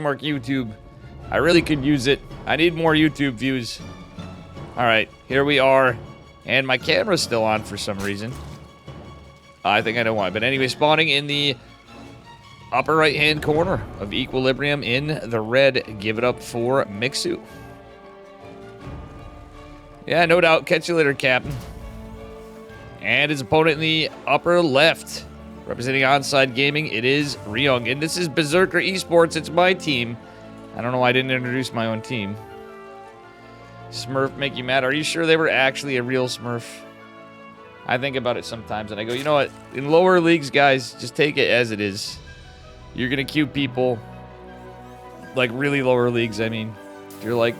Mark YouTube. I really could use it. I need more YouTube views. Alright, here we are. And my camera's still on for some reason. I think I know why. But anyway, spawning in the upper right-hand corner of Equilibrium in the red. Give it up for Mixu. Yeah, no doubt. Catch you later, Captain. And his opponent in the upper left. Representing Onside Gaming, it is Ryung. And this is Berserker Esports. It's my team. I don't know why I didn't introduce my own team. Smurf make you mad? Are you sure they were actually a real Smurf? I think about it sometimes and I go, you know what? In lower leagues, guys, just take it as it is. You're going to queue people. Like really lower leagues, I mean. If you're like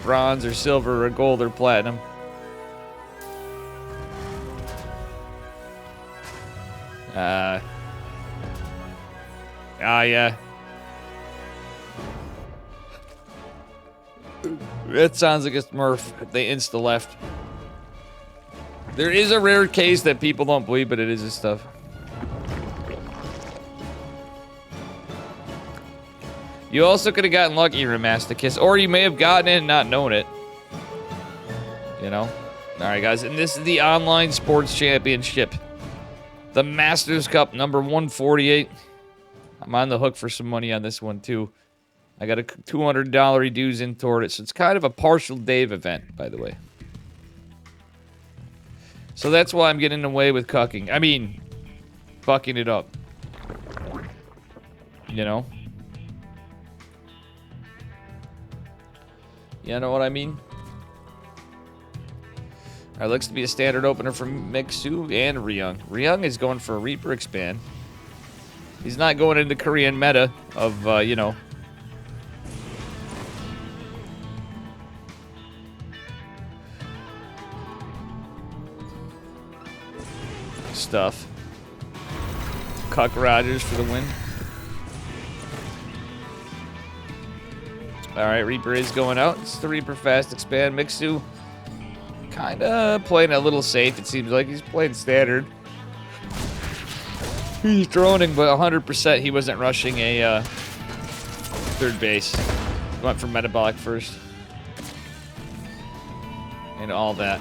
bronze or silver or gold or platinum. Yeah. That sounds like a Smurf. They insta-left. There is a rare case that people don't believe, but it is this stuff. You also could have gotten lucky, Remasterkiss, or you may have gotten it and not known it. You know? Alright, guys, and this is the Online Sports Championship. The Masters Cup, number 148. I'm on the hook for some money on this one, too. I got a $200 dues in toward it, so it's kind of a partial Dave event, by the way. So that's why I'm getting away with cucking. I mean, fucking it up. You know? You know what I mean? Alright, looks to be a standard opener from Mixu and Ryung. Ryung is going for a Reaper expand. He's not going into Korean meta of, you know. Stuff. Cuck Rogers for the win. Alright, Reaper is going out. It's the Reaper fast expand. Mixu kinda playing a little safe, it seems like. He's playing standard. He's droning, but 100% he wasn't rushing a third base. He went for metabolic first. And all that.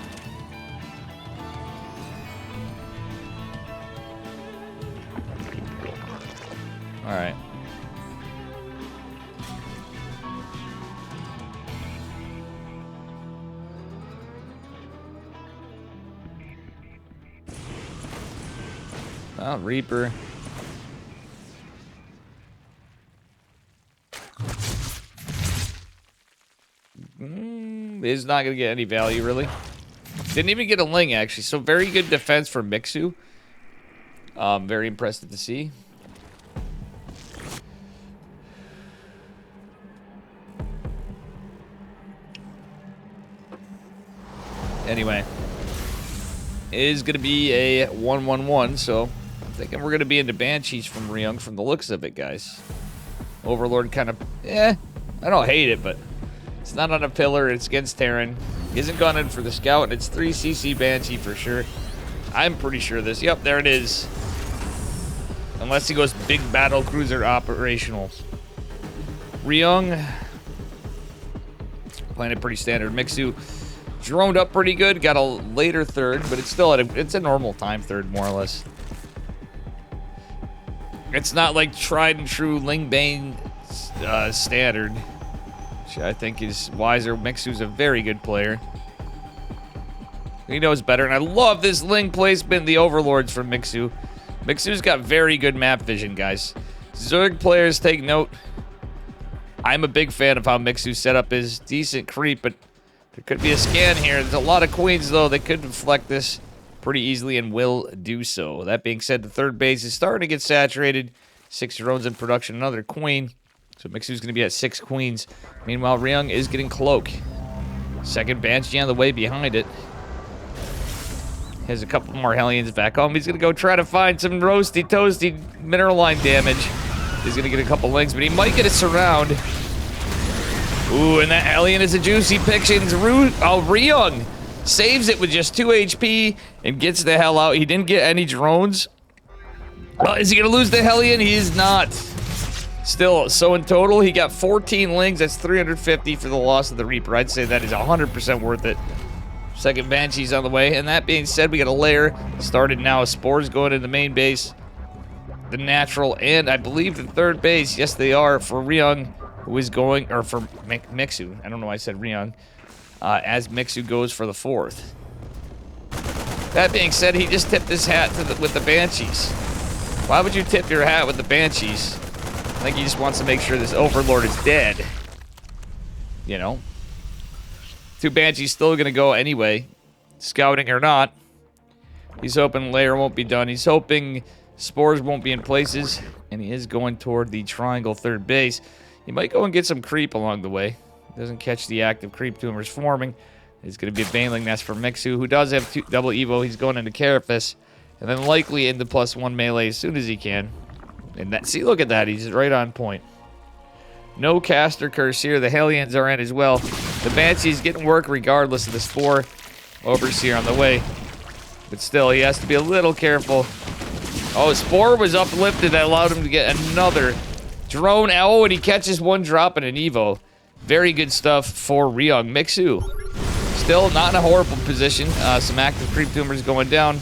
Alright. Oh, Reaper. Is not going to get any value, really. Didn't even get a Ling, actually. So, very good defense for Mixu. Very impressive to see. Anyway. It is going to be a 1-1-1, so I'm thinking we're going to be into Banshees from Ryung from the looks of it, guys. Overlord kind of, I don't hate it, but it's not on a pillar. It's against Terran. He hasn't gone in for the scout, and it's 3cc Banshee for sure. I'm pretty sure this. Yep, there it is. Unless he goes big battle cruiser operational. Ryung playing it pretty standard. Mixu droned up pretty good, got a later third, but it's still it's a normal time third, more or less. It's not like tried and true Ling Bane standard, which I think is wiser. Mixu's a very good player. He knows better, and I love this Ling placement, the Overlords from Mixu. Mixu's got very good map vision, guys. Zerg players, take note. I'm a big fan of how Mixu's setup is. Decent creep, but there could be a scan here. There's a lot of queens, though. They could deflect this pretty easily and will do so. That being said, the third base is starting to get saturated. 6 drones in production, another queen. So Mixu's going to be at 6 queens. Meanwhile, Ryung is getting cloak. Second Banshee on the way behind it. Has a couple more Hellions back home. He's going to go try to find some roasty, toasty mineral line damage. He's going to get a couple links, but he might get a surround. Ooh, and that Hellion is a juicy pick. Ryung saves it with just 2 HP and gets the hell out. He didn't get any drones. Is he going to lose the Hellion? He is not. Still, so in total, he got 14 Lings. That's 350 for the loss of the Reaper. I'd say that is 100% worth it. Second Banshee's on the way. And that being said, we got a lair started now. Spores going in the main base. The natural, and I believe the third base. Yes, they are for Ryung, who is going, or for Mixu. I don't know why I said Ryung. As Mixu goes for the fourth. That being said, he just tipped his hat with the Banshees. Why would you tip your hat with the Banshees? I think he just wants to make sure this Overlord is dead. You know? 2 Banshees still going to go anyway. Scouting or not. He's hoping lair won't be done. He's hoping spores won't be in places. And he is going toward the triangle third base. He might go and get some creep along the way. Doesn't catch the active creep tumors forming. It's going to be a Baneling nest for Mixu, who does have double Evo. He's going into Carapace. And then likely into +1 melee as soon as he can. And that, see, look at that. He's right on point. No caster curse here. The Hellions are in as well. The Banshee's getting work regardless of the Spore. Overseer on the way. But still, he has to be a little careful. Oh, Spore was uplifted. That allowed him to get another drone. Oh, and he catches 1 drop in an Evo. Very good stuff for Ryung. Mixu. Still not in a horrible position. Some active creep tumors going down.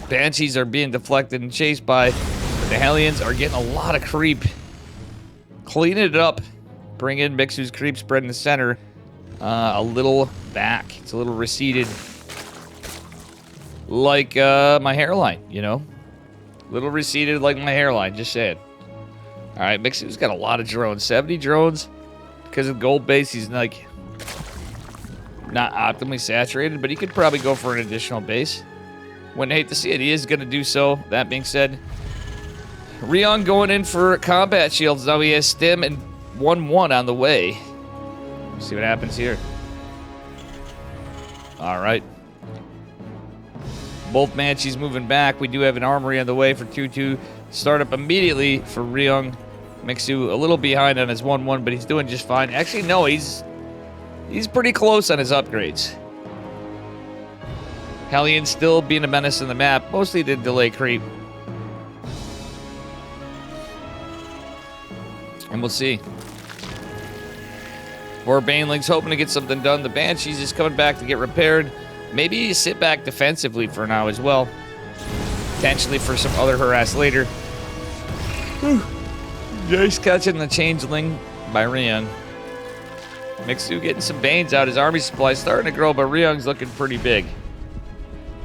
Banshees are being deflected and chased by. The Hellions are getting a lot of creep. Clean it up. Bring in Mixu's creep spread in the center. A little back. It's a little receded. Like my hairline, you know? A little receded like my hairline, just saying. Alright, Mixu's got a lot of drones. 70 drones. Because of gold base, he's like not optimally saturated, but he could probably go for an additional base. Wouldn't hate to see it. He is going to do so. That being said, Ryung going in for combat shields. Now he has stim and 1-1 on the way. See what happens here. Alright. Both Banshees moving back. We do have an armory on the way for 2-2. Start up immediately for Ryung. Mixu a little behind on his 1-1, but he's doing just fine. Actually, no, he's pretty close on his upgrades. Hellion still being a menace in the map. Mostly the delay creep. And we'll see. Or Baneling's hoping to get something done. The Banshees is coming back to get repaired. Maybe sit back defensively for now as well. Potentially for some other harass later. Nice catching the Changeling by Ryung. Mixu getting some Banes out. His army supply starting to grow, but Ryung's looking pretty big.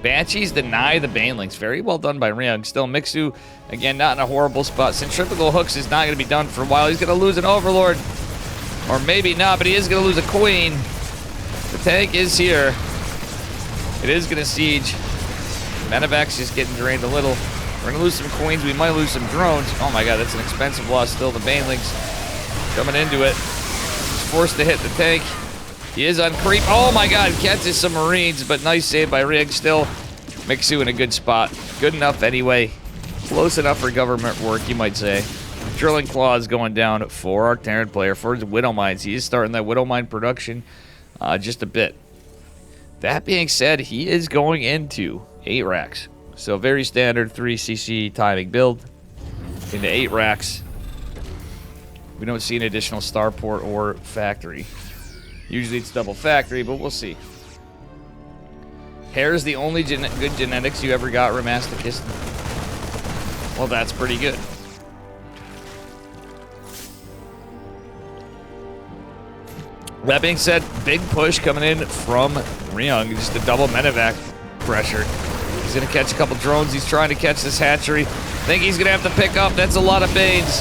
Banshees deny the Banelings. Very well done by Ryung. Still, Mixu, again, not in a horrible spot. Centrifugal Hooks is not going to be done for a while. He's going to lose an Overlord. Or maybe not, but he is going to lose a Queen. The tank is here. It is going to siege. Medevac's just getting drained a little. We're going to lose some Queens. We might lose some drones. Oh my god, that's an expensive loss still. The Banelings coming into it. He's forced to hit the tank. He is on creep. Oh my god, catches some Marines, but nice save by Rig still. Mixu in a good spot. Good enough anyway. Close enough for government work, you might say. Drilling Claws going down for our Terran player for his Widow Mines. He is starting that Widow Mine production just a bit. That being said, he is going into 8 racks. So very standard 3cc timing build into 8 racks. We don't see an additional starport or factory. Usually it's double factory, but we'll see. Hair is the only good genetics you ever got, Ramasticus. Well, that's pretty good. That being said, big push coming in from Ryung. Just a double medevac pressure. He's going to catch a couple drones. He's trying to catch this hatchery. I think he's going to have to pick up. That's a lot of Banes.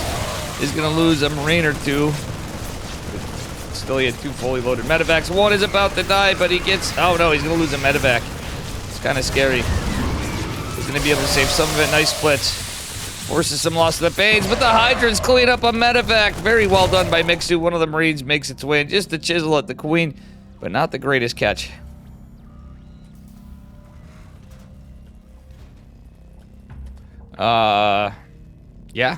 He's going to lose a Marine or 2. Still, he had 2 fully loaded medevacs. 1 is about to die, but he gets... Oh, no, he's going to lose a medevac. It's kind of scary. He's going to be able to save some of it. Nice splits. Forces some loss to the Banes, but the Hydras clean up a medevac. Very well done by Mixu. One of the Marines makes its way in just to chisel at the Queen, but not the greatest catch. Yeah.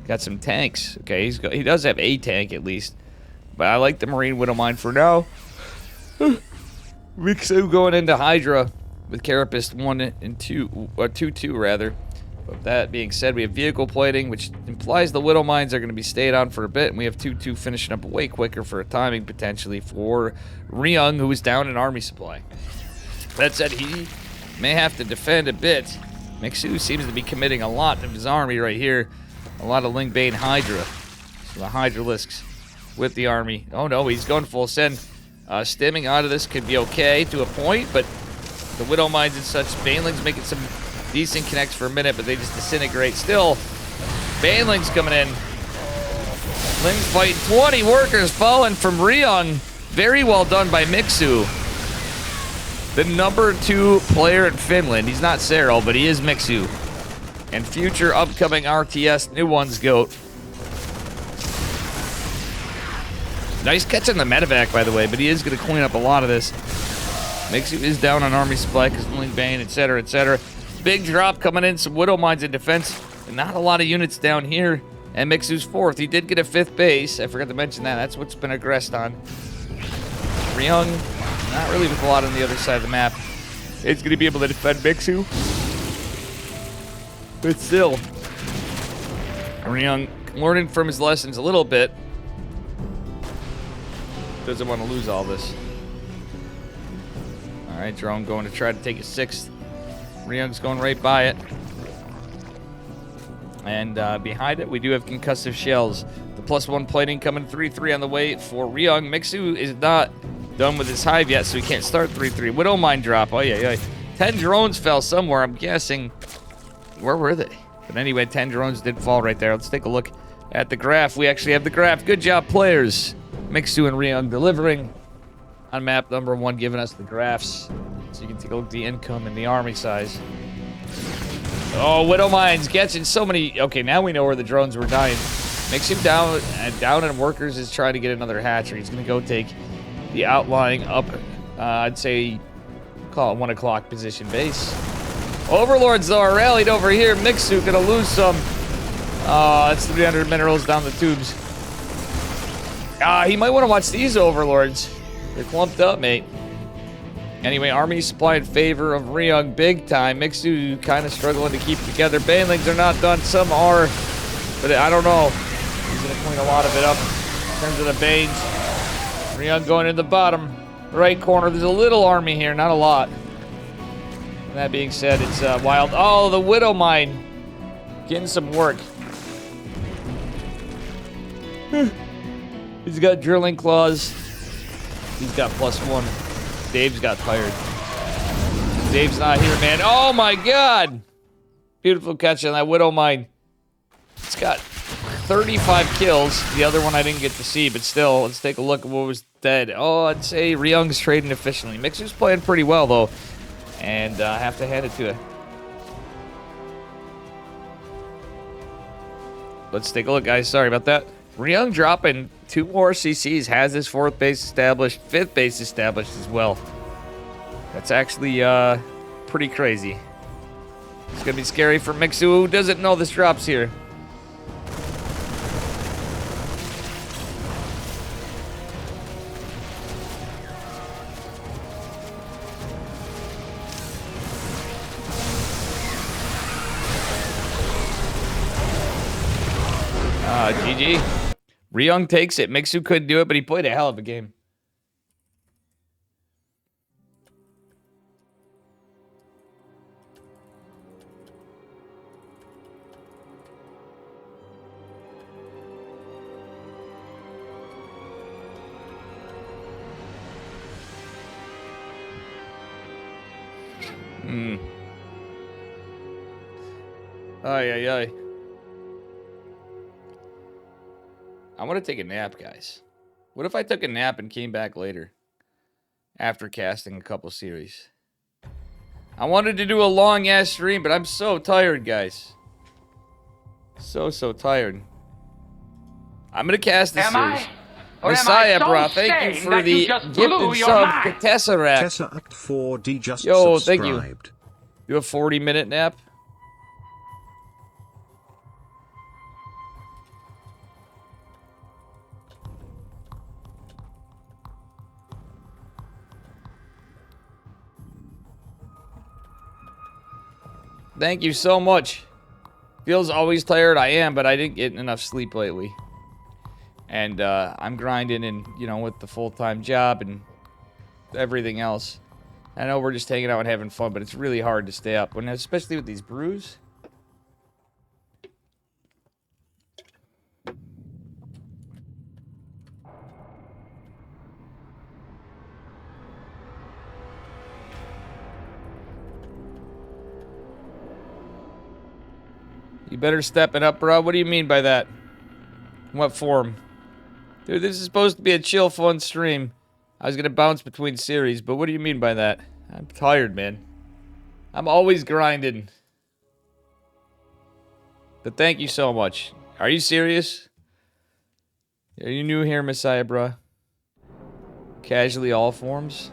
Got some tanks. Okay, he does have a tank at least. But I like the Marine Widow Mine for now. Mixu going into Hydra with Carapace 1 and 2, or 2-2 rather. But that being said, we have vehicle plating, which implies the Widow Mines are going to be stayed on for a bit, and we have 2-2 finishing up way quicker for a timing potentially for Ryung, who is down in army supply. That said, he may have to defend a bit. Mixu seems to be committing a lot of his army right here. A lot of Lingbane Hydra. So the Hydralisks with the army. Oh no, he's going full send. Stimming out of this could be okay to a point, but the Widow Mines and such, Baneling's making some decent connects for a minute, but they just disintegrate. Still, Baneling's coming in. Ling's fighting 20 workers falling from Ryung. Very well done by Mixu. The number 2 player in Finland. He's not Cyril, but he is Mixu. And future upcoming RTS New Ones GOAT. Nice catch on the medevac, by the way, but he is going to clean up a lot of this. Mixu is down on army supply because Lingbane, etc., etc. Big drop coming in, some Widow Mines in defense. And not a lot of units down here. And Mixu's 4th. He did get a 5th base. I forgot to mention that. That's what's been aggressed on. Ryung, not really with a lot on the other side of the map. It's going to be able to defend Mixu. But still, Ryung learning from his lessons a little bit. Doesn't want to lose all this. Alright, drone going to try to take a 6th. Ryung's going right by it. And behind it, we do have concussive shells. The +1 plating coming 3-3 on the way for Ryung. Mixu is not done with his hive yet, so he can't start 3-3. Widow Mine drop. Oh, yeah. 10 drones fell somewhere. I'm guessing. Where were they? But anyway, 10 drones did fall right there. Let's take a look at the graph. We actually have the graph. Good job, players. Mixu and Ryung delivering on map number 1, giving us the graphs. So you can take a look at the income and the army size. Oh, Widow Mines catching so many. Okay, now we know where the drones were dying. Mixu down in workers is trying to get another hatchery. He's going to go take the outlying up, I'd say, call it 1 o'clock position base. Overlords, though, are rallied over here. Mixu going to lose some. That's 300 minerals down the tubes. He might want to watch these Overlords. They're clumped up, mate. Anyway, army supply in favor of Ryung big time. Mixu kind of struggling to keep together. Banelings are not done. Some are, but I don't know. He's going to clean a lot of it up in terms of the Banes. Ryung going in the bottom right corner. There's a little army here, not a lot. And that being said, it's wild. Oh, the Widow Mine getting some work. He's got drilling claws. He's got +1. Dave's got tired. Dave's not here, man. Oh my god! Beautiful catch on that Widow Mine. It's got 35 kills. The other one I didn't get to see, but still, let's take a look at what was dead. Oh, I'd say Ryung's trading efficiently. Mixer's playing pretty well, though. And I have to hand it to it. Let's take a look, guys. Sorry about that. Ryung dropping 2 more CCs, has his 4th base established, 5th base established as well. That's actually pretty crazy. It's gonna be scary for Mixu, who doesn't know this drops here. GG. Ryung takes it. Mixu couldn't do it, but he played a hell of a game. Ay. I want to take a nap, guys. What if I took a nap and came back later? After casting a couple series. I wanted to do a long-ass stream, but I'm so tired, guys. So tired. I'm going to cast this series. Messiah, bro, thank you for the gifted sub to Tesseract. Tesseract4D just Yo, subscribed. thank you. Do a 40-minute nap. Thank you so much. Feels always tired. I am, but I didn't get enough sleep lately. And I'm grinding and, you know, with the full-time job and everything else. I know we're just hanging out and having fun, but it's really hard to stay up, when, especially with these brews. You better step it up, bro. What do you mean by that? What form? Dude, this is supposed to be a chill, fun stream. I was gonna bounce between series, but what do you mean by that? I'm tired, man. I'm always grinding. But thank you so much. Are you serious? Are you new here, Messiah, bruh? Casually all forms?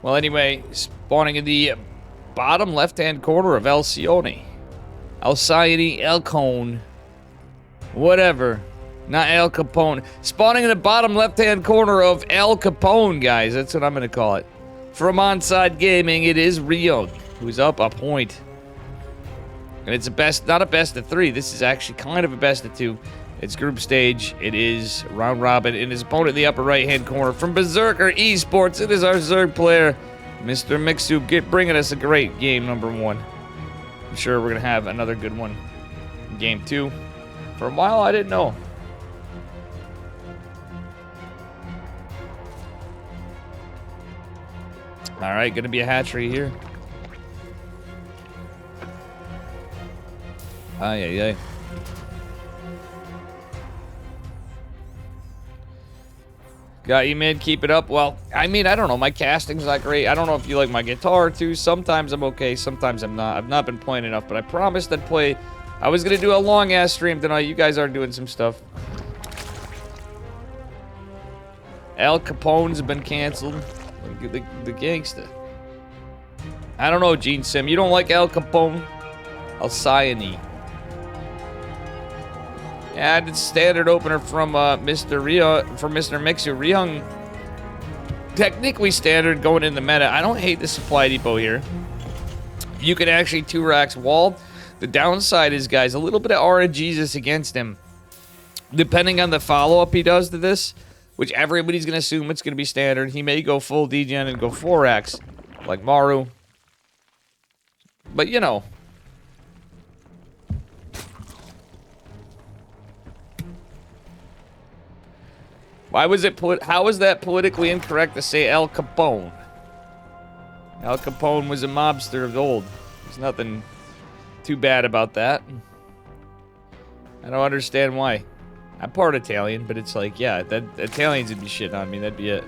Well, anyway, spawning in the bottom left-hand corner of Alcyone. Alcyone, Elcone. Whatever. Not Al Capone. Spawning in the bottom left-hand corner of Al Capone, guys. That's what I'm going to call it. From Onside Gaming, it is Rio, who's up a point. And it's a best, not a best of 3. This is actually kind of a best of 2. It's group stage. It is round robin. And his opponent in the upper right-hand corner from Berserker Esports. It is our Zerg player, Mr. Mixu, bringing us a great game number 1. I'm sure we're going to have another good one in game 2. For a while, I didn't know. Alright, going to be a hatchery here. Ay, ay, ay. Got you, mid. Keep it up. Well, I mean, I don't know. My casting's not great. I don't know if you like my guitar, too. Sometimes I'm okay. Sometimes I'm not. I've not been playing enough, but I promised I'd play. I was going to do a long-ass stream tonight. You guys are doing some stuff. Al Capone's been canceled. The gangsta. I don't know, Gene Sim. You don't like Al Capone? Alcyone. Yeah, it's standard opener from Mr. Mixu. Ryung, technically standard going in the meta. I don't hate the supply depot here. You can actually 2-racks wall. The downside is, guys, a little bit of RNGesus against him. Depending on the follow-up he does to this, which everybody's going to assume it's going to be standard, he may go full degen and go 4-racks, like Maru. But, you know. Why was it how was that politically incorrect to say Al Capone? Al Capone was a mobster of old. There's nothing too bad about that. I don't understand why. I'm part Italian, but it's like, yeah, that Italians would be shitting on me. That'd be it.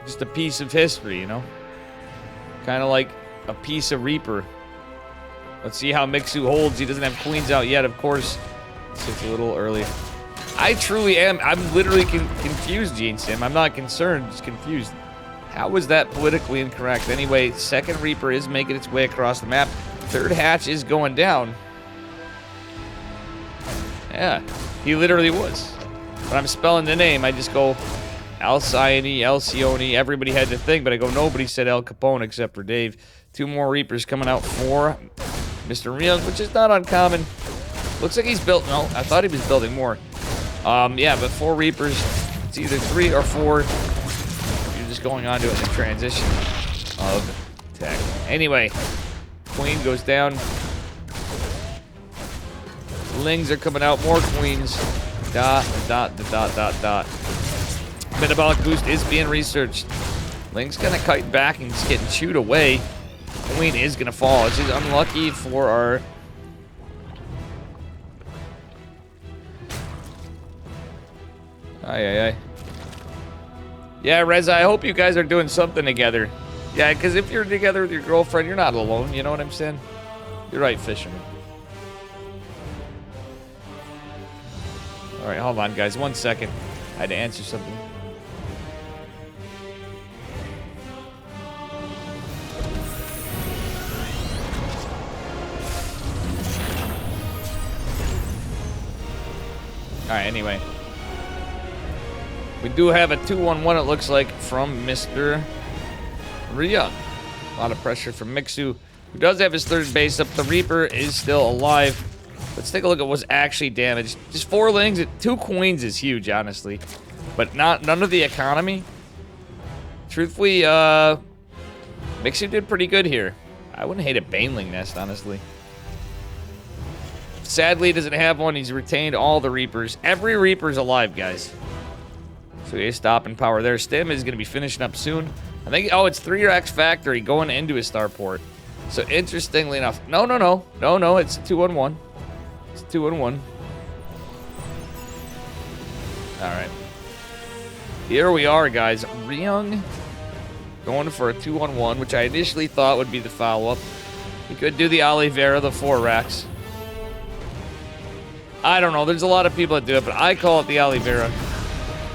Just a piece of history, you know? Kind of like a piece of Reaper. Let's see how Mixu holds. He doesn't have queens out yet, of course. It's a little early. I truly am. I'm literally confused, Gene Sim. I'm not concerned, just confused. How was that politically incorrect? Anyway, second Reaper is making its way across the map. Third hatch is going down. Yeah, he literally was. When I'm spelling the name, I just go Alcyone, Alcyone. Everybody had the thing, but I go, nobody said Al Capone except for Dave. 2 more Reapers coming out for Mr. Rios, which is not uncommon. Looks like he's built, no, I thought he was building more. Yeah, but 4 Reapers, it's either 3 or 4. You're just going on to it in the transition of tech. Anyway, Queen goes down. Lings are coming out, more Queens. Dot. Metabolic boost is being researched. Ling's kind of kiting back and just getting chewed away. Queen is going to fall. It's just unlucky for our... Ay. Yeah, Reza, I hope you guys are doing something together. Yeah, because if you're together with your girlfriend, you're not alone. You know what I'm saying? You're right, Fisherman. Alright, hold on, guys. 1 second. I had to answer something. Alright, anyway. We do have a 2-1-1, it looks like, from Mr. Ria. A lot of pressure from Mixu, who does have his third base up. The Reaper is still alive. Let's take a look at what's actually damaged. Just 4 lings, 2 queens is huge, honestly. But none of the economy. Truthfully, Mixu did pretty good here. I wouldn't hate a Baneling nest, honestly. Sadly, he doesn't have one. He's retained all the Reapers. Every Reaper's alive, guys. So he is stopping power there. Stim is going to be finishing up soon. I think, oh, it's 3X Factory going into his starport. So interestingly enough, no, it's a 2-on-1. It's a 2-on-1. All right. Here we are, guys. Ryung going for a 2-on-1, which I initially thought would be the follow-up. He could do the Oliveira, the 4 racks. I don't know. There's a lot of people that do it, but I call it the Oliveira.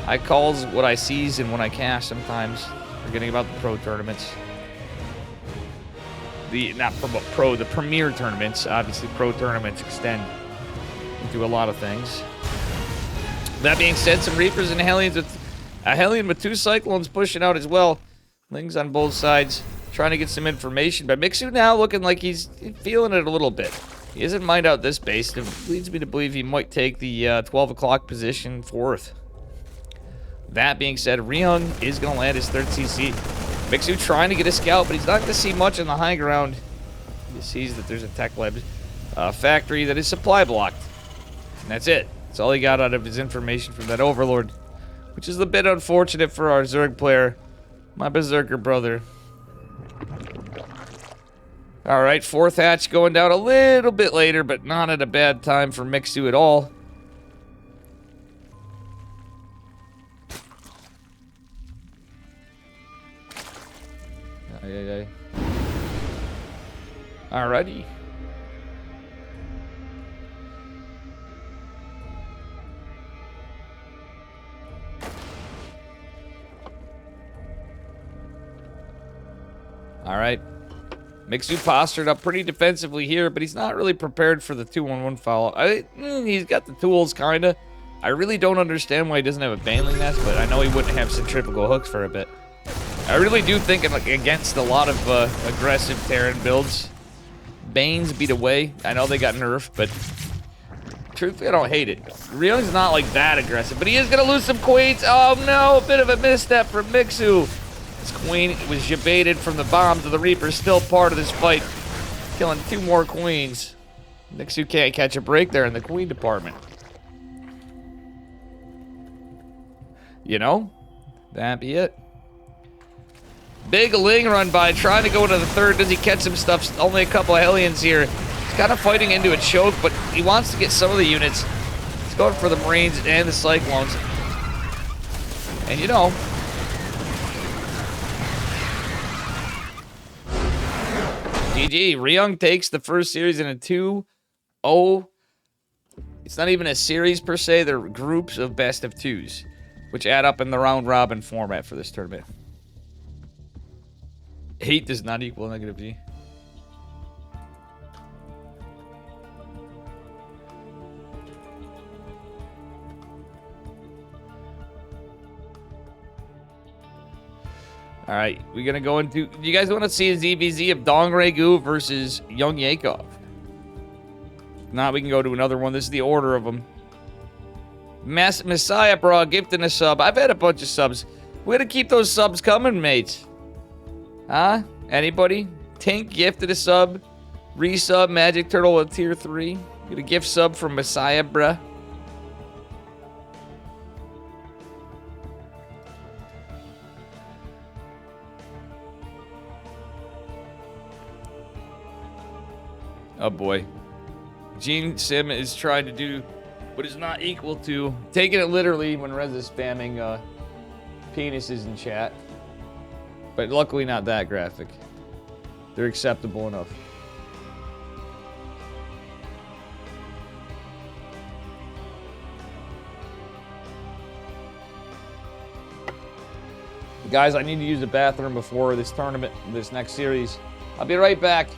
I calls what I sees and when I cash sometimes. Forgetting about the pro tournaments. Not pro, the premier tournaments. Obviously, pro tournaments extend into a lot of things. That being said, some Reapers and Hellions with a Hellion with 2 Cyclones pushing out as well. Lings on both sides, trying to get some information. But Mixu now looking like he's feeling it a little bit. He doesn't mind out this base. It leads me to believe he might take the 12 o'clock position 4th. That being said, Ryung is going to land his 3rd CC. Mixu trying to get a scout, but he's not going to see much on the high ground. He sees that there's a tech lab factory that is supply blocked. And that's it. That's all he got out of his information from that Overlord. Which is a bit unfortunate for our Zerg player. My Berserker brother. Alright, 4th hatch going down a little bit later, but not at a bad time for Mixu at all. Alrighty. Alright. Mixu postured up pretty defensively here, but he's not really prepared for the 2-on-1 follow. He's got the tools, kinda. I really don't understand why he doesn't have a Baneling nest, but I know he wouldn't have centrifugal hooks for a bit. I really do think, like, against a lot of aggressive Terran builds, Banes beat away. I know they got nerfed, but truthfully, I don't hate it. Ryung's not, like, that aggressive, but he is going to lose some queens. Oh, no, a bit of a misstep from Mixu. His queen was jebaited from the bombs of the Reaper, still part of this fight, killing 2 more queens. Mixu can't catch a break there in the queen department. You know, that'd be it. Big Ling run by, trying to go into the 3rd. Does he catch some stuff? Only a couple of Hellions here. He's kind of fighting into a choke, but he wants to get some of the units. He's going for the Marines and the Cyclones. And you know, GG. Ryung takes the first series in a 2-0. It's not even a series per se. They're groups of best of 2s, which add up in the round robin format for this tournament. 8 does not equal negative G. All right, we're gonna go into. Do you guys want to see a ZVZ of Dongregu versus YoungYakov? Now we can go to another one. This is the order of them. Messiah Bra gifting a sub. I've had a bunch of subs. We're gonna keep those subs coming, mates. Huh? Anybody? Tink gifted a sub. Resub Magic Turtle with tier 3. Get a gift sub from Messiah Bruh. Oh boy. Gene Sim is trying to do what is not equal to, taking it literally when Rez is spamming penises in chat. But luckily not that graphic. They're acceptable enough. Guys, I need to use the bathroom before this tournament, this next series. I'll be right back.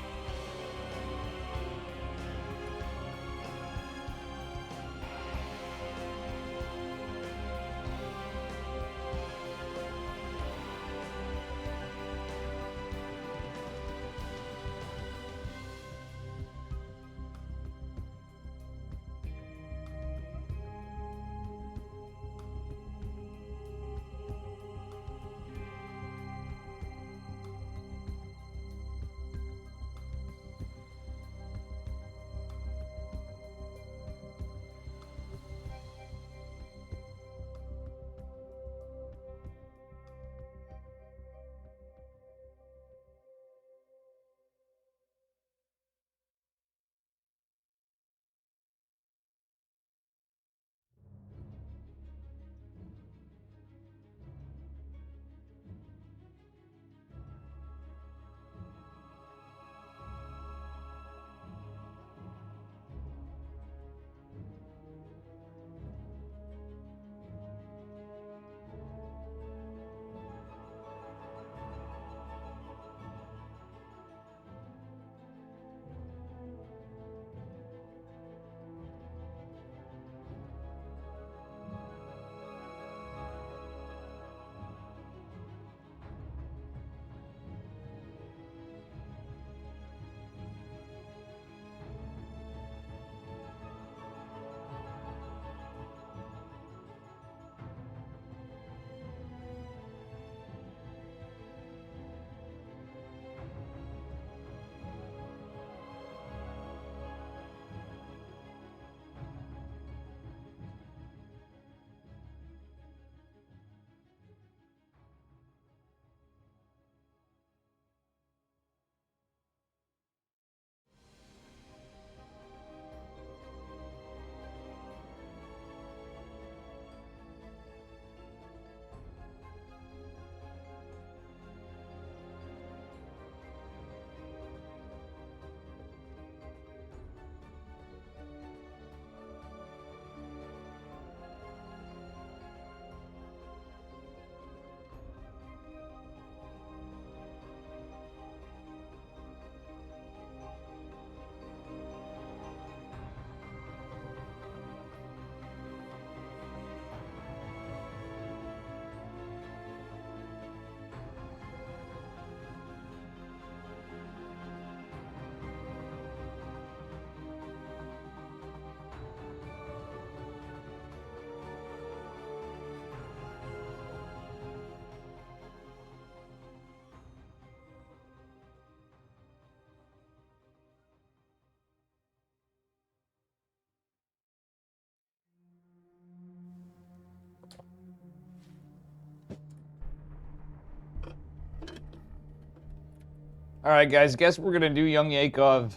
All right, guys. Guess we're gonna do YoungYakov.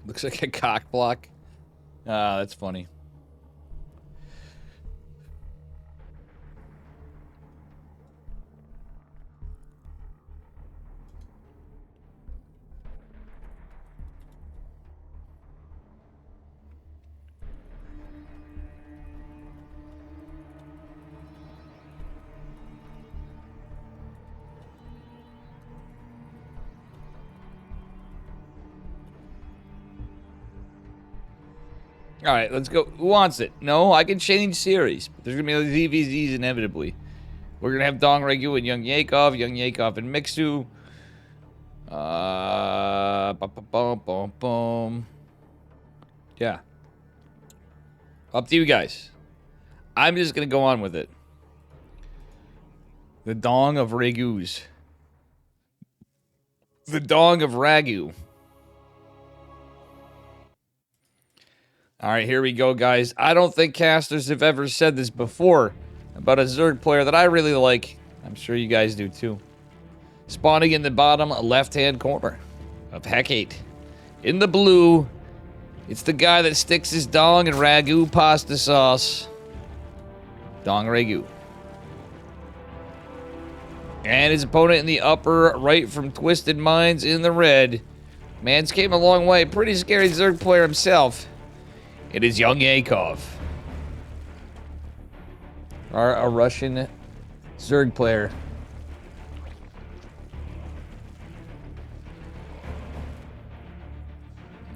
Looks like a cock block. Ah, that's funny. All right, let's go. Who wants it? No, I can change series. But there's going to be ZVZs inevitably. We're going to have Dong Regu and YoungYakov and Mixu. Yeah. Up to you guys. I'm just going to go on with it. The Dong of Regus. The Dong of Ragu. All right, here we go, guys. I don't think casters have ever said this before about a Zerg player that I really like. I'm sure you guys do too. Spawning in the bottom left-hand corner of Hecate. In the blue, it's the guy that sticks his dong in Ragu pasta sauce. Dong Regu. And his opponent in the upper right from Twisted Minds in the red. Man's came a long way. Pretty scary Zerg player himself. It is YoungYakov. A Russian Zerg player.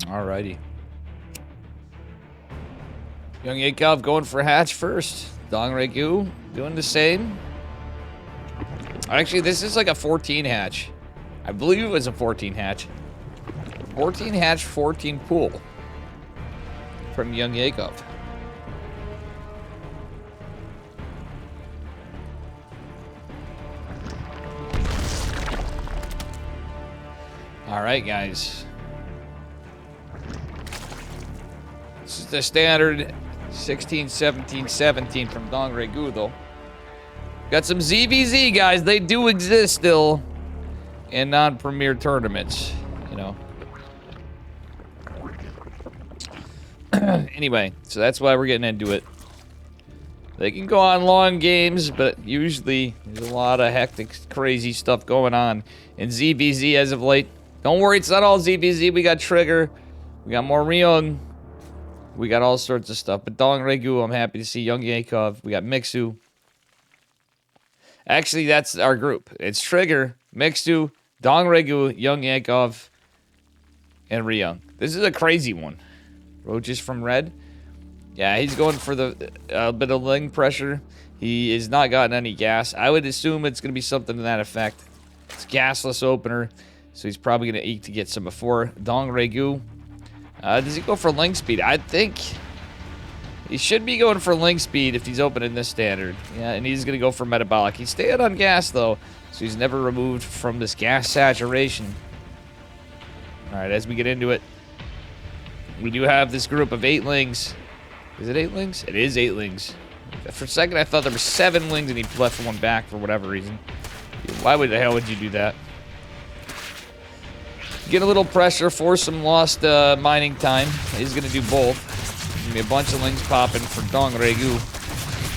Alrighty. YoungYakov going for hatch first. Dong Regu doing the same. Actually, this is like a 14 hatch. I believe it was a 14 hatch. 14 hatch, 14 pool. From YoungYakov. All right, guys. This is the standard 16, 17, 17 from Dong Regu, though. Got some ZVZ, guys. They do exist still in non-premier tournaments, you know. Anyway, so that's why we're getting into it. They can go on long games, but usually there's a lot of hectic, crazy stuff going on in ZVZ as of late. Don't worry, it's not all ZVZ. We got Trigger, we got more Ryung, we got all sorts of stuff. But Dong Regu, I'm happy to see YoungYakov. We got Mixu. Actually, that's our group. It's Trigger, Mixu, Dong Regu, YoungYakov, and Ryung. This is a crazy one. Roaches from red. Yeah, he's going for the bit of ling pressure. He has not gotten any gas. I would assume it's going to be something to that effect. It's gasless opener, so he's probably going to eke to get some before. Dong Regu. Does he go for ling speed? I think he should be going for ling speed if he's opening this standard. Yeah, and he's going to go for metabolic. He's staying on gas, though, so he's never removed from this gas saturation. All right, as we get into it, we do have this group of 8 lings. Is it 8 lings? It is 8 lings. For a second, I thought there were 7 lings and he left one back for whatever reason. Why the hell would you do that? Get a little pressure, force some lost mining time. He's going to do both. Going to be a bunch of lings popping for Dong Regu.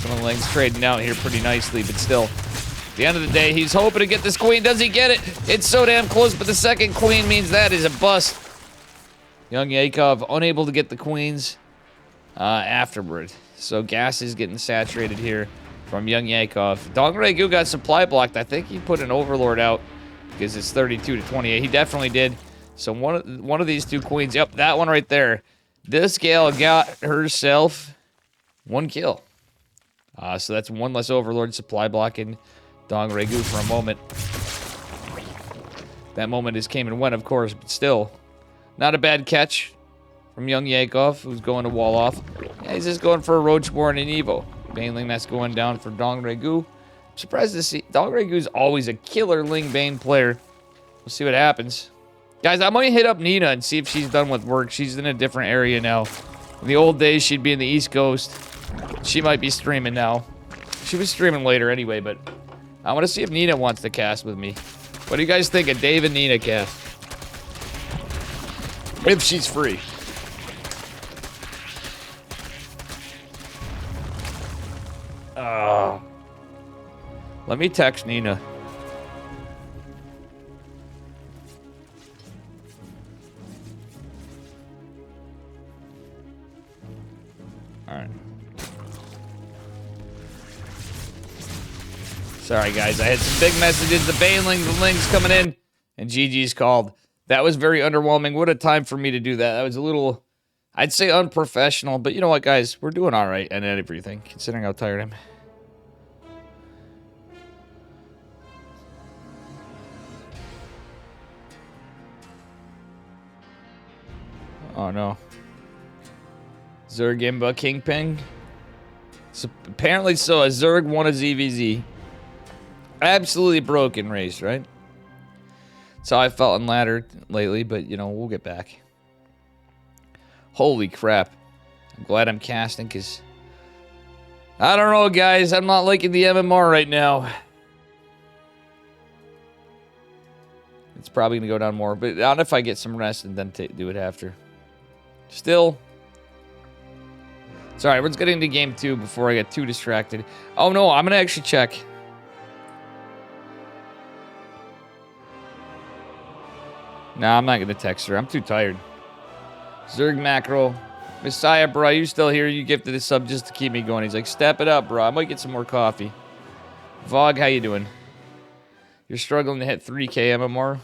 Some of the lings trading out here pretty nicely, but still. At the end of the day, he's hoping to get this queen. Does he get it? It's so damn close, but the second queen means that is a bust. YoungYakov unable to get the queens afterward. So gas is getting saturated here from YoungYakov. Dong Regu got supply blocked. I think he put an overlord out because it's 32 to 28. He definitely did. So one of these 2 queens. Yep, that one right there. This gal got herself 1 kill. So that's 1 less overlord supply blocking Dong Regu for a moment. That moment is came and went, of course, but still. Not a bad catch from YoungYakov, who's going to wall off. Yeah, he's just going for a Roachborn and Evo. Baneling that's going down for Dong Regu. I'm surprised to see Dong Regu's always a killer Ling Bane player. We'll see what happens. Guys, I might hit up Nina and see if she's done with work. She's in a different area now. In the old days, she'd be in the East Coast. She might be streaming now. She was streaming later anyway, but I want to see if Nina wants to cast with me. What do you guys think of Dave and Nina cast? If she's free. Oh. Let me text Nina. Alright. Sorry, guys. I had some big messages. The banelings, the links coming in. And GG's called. That was very underwhelming. What a time for me to do that. That was a little, I'd say unprofessional. But you know what, guys? We're doing all right and everything, considering how tired I am. Oh, no. Zerg Imba Kingpin. So, apparently so. A Zerg won a ZVZ. Absolutely broken race, right? That's how I felt in ladder lately, but, you know, we'll get back. Holy crap. I'm glad I'm casting, because... I don't know, guys. I'm not liking the MMR right now. It's probably going to go down more, but I don't know if I get some rest and then do it after. Still. It's alright, let's get into game 2 before I get too distracted. Oh no, I'm gonna actually check. Nah, I'm not gonna text her. I'm too tired. Zerg Macro. Messiah, bro, you still here? You gifted a sub just to keep me going. He's like, step it up, bro. I might get some more coffee. Vog, how you doing? You're struggling to hit 3K MMR?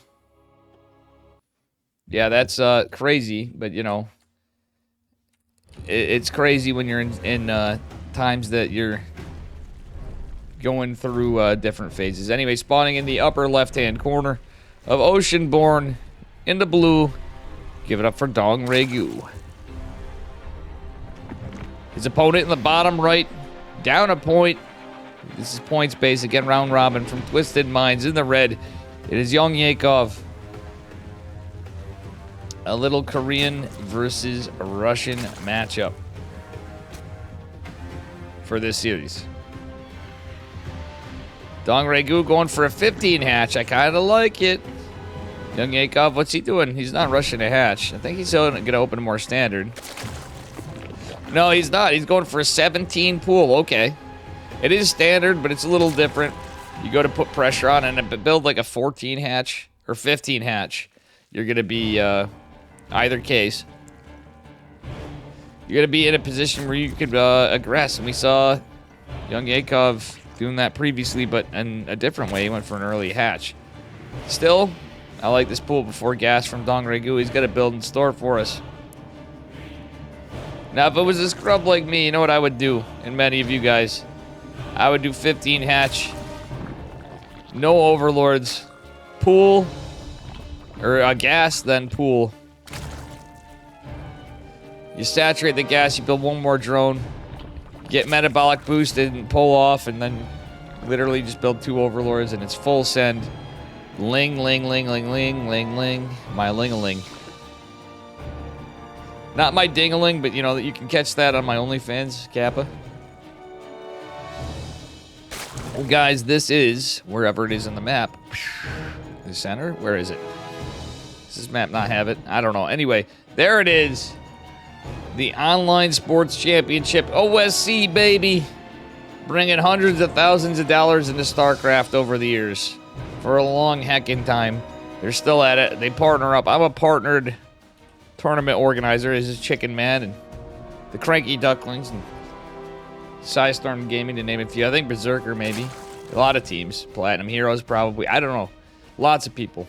Yeah, that's crazy, but you know... It's crazy when you're in times that you're going through different phases. Anyway, spawning in the upper left-hand corner of Oceanborn in the blue. Give it up for Dong Regu. His opponent in the bottom right, down a point. This is points based again, round robin from Twisted Minds in the red. It is YoungYakov. A little Korean versus Russian matchup for this series. Dong Regu going for a 15 hatch. I kind of like it. YoungYakov, what's he doing? He's not rushing a hatch. I think he's going to open more standard. No, he's not. He's going for a 17 pool. Okay. It is standard, but it's a little different. You go to put pressure on and build like a 14 hatch or 15 hatch. You're going to be... either case, you're going to be in a position where you could aggress. And we saw YoungYakov doing that previously, but in a different way. He went for an early hatch. Still, I like this pool before gas from Dong Regu. He's got a build in store for us. Now, if it was a scrub like me, you know what I would do? And many of you guys, I would do 15 hatch. No overlords. Pool. Or gas, then pool. You saturate the gas, you build one more drone, get metabolic boosted and pull off, and then literally just build 2 overlords, and it's full send. Ling, ling, ling, ling, ling, ling, ling. My ling-a-ling. Not my ding-a-ling, but you know, you can catch that on my OnlyFans, Kappa. Well, guys, this is wherever it is on the map. The center? Where is it? Does this map not have it? I don't know. Anyway, there it is. The Online Sports Championship. OSC, baby. Bringing hundreds of thousands of dollars into StarCraft over the years. For a long heckin' time. They're still at it. They partner up. I'm a partnered tournament organizer. This is Chicken Man and the Cranky Ducklings and Psystorm Gaming, to name a few. I think Berserker, maybe. A lot of teams. Platinum Heroes, probably. I don't know. Lots of people.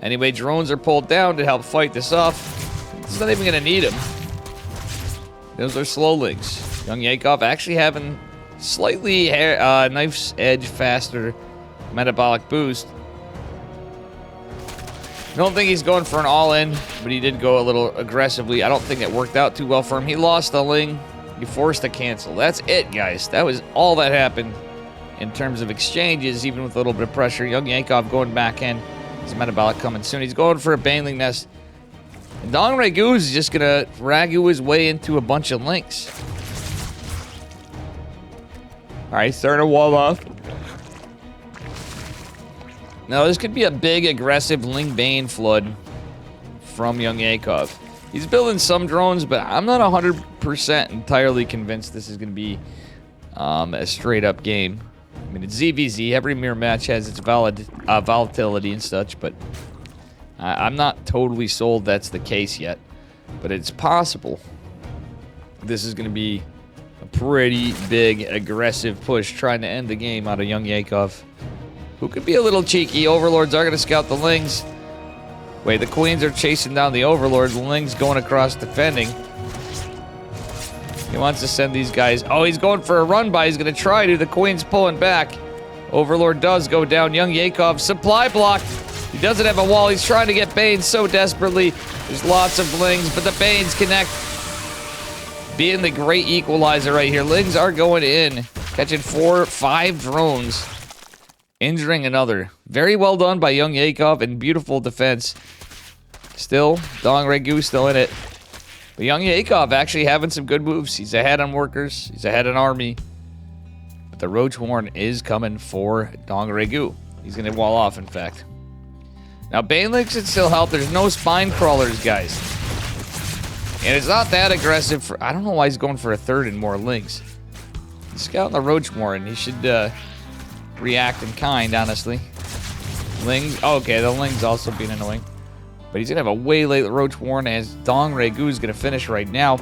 Anyway, drones are pulled down to help fight this off. He's not even going to need him. Those are slow links. YoungYakov actually having slightly knife's edge faster metabolic boost. I don't think he's going for an all-in, but he did go a little aggressively. I don't think it worked out too well for him. He lost a ling. He forced to cancel. That's it, guys. That was all that happened in terms of exchanges, even with a little bit of pressure. YoungYakov going back in. His metabolic coming soon. He's going for a baneling nest. And Dong Regu is just going to ragu his way into a bunch of links. Alright, starting to wall off. Now, this could be a big, aggressive Ling Bane flood from YoungYakov. He's building some drones, but I'm not 100% entirely convinced this is going to be a straight-up game. I mean, it's ZVZ. Every mirror match has its volatility and such, but I'm not totally sold that's the case yet. But it's possible this is going to be a pretty big, aggressive push trying to end the game out of YoungYakov, who could be a little cheeky. Overlords are going to scout the Lings. Wait, the Queens are chasing down the Overlords. Ling's going across defending. He wants to send these guys. Oh, he's going for a run by. He's going to try to. The Queen's pulling back. Overlord does go down. YoungYakov supply blocked. He doesn't have a wall. He's trying to get Banes so desperately. There's lots of Lings, but the Banes connect. Being the great equalizer right here. Lings are going in. Catching 5 drones. Injuring another. Very well done by YoungYakov and beautiful defense. Still, Dong Regu still in it. But YoungYakov actually having some good moves. He's ahead on workers. He's ahead on army. But the Roach Warren is coming for Dong Regu. He's going to wall off, in fact. Now, Banelix can still help. There's no spine crawlers, guys. And it's not that aggressive. I don't know why he's going for a third and more Lings. He's scouting the Roach Warren. He should react in kind, honestly. Lings. Oh, okay, the Ling's also being annoying. But he's going to have a way late Roach Warren as Dong Regu is going to finish right now.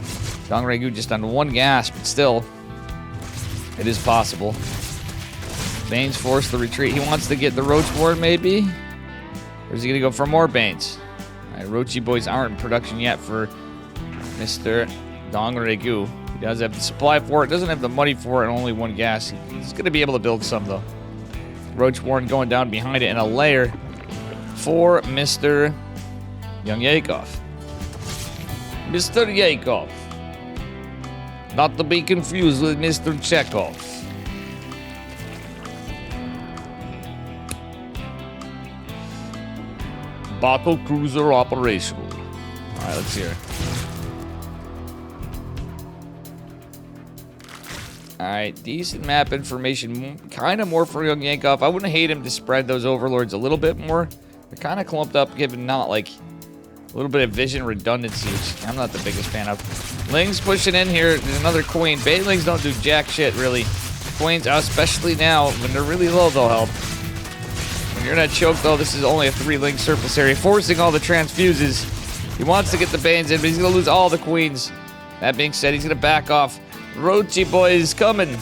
Dong Regu just on 1 gas, but still, it is possible. Banes forced the retreat. He wants to get the Roach Warren, maybe? Or is he going to go for more Banes? All right, Roachy boys aren't in production yet for Mr. Dong Regu. He does have the supply for it, doesn't have the money for it, and only 1 gas. He's going to be able to build some, though. Roach Warren going down behind it in a layer for Mr. YoungYakov. Mr. Yakov. Not to be confused with Mr. Chekhov. Battle cruiser operational. Alright, let's hear it. Alright, decent map information. Kind of more for YoungYakov. I wouldn't hate him to spread those Overlords a little bit more. They're kind of clumped up, given not like a little bit of vision redundancy, which I'm not the biggest fan of. Ling's pushing in here. There's another Queen. Banelings don't do jack shit, really. Queens, especially now, when they're really low, they'll help. When you're in a choke, though, this is only a 3-Ling surface area, forcing all the transfuses. He wants to get the Banes in, but he's going to lose all the Queens. That being said, he's going to back off. Roachy boys coming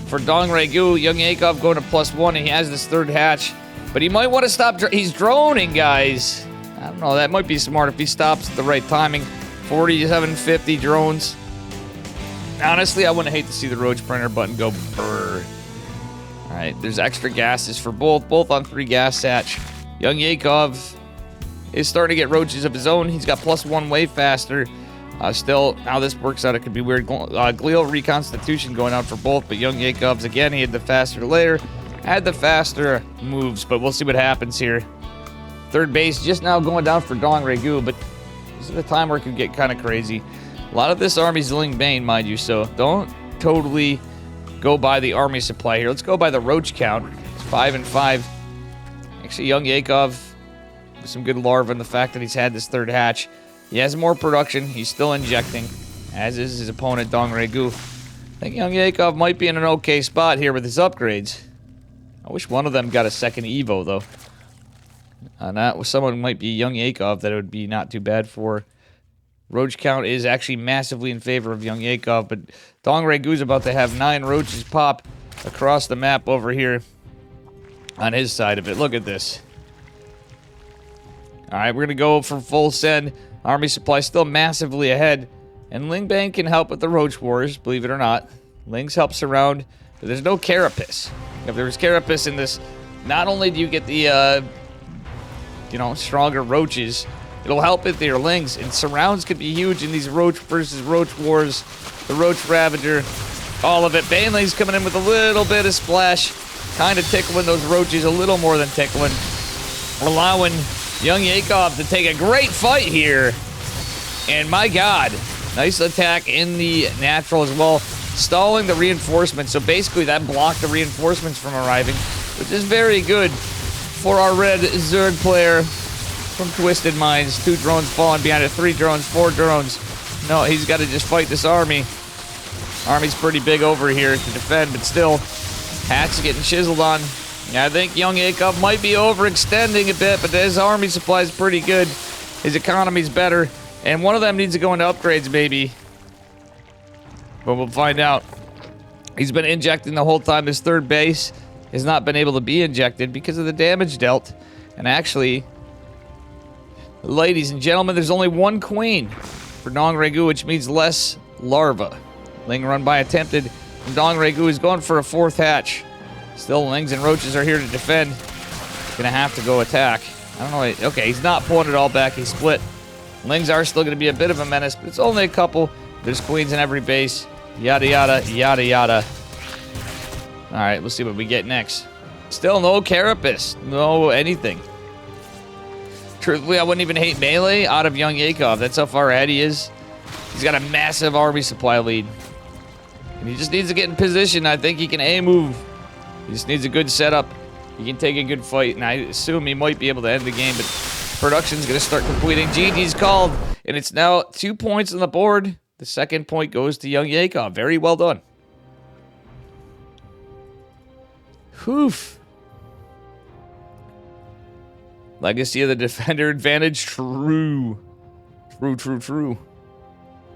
for Dong Regu. YoungYakov going to +1, and he has this 3rd hatch. But he might want to stop. He's droning, guys. I don't know. That might be smart if he stops at the right timing. 4750 drones. Honestly, I wouldn't hate to see the Roach Printer button go brrr. All right, there's extra gases for both on 3 gas hatch. YoungYakov is starting to get roaches of his own. He's got +1 way faster. Still, how this works out, it could be weird. Glial reconstitution going out for both, but YoungYakov's, again, he had the faster layer, had the faster moves, but we'll see what happens here. 3rd base just now going down for Dong Regu, but this is a time where it could get kind of crazy. A lot of this army's Ling Bane, mind you, so don't totally go by the army supply here. Let's go by the roach count. It's 5 and 5. Actually, YoungYakov with some good larva in the fact that he's had this 3rd hatch. He has more production. He's still injecting, as is his opponent, Dong Regu. I think YoungYakov might be in an okay spot here with his upgrades. I wish one of them got a 2nd Evo, though. That was someone might be YoungYakov that it would be not too bad for. Roach count is actually massively in favor of YoungYakov, but Dong Regu's about to have 9 roaches pop across the map over here on his side of it. Look at this. All right, we're going to go for full send. Army supply still massively ahead. And Ling Bang can help with the Roach Wars, believe it or not. Ling's helps around, but there's no Carapace. If there was Carapace in this, not only do you get the, stronger roaches, it'll help with your Lings. And surrounds could be huge in these Roach versus Roach Wars. The Roach Ravager, all of it. Baneling's coming in with a little bit of splash. Kind of tickling those roaches, a little more than tickling. Allowing YoungYakov to take a great fight here. And my God, nice attack in the natural as well. Stalling the reinforcements. So basically that blocked the reinforcements from arriving, which is very good for our red Zerg player from Twisted Minds. 2 drones falling behind it. 3 drones, 4 drones. No, he's got to just fight this army. Army's pretty big over here to defend, but still, Hat's getting chiseled on. I think YoungYakov might be overextending a bit, but his army supply is pretty good. His economy's better, and one of them needs to go into upgrades, maybe. But we'll find out. He's been injecting the whole time. His 3rd base has not been able to be injected because of the damage dealt. And actually, ladies and gentlemen, there's only 1 queen for Dong Regu, which means less larva. Ling run by attempted. And Dong Regu is going for a 4th hatch. Still, Lings and Roaches are here to defend. Gonna have to go attack. I don't know. Okay, he's not pulling it all back. He split. Lings are still gonna be a bit of a menace, but it's only a couple. There's queens in every base. Yada, yada, yada, yada. Alright, we'll see what we get next. Still no Carapace. No anything. Truthfully, I wouldn't even hate melee out of YoungYakov. That's how far ahead he is. He's got a massive army supply lead. And he just needs to get in position. I think he can A-move. He just needs a good setup. He can take a good fight, and I assume he might be able to end the game, but production's going to start completing. GG's called, and it's now 2 points on the board. The 2nd point goes to YoungYakov. Very well done. Oof. Legacy of the Defender advantage. True. True.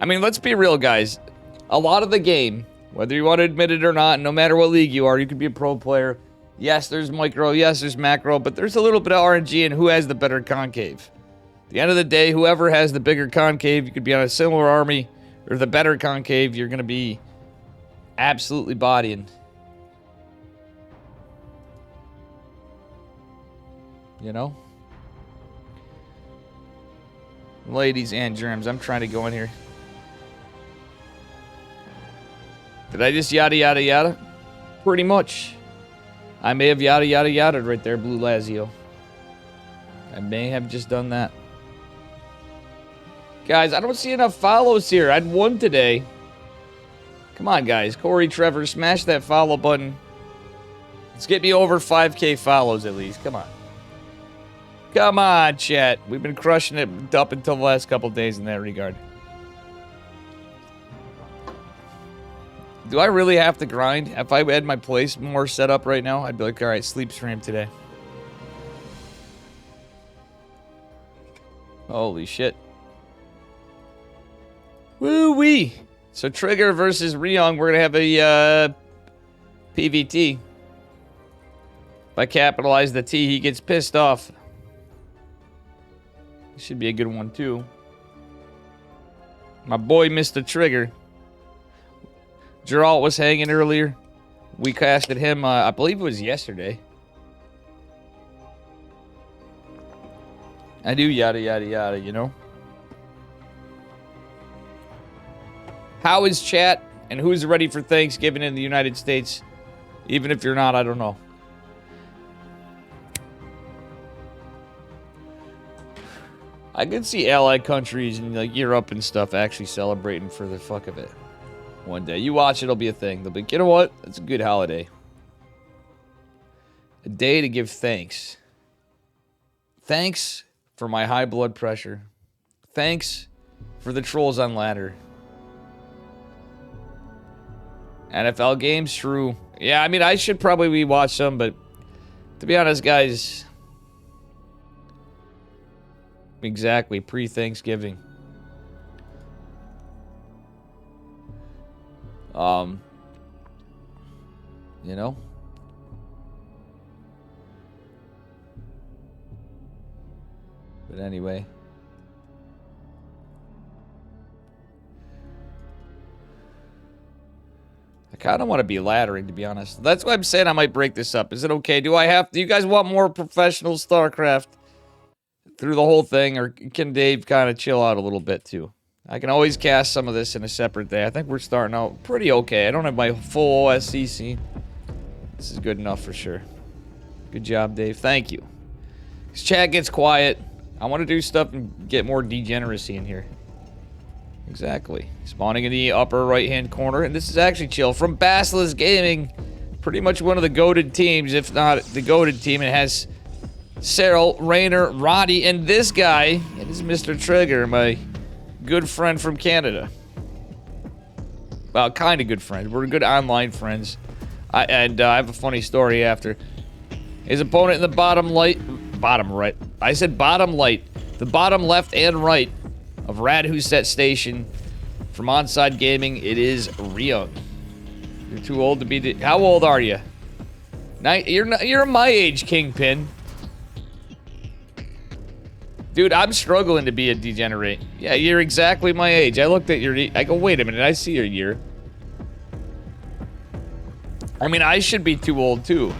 I mean, let's be real, guys. A lot of the game, whether you want to admit it or not, no matter what league you are, you could be a pro player. Yes, there's micro. Yes, there's macro. But there's a little bit of RNG in who has the better concave. At the end of the day, whoever has the bigger concave, you could be on a similar army, or the better concave, you're going to be absolutely bodying. You know? Ladies and germs, I'm trying to go in here. Did I just yada yada yada? Pretty much. I may have yada yada yada right there, Blue Lazio. I may have just done that. Guys, I don't see enough follows here. I had 1 today. Come on, guys. Corey, Trevor, smash that follow button. Let's get me over 5K follows at least. Come on. Come on, chat. We've been crushing it up until the last couple days in that regard. Do I really have to grind? If I had my place more set up right now, I'd be like, alright, sleep stream today. Holy shit. Woo-wee. So Trigger versus Ryong, we're going to have a PVT. If I capitalize the T, he gets pissed off. Should be a good one, too. My boy missed the trigger. Geralt was hanging earlier. We casted him, I believe it was yesterday. I do yada yada yada, you know? How is chat? And who's ready for Thanksgiving in the United States? Even if you're not, I don't know. I could see allied countries and like Europe and stuff actually celebrating for the fuck of it. One day. You watch, it'll be a thing. They'll be, you know what? It's a good holiday. A day to give thanks. Thanks for my high blood pressure. Thanks for the trolls on ladder. NFL games, true. Yeah, I mean, I should probably rewatch some, but to be honest, guys, exactly, pre-Thanksgiving. You know? But anyway. I kind of want to be laddering, to be honest. That's why I'm saying I might break this up. Is it okay? Do you guys want more professional StarCraft through the whole thing, or can Dave kind of chill out a little bit too? I can always cast some of this in a separate day. I think we're starting out pretty okay. I don't have my full OSC scene. This is good enough for sure. Good job, Dave. Thank you. This chat gets quiet. I want to do stuff and get more degeneracy in here. Exactly. Spawning in the upper right-hand corner. And this is actually chill. From Basilisk Gaming. Pretty much one of the goated teams, if not the goated team. It has Cyril, Rainer, Roddy, and this guy. It is Mr. Trigger, my good friend from Canada. Well, kind of good friends. We're good online friends. I have a funny story after. His opponent in the bottom right. I said bottom light. The bottom left and right of Rad Huset Station from Onside Gaming. It is Ryung. You're too old to be. How old are you? You're my age, Kingpin. Dude, I'm struggling to be a degenerate. Yeah, you're exactly my age. I looked at your... I go, wait a minute, I see your year. I mean, I should be too old, too.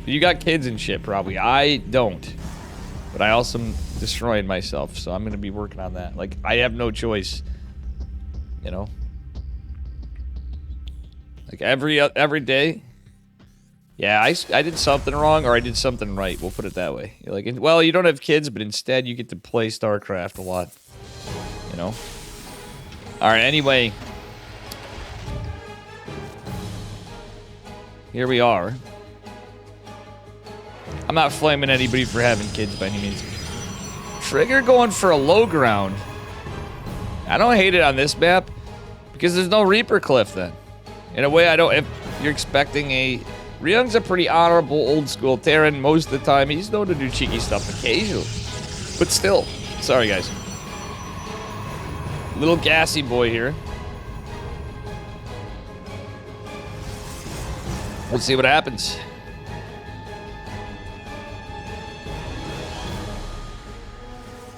You got kids and shit, probably. I don't. But I also am destroying myself, so I'm going to be working on that. Like, I have no choice. You know? Like, every day... Yeah, I did something wrong, or I did something right. We'll put it that way. You're like, well, you don't have kids, but instead you get to play StarCraft a lot. You know? Alright, anyway. Here we are. I'm not flaming anybody for having kids by any means. Trigger going for a low ground. I don't hate it on this map, because there's no Reaper Cliff then. In a way, I don't... If you're expecting a... Ryung's a pretty honorable old-school Terran most of the time. He's known to do cheeky stuff occasionally. But still. Sorry, guys. Little gassy boy here. We'll see what happens.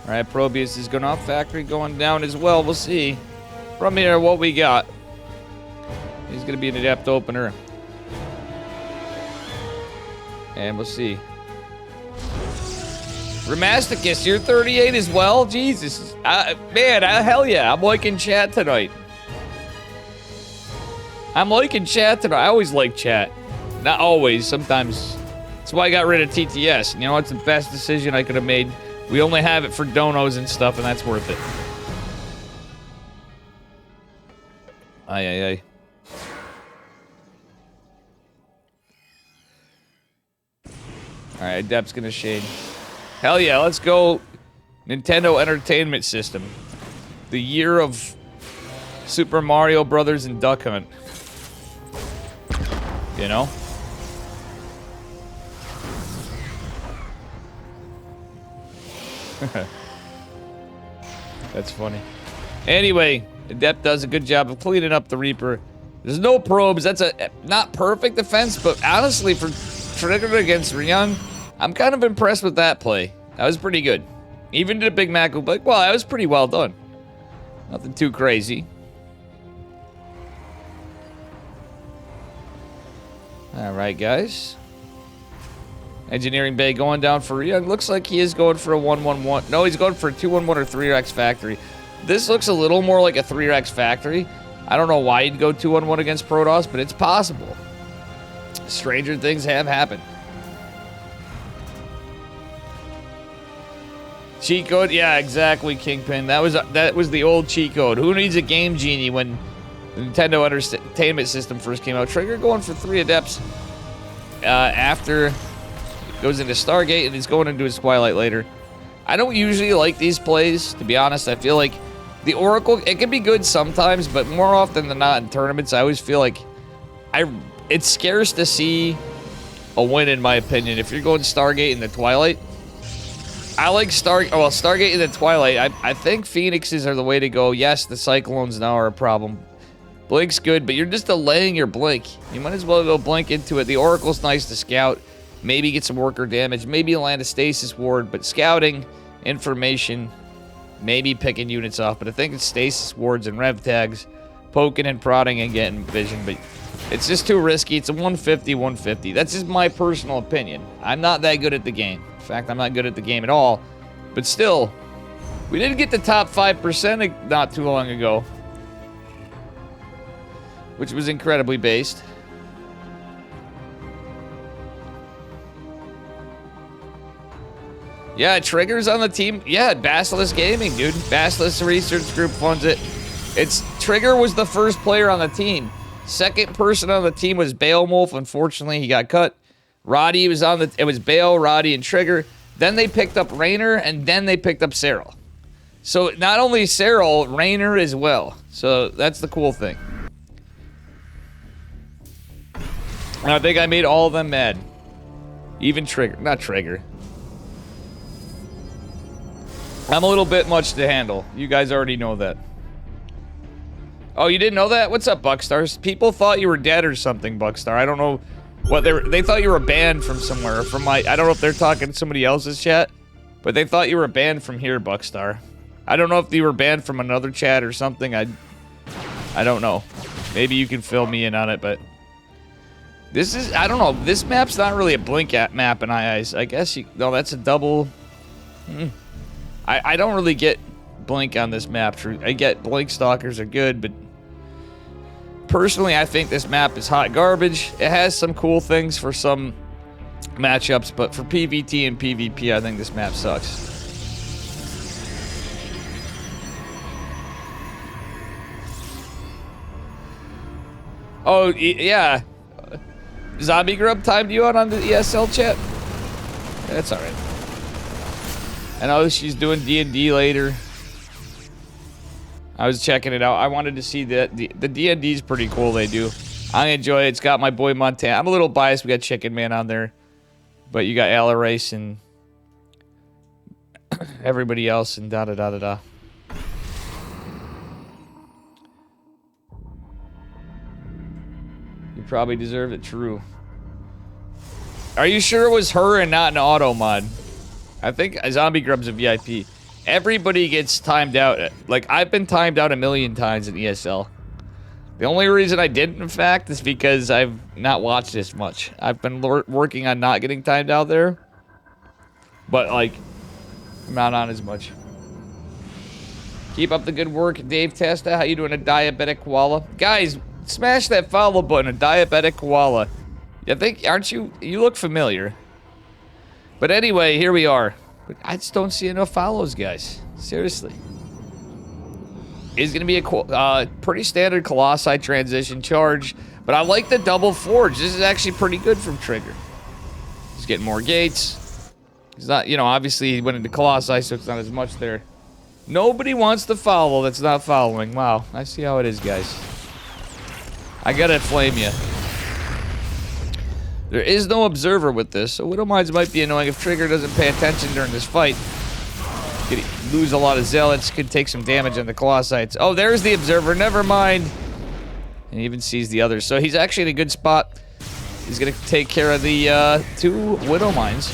Alright, Probius is going off. Factory going down as well. We'll see. From here, what we got. He's going to be an adept opener. And we'll see. Ramasticus, you're 38 as well? Jesus. Man, hell yeah. I'm liking chat tonight. I'm liking chat tonight. I always like chat. Not always. Sometimes. That's why I got rid of TTS. You know what's the best decision I could have made? We only have it for donos and stuff, and that's worth it. Aye. Alright, Adept's gonna shade. Hell yeah, let's go Nintendo Entertainment System. The year of Super Mario Brothers and Duck Hunt. You know? That's funny. Anyway, Adept does a good job of cleaning up the Reaper. There's no probes. That's a not perfect defense, but honestly, for Trigger against Ryung, I'm kind of impressed with that play. That was pretty good. Even to the Big Mac, like, well, that was pretty well done. Nothing too crazy. Alright, guys. Engineering Bay going down for Ryung. Looks like he is going for a 1-1-1. No, he's going for a 2-1-1 or 3-Rex Factory. This looks a little more like a 3-Rex Factory. I don't know why he'd go 2-1-1 against Protoss, but it's possible. Stranger things have happened. Cheat code? Yeah, exactly, Kingpin. That was the old cheat code. Who needs a Game Genie when the Nintendo Entertainment System first came out? Trigger going for 3 Adepts after goes into Stargate, and he's going into his Twilight later. I don't usually like these plays, to be honest. I feel like the Oracle, it can be good sometimes, but more often than not in tournaments, I always feel like it's scarce to see a win, in my opinion. If you're going Stargate in the Twilight, I like Stargate in the Twilight. I think Phoenixes are the way to go. Yes, the Cyclones now are a problem. Blink's good, but you're just delaying your Blink. You might as well go Blink into it. The Oracle's nice to scout. Maybe get some worker damage. Maybe land a Stasis Ward, but scouting, information, maybe picking units off. But I think it's Stasis Wards and Rev Tags, poking and prodding and getting vision, but it's just too risky. It's a 150-150. That's just my personal opinion. I'm not that good at the game. In fact, I'm not good at the game at all. But still, we did get the top 5% not too long ago, which was incredibly based. Yeah, Trigger's on the team. Yeah, Basilisk Gaming, dude. Basilisk Research Group funds it. Trigger was the first player on the team. Second person on the team was Beowulf. Unfortunately, he got cut. Roddy was on the... It was Bale, Roddy, and Trigger. Then they picked up Raynor, and then they picked up Cyril. So not only Cyril, Raynor as well. So that's the cool thing. And I think I made all of them mad. Even Trigger. Not Trigger. I'm a little bit much to handle. You guys already know that. Oh, you didn't know that? What's up, Buckstars? People thought you were dead or something, Buckstar. I don't know what they thought you were banned from somewhere. From my, I don't know if they're talking to somebody else's chat, but they thought you were banned from here, Buckstar. I don't know if you were banned from another chat or something. I don't know. Maybe you can fill me in on it, but this is, I don't know. This map's not really a blink at map in eyes. I guess you, no, that's a double. I don't really get blink on this map. I get blink stalkers are good, but personally, I think this map is hot garbage. It has some cool things for some matchups, but for PvT and PvP, I think this map sucks. Oh, yeah. Zombie Grub timed you out on the ESL chat? That's alright. I know she's doing D&D later. I was checking it out. I wanted to see the D&D's pretty cool they do. I enjoy it. It's got my boy Montana. I'm a little biased. We got Chicken Man on there. But you got Alarace and everybody else and da-da-da-da-da. You probably deserve it, true. Are you sure it was her and not an auto mod? I think Zombie Grub's a VIP. Everybody gets timed out. Like, I've been timed out a million times in ESL. The only reason I didn't, in fact, is because I've not watched this much. I've been working on not getting timed out there. But, like, I'm not on as much. Keep up the good work, Dave Testa. How you doing, a diabetic koala? Guys, smash that follow button, a diabetic koala. I think, aren't you? You look familiar. But anyway, here we are. But I just don't see enough follows, guys. Seriously. It's going to be a pretty standard Colossi transition charge. But I like the double forge. This is actually pretty good from Trigger. He's getting more gates. He's not, you know, obviously he went into Colossi, so it's not as much there. Nobody wants to follow that's not following. Wow, I see how it is, guys. I gotta flame you. There is no observer with this, so Widow Mines might be annoying if Trigger doesn't pay attention during this fight. Could lose a lot of zealots, could take some damage on the Colossites. Oh, there's the observer, never mind. And he even sees the others, so he's actually in a good spot. He's gonna take care of the 2 Widow Mines.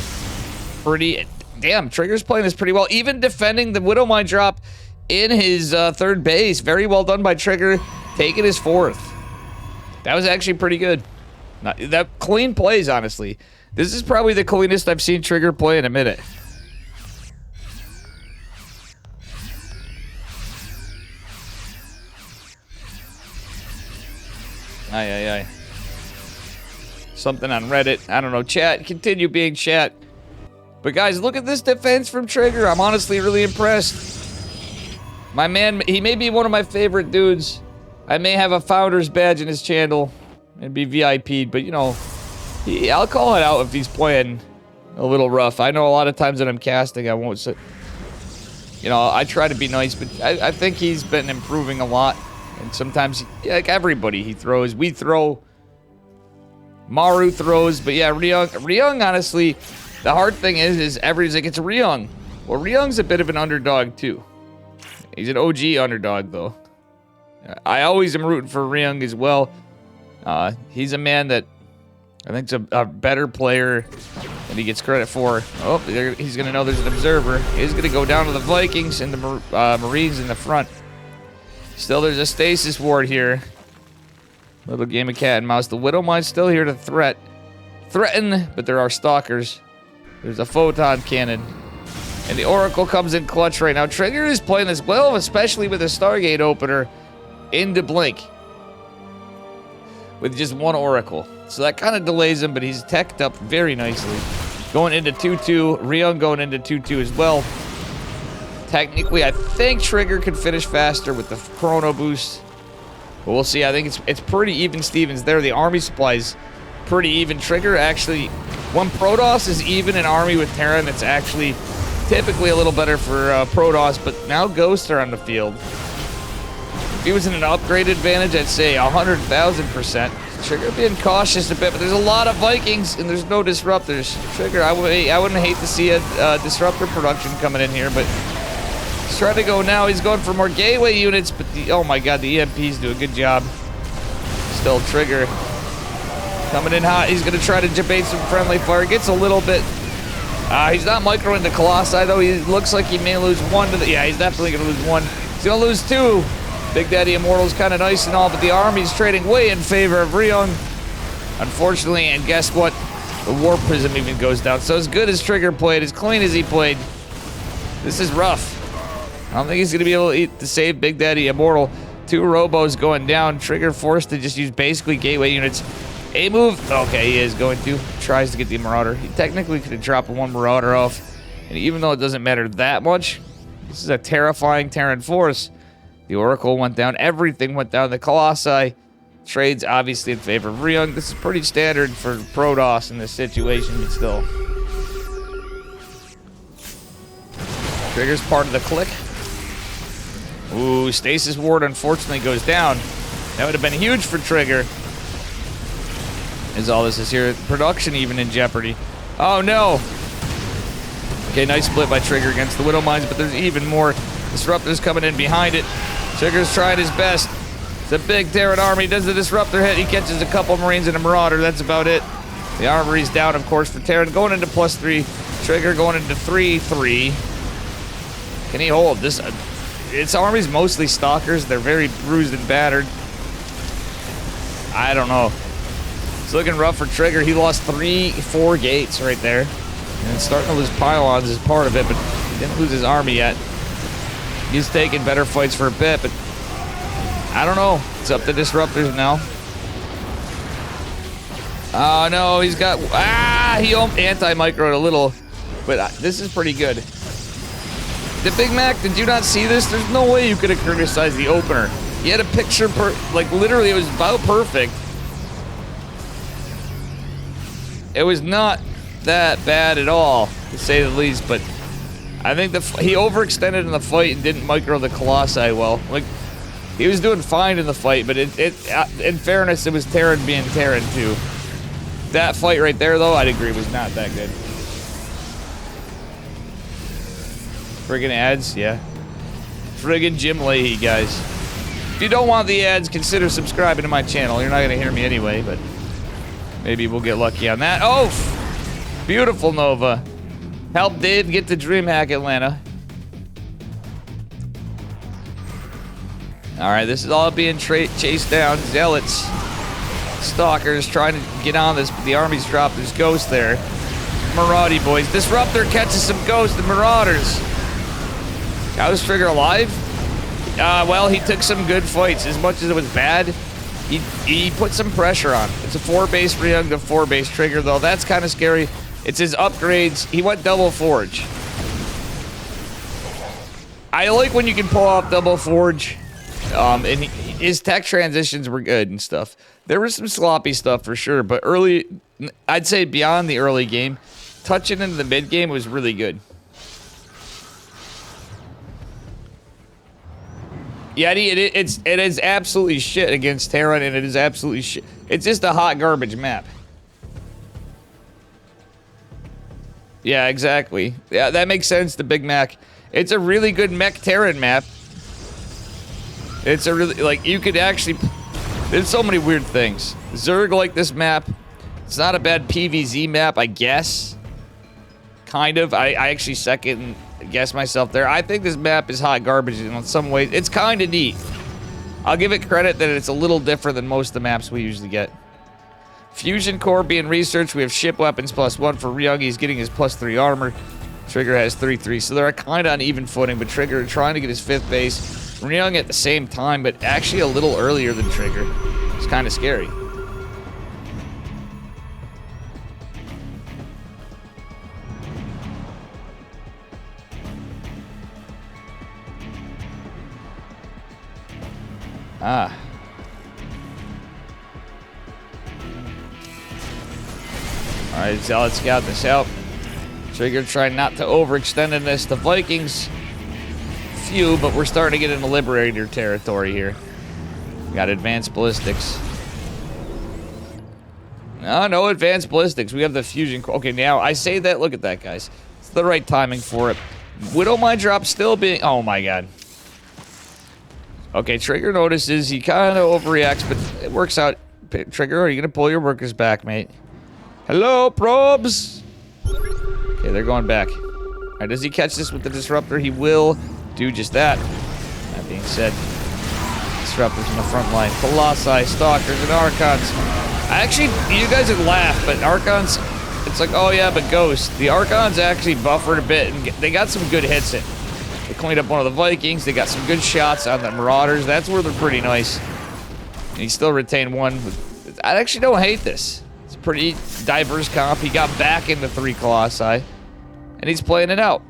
Pretty, damn, Trigger's playing this pretty well. Even defending the Widow Mine drop in his 3rd base. Very well done by Trigger, taking his 4th. That was actually pretty good. That clean plays, honestly. This is probably the cleanest I've seen Trigger play in a minute. Aye. Something on Reddit. I don't know. Chat. Continue being chat. But guys, look at this defense from Trigger. I'm honestly really impressed. My man, he may be one of my favorite dudes. I may have a founder's badge in his channel and be VIP'd, but you know, I'll call it out if he's playing a little rough. I know a lot of times that I'm casting, I won't say, you know, I try to be nice, but I think he's been improving a lot. And sometimes, like everybody, he throws. We throw. Maru throws, but yeah, Ryung, honestly, the hard thing is everybody's like, it's Ryung. Well, Ryung's a bit of an underdog too. He's an OG underdog though. I always am rooting for Ryung as well. He's a man that I think's a better player than he gets credit for. Oh, he's going to know there's an observer. He's going to go down to the Vikings and the Marines in the front. Still, there's a stasis ward here. Little game of cat and mouse. The Widow Mine's still here to threaten, but there are stalkers. There's a photon cannon. And the Oracle comes in clutch right now. Trigger is playing this well, especially with a Stargate opener into Blink. With just 1 Oracle. So that kind of delays him, but he's teched up very nicely. Going into 2-2. Ryung going into 2-2 as well. Technically, I think Trigger could finish faster with the Chrono Boost. But we'll see. I think it's pretty even Stevens there. The army supplies pretty even. Trigger actually When Protoss is even an army with Terran, it's actually typically a little better for Protoss, but now Ghosts are on the field. If he was in an upgrade advantage, I'd say 100,000%. Trigger being cautious a bit, but there's a lot of Vikings and there's no disruptors. Trigger, I wouldn't hate to see a disruptor production coming in here, but he's trying to go now. He's going for more gateway units, but oh my god, the EMPs do a good job. Still Trigger coming in hot. He's going to try to debate some friendly fire. Gets a little bit. He's not microing the Colossi, though. He looks like he may lose one to the. Yeah, he's definitely going to lose one. He's going to lose two. Big Daddy Immortal's kind of nice and all, but the army's trading way in favor of Ryung. Unfortunately, and guess what? The War Prism even goes down. So as good as Trigger played, as clean as he played, this is rough. I don't think he's going to be able to save Big Daddy Immortal. Two Robos going down. Trigger forced to just use basically gateway units. A move. Okay, he is going to. Tries to get the Marauder. He technically could have dropped one Marauder off. And even though it doesn't matter that much, this is a terrifying Terran force. The Oracle went down. Everything went down. The Colossi trades obviously in favor of Ryung. This is pretty standard for Protoss in this situation, but still. Trigger's part of the click. Ooh, Stasis Ward unfortunately goes down. That would have been huge for Trigger. As all this is here. Production even in jeopardy. Oh no! Okay, nice split by Trigger against the Widow Mines, but there's even more disruptors coming in behind it. Trigger's trying his best. It's a big Terran army. Does the disruptor hit? He catches a couple Marines and a Marauder. That's about it. The armory's down, of course, for Terran. Going into +3. Trigger going into 3-3. Can he hold this? Its army's mostly stalkers. They're very bruised and battered. I don't know. It's looking rough for Trigger. He lost 3-4 gates right there. And starting to lose pylons is part of it, but he didn't lose his army yet. He's taking better fights for a bit, but I don't know. It's up to disruptors now. Oh no, he's got. He anti-microed a little, but this is pretty good. The Big Mac, did you not see this? There's no way you could have criticized the opener. He had a picture, like literally, it was about perfect. It was not that bad at all, to say the least, but I think he overextended in the fight and didn't micro the Colossi well. Like, he was doing fine in the fight, but in fairness, it was Terran being Terran too. That fight right there, though, I'd agree was not that good. Friggin' ads, yeah. Friggin' Jim Leahy, guys. If you don't want the ads, consider subscribing to my channel. You're not gonna hear me anyway, but maybe we'll get lucky on that. Oh, beautiful Nova. Help Dave get to DreamHack Atlanta. Alright, this is all being chased down. Zealots. Stalkers trying to get on this, but the army's dropped. There's Ghosts there. Maraudy boys. Disruptor catches some Ghosts and Marauders. How is Trigger alive? Well, he took some good fights. As much as it was bad, he put some pressure on. It's a 4-base Ryung to 4-base Trigger, though. That's kind of scary. It's his upgrades. He went double forge. I like when you can pull off double forge. And his tech transitions were good and stuff. There was some sloppy stuff for sure, but early, I'd say beyond the early game, touching into the mid game was really good. Yeah, it is absolutely shit against Terran, and it is absolutely shit. It's just a hot garbage map. Yeah, exactly. Yeah, that makes sense, the Big Mac. It's a really good mech Terran map. It's a really, like, you could actually... There's so many weird things. Zerg like this map. It's not a bad PvZ map, I guess. Kind of. I actually second guess myself there. I think this map is hot garbage in some ways. It's kind of neat. I'll give it credit that it's a little different than most of the maps we usually get. Fusion core being researched. We have ship weapons +1 for Ryung. He's getting his +3 armor. Trigger has 3-3, so they're kind of on even footing, but Trigger trying to get his 5th base. Ryung at the same time, but actually a little earlier than Trigger. It's kind of scary. Ah. Alright, Zealot scout this out. Trigger trying not to overextend in this. The Vikings, few, but we're starting to get into Liberator territory here. We got advanced ballistics. No advanced ballistics. We have the fusion. Okay, now I say that. Look at that, guys. It's the right timing for it. Widowmine drop still being. Oh my god. Okay, Trigger notices he kind of overreacts, but it works out. Trigger, are you gonna pull your workers back, mate? Hello, probes. Okay, they're going back. All right, does he catch this with the disruptor? He will do just that. That being said, disruptors in the front line, Colossi, Stalkers, and Archons. Actually, you guys would laugh, but Archons, it's like, oh yeah, but Ghost. The Archons actually buffered a bit, and they got some good hits in. They cleaned up one of the Vikings. They got some good shots on the Marauders. That's where they're pretty nice. And he still retained one. I actually don't hate this. It's a pretty diverse comp. He got back into 3 Colossi, and he's playing it out.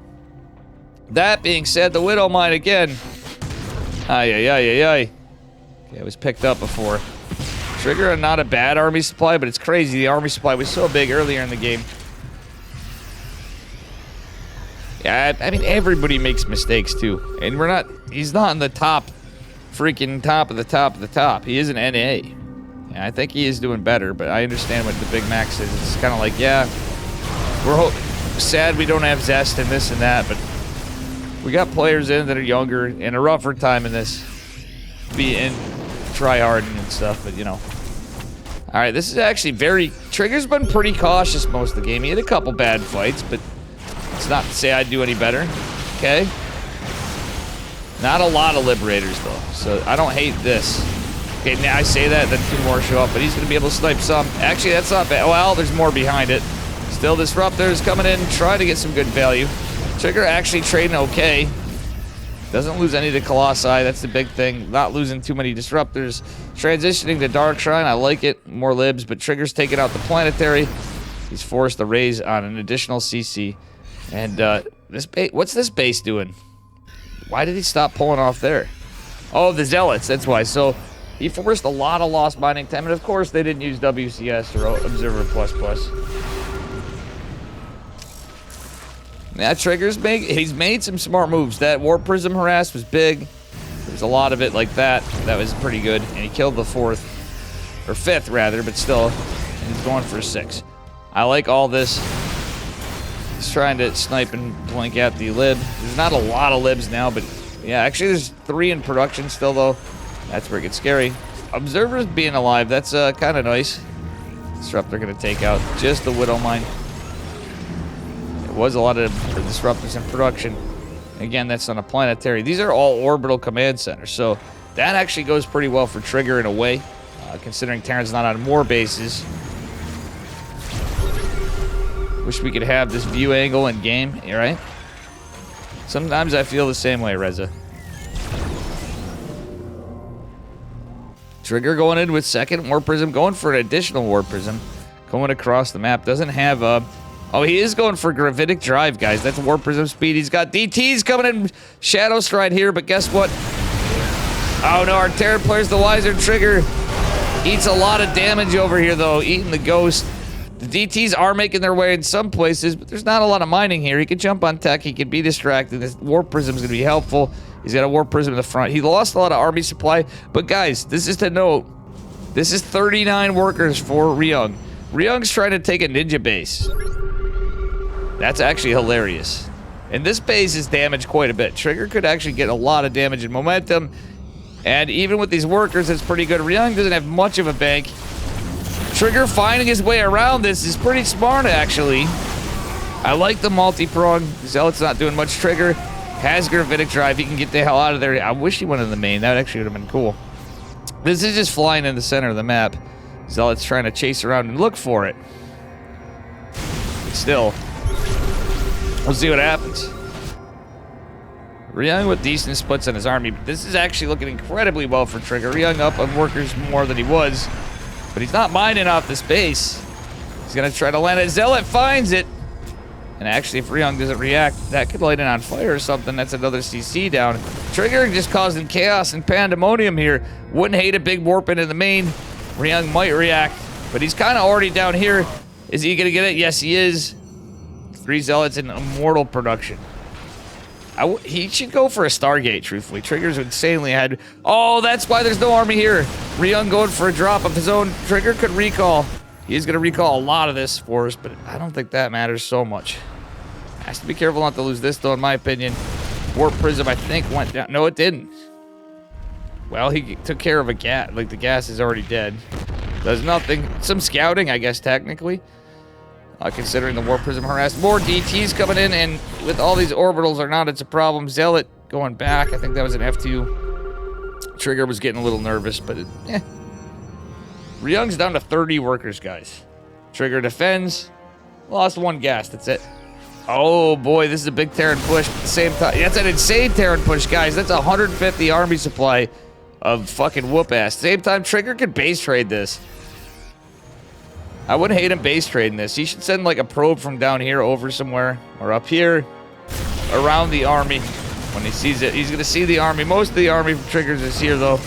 That being said, the Widowmine again. Ay. Okay, it was picked up before. Trigger, not a bad army supply, but it's crazy. The army supply was so big earlier in the game. Yeah, I mean, everybody makes mistakes, too. And he's not in the top, freaking top of the top of the top. He is an NA. Yeah, I think he is doing better, but I understand what the Big Max is. It's kind of like, yeah, we're sad we don't have Zest and this and that, but we got players in that are younger and a rougher time in this. Be in, try hard and stuff, but you know. All right, this is actually Trigger's been pretty cautious most of the game. He had a couple bad fights, but it's not to say I'd do any better. Okay. Not a lot of Liberators, though, so I don't hate this. Okay, now I say that, then 2 more show up, but he's going to be able to snipe some. Actually, that's not bad. Well, there's more behind it. Still, Disruptors coming in, trying to get some good value. Trigger actually trading okay. Doesn't lose any of the Colossi. That's the big thing. Not losing too many Disruptors. Transitioning to Dark Shrine. I like it. More libs, but Trigger's taking out the Planetary. He's forced to raise on an additional CC. And what's this base doing? Why did he stop pulling off there? Oh, the Zealots. That's why. So he forced a lot of lost mining time. And of course, they didn't use WCS or Observer++. That Trigger's he's made some smart moves. That Warp Prism harass was big. There's a lot of it like that. That was pretty good. And he killed the 4th, or 5th rather, but still. And he's going for a 6. I like all this. He's trying to snipe and blink at the lib. There's not a lot of libs now, but yeah, actually there's 3 in production still though. That's where it gets scary. Observers being alive, that's kind of nice. Disruptor gonna take out just the Widowmine. Was a lot of Disruptors in production. Again, that's on a Planetary. These are all orbital command centers, so that actually goes pretty well for Trigger in a way, considering Terran's not on more bases. Wish we could have this view angle in game, right? Sometimes I feel the same way, Reza. Trigger going in with 2nd Warp Prism, going for an additional Warp Prism, going across the map. Doesn't have a... Oh, he is going for Gravitic Drive, guys. That's Warp Prism speed. He's got DTs coming in Shadow Stride here, but guess what? Oh, no, our Terran player's the wiser. Trigger eats a lot of damage over here, though, eating the Ghost. The DTs are making their way in some places, but there's not a lot of mining here. He can jump on tech. He can be distracted. This Warp Prism is going to be helpful. He's got a Warp Prism in the front. He lost a lot of army supply, but guys, this is to note. This is 39 workers for Ryung. Ryung's trying to take a ninja base. That's actually hilarious. And this base is damaged quite a bit. Trigger could actually get a lot of damage and momentum. And even with these workers, it's pretty good. Ryung doesn't have much of a bank. Trigger finding his way around this is pretty smart, actually. I like the multi-prong. Zealot's not doing much. Trigger has Gravitic Drive. He can get the hell out of there. I wish he went in the main. That actually would have been cool. This is just flying in the center of the map. Zealot's trying to chase around and look for it. But still... we'll see what happens. Ryung with decent splits on his army, but this is actually looking incredibly well for Trigger. Ryung up on workers more than he was, but he's not mining off the space. He's gonna try to land it. Zealot finds it, and actually, if Ryung doesn't react, that could light it on fire or something. That's another CC down. Trigger just causing chaos and pandemonium here. Wouldn't hate a big warp into the main. Ryung might react, but he's kind of already down here. Is he gonna get it? Yes, he is. 3 Zealots in Immortal production. He should go for a Stargate, truthfully. Trigger's insanely ahead. Oh, that's why there's no army here. Ryung going for a drop of his own. Trigger could recall. He's gonna recall a lot of this for us, but I don't think that matters so much. Has to be careful not to lose this, though, in my opinion. Warp Prism, I think, went down. No, it didn't. Well, he took care of a gas. Like, the gas is already dead. Does nothing. Some scouting, I guess, technically. Considering the Warp Prism harassed. More DTs coming in, and with all these orbitals or not, it's a problem. Zealot going back. I think that was an F2. Trigger was getting a little nervous, but Ryung's down to 30 workers, guys. Trigger defends. Lost 1 gas. That's it. Oh, boy. This is a big Terran push. At the same time, that's an insane Terran push, guys. That's 150 army supply of fucking whoop-ass. Same time, Trigger could base trade this. I wouldn't hate him base trading this. He should send like a probe from down here over somewhere, or up here, around the army. When he sees it, he's gonna see the army. Most of the army from Triggers is here, though.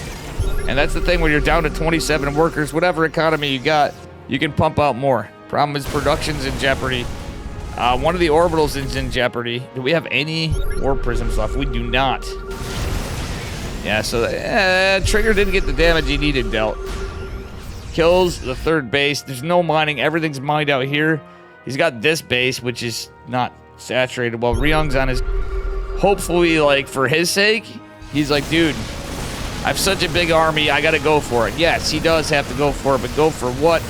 And that's the thing, when you're down to 27 workers, whatever economy you got, you can pump out more. Problem is, production's in jeopardy. One of the orbitals is in jeopardy. Do we have any Warp Prisms left? We do not. Yeah, so Trigger didn't get the damage he needed dealt. Kills the 3rd base. There's no mining. Everything's mined out here. He's got this base, which is not saturated. While Ryung's on his... Hopefully, like, for his sake, he's like, dude, I have such a big army, I gotta go for it. Yes, he does have to go for it, but go for what?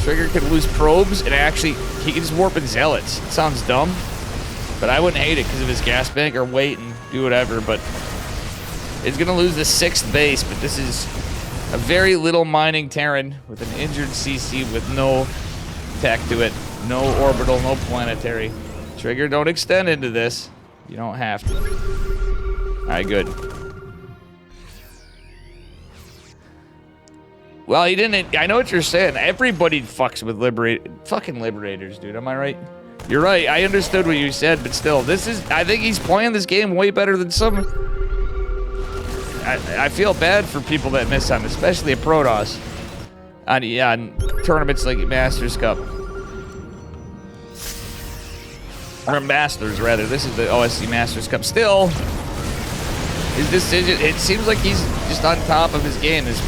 Trigger could lose probes, and actually, he can just warp in Zealots. It sounds dumb, but I wouldn't hate it because of his gas bank, or wait and do whatever, but he's gonna lose the 6th base, but this is a very little mining Terran with an injured CC with no tech to it, no orbital, no planetary. Trigger, don't extend into this. You don't have to. Alright, good. Well, he didn't... I know what you're saying. Everybody fucks with fucking Liberators, dude. Am I right? You're right. I understood what you said, but still, this is... I think he's playing this game way better than some... I feel bad for people that miss on, especially at Protoss. On tournaments like Masters Cup. Or Masters, rather. This is the OSC Masters Cup. Still, his decision... It seems like he's just on top of his game. He's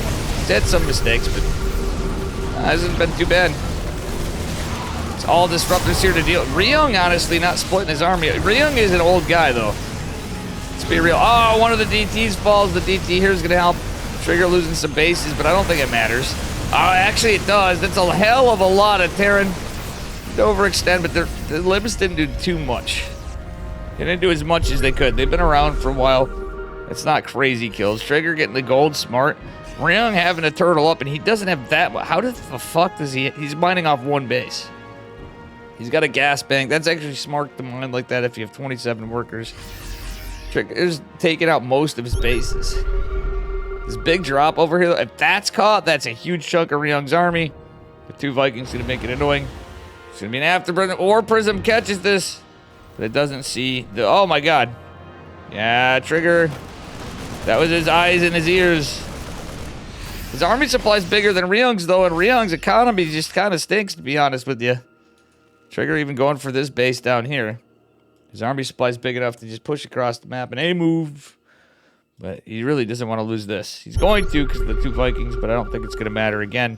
had some mistakes, but hasn't been too bad. It's all disruptors here to deal. Ryung, honestly, not splitting his army. Ryung is an old guy, though. Let's be real. Oh, one of the DTs falls. The DT here is going to help Trigger losing some bases, but I don't think it matters. Oh, actually, it does. That's a hell of a lot of Terran to overextend, but the Libs didn't do too much. They didn't do as much as they could. They've been around for a while. It's not crazy kills. Trigger getting the gold, smart. Ryung having a turtle up, and he doesn't have that. How the fuck does he... He's mining off 1 base. He's got a gas bank. That's actually smart to mine like that if you have 27 workers. Trigger's taking out most of his bases. This big drop over here, if that's caught, that's a huge chunk of Ryung's army. The 2 Vikings going to make it annoying. It's going to be an afterburner. Or Prism catches this, but it doesn't see the... Oh, my God. Yeah, Trigger. That was his eyes and his ears. His army supply is bigger than Ryung's, though, and Ryung's economy just kind of stinks, to be honest with you. Trigger even going for this base down here. His army supply is big enough to just push across the map and a move. But he really doesn't want to lose this. He's going to because of the 2 Vikings, but I don't think it's going to matter again.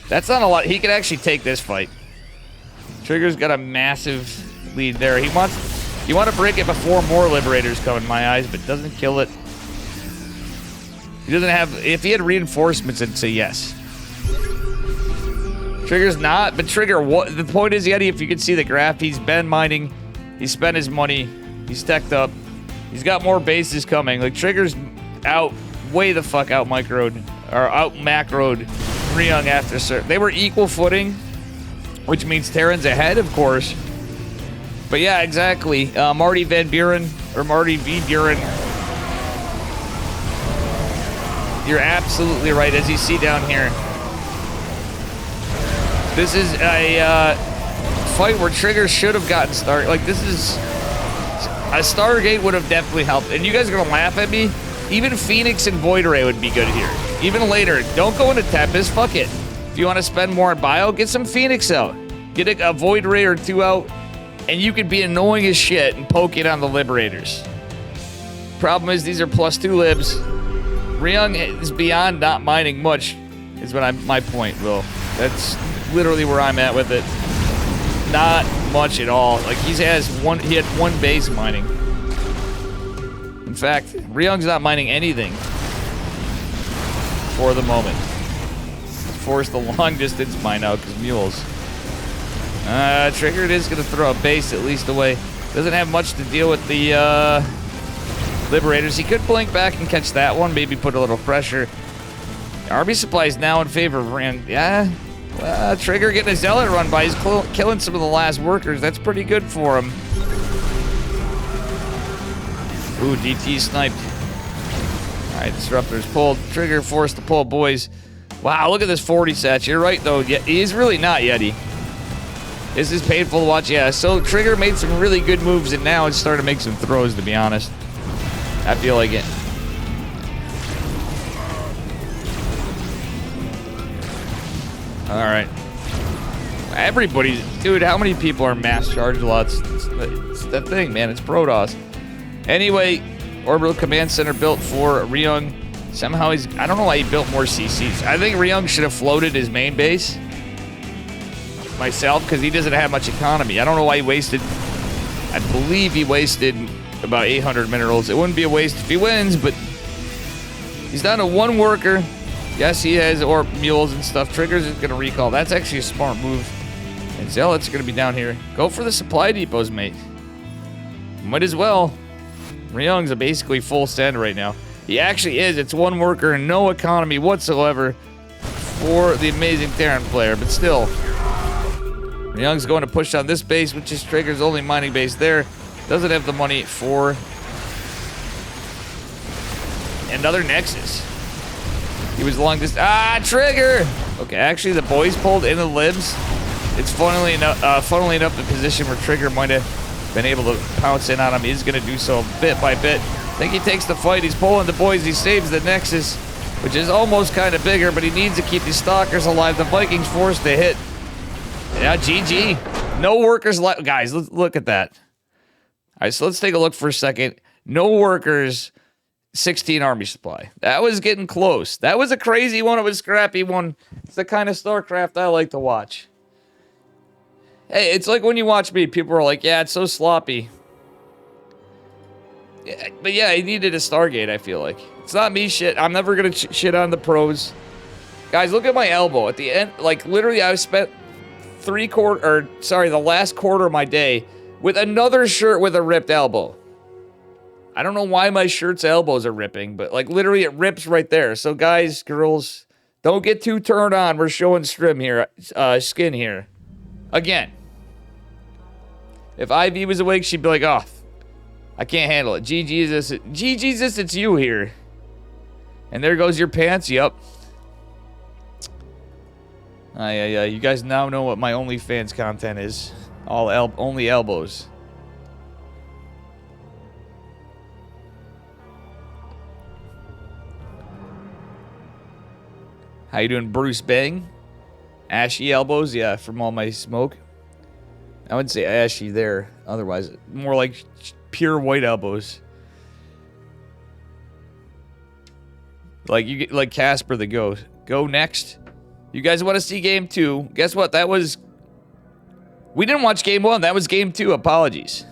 That's not a lot. He could actually take this fight. Trigger's got a massive lead there. He wants... You want to break it before more Liberators come, in my eyes, but doesn't kill it. He doesn't have... If he had reinforcements, I'd say yes. Trigger's not, but Trigger... The point is, Yeti, if you can see the graph, he's been mining. He spent his money. He's teched up. He's got more bases coming. Like, Trigger's out... Way the fuck out microed. Or out macroed Ryung after certain. They were equal footing, which means Terran's ahead, of course. But yeah, exactly. Marty Van Buren, or Marty V. Buren. You're absolutely right, as you see down here. This is a fight where Trigger should have gotten started. Like, this is... A Stargate would have definitely helped. And you guys are going to laugh at me? Even Phoenix and Void Ray would be good here. Even later. Don't go into Tempest. Fuck it. If you want to spend more on bio, get some Phoenix out. Get a Void Ray or 2 out, and you could be annoying as shit and poke it on the Liberators. Problem is, these are +2 libs. Ryung is beyond not mining much, is what my point, Will. That's literally where I'm at with it. Not much at all. Like, he had 1 base mining. In fact, Ryung's not mining anything for the moment. Force the long distance mine out because mules. Triggered is going to throw a base at least away. Doesn't have much to deal with the Liberators. He could blink back and catch that one, maybe put a little pressure. Army supply is now in favor of Rand. Yeah, Trigger getting a Zealot run by. He's killing some of the last workers. That's pretty good for him. Ooh, DT sniped. All right, Disruptor's pulled. Trigger forced to pull, boys. Wow, look at this 40 sats. You're right, though. Yeah, he's really not Yeti. This is painful to watch. Yeah, so Trigger made some really good moves, and now it's starting to make some throws, to be honest. I feel like it. All right. Everybody, dude, how many people are mass charge lots? It's that thing, man. It's Protoss. Anyway, Orbital Command Center built for Ryung. Somehow I don't know why he built more CCs. I think Ryung should have floated his main base myself because he doesn't have much economy. I don't know why he wasted, I believe he wasted about 800 minerals. It wouldn't be a waste if he wins, but he's down to 1 worker. Yes, he has mules and stuff. Triggers is going to recall. That's actually a smart move. And Zealots are going to be down here. Go for the supply depots, mate. Might as well. Ryung's a basically full send right now. He actually is. It's 1 worker and no economy whatsoever for the amazing Terran player. But still, Ryung's going to push on this base, which is Trigger's only mining base there. Doesn't have the money for another Nexus. He was long distance. Trigger! Okay, actually, the boys pulled in the libs. It's funnily enough the position where Trigger might have been able to pounce in on him. He's going to do so bit by bit. I think he takes the fight. He's pulling the boys. He saves the Nexus, which is almost kind of bigger, but he needs to keep these Stalkers alive. The Vikings forced to hit. Yeah, GG. No workers left. Guys, look at that. All right, so let's take a look for a second. No workers, 16 army supply. That was getting close. That was a crazy one. It was a scrappy one. It's the kind of StarCraft I like to watch. Hey, it's like when you watch me, people are like, yeah, it's so sloppy. Yeah, but yeah, he needed a Stargate, I feel like. It's not me shit. I'm never going to shit on the pros. Guys, look at my elbow. At the end, like, literally, I spent the last quarter of my day with another shirt with a ripped elbow. I don't know why my shirt's elbows are ripping, but, like, literally, it rips right there. So, guys, girls, don't get too turned on. We're showing skin here. Again. If Ivy was awake, she'd be like, oh, I can't handle it. GG's, it's you here. And there goes your pants. Yep. Yeah. You guys now know what my OnlyFans content is. Only elbows. How you doing, Bruce Bang? Ashy elbows? Yeah, from all my smoke. I wouldn't say ashy there. Otherwise, more like pure white elbows. Like you get like Casper the Ghost. Go next. You guys want to see game 2? Guess what? That was. We didn't watch game 1. That was game 2. Apologies.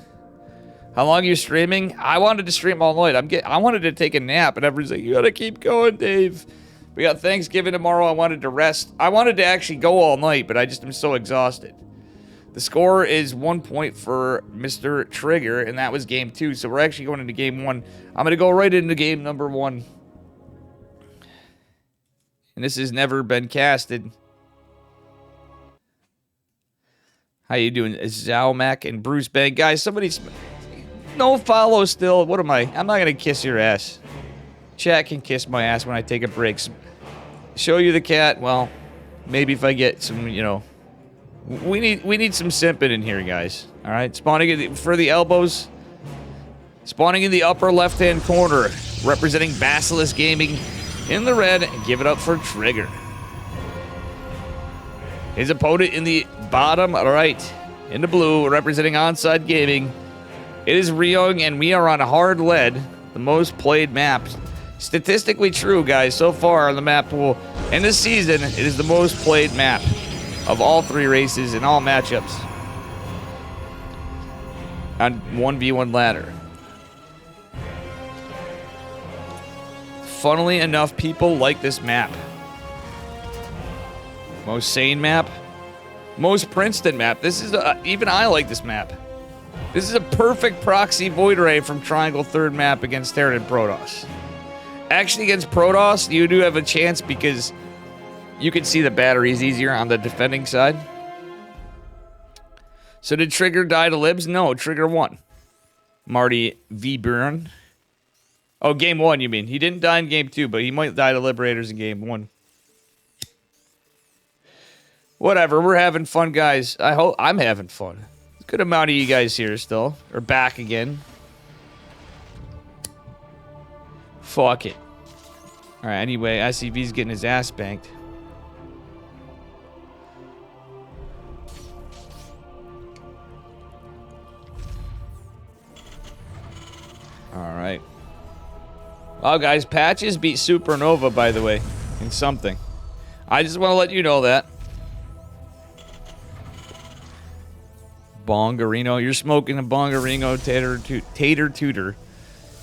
How long are you streaming? I wanted to stream all night. I wanted to take a nap, and everyone's like, "You gotta keep going, Dave." We got Thanksgiving tomorrow. I wanted to rest. I wanted to actually go all night, but I just am so exhausted. The score is 1 point for Mr. Trigger, and that was game 2. So we're actually going into game 1. I'm going to go right into game number 1. And this has never been casted. How you doing? Zhao Mac and Bruce Bang. Guys, somebody's... No follow still. What am I? I'm not going to kiss your ass. Chat can kiss my ass when I take a break. Show you the cat. Well, maybe if I get some, you know... We need some simping in here, guys. All right, spawning for the elbows. Spawning in the upper left-hand corner, representing Basilisk Gaming in the red. Give it up for Trigger. His opponent in the bottom right, in the blue, representing Onside Gaming. It is Ryung, and we are on hard lead, the most played map. Statistically true, guys. So far on the map pool, and this season, it is the most played map of all 3 races in all matchups on 1v1 ladder. Funnily enough, people like this map. Most sane map. Most Princeton map. This is even I like this map. This is a perfect proxy Void Ray from Triangle 3rd map against Terran and Protoss. Actually, against Protoss, you do have a chance because you can see the batteries easier on the defending side. So did Trigger die to libs? No, Trigger won. Marty V. Byrne. Oh, game 1, you mean. He didn't die in game 2, but he might die to Liberators in game 1. Whatever, we're having fun, guys. I hope I'm having fun. Good amount of you guys here still. Or back again. Fuck it. Alright, anyway, ICV's getting his ass banked. Alright. Wow, guys, Patches beat Supernova, by the way, in something. I just want to let you know that. Bongarino. You're smoking a Bongarino tater tutor.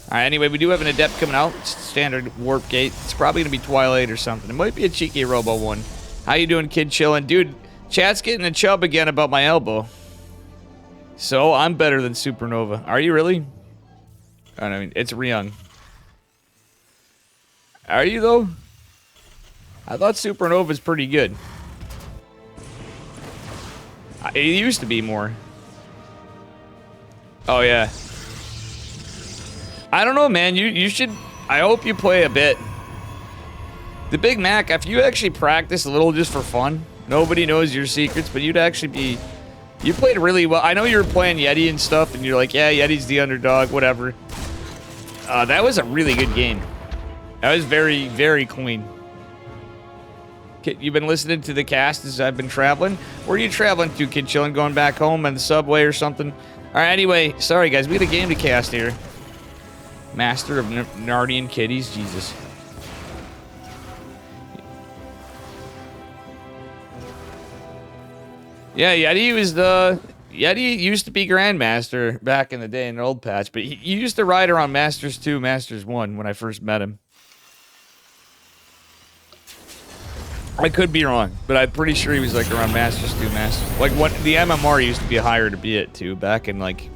Alright, anyway, we do have an Adept coming out. Standard Warp Gate. It's probably going to be Twilight or something. It might be a cheeky Robo one. How you doing, kid? Chillin'? Dude, chat's getting a chub again about my elbow. So, I'm better than Supernova. Are you really? I mean, it's Ryung. Are you, though? I thought Supernova's pretty good. It used to be more. Oh, yeah. I don't know, man. You should... I hope you play a bit. The Big Mac, if you actually practice a little just for fun, nobody knows your secrets, but you'd actually be... You played really well. I know you were playing Yeti and stuff, and you're like, yeah, Yeti's the underdog, whatever. That was a really good game. That was very, very clean. You've been listening to the cast as I've been traveling? Where are you traveling to, kid? Chilling, going back home on the subway or something? Alright, anyway, sorry guys, we got a game to cast here. Master of Nardian Kitties, Jesus. Yeah, Yeti was the... Yeti used to be Grandmaster back in the day in an old patch, but he used to ride around Masters 2, Masters 1 when I first met him. I could be wrong, but I'm pretty sure he was like around Masters 2, Masters... Like, what the MMR used to be higher to be it, too, back in like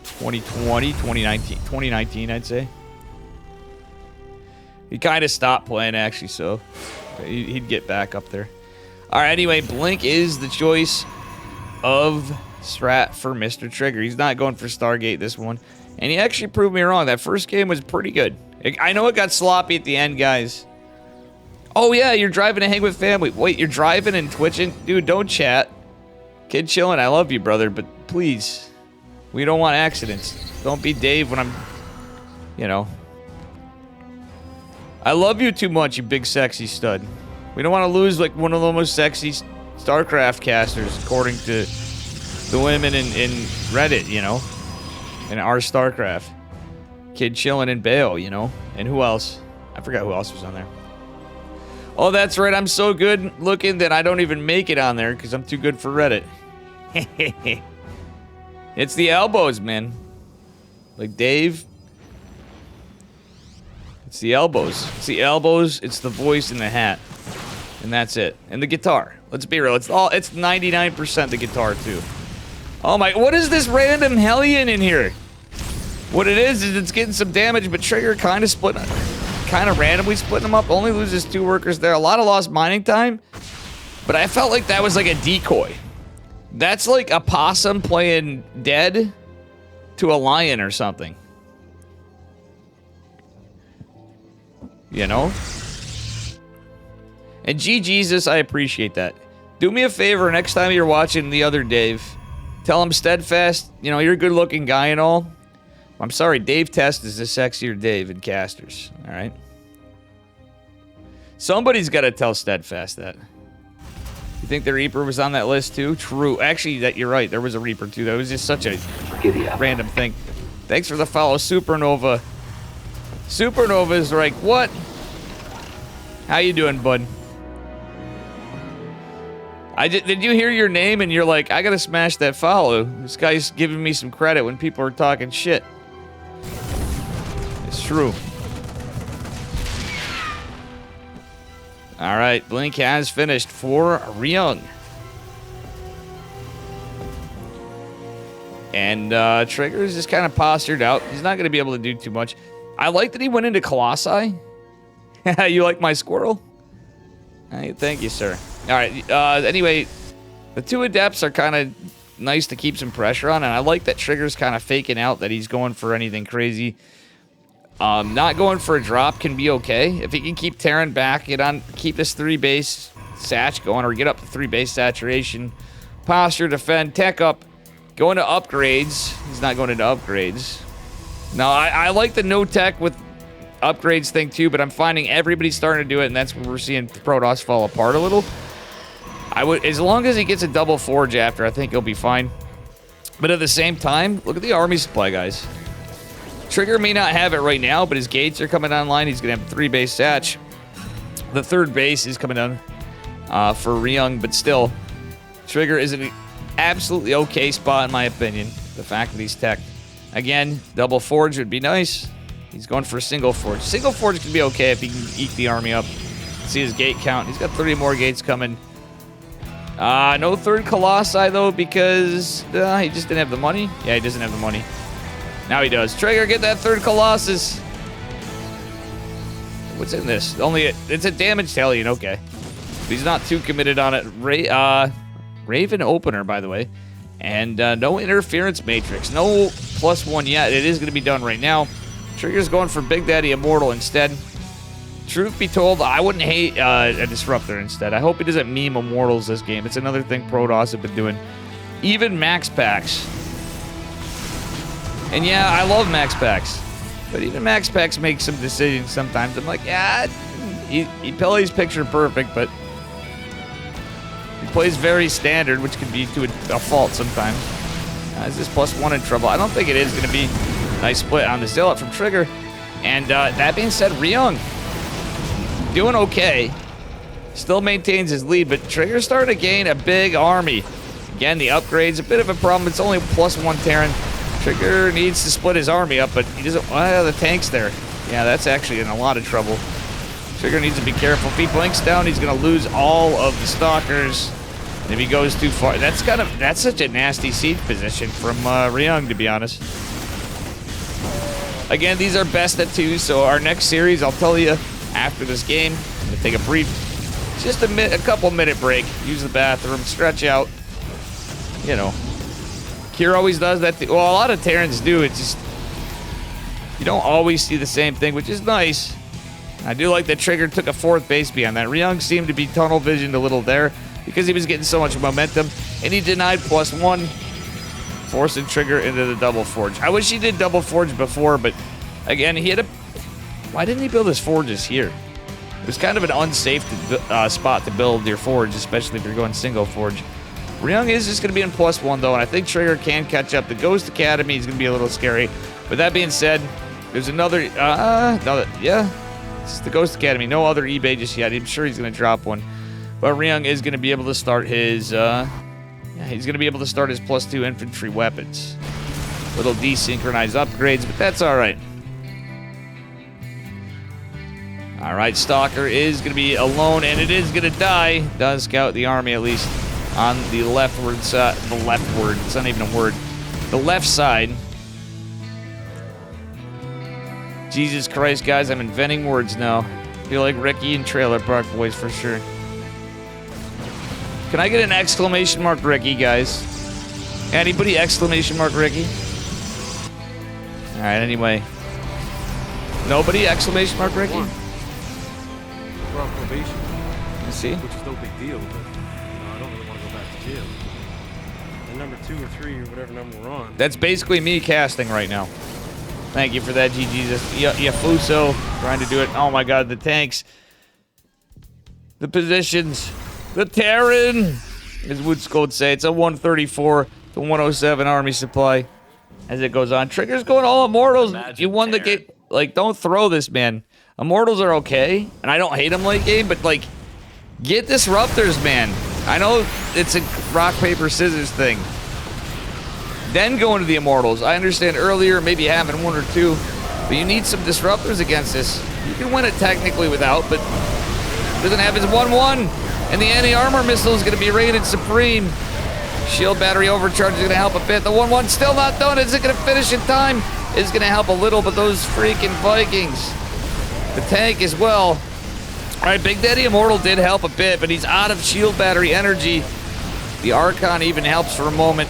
2020, 2019, I'd say. He kind of stopped playing, actually, so he'd get back up there. Alright, anyway, Blink is the choice of strat for Mr. Trigger. He's not going for Stargate this one. And he actually proved me wrong. That first game was pretty good. I know it got sloppy at the end, guys. Oh, yeah, you're driving to hang with family. Wait, you're driving and twitching? Dude, don't chat. Kid chilling, I love you, brother, but please. We don't want accidents. Don't be Dave when I'm... You know. I love you too much, you big sexy stud. We don't want to lose like one of the most sexy StarCraft casters, according to the women in Reddit, you know? In our StarCraft. Kid chilling in Bale, you know? And who else? I forgot who else was on there. Oh, that's right, I'm so good looking that I don't even make it on there because I'm too good for Reddit. It's the elbows, man. Like Dave. It's the elbows. It's the elbows, it's the voice, and the hat. And that's it. And the guitar. Let's be real. It's 99% the guitar, too. Oh my... What is this random Hellion in here? What it is it's getting some damage, but Trigger kind of randomly splitting them up. Only loses 2 workers there. A lot of lost mining time. But I felt like that was like a decoy. That's like a possum playing dead to a lion or something. You know? And gee Jesus, I appreciate that. Do me a favor next time you're watching the other Dave. Tell him Steadfast, you know, you're a good looking guy and all. I'm sorry, Dave Test is the sexier Dave in casters. Alright? Somebody's got to tell Steadfast that. You think the Reaper was on that list too? True. Actually, that you're right. There was a Reaper too. That was just such a random thing. Thanks for the follow, Supernova. Supernova is like, what? How you doing, bud? Did you hear your name and you're like, I gotta smash that follow. This guy's giving me some credit when people are talking shit. It's true. All right, Blink has finished for Ryung. And Trigger is just kind of postured out. He's not going to be able to do too much. I like that he went into Colossi. You like my squirrel? Hey, thank you, sir. All right, anyway, the two Adepts are kind of nice to keep some pressure on, and I like that Trigger's kind of faking out that he's going for anything crazy. Not going for a drop can be okay. If he can keep tearing back, keep this 3-base satch going, or get up to 3-base saturation, posture, defend, tech up, go into upgrades. He's not going into upgrades. No, I like the no tech with upgrades thing too, but I'm finding everybody's starting to do it, and that's where we're seeing Protoss fall apart a little. As long as he gets a double forge after, I think he'll be fine. But at the same time, look at the army supply, guys. Trigger may not have it right now, but his gates are coming online. He's going to have a 3-base satch. The 3rd base is coming down for Ryung, but still, Trigger is an absolutely okay spot in my opinion. The fact that he's teched. Again, double forge would be nice. He's going for a single forge. Single forge can be okay if he can eke the army up. See his gate count. He's got 30 more gates coming. No 3rd Colossi, though, because he just didn't have the money. Yeah, he doesn't have the money. Now he does. Trigger, get that 3rd Colossus. What's in this? It's a damaged Hellion. Okay. He's not too committed on it. Raven opener, by the way. And no interference matrix. No +1 yet. It is going to be done right now. Trigger's going for Big Daddy Immortal instead. Truth be told, I wouldn't hate a Disruptor instead. I hope he doesn't meme Immortals this game. It's another thing Protoss have been doing. Even Max Packs. And yeah, I love Max Packs. But even Max Packs make some decisions sometimes. I'm like, yeah, he plays picture perfect, but he plays very standard, which can be to a fault sometimes. Is this +1 in trouble? I don't think it is going to be a nice split on the Zealot from Trigger. And that being said, Ryung doing okay. Still maintains his lead, but Trigger's starting to gain a big army. Again, the upgrade's a bit of a problem. It's only +1 Terran. Trigger needs to split his army up, but he doesn't. Well, the tank's there. Yeah, that's actually in a lot of trouble. Trigger needs to be careful. If he blinks down, he's going to lose all of the Stalkers. And if he goes too far, that's such a nasty siege position from Ryung, to be honest. Again, these are best at 2, so our next series, I'll tell you after this game. I'm going to take a brief, just a couple minute break, use the bathroom, stretch out, you know. Kier always does that. Well, a lot of Terrans do. It's just, you don't always see the same thing, which is nice. I do like that Trigger took a 4th base beyond that. Ryung seemed to be tunnel visioned a little there because he was getting so much momentum, and he denied +1, forcing Trigger into the double forge. I wish he did double forge before, but again, he had a... Why didn't he build his forges here? It was kind of an unsafe spot to build your forge, especially if you're going single forge. Ryung is just going to be in +1, though, and I think Trigger can catch up. The Ghost Academy is going to be a little scary. But that being said, there's another... yeah, it's the Ghost Academy. No other eBay just yet. I'm sure he's going to drop one. But Ryung is going to be able to start his... he's going to be able to start his +2 infantry weapons. Little desynchronized upgrades, but that's all right. All right, Stalker is going to be alone, and it is going to die. Does scout the army, at least, on the leftward side. The leftward. It's not even a word. The left side. Jesus Christ, guys, I'm inventing words now. Feel like Ricky and Trailer Park Boys for sure. Can I get an exclamation mark Ricky, guys? Anybody exclamation mark Ricky? All right, anyway. Nobody exclamation mark Ricky? We're on probation. You see? Which is no big deal, but I don't really want to go back to jail. And number 2 or 3 or whatever number we're on. That's basically me casting right now. Thank you for that, GG. Yafuso trying to do it. Oh my god, the tanks. The positions. The Terran, as Woodsko would say. It's a 134 to 107 army supply as it goes on. Trigger's going all immortals. Imagine You won the Terran. game. Like, don't throw this, man. Immortals are okay, and I don't hate them late game, but, like, get disruptors, man. I know it's a rock, paper, scissors thing. Then go into the immortals. I understand earlier maybe having one or two, but you need some disruptors against this. You can win it technically without, but it doesn't have his 1-1. And the anti-armor missile is going to be rated supreme. Shield battery overcharge is going to help a bit. The 1-1 still not done. Is it going to finish in time? It's going to help a little, but those freaking Vikings. The tank as well. All right, Big Daddy Immortal did help a bit, but he's out of shield battery energy. The Archon even helps for a moment,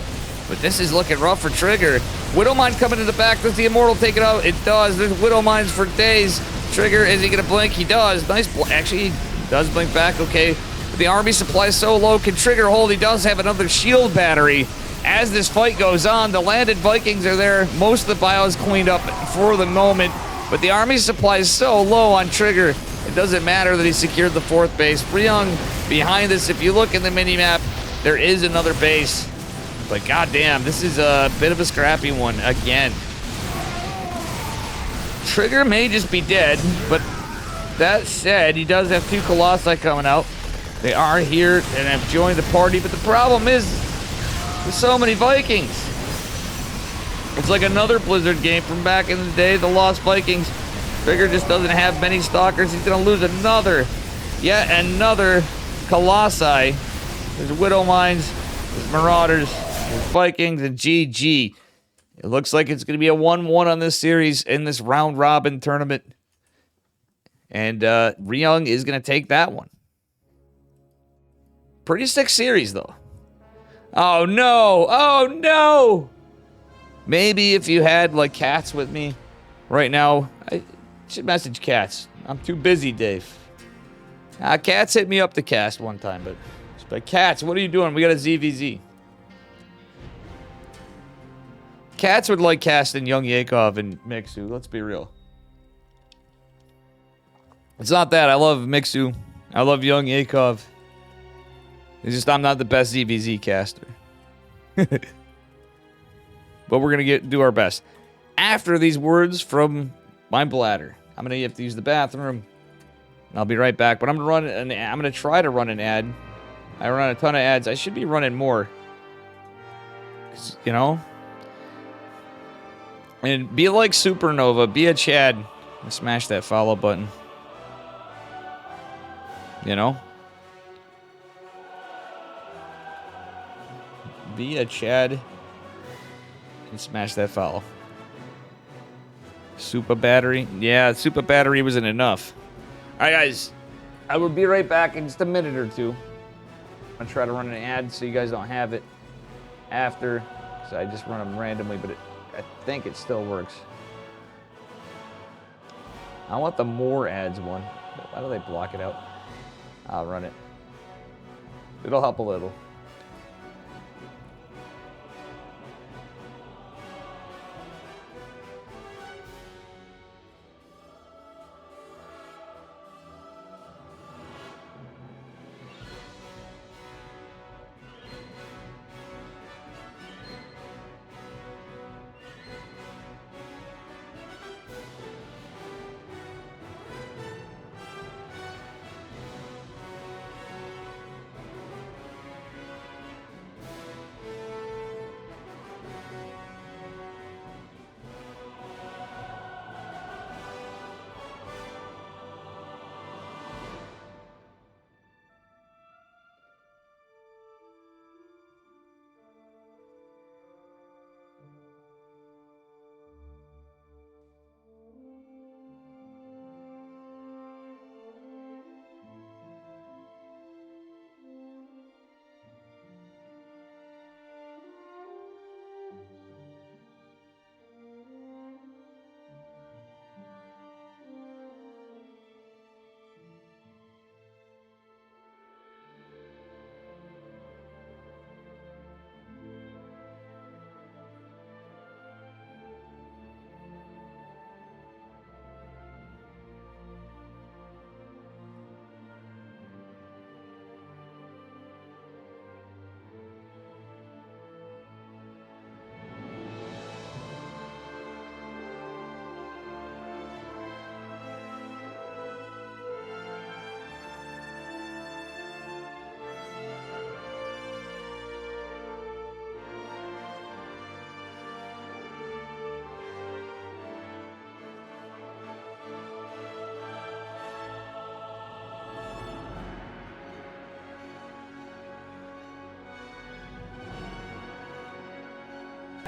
but this is looking rough for Trigger. Widowmine coming in the back. Does the Immortal take it out? It does. There's Widowmines for days. Trigger, is he going to blink? He does. Nice. Actually, he does blink back. Okay. But the army supply is so low. Can Trigger hold? He does have another shield battery. As this fight goes on, the landed Vikings are there. Most of the bio is cleaned up for the moment, but the army supply is so low on Trigger. It doesn't matter that he secured the 4th base. Ryung behind this. If you look in the mini-map, there is another base. But goddamn, this is a bit of a scrappy one again. Trigger may just be dead, but that said, he does have 2 Colossi coming out. They are here and have joined the party, but the problem is there's so many Vikings. It's like another Blizzard game from back in the day, the Lost Vikings. Trigger just doesn't have many stalkers. He's going to lose yet another Colossi. There's Widow Mines, there's Marauders, there's Vikings, and GG. It looks like it's going to be a 1-1 on this series in this round-robin tournament. And Ryung is going to take that one. Pretty sick series, though. Oh, no. Oh, no. Maybe if you had, like, Cats with me right now, I should message Cats. I'm too busy, Dave. Cats hit me up to cast one time, but Cats, what are you doing? We got a ZVZ. Cats would like casting YoungYakov and Mixu. Let's be real. It's not that. I love Mixu. I love YoungYakov. It's just I'm not the best ZVZ caster. But we're going to do our best. After these words from my bladder, I'm going to have to use the bathroom. I'll be right back. But I'm going to try to run an ad. I run a ton of ads. I should be running more. 'Cause, you know? And be like Supernova. Be a Chad. And smash that follow button. You know? Be a Chad. And smash that follow. Super battery. Yeah, super battery wasn't enough. Alright, guys. I will be right back in just a minute or two. I'm going to try to run an ad so you guys don't have it after. So I just run them randomly, but I think it still works. I want the more ads one. Why do they block it out? I'll run it. It'll help a little.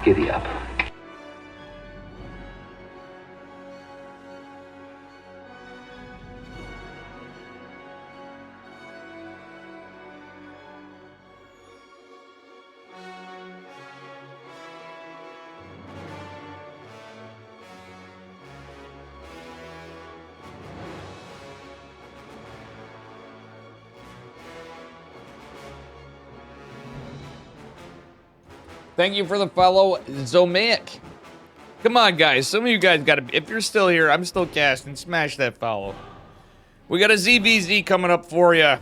Giddy up. Thank you for the follow, Zomaic. Come on, guys. Some of you guys got to... If you're still here, I'm still casting. Smash that follow. We got a ZVZ coming up for you. I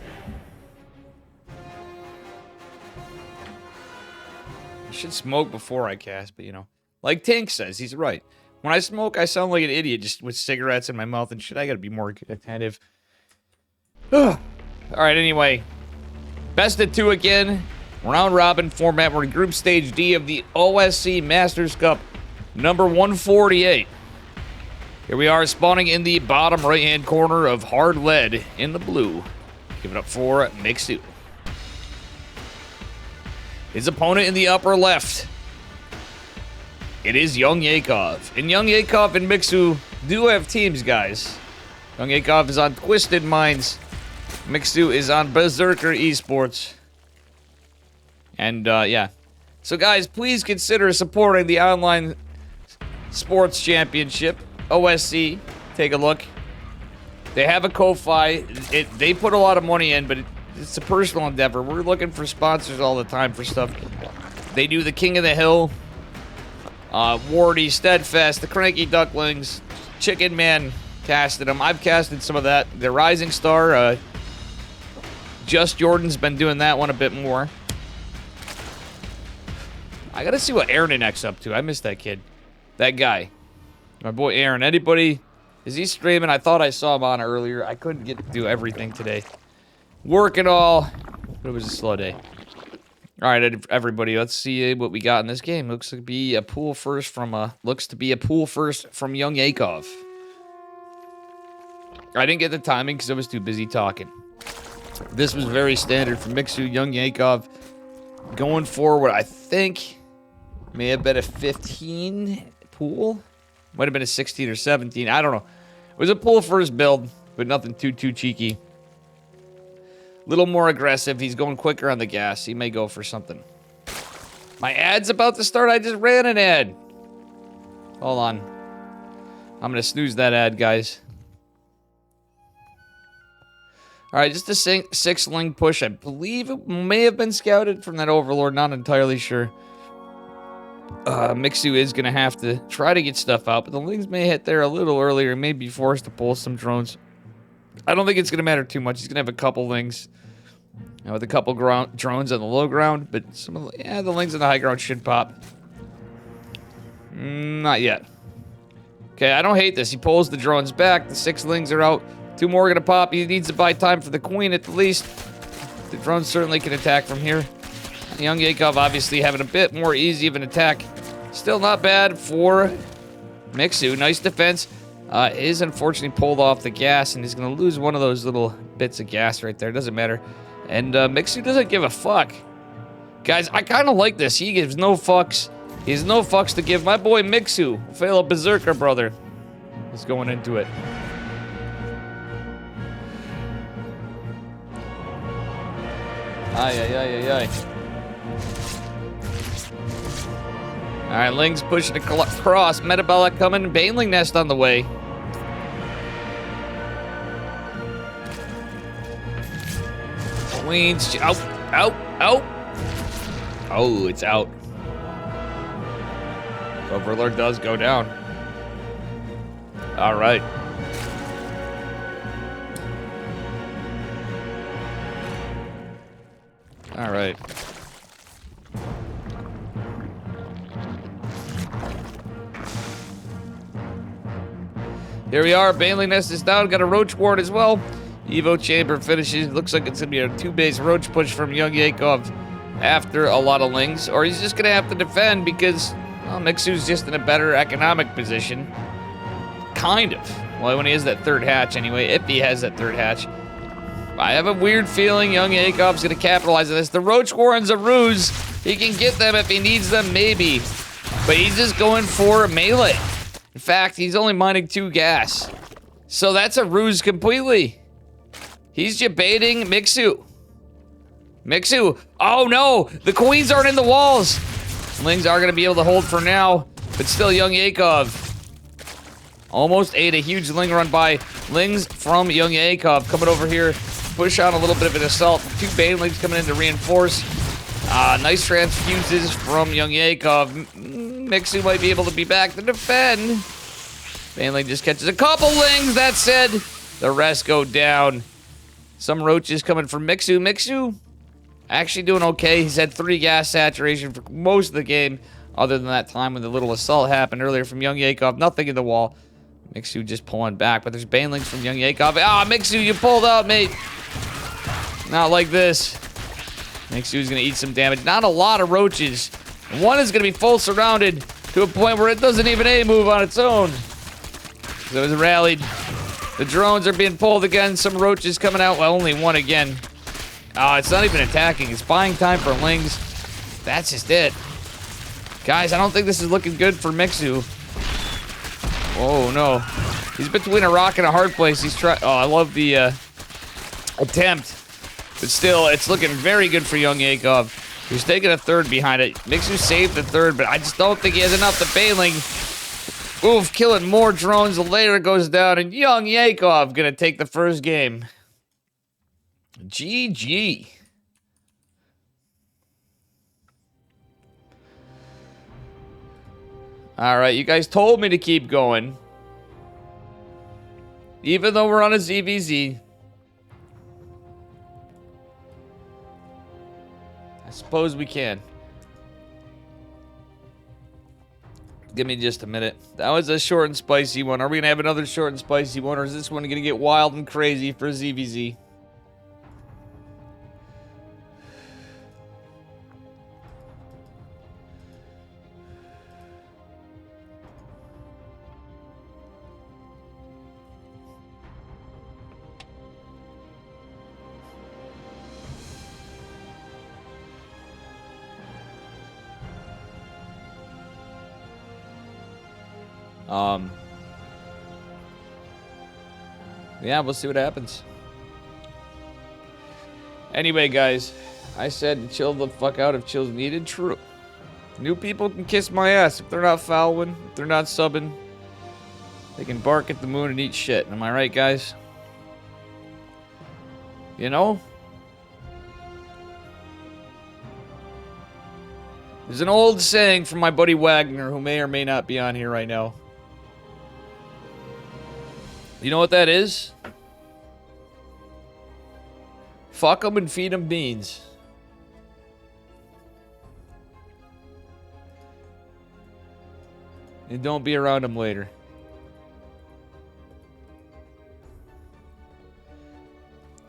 should smoke before I cast, but, you know. Like Tank says, he's right. When I smoke, I sound like an idiot just with cigarettes in my mouth and shit. I got to be more attentive. All right, anyway. Best of 2 again. Round robin format. We're in Group Stage D of the OSC Masters Cup, number 148. Here we are, spawning in the bottom right-hand corner of Hard Lead in the blue. Give it up for Mixu. His opponent in the upper left. It is YoungYakov. And YoungYakov and Mixu do have teams, guys. YoungYakov is on Twisted Minds. Mixu is on Berserker Esports. And, yeah. So, guys, please consider supporting the Online Sports Championship, OSC. Take a look. They have a Ko-Fi. They put a lot of money in, but it's a personal endeavor. We're looking for sponsors all the time for stuff. They do the King of the Hill, Wardy, Steadfast, the Cranky Ducklings, Chicken Man casted them. I've casted some of that. The Rising Star, Just Jordan's been doing that one a bit more. I gotta see what Aaron and X up to. I missed that kid. That guy. My boy Aaron. Anybody? Is he streaming? I thought I saw him on earlier. I couldn't get to do everything today. Work and all. But it was a slow day. Alright, everybody. Let's see what we got in this game. Looks to be a pool first from YoungYakov. I didn't get the timing because I was too busy talking. This was very standard for Mixu. YoungYakov going forward, I think may have been a 15 pool. Might have been a 16 or 17. I don't know. It was a pool first build, but nothing too cheeky. Little more aggressive. He's going quicker on the gas. He may go for something. My ad's about to start. I just ran an ad. Hold on. I'm going to snooze that ad, guys. Alright, just a 6 ling push. I believe it may have been scouted from that Overlord. Not entirely sure. Mixu is going to have to try to get stuff out, but the lings may hit there a little earlier. May be forced to pull some drones. I don't think it's going to matter too much. He's going to have a couple lings with a couple drones on the low ground, but some of the lings on the high ground should pop. Not yet. Okay, I don't hate this. He pulls the drones back. The 6 lings are out. 2 more are going to pop. He needs to buy time for the queen at the least. The drones certainly can attack from here. YoungYakov obviously having a bit more easy of an attack. Still not bad for Mixu. Nice defense. Is unfortunately pulled off the gas, and he's going to lose one of those little bits of gas right there. Doesn't matter. And Mixu doesn't give a fuck. Guys, I kind of like this. He gives no fucks. He has no fucks to give. My boy Mixu, fellow Berserker brother, is going into it. Ay. Alright, Ling's pushing across. Metabolic coming. Baneling Nest on the way. Queen's out. Oh, it's out. Overlord does go down. Alright. Alright. Here we are. Baneling Nest is down. Got a Roach Ward as well. Evo Chamber finishes. Looks like it's going to be a 2-base Roach push from YoungYakov after a lot of lings. Or he's just going to have to defend because, well, Mixu's just in a better economic position. Kind of. Well, when he has that 3rd hatch anyway. If he has that 3rd hatch. I have a weird feeling YoungYakov's going to capitalize on this. The Roach Warren's a ruse. He can get them if he needs them, maybe. but he's just going for a melee. In fact, he's only mining 2 gas. So that's a ruse completely. He's just baiting Mixu. Mixu, oh no, the queens aren't in the walls. Lings are gonna be able to hold for now, but still YoungYakov. Almost ate a huge Ling run by Lings from YoungYakov. Coming over here, push on a little bit of an assault. 2 Banelings coming in to reinforce. Nice transfuses from YoungYakov. Mixu might be able to be back to defend. Baneling just catches a couple Lings. That said, the rest go down. Some roaches coming from Mixu. Mixu actually doing okay. He's had 3 gas saturation for most of the game, other than that time when the little assault happened earlier from YoungYakov. Nothing in the wall. Mixu just pulling back, but there's Banelings from YoungYakov. Ah, Mixu, you pulled out, mate. Not like this. Mixu's gonna eat some damage. Not a lot of roaches. One is gonna be full surrounded to a point where it doesn't even A-move on its own. So it was rallied. The drones are being pulled again. Some roaches coming out. Well, only one again. Oh, it's not even attacking. It's buying time for Lings. That's just it. Guys, I don't think this is looking good for Mixu. Oh, no. He's between a rock and a hard place. He's trying... Oh, I love the attempt. But still, it's looking very good for YoungYakov. He's taking a 3rd behind it. Mixu saved the 3rd, but I just don't think he has enough. The Baneling... Oof, killing more drones. The later goes down, and YoungYakov gonna take the first game. GG. Alright, you guys told me to keep going. Even though we're on a ZVZ. I suppose we can. Give me just a minute. That was a short and spicy one. Are we going to have another short and spicy one, or is this one going to get wild and crazy for ZVZ? Yeah, we'll see what happens. Anyway, guys, I said chill the fuck out if chill's needed. True. New people can kiss my ass if they're not following, if they're not subbing. They can bark at the moon and eat shit. Am I right, guys? You know? There's an old saying from my buddy Wagner, who may or may not be on here right now. You know what that is? Fuck them and feed them beans. And don't be around them later.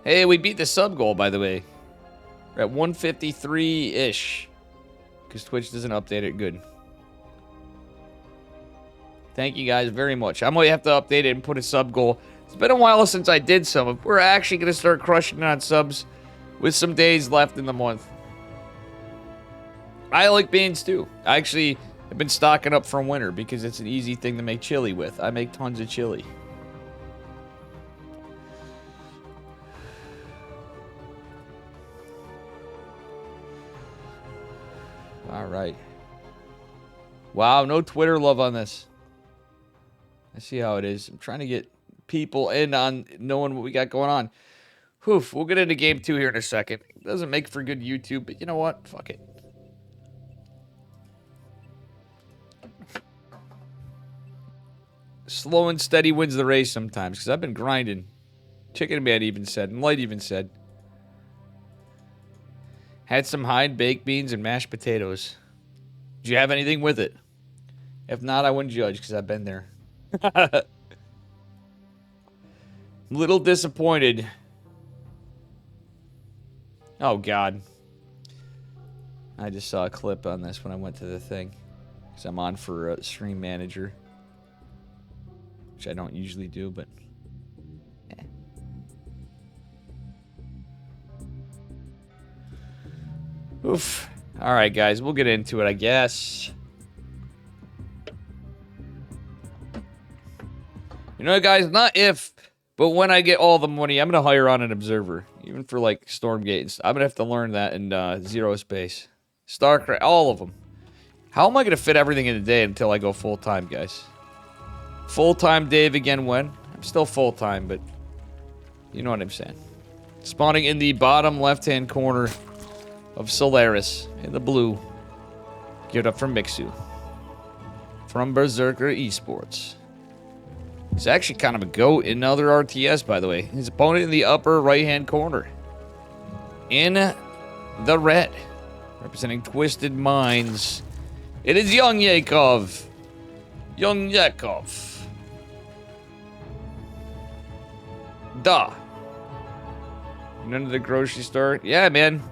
Hey, we beat the sub goal, by the way. We're at 153-ish. Because Twitch doesn't update it good. Thank you guys very much. I might have to update it and put a sub goal. It's been a while since I did some. We're actually going to start crushing it on subs with some days left in the month. I like beans too. I actually have been stocking up for winter because it's an easy thing to make chili with. I make tons of chili. All right. Wow, no Twitter love on this. I see how it is. I'm trying to get people in on knowing what we got going on. Whew, we'll get into game 2 here in a second. It doesn't make for good YouTube, but you know what? Fuck it. Slow and steady wins the race sometimes, because I've been grinding. Chicken Man even said, and Light even said. Had some Hide baked beans and mashed potatoes. Did you have anything with it? If not, I wouldn't judge, because I've been there. Little disappointed. Oh, God. I just saw a clip on this when I went to the thing. Because I'm on for Stream Manager. Which I don't usually do, but... Oof. Alright, guys. We'll get into it, I guess. You know, guys, not if, but when I get all the money, I'm going to hire on an observer. Even for, like, Stormgate. I'm going to have to learn that in Zero Space. StarCraft, all of them. How am I going to fit everything in a day until I go full-time, guys? Full-time Dave again when? I'm still full-time, but you know what I'm saying. Spawning in the bottom left-hand corner of Solaris in the blue. Give it up for Mixu. From Berserker Esports. He's actually kind of a goat in another RTS, by the way. His opponent in the upper right-hand corner. In the red. Representing Twisted Minds. It is YoungYakov. YoungYakov. Duh. None of the grocery store. Yeah, man.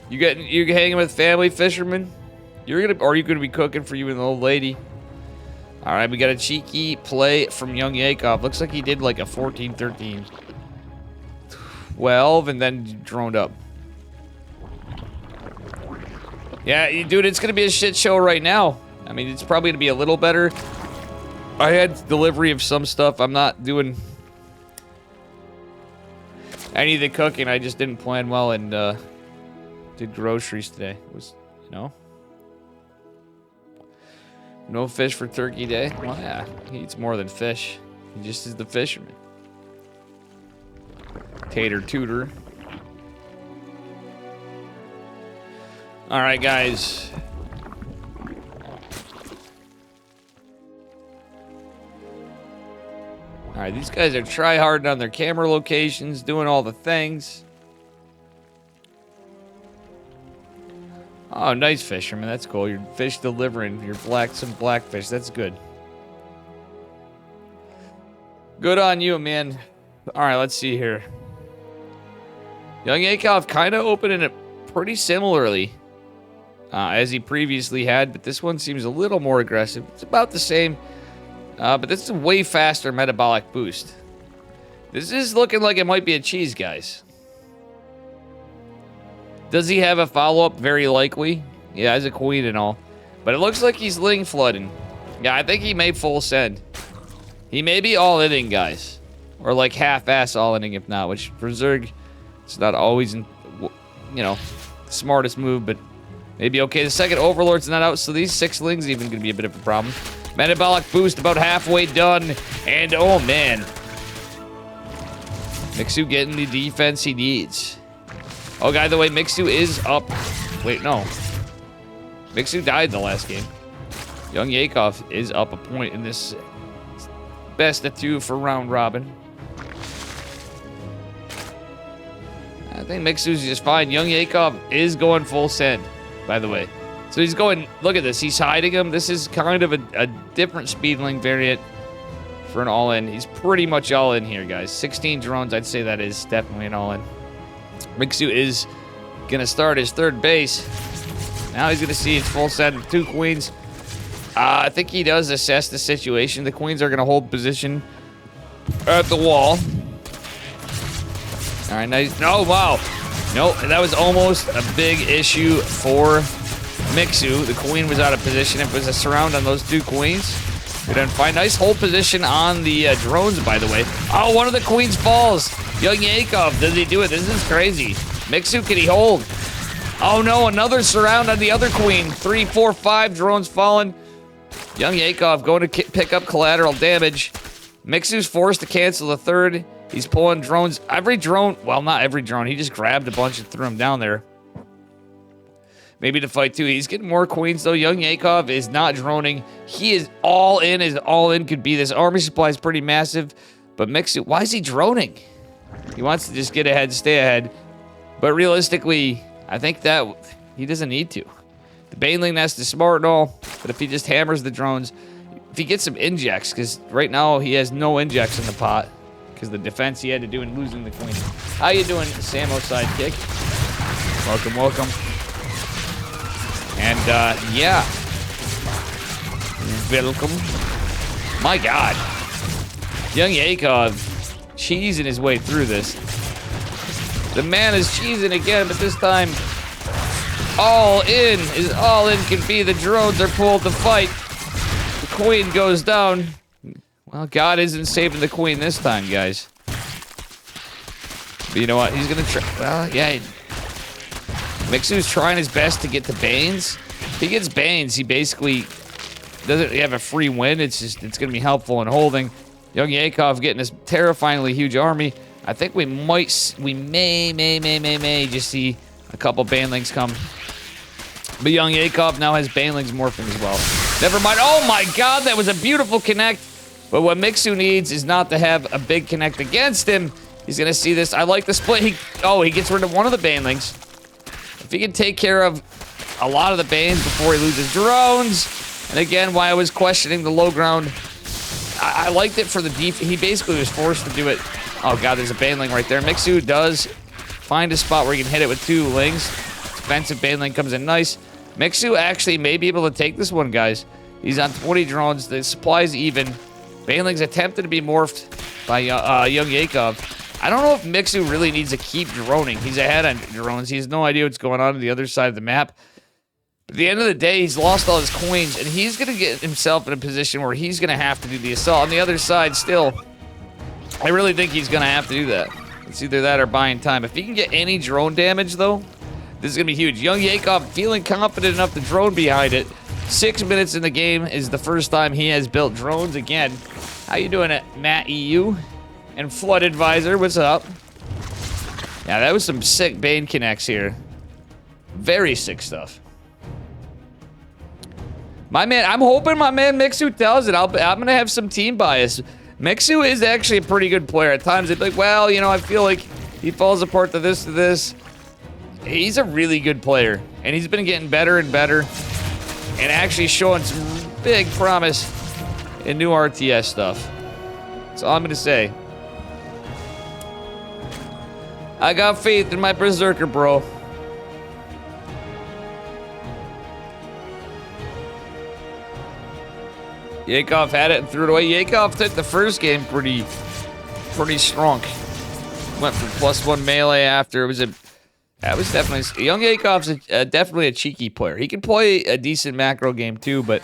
You hanging with family fishermen? Are you gonna be cooking for you and the old lady? All right, we got a cheeky play from YoungYakov. Looks like he did like a 14, 13, 12, and then droned up. Yeah, dude, it's gonna be a shit show right now. I mean, it's probably gonna be a little better. I had delivery of some stuff. I'm not doing any of the cooking. I just didn't plan well and did groceries today. It was, you know. No fish for Turkey Day? Well, yeah, he eats more than fish. He just is the fisherman. Tater Tutor. Alright, guys. Alright, these guys are try-harding on their camera locations, doing all the things. Oh, nice fisherman. That's cool. Your fish delivering. Your some blackfish. That's good. Good on you, man. All right, let's see here. YoungYakov kind of opening it pretty similarly as he previously had, but this one seems a little more aggressive. It's about the same, but this is a way faster metabolic boost. This is looking like it might be a cheese, guys. Does he have a follow-up? Very likely. Yeah, as a queen and all. But it looks like he's ling flooding. Yeah, I think he may full send. He may be all-inning, guys. Or like half-ass all-inning if not. Which for Zerg, it's not always, you know, the smartest move. But maybe okay. The second Overlord's not out. So these 6 lings even going to be a bit of a problem. Metabolic boost about halfway done. And oh man. Mixu getting the defense he needs. Oh, by the way, Mixu is up. Wait, no. Mixu died the last game. YoungYakov is up a point in this best of 2 for round robin. I think Mixu's just fine. YoungYakov is going full send, by the way. So he's going, look at this. He's hiding him. This is kind of a different speedling variant for an all-in. He's pretty much all in here, guys. 16 drones, I'd say that is definitely an all-in. Mixu is going to start his third base. Now he's going to see his full set of 2 queens. I think he does assess the situation. The queens are going to hold position at the wall. All right, nice. No, wow. Nope, that was almost a big issue for Mixu. The queen was out of position. If it was a surround on those 2 queens, we didn't find nice hold position on the drones, by the way. Oh, one of the queens falls. YoungYakov, does he do it? This is crazy. Mixu, can he hold? Oh no, another surround on the other queen. 3, 4, 5 drones falling. YoungYakov going to pick up collateral damage. Mixu's forced to cancel the 3rd. He's pulling drones. Every drone, well, not every drone. He just grabbed a bunch and threw them down there. Maybe to fight 2. He's getting more queens, though. YoungYakov is not droning. He is all in as all in could be. This army supply is pretty massive. But Mixu, why is he droning? He wants to just get ahead, stay ahead. But realistically, I think that he doesn't need to. The Baneling nest is smart and all, but if he just hammers the drones, if he gets some injects, because right now he has no injects in the pot, because the defense he had to do in losing the queen. How you doing, Samo sidekick? Welcome, welcome. And, yeah. Welcome. My God. YoungYakov cheesing his way through this. The man is cheesing again, but this time all in is all in can be. The drones are pulled to fight. The queen goes down. Well, God isn't saving the queen this time, guys. But you know what? He's gonna try. Well, yeah. Mixu's trying his best to get the Banes. If he gets Banes, he basically doesn't have a free win. It's gonna be helpful in holding. YoungYakov getting this terrifyingly huge army. I think we may just see a couple Banelings come. But YoungYakov now has Banelings morphing as well. Never mind. Oh my God, that was a beautiful connect. But what Mixu needs is not to have a big connect against him. He's gonna see this. I like the split. He gets rid of one of the Banelings. If he can take care of a lot of the Banes before he loses drones. And again, why I was questioning the low ground. I liked it for the defense. He basically was forced to do it. Oh God, there's a Baneling right there. Mixu does find a spot where he can hit it with 2 lings. Defensive Baneling comes in nice. Mixu actually may be able to take this one, guys. He's on 20 drones. The supply's even. Baneling's attempted to be morphed by YoungYakov. I don't know if Mixu really needs to keep droning. He's ahead on drones. He has no idea what's going on the other side of the map. But at the end of the day, he's lost all his coins, and he's going to get himself in a position where he's going to have to do the assault. On the other side, still, I really think he's going to have to do that. It's either that or buying time. If he can get any drone damage, though, this is going to be huge. YoungYakov feeling confident enough to drone behind it. 6 minutes in the game is the first time he has built drones again. How you doing, Matt EU? And Flood Advisor, what's up? Yeah, that was some sick Bane connects here. Very sick stuff. My man, I'm hoping my man Mixu tells it. I'm going to have some team bias. Mixu is actually a pretty good player. At times, they'd be like, well, you know, I feel like he falls apart to this. He's a really good player. And he's been getting better and better. And actually showing some big promise in new RTS stuff. That's all I'm going to say. I got faith in my Berserker, bro. Yakov had it and threw it away. Yakov took the first game pretty strong. Went for +1 melee after. That was definitely... YoungYakov's definitely a cheeky player. He can play a decent macro game too, but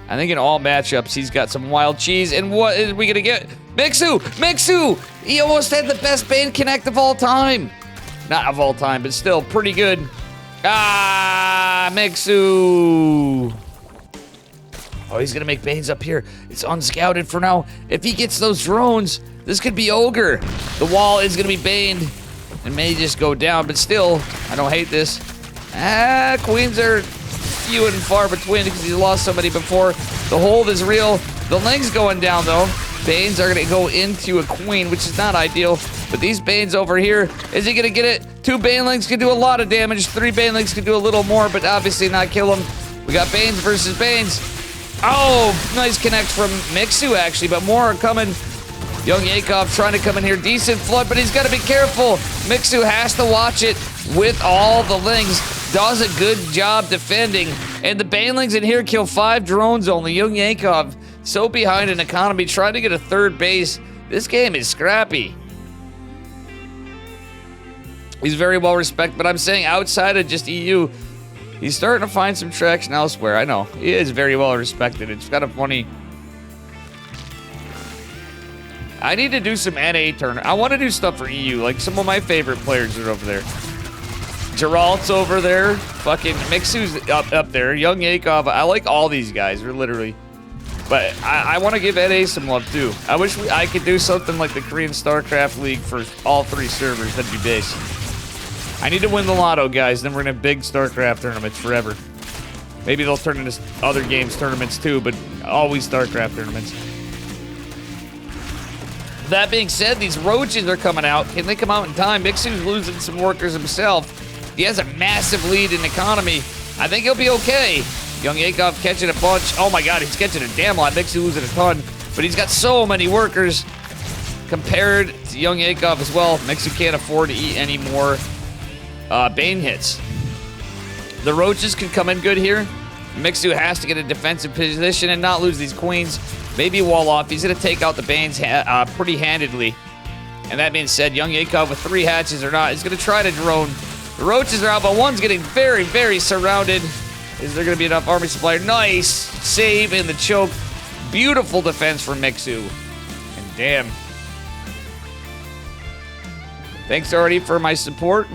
I think in all matchups, he's got some wild cheese. And what is we gonna get? Mixu! Mixu! He almost had the best Bane connect of all time. Not of all time, but still pretty good. Ah, Mixu! Oh, he's gonna make Banes up here. It's unscouted for now. If he gets those drones, this could be Ogre. The wall is gonna be baned and may just go down, but still, I don't hate this. Ah, queens are few and far between because he's lost so many before. The hold is real. The Ling's going down though. Banes are gonna go into a queen, which is not ideal. But these Banes over here, is he gonna get it? 2 Banelings can do a lot of damage. 3 Banelings can do a little more, but obviously not kill him. We got Banes versus Banes. Oh, nice connect from Mixu actually, but more are coming. YoungYakov trying to come in here. Decent flood, but he's got to be careful. Mixu has to watch it with all the Lings. Does a good job defending. And the Banelings in here kill 5 drones only. YoungYakov so behind in economy, trying to get a 3rd base. This game is scrappy. He's very well respected, but I'm saying outside of just EU, he's starting to find some traction elsewhere. I know. He is very well respected. It's kind of funny. I need to do some NA tournament. I want to do stuff for EU. Like, some of my favorite players are over there. Geralt's over there. Fucking Mixu's up there. YoungYakov. I like all these guys. They're literally... But I want to give NA some love, too. I wish I could do something like the Korean StarCraft League for all 3 servers. That'd be base. I need to win the lotto, guys. Then we're going to have big StarCraft tournaments forever. Maybe they'll turn into other games tournaments, too, but always StarCraft tournaments. That being said, these roaches are coming out. Can they come out in time? Mixu's losing some workers himself. He has a massive lead in economy. I think he'll be okay. YoungYakov catching a bunch. Oh my god, he's catching a damn lot. Mixu losing a ton. But he's got so many workers compared to YoungYakov as well. Mixu can't afford to eat any more Bane hits. The roaches could come in good here. Mixu has to get a defensive position and not lose these queens. Maybe wall off. He's going to take out the Banes pretty handedly. And that being said, YoungYakov with 3 hatches or not is going to try to drone. The roaches are out, but one's getting very, very surrounded. Is there going to be enough army supply? Nice save in the choke. Beautiful defense from Mixu. And damn. Thanks already for my support.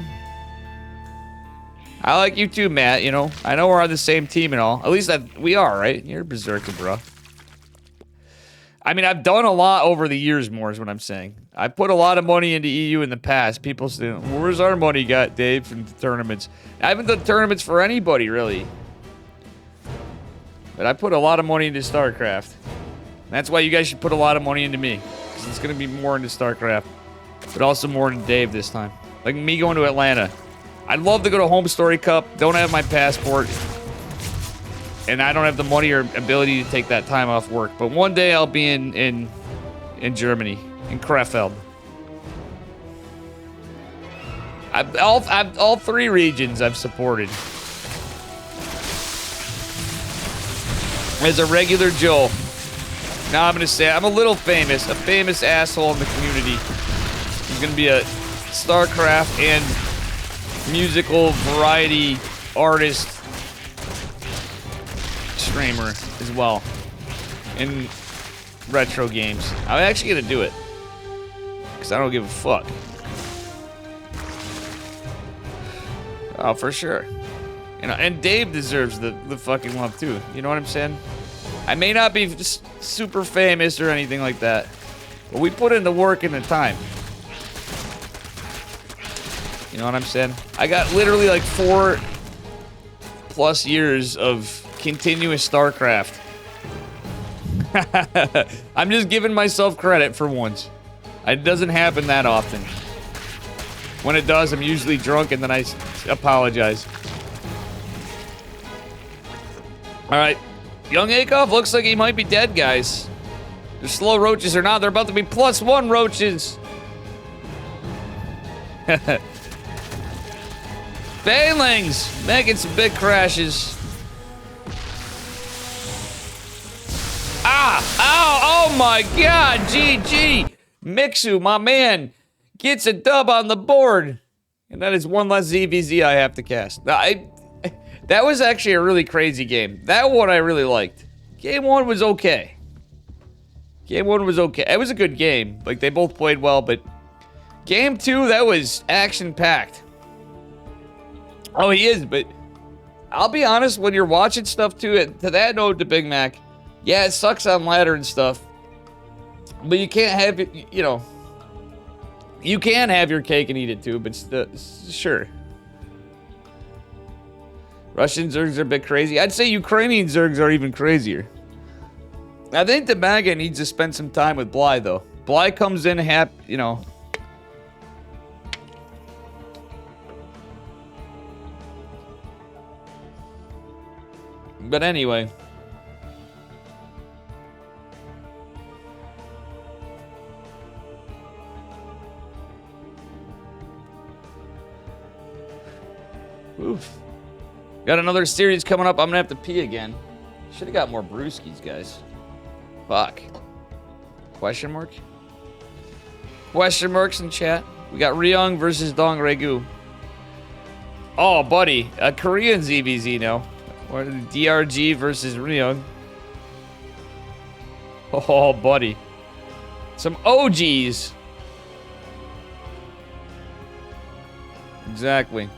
I like you too, Matt, you know. I know we're on the same team and all. At least we are, right? You're a berserker, bro. I mean, I've done a lot over the years, more is what I'm saying. I put a lot of money into EU in the past. People say, where's our money got, Dave, from the tournaments? I haven't done tournaments for anybody, really. But I put a lot of money into StarCraft. That's why you guys should put a lot of money into me. Because it's going to be more into StarCraft. But also more into Dave this time. Like me going to Atlanta. I'd love to go to Home Story Cup. Don't have my passport. And I don't have the money or ability to take that time off work. But one day I'll be in Germany. In Krefeld. All 3 regions I've supported. As a regular Joe. Now I'm going to say I'm a little famous. A famous asshole in the community. I'm going to be a StarCraft and musical variety artist streamer as well in retro games. I'm actually going to do it. Because I don't give a fuck. Oh, for sure. You know, and Dave deserves the fucking love too. You know what I'm saying? I may not be just super famous or anything like that. But we put in the work and the time. You know what I'm saying? I got literally like 4+ years of continuous StarCraft. I'm just giving myself credit for once. It doesn't happen that often. When it does, I'm usually drunk and then I apologize. Alright. YoungYakov looks like he might be dead, guys. They're slow roaches or not. They're about to be +1 roaches. Banelings making some big crashes. Ah! Ow! Oh my god! GG! Mixu, my man, gets a dub on the board. And that is one less ZVZ I have to cast. That was actually a really crazy game. That one I really liked. Game 1 was okay. Game 1 was okay. It was a good game. Like, they both played well, but Game 2, that was action-packed. Oh, he is, but I'll be honest, when you're watching stuff too, to that note, to Big Mac, yeah, it sucks on ladder and stuff. But you can't have it, you know. You can have your cake and eat it too, but sure. Russian Zergs are a bit crazy. I'd say Ukrainian Zergs are even crazier. I think the MAGA needs to spend some time with Bly, though. Bly comes in you know. But anyway. Oof. Got another series coming up. I'm gonna have to pee again. Should have got more brewskis, guys. Fuck. Question mark? Question marks in chat. We got Ryung versus Dong Regu. Oh, buddy. A Korean ZVZ now. Or DRG versus Ryung. Oh, buddy. Some OGs. Exactly.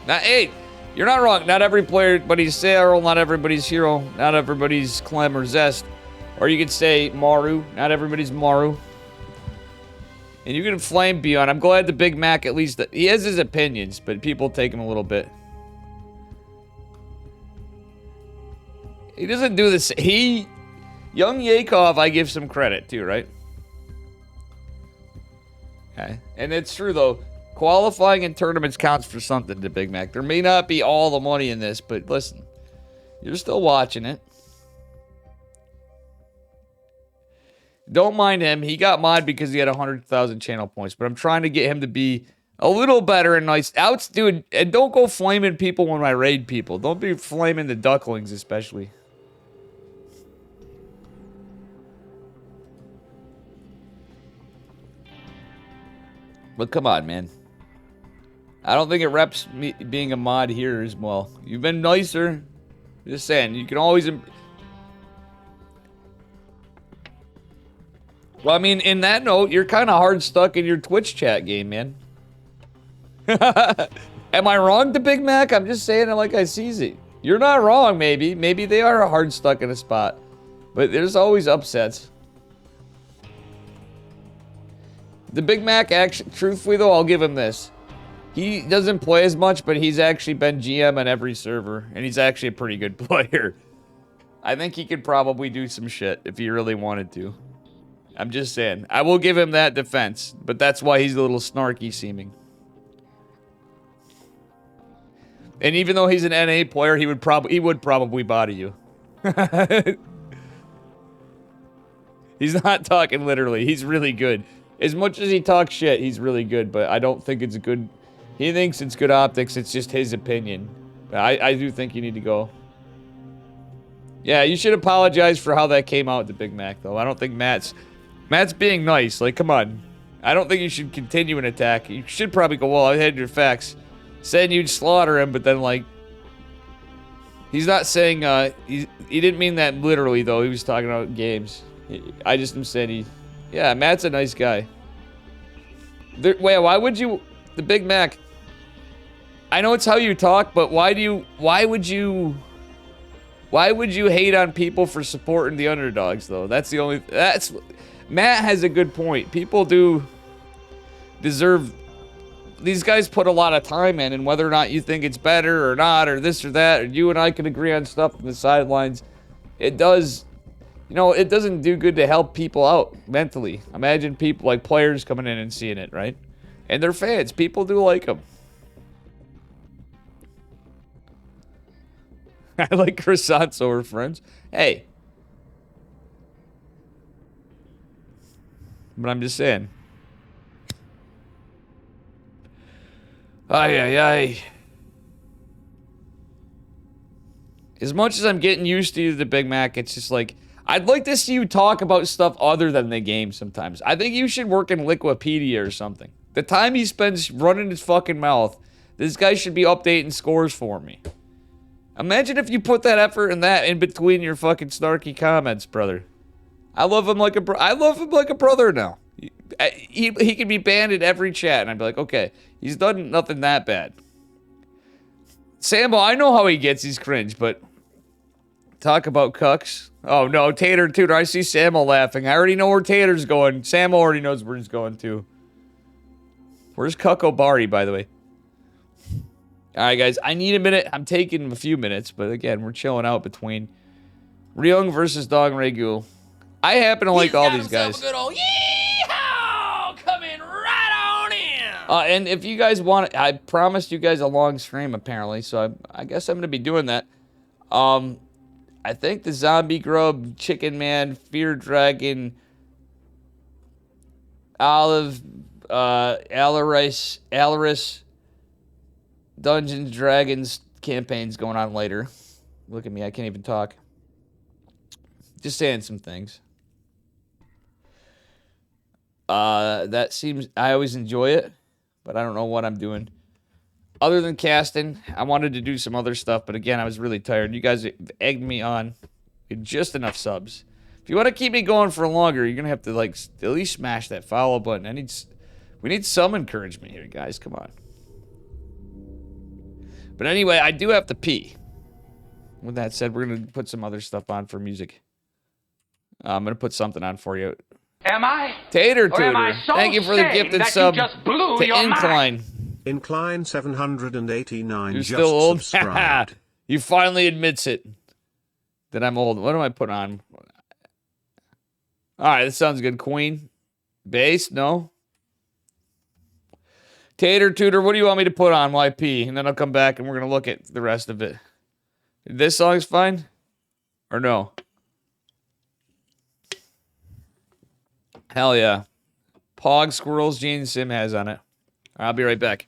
Now, hey, you're not wrong. Not everybody's Sayarl, not everybody's Hero, not everybody's Clem or Zest. Or you could say Maru, not everybody's Maru. And you can flame Beyond. I'm glad the Big Mac, at least, he has his opinions, but people take him a little bit. He doesn't do this. YoungYakov, I give some credit too, right? Okay. And it's true, though. Qualifying in tournaments counts for something to Big Mac. There may not be all the money in this, but listen. You're still watching it. Don't mind him. He got mod because he had 100,000 channel points, but I'm trying to get him to be a little better and nice. Dude, and don't go flaming people when I raid people. Don't be flaming the ducklings, especially. But come on, man. I don't think it reps me being a mod here as well. You've been nicer. Just saying, you can always... Well, I mean, in that note, you're kind of hard stuck in your Twitch chat game, man. Am I wrong, the Big Mac? I'm just saying it like I sees it. You're not wrong, maybe. Maybe they are hard stuck in a spot. But there's always upsets. The Big Mac, actually, truthfully though, I'll give him this. He doesn't play as much, but he's actually been GM on every server. And he's actually a pretty good player. I think he could probably do some shit if he really wanted to. I'm just saying. I will give him that defense. But that's why he's a little snarky seeming. And even though he's an NA player, he would probably body you. He's not talking literally. He's really good. As much as he talks shit, he's really good. But I don't think it's good. He thinks it's good optics. It's just his opinion. I do think you need to go. Yeah, you should apologize for how that came out, the Big Mac, though. I don't think Matt's being nice. Like, come on. I don't think you should continue an attack. You should probably go, well, I had your facts. Saying you'd slaughter him, but then, like... He's not saying, he didn't mean that literally, though. He was talking about games. I just am saying yeah, Matt's a nice guy. Wait, why would you... The Big Mac... I know it's how you talk, but why would you hate on people for supporting the underdogs, though? Matt has a good point. People do deserve... These guys put a lot of time in, and whether or not you think it's better or not, or this or that, or you and I can agree on stuff from the sidelines, it does, it doesn't do good to help people out mentally. Imagine people, like players coming in and seeing it, right? And they're fans. People do like them. I like croissants over friends. Hey. But I'm just saying. Ay. As much as I'm getting used to the Big Mac, it's just like, I'd like to see you talk about stuff other than the game sometimes. I think you should work in Liquipedia or something. The time he spends running his fucking mouth, this guy should be updating scores for me. Imagine if you put that effort and that in between your fucking snarky comments, brother. I love him like a brother now. He can be banned in every chat, and I'd be like, okay, he's done nothing that bad. Sambo, I know how he gets. He's cringe, but talk about cucks. Oh no, Tater Tutor. I see Sammo laughing. I already know where Tater's going. Sammo already knows where he's going to. Where's Cuckobari, by the way? All right, guys. I need a minute. I'm taking a few minutes, but again, we're chilling out between Ryung versus Dong Regul. I happen to like all these guys. Good old yeehaw! Coming right on in. And if you guys want, I promised you guys a long stream apparently, so I guess I'm gonna be doing that. I think the Zombie Grub, Chicken Man, Fear Dragon, Alaris, Dungeons Dragons campaign's going on later. Look at me, I can't even talk. Just saying some things. That seems, I always enjoy it, but I don't know what I'm doing. Other than casting, I wanted to do some other stuff, but again, I was really tired. You guys egged me on with just enough subs. If you want to keep me going for longer, you're going to have to, like, at least smash that follow button. We need some encouragement here, guys. Come on. But anyway, I do have to pee. With that said, we're going to put some other stuff on for music. I'm going to put something on for you. Am I? Tater Tutor. Or am I so Thank you for the sane gifted that sub you just blew to your Incline. Incline 789 You're just still old? subscribed. You finally admits it. That I'm old. What do I put on? Alright, that sounds good. Queen. Bass? No? Tater Tutor, what do you want me to put on while I pee? And then I'll come back and we're going to look at the rest of it. This song's fine? Or no? Hell yeah. Pog Squirrels Gene Sim has on it. I'll be right back.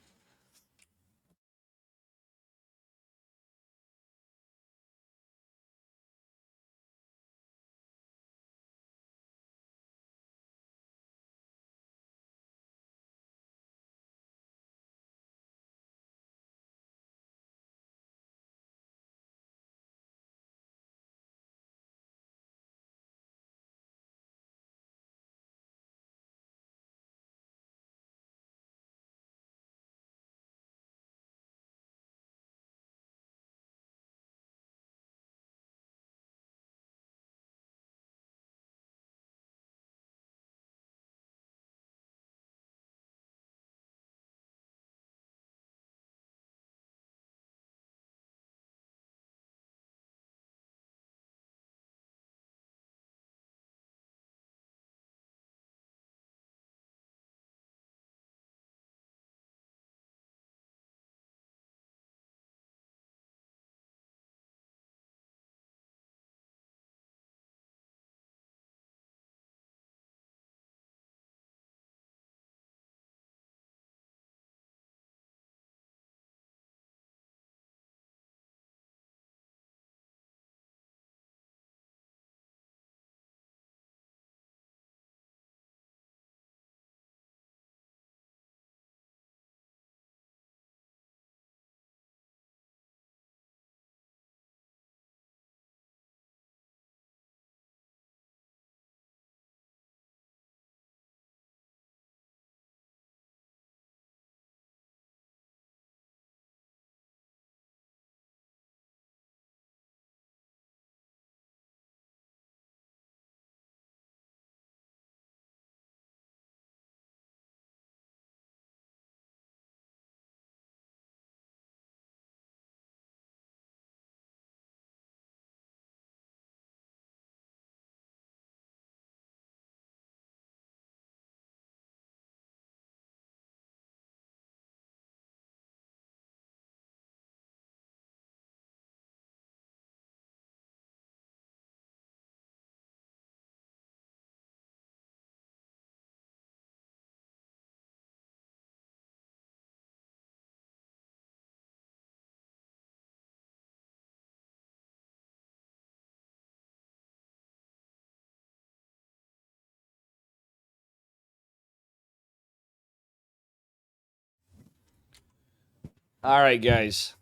All right, guys.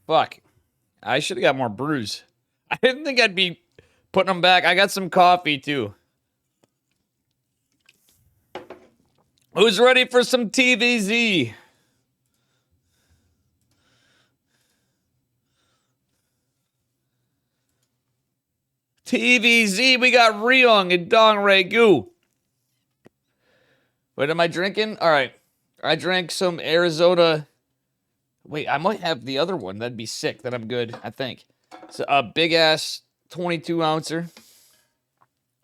Fuck. I should have got more brews. I didn't think I'd be putting them back. I got some coffee, too. Who's ready for some TVZ? TVZ, we got Ryung and Dong Ragu. What am I drinking? All right. I drank some Arizona. Wait, I might have the other one. That'd be sick. Then I'm good, I think. It's a big-ass 22-ouncer.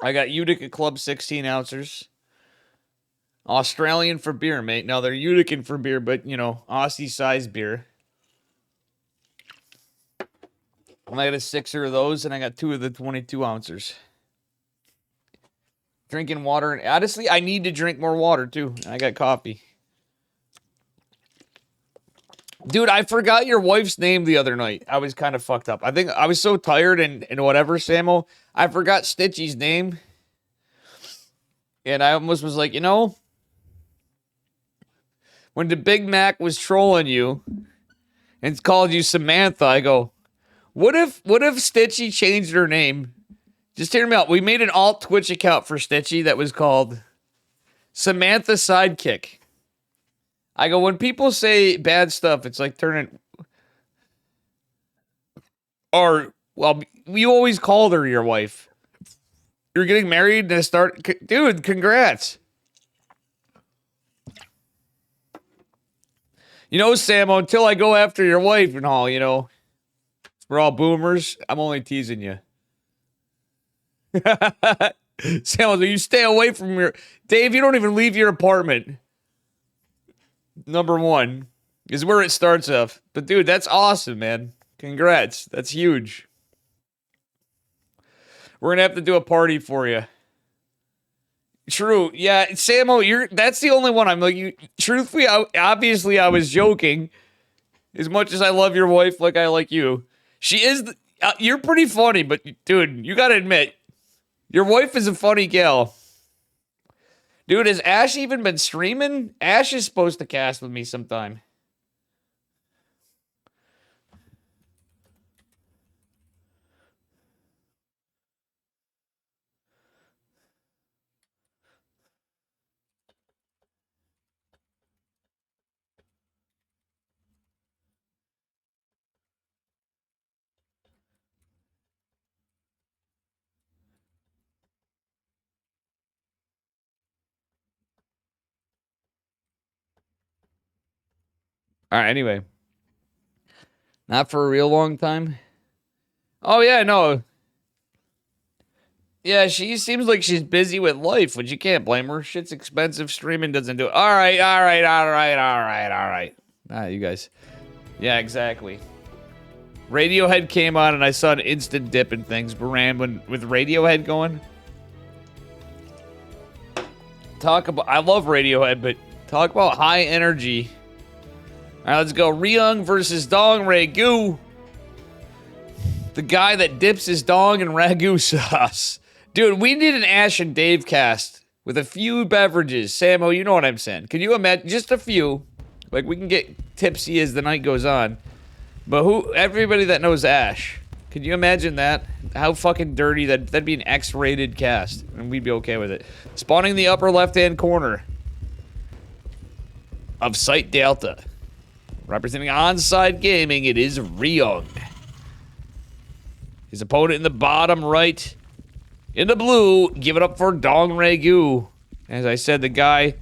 I got Utica Club 16-ouncers. Australian for beer, mate. Now, they're Utican for beer, but, you know, Aussie-sized beer. And I got a 6er of those, and I got 2 of the 22-ouncers. Drinking water. And honestly, I need to drink more water, too. I got coffee. Dude, I forgot your wife's name the other night. I was kind of fucked up. I think I was so tired and whatever, Samo. I forgot Stitchy's name. And I almost was like, you know, when the Big Mac was trolling you and called you Samantha, I go, what if Stitchy changed her name? Just hear me out. We made an alt Twitch account for Stitchy that was called Samantha Sidekick. I go, when people say bad stuff, it's like turning... Or, well, you always called her your wife. You're getting married and start... Dude, congrats. You know, Samo, until I go after your wife and all, you know, we're all boomers. I'm only teasing you. Samo, you stay away from your... Dave, you don't even leave your apartment. Number 1 is where it starts off. But, dude, that's awesome, man. Congrats. That's huge. We're going to have to do a party for you. True. Yeah, Samo, that's the only one I'm like, truthfully, obviously I was joking. As much as I love your wife like I like you. She is, you're pretty funny, but, dude, you got to admit, your wife is a funny gal. Dude, has Ash even been streaming? Ash is supposed to cast with me sometime. All right, anyway. Not for a real long time. Oh, yeah, no. Yeah, she seems like she's busy with life, which you can't blame her. Shit's expensive. Streaming doesn't do it. All right. You guys. Yeah, exactly. Radiohead came on, and I saw an instant dip in things. We're rambling with Radiohead going. I love Radiohead, but talk about high energy. All right, let's go. Ryung versus Dong Ragu. The guy that dips his dong in ragu sauce. Dude, we need an Ash and Dave cast with a few beverages. Samo, you know what I'm saying. Can you imagine? Just a few. Like, we can get tipsy as the night goes on. But everybody that knows Ash, can you imagine that? How fucking dirty that'd be an X-rated cast. And we'd be okay with it. Spawning the upper left-hand corner of Site Delta. Representing Onside Gaming, it is Ryung. His opponent in the bottom right, in the blue, give it up for Dong Ragu. As I said, the guy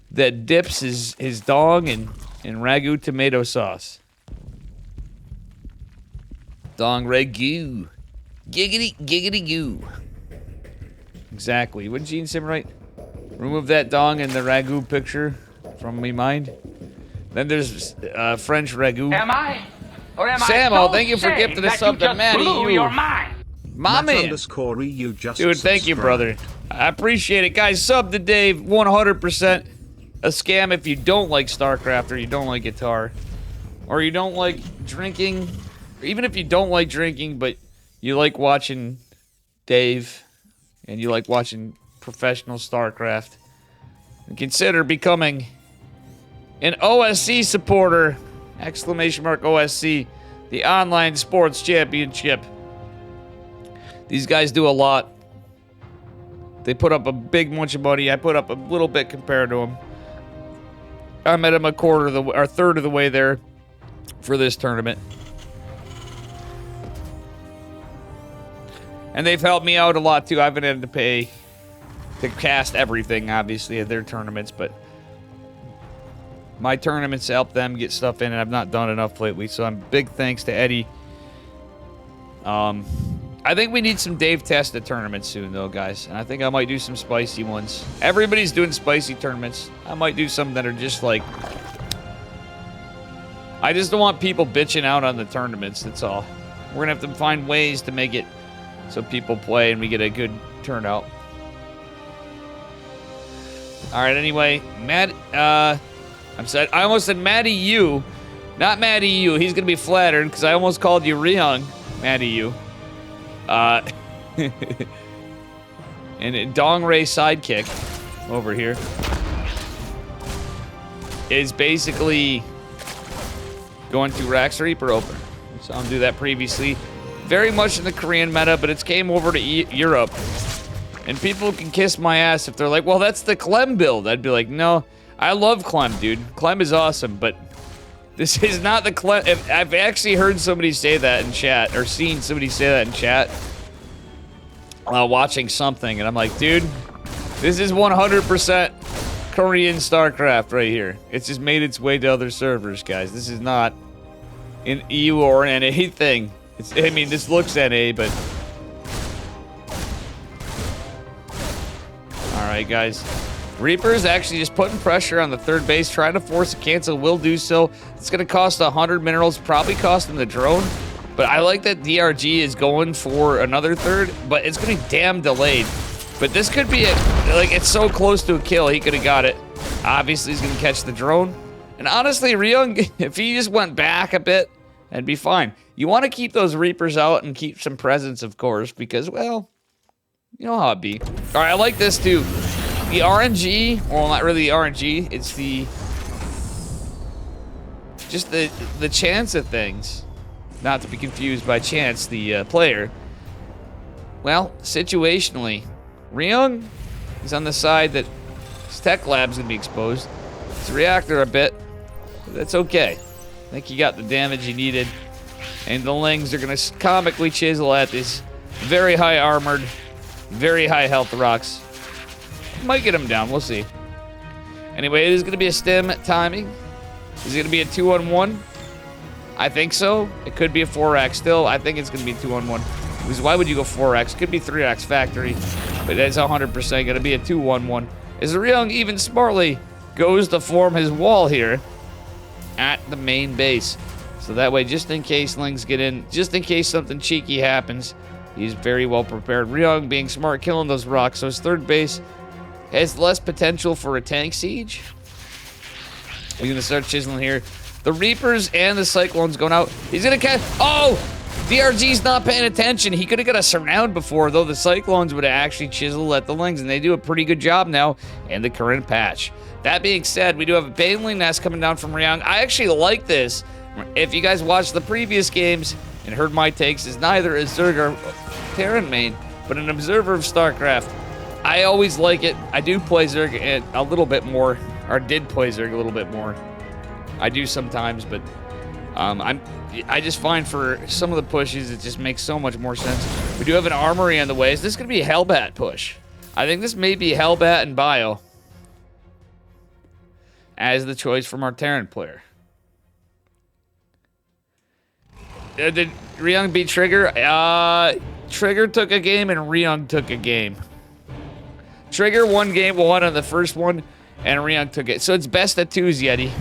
that dips his dong in ragu tomato sauce. Dong Ragu. Giggity, giggity goo. Exactly. Wouldn't Gene Sim right? Remove that dong in the ragu picture from me mind. Then there's French ragu. Am I? Or am Samo, I so thank you for gifting us up to Matty. Your mind? My man. Dude, thank you, brother. I appreciate it. Guys, sub to Dave. 100% a scam if you don't like StarCraft or you don't like guitar. Or you don't like drinking. Or even if you don't like drinking, but you like watching Dave. And you like watching professional StarCraft. And consider becoming an OSC supporter Exclamation mark OSC. The Online Sports Championship. These guys do a lot. They put up a big bunch of money. I put up a little bit compared to them. I met them a third of the way there for this tournament. And they've helped me out a lot too. I haven't had to pay to cast everything, obviously, at their tournaments, but my tournaments help them get stuff in, and I've not done enough lately. So I'm big thanks to Eddie. I think we need some Dave Testa tournaments soon, though, guys. And I think I might do some spicy ones. Everybody's doing spicy tournaments. I might do some that are just like... I just don't want people bitching out on the tournaments, that's all. We're going to have to find ways to make it so people play and we get a good turnout. All right, anyway. I almost said Matty U. Not Matty U. He's going to be flattered because I almost called you Ryung, Matty U. And Dong Ray sidekick over here is basically going to Rax Reaper opener. Saw him do that previously. Very much in the Korean meta, but it's came over to Europe. And people can kiss my ass if they're like, well, that's the Clem build. I'd be like, no, I love Clem, dude. Clem is awesome, but this is not the Clem. I've actually heard somebody say that in chat, or seen somebody say that in chat, watching something, and I'm like, dude, this is 100% Korean StarCraft right here. It's just made its way to other servers, guys. This is not an EU or an NA thing. I mean, this looks NA, but... Alright, guys. Reaper's actually just putting pressure on the third base, trying to force a cancel, will do so. It's going to cost 100 minerals, probably cost him the drone. But I like that DRG is going for another third, but it's going to be damn delayed. But this could be, it's so close to a kill, he could have got it. Obviously, he's going to catch the drone. And honestly, Ryung, if he just went back a bit, that'd be fine. You want to keep those Reapers out and keep some presence, of course, because, well, you know how it be. All right, I like this, too. The RNG, well, not really the RNG, it's just the chance of things. Not to be confused by Chance, the player. Well, situationally, Ryung is on the side that his tech lab's gonna be exposed. It's a reactor a bit, but that's okay. I think he got the damage he needed. And the Lings are gonna comically chisel at this very high armored, very high health rocks. Might get him down, we'll see. Anyway, it is gonna be a stem timing. Is it gonna be a 2-on-1? I think so. It could be a 4x still. I think it's going to be 2-on-1. Because why would you go 4x? Could be 3x factory. But it's 100% going to be a 2-1-1. As Ryung even smartly goes to form his wall here at the main base. So that way, just in case Lings get in, just in case something cheeky happens, he's very well prepared. Ryung being smart, killing those rocks. So his third base has less potential for a tank siege. He's going to start chiseling here. The Reapers and the Cyclones going out. He's going to catch... Oh! DRG's not paying attention. He could have got a surround before, though the Cyclones would have actually chiseled at the Lings, and they do a pretty good job now in the current patch. That being said, we do have a Baneling Nest coming down from Ryung. I actually like this. If you guys watched the previous games and heard my takes, is neither a Zerg or Terran main, but an observer of StarCraft. I always like it. I do play Zerg a little bit more, or did play Zerg a little bit more. I do sometimes, but I just find for some of the pushes, it just makes so much more sense. We do have an armory on the way. Is this going to be a Hellbat push? I think this may be Hellbat and Bio as the choice from our Terran player. Did Ryung beat Trigger? Trigger took a game and Ryung took a game. Trigger won game 1 on the first one, and Ryung took it. So it's best of 2s, Yeti.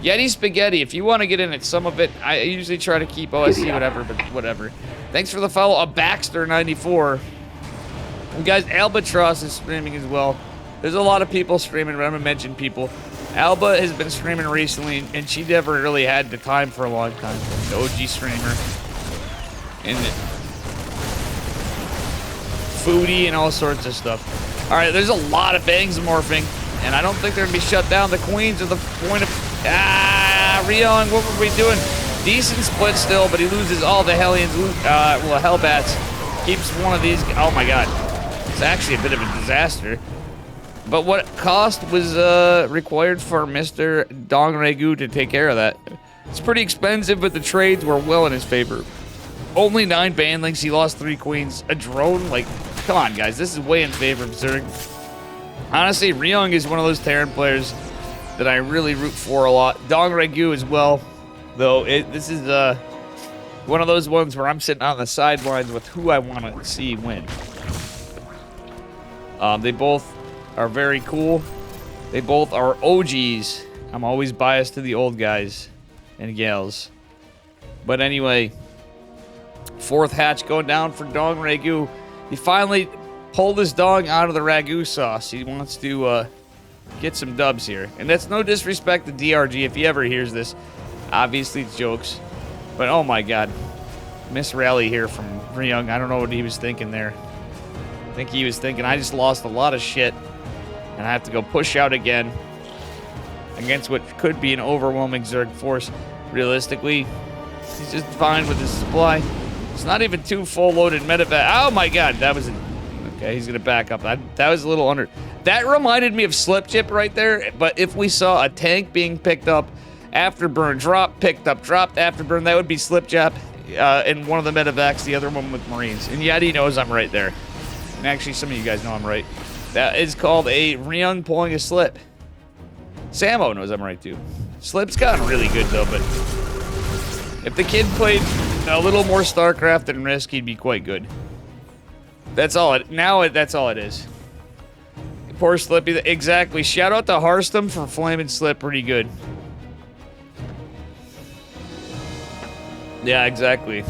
Yeti Spaghetti, if you want to get in at some of it, I usually try to keep OSC, whatever, but whatever. Thanks for the follow, a Baxter94. And guys, Albatross is streaming as well. There's a lot of people streaming, but I'm going to mention people. Alba has been streaming recently, and she never really had the time for a long time. The OG streamer. And foodie and all sorts of stuff. All right, there's a lot of bangs morphing, and I don't think they're going to be shut down. The Queens are the point of... Ryung, what were we doing? Decent split still, but he loses all the Hellions. Well, Hellbats keeps one of these. Oh my god. It's actually a bit of a disaster. But what cost was required for Mr. Dong Regu to take care of that? It's pretty expensive, but the trades were well in his favor. Only 9 bandlings, he lost 3 queens. A drone? Like, come on, guys. This is way in favor of Zerg. Honestly, Ryung is one of those Terran players that I really root for a lot. Dong Regu as well. Though, this is one of those ones where I'm sitting on the sidelines with who I want to see win. They both are very cool. They both are OGs. I'm always biased to the old guys and gals. But anyway, 4th hatch going down for Dong Regu. He finally pulled his dog out of the ragu sauce. He wants to get some dubs here. And that's no disrespect to DRG if he ever hears this. Obviously, it's jokes. But oh my god. Miss rally here from Ryung. I don't know what he was thinking there. I think he was thinking, I just lost a lot of shit. And I have to go push out again against what could be an overwhelming Zerg force. Realistically, he's just fine with his supply. It's not even 2 full-loaded medevac. Oh my god, that was... Okay, he's going to back up. That was a little under... That reminded me of Slip Chip right there, but if we saw a tank being picked up, afterburn, drop, picked up, dropped, afterburn, that would be Slip Chip in one of the medevacs, the other one with Marines. And Yeti knows I'm right there. And actually, some of you guys know I'm right. That is called a Ryung pulling a slip. Samo knows I'm right, too. Slip's gotten really good, though, but... If the kid played a little more StarCraft and Risk, he'd be quite good. That's all it... Now, that's all it is. Poor Slippy. Exactly. Shout out to Harstum for flaming Slip pretty good. Yeah, exactly.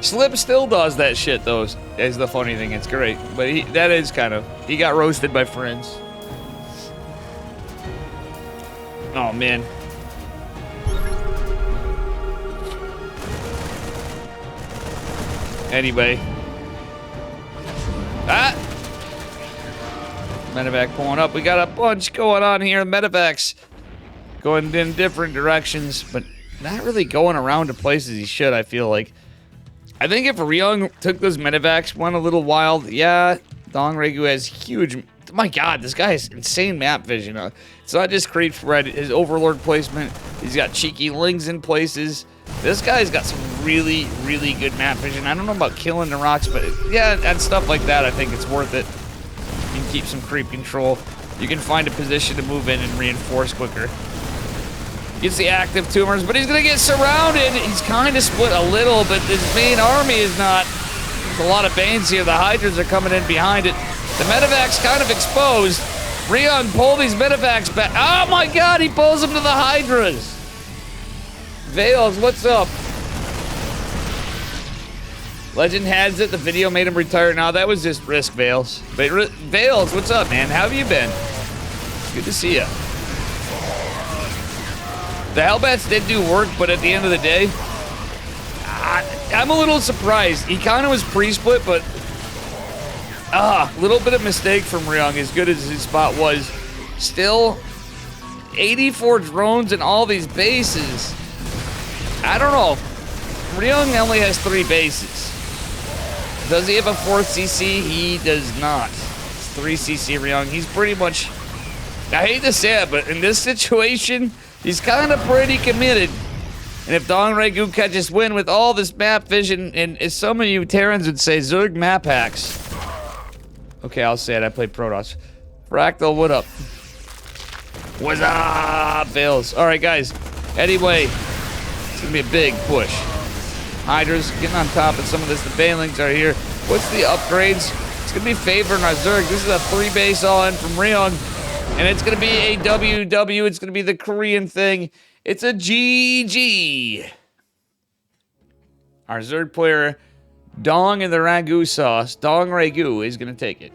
Slip still does that shit, though, is the funny thing. It's great. But that is kind of... He got roasted by friends. Oh, man. Anyway. Ah! Medevac pulling up. We got a bunch going on here. Medevacs going in different directions, but not really going around to places he should, I feel like. I think if Ryung took those medevacs, went a little wild, yeah, Dong Regu has huge... My god, this guy has insane map vision. It's not just creep spread, his overlord placement. He's got cheeky lings in places. This guy's got some really, really good map vision. I don't know about killing the rocks, but yeah, and stuff like that, I think it's worth it. You can keep some creep control. You can find a position to move in and reinforce quicker. Gets the active tumors, but he's gonna get surrounded. He's kind of split a little, but his main army is not. There's a lot of Banes here. The Hydras are coming in behind it. The medevac's kind of exposed. Ryung, pull these medevacs back. Oh my god, he pulls them to the Hydras. Vales, what's up? Legend has it, the video made him retire. Now that was just Risk, Vales. But Vales, what's up, man? How have you been? It's good to see you. The Hellbats did do work, but at the end of the day, I'm a little surprised. He kind of was pre-split, but a little bit of mistake from Ryung, as good as his spot was. Still, 84 drones in all these bases. I don't know. Ryung only has 3 bases. Does he have a 4th CC? He does not. It's 3 CC Ryung. He's pretty much... I hate to say it, but in this situation, he's kind of pretty committed. And if Dong Regu catches wind with all this map vision, and as some of you Terrans would say, Zerg map hacks. Okay, I'll say it. I played Protoss. Fractal, what up? What's up, Vales? Alright, guys. Anyway, it's going to be a big push. Hydras getting on top of some of this. The Banelings are here. What's the upgrades? It's going to be favoring our Zerg. This is a 3-base all-in from Ryung. And it's going to be a WW. It's going to be the Korean thing. It's a GG. Our Zerg player, Dong in the Ragu sauce, Dong Regu, is going to take it.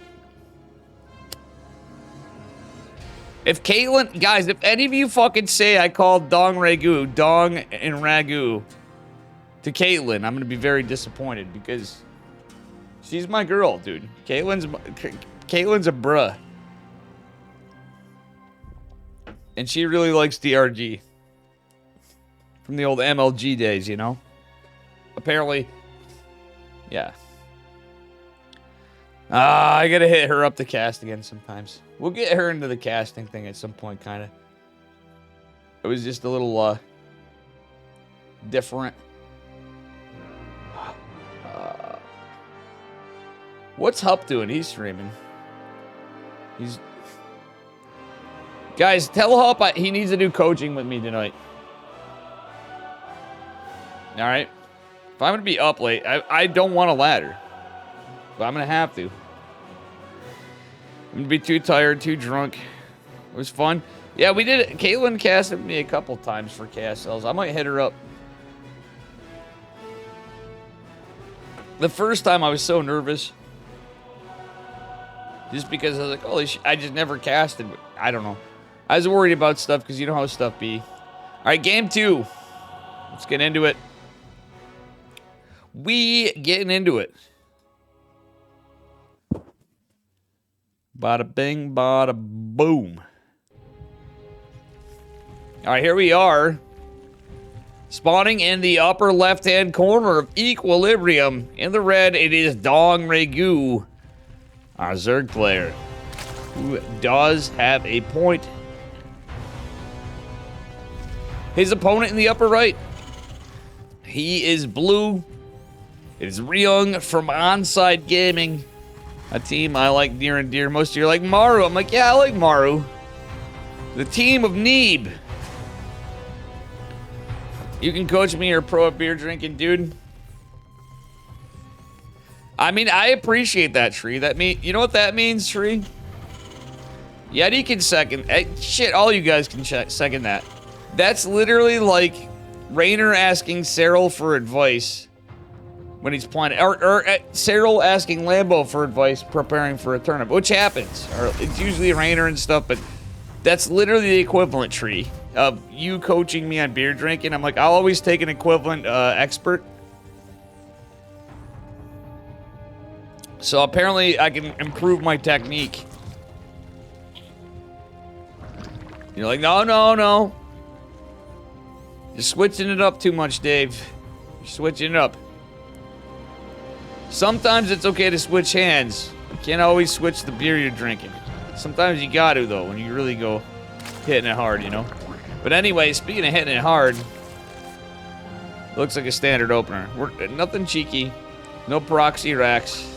If Caitlyn, guys, if any of you fucking say I called Dong Regu, Dong and Ragu to Caitlyn, I'm going to be very disappointed because she's my girl, dude. Caitlyn's a bruh. And she really likes DRG. From the old MLG days, you know? Apparently, yeah. I gotta hit her up to cast again sometimes. We'll get her into the casting thing at some point, kind of. It was just a little, different. What's Hup doing? He's streaming. Guys, tell Hup he needs to do coaching with me tonight. Alright? If I'm gonna be up late, I don't want a ladder. But I'm gonna have to. I'm gonna be too tired, too drunk. It was fun. Yeah, we did it. Caitlin casted me a couple times for KSLs. I might hit her up. The first time I was so nervous. Just because I was like, holy shit, I just never casted. I don't know. I was worried about stuff because you know how stuff be. Alright, game 2. Let's get into it. We getting into it. Bada bing, bada boom. Alright, here we are. Spawning in the upper left-hand corner of Equilibrium. In the red, it is Dong Regu, our Zerg player, who does have a point. His opponent in the upper right, he is blue. It is Ryung from Onside Gaming, a team I like near and dear. Most of you are like, Maru. I'm like, yeah, I like Maru. The team of Neeb. You can coach me or pro at beer drinking, dude. I mean, I appreciate that, Tree. You know what that means, Tree? Yeti can second. Shit, all you guys can second that. That's literally like Rainer asking Cyril for advice when he's playing, or Cyril asking Lambo for advice preparing for a tournament, which happens. Or it's usually Rainer and stuff, but that's literally the equivalent, Tree, of you coaching me on beer drinking. I'm like, I'll always take an equivalent expert. So apparently I can improve my technique. You're like, no, no, no. You're switching it up too much, Dave. You're switching it up. Sometimes it's okay to switch hands. You can't always switch the beer you're drinking. Sometimes you got to, though, when you really go hitting it hard, you know? But anyway, speaking of hitting it hard, looks like a standard opener. Nothing cheeky. No proxy racks.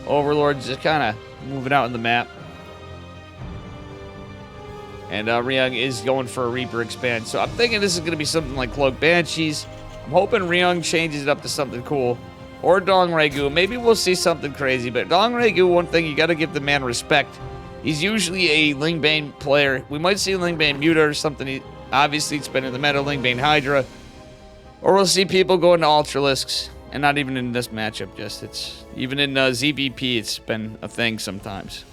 Overlord's just kind of moving out in the map. And Ryung is going for a Reaper expand. So I'm thinking this is going to be something like Cloak Banshees. I'm hoping Ryung changes it up to something cool. Or Dong Regu. Maybe we'll see something crazy. But Dong Regu, one thing, you got to give the man respect. He's usually a Lingbane player. We might see Lingbane Muta or something. Obviously, it's been in the meta, Lingbane Hydra. Or we'll see people go into Ultralisks. And not even in this matchup, it's even in ZBP, it's been a thing sometimes.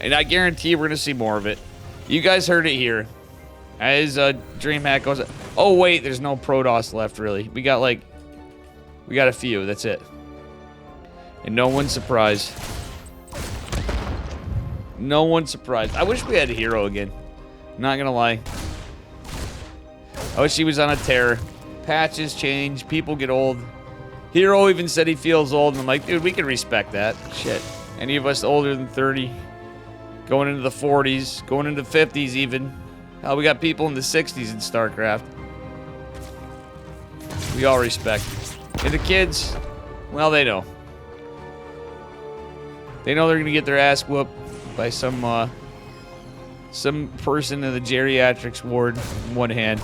And I guarantee we're going to see more of it. You guys heard it here. As DreamHack goes, oh wait, there's no Protoss left really. We got a few, that's it. And no one's surprised. No one's surprised. I wish we had a hero again. Not gonna lie. I wish he was on a tear. Patches change, people get old. Hero even said he feels old, and I'm like, dude, we can respect that. Shit. Any of us older than 30, going into the 40s, going into 50s even. Hell, we got people in the 60s in StarCraft. We all respect. And the kids, well, they know. They know they're gonna get their ass whooped by some person in the geriatrics ward in one hand,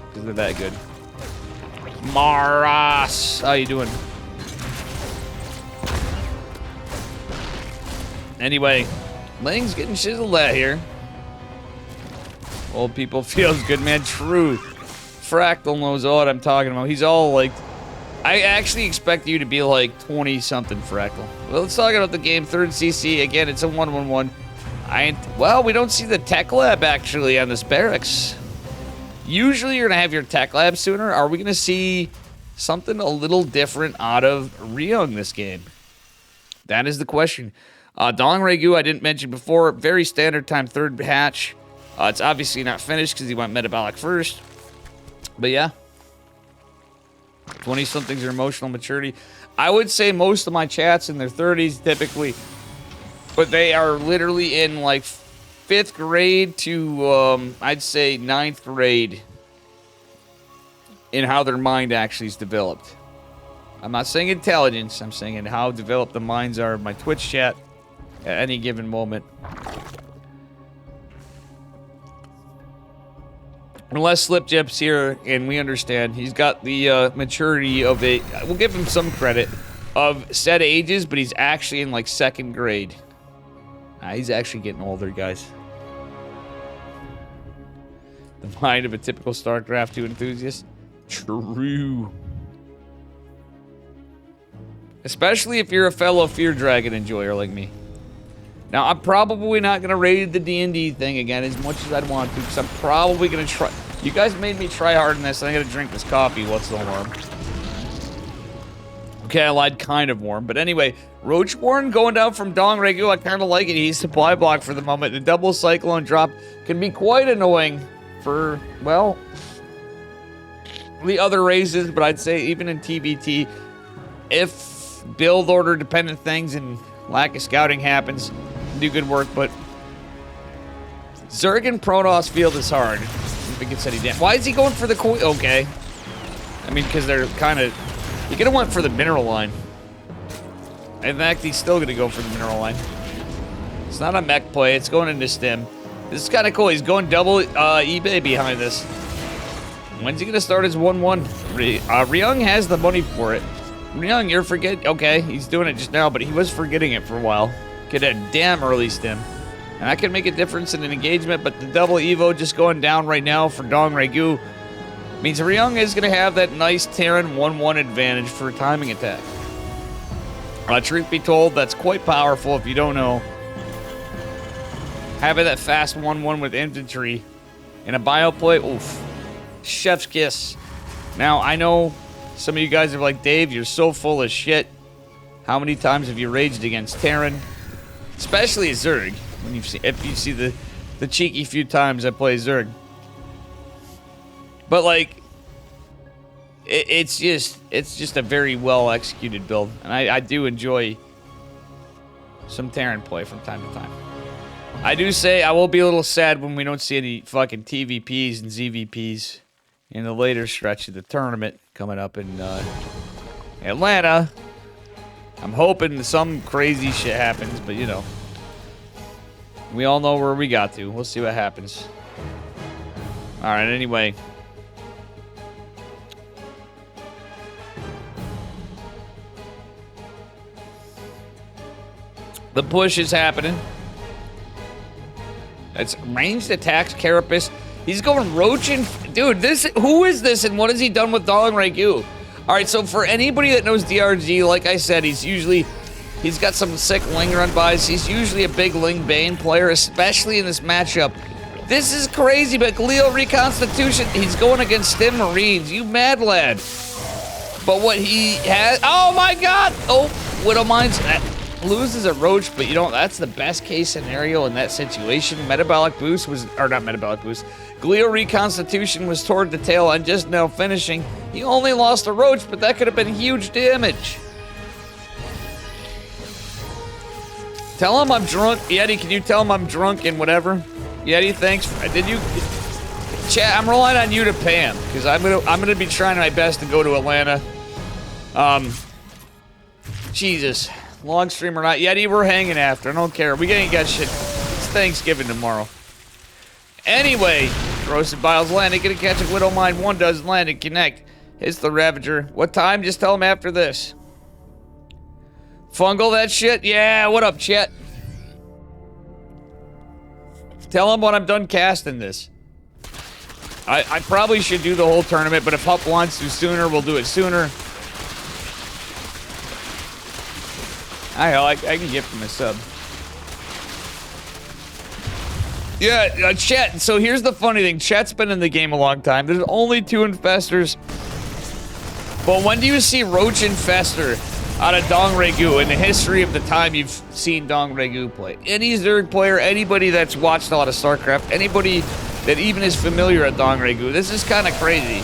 because they're that good. Maras, how you doing? Anyway, Lang's getting chiseled at here. Old people feels good, man. Truth. Fractal knows what I'm talking about. He's all like, I actually expect you to be like 20-something, Fractal. Well, let's talk about the game. 3rd CC. Again, it's a 1-1-1. Well, we don't see the tech lab actually on this barracks. Usually you're going to have your tech lab sooner. Are we going to see something a little different out of Ryung this game? That is the question. Dong Regu, I didn't mention before. Very standard time, 3rd hatch. It's obviously not finished because he went metabolic first. But yeah, 20-somethings are emotional maturity. I would say most of my chats in their 30s typically, but they are literally in like 5th grade to, I'd say 9th grade in how their mind actually is developed. I'm not saying intelligence, I'm saying in how developed the minds are of my Twitch chat at any given moment. Unless Slip Jip's here, and we understand, he's got the maturity of a, we'll give him some credit, of set ages, but he's actually in like 2nd grade. He's actually getting older, guys. The mind of a typical StarCraft 2 enthusiast. True. Especially if you're a fellow Fear Dragon enjoyer like me. Now, I'm probably not going to raid the D&D thing again as much as I'd want to, because I'm probably going to try... You guys made me try hard in this, and I got to drink this coffee while it's still warm. Okay, I lied, kind of warm. But anyway, Roachborn going down from Dong Regu, I kind of like it. He's supply block for the moment. The double Cyclone drop can be quite annoying for, well, the other races, but I'd say even in TBT, if build order dependent things and lack of scouting happens, do good work, but Zerg and Protoss field is hard. If it gets any damage. Why is he going for the coin? Okay. I mean, because they're kind of... You could have went for the mineral line. In fact, he's still going to go for the mineral line. It's not a mech play. It's going into stim. This is kind of cool. He's going double eBay behind this. When's he going to start his 1-1? Ryung has the money for it. Ryung, you're forgetting... Okay, he's doing it just now, but he was forgetting it for a while. Get a damn early stim. And that can make a difference in an engagement, but the double Evo just going down right now for Dong Regu means Ryung is going to have that nice Terran 1-1 advantage for timing attack. Truth be told, that's quite powerful if you don't know. Having that fast 1-1 with infantry in a bio play, oof. Chef's kiss. Now, I know some of you guys are like, Dave, you're so full of shit. How many times have you raged against Terran? Especially Zerg. When if you see the cheeky few times I play Zerg. But like, it's just a very well executed build, and I do enjoy some Terran play from time to time. I do say I will be a little sad when we don't see any fucking TVPs and ZVPs in the later stretch of the tournament coming up in Atlanta. I'm hoping some crazy shit happens, but you know. We all know where we got to. We'll see what happens. Alright, anyway. The push is happening. It's ranged attacks, Carapace. He's going Roach and... Dude, who is this and what has he done with Dong Regu? Alright, so for anybody that knows DRG, like I said, he's got some sick Ling run bys. He's usually a big Ling Bane player, especially in this matchup. This is crazy, but Galil Reconstitution, he's going against Stim Marines. You mad lad. But what he has... Oh my god! Oh, Widowmines loses a Roach, but you know, that's the best case scenario in that situation. Metabolic Boost was... Or not Metabolic Boost. Galil Reconstitution was toward the tail end, just now finishing. He only lost a Roach, but that could have been huge damage. Tell him I'm drunk. Yeti, can you tell him I'm drunk and whatever? Yeti, thanks. Did you... Chat, I'm relying on you to pay him, because I'm gonna be trying my best to go to Atlanta. Jesus. Long stream or not. Yeti, we're hanging after. I don't care. We ain't got shit. It's Thanksgiving tomorrow. Anyway, Roasted Biles landing. Gonna catch a Widow Mine. One does land and connect. Hits the Ravager. What time? Just tell him after this. Fungal that shit? Yeah, what up, chat? Tell him when I'm done casting this. I probably should do the whole tournament, but if Hup wants to sooner, we'll do it sooner. I can gift him a sub. Yeah, chat, so here's the funny thing. Chat's been in the game a long time. There's only 2 infestors. But when do you see Roach Infester out of Dong Regu in the history of the time you've seen Dong Regu play? Any Zerg player, anybody that's watched a lot of StarCraft, anybody that even is familiar at Dong Regu, this is kind of crazy.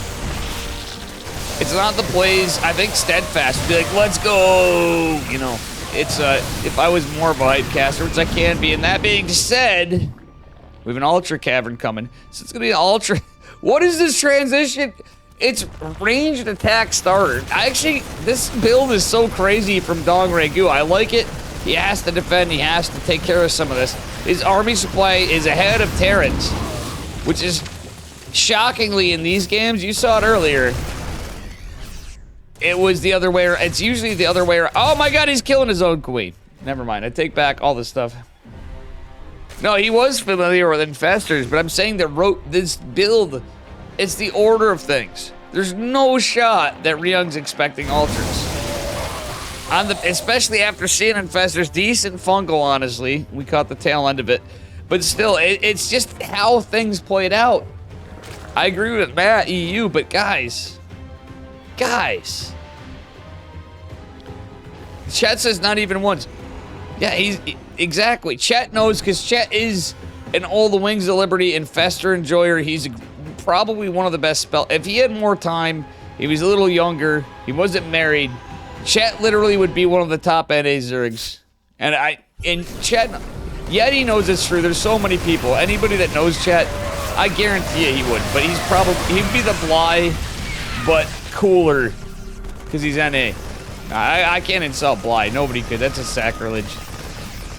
It's not the plays. I think Steadfast would be like, let's go. You know, it's if I was more of a hype caster, which I can be. And that being said, we have an Ultra Cavern coming. So it's gonna be an Ultra. What is this transition? It's ranged attack starter. This build is so crazy from Dong Ragu. I like it. He has to defend. He has to take care of some of this. His army supply is ahead of Terran's, which is shockingly in these games. You saw it earlier. It was the other way. It's usually the other way. Oh my God, he's killing his own queen. Never mind. I take back all this stuff. No, he was familiar with infestors, but I'm saying that this build. It's the order of things. There's no shot that Ryung's expecting ultras. Especially after seeing infestors, decent fungal, honestly. We caught the tail end of it. But still, it's just how things played out. I agree with Matt, EU, but guys. Chet says not even once. Yeah, exactly. Chet knows because Chet is an All the Wings of Liberty infestor enjoyer. He's probably one of the best if he had more time, he was a little younger, he wasn't married, Chet literally would be one of the top NA Zergs. And Chet, Yeti knows it's true. There's so many people. Anybody that knows Chet, I guarantee you he would. But he'd be the Bly, but cooler, because he's NA. I can't insult Bly. Nobody could. That's a sacrilege.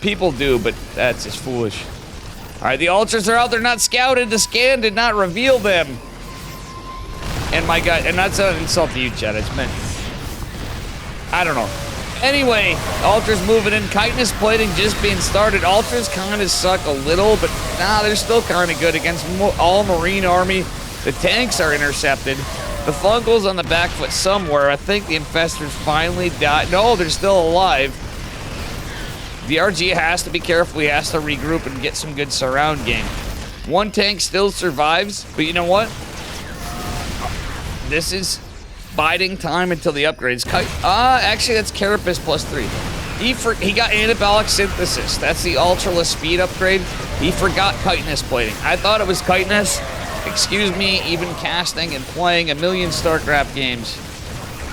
People do, but that's just foolish. All right, the ultras are out. They're not scouted. The scan did not reveal them. And my God, and that's an insult to you, Chad. It's meant. I don't know. Anyway, ultras moving in. Chitinous plating just being started. Ultras kind of suck a little, but nah, they're still kind of good against all Marine Army. The tanks are intercepted. The fungals on the back foot somewhere. I think the infestors finally died. No, they're still alive. The RG has to be careful. He has to regroup and get some good surround game. One tank still survives, but you know what? This is biding time until the upgrades. Actually, that's Carapace +3. He got anabolic synthesis. That's the ultraless speed upgrade. He forgot chitinous plating. I thought it was chitinous. Excuse me, even casting and playing a million StarCraft games.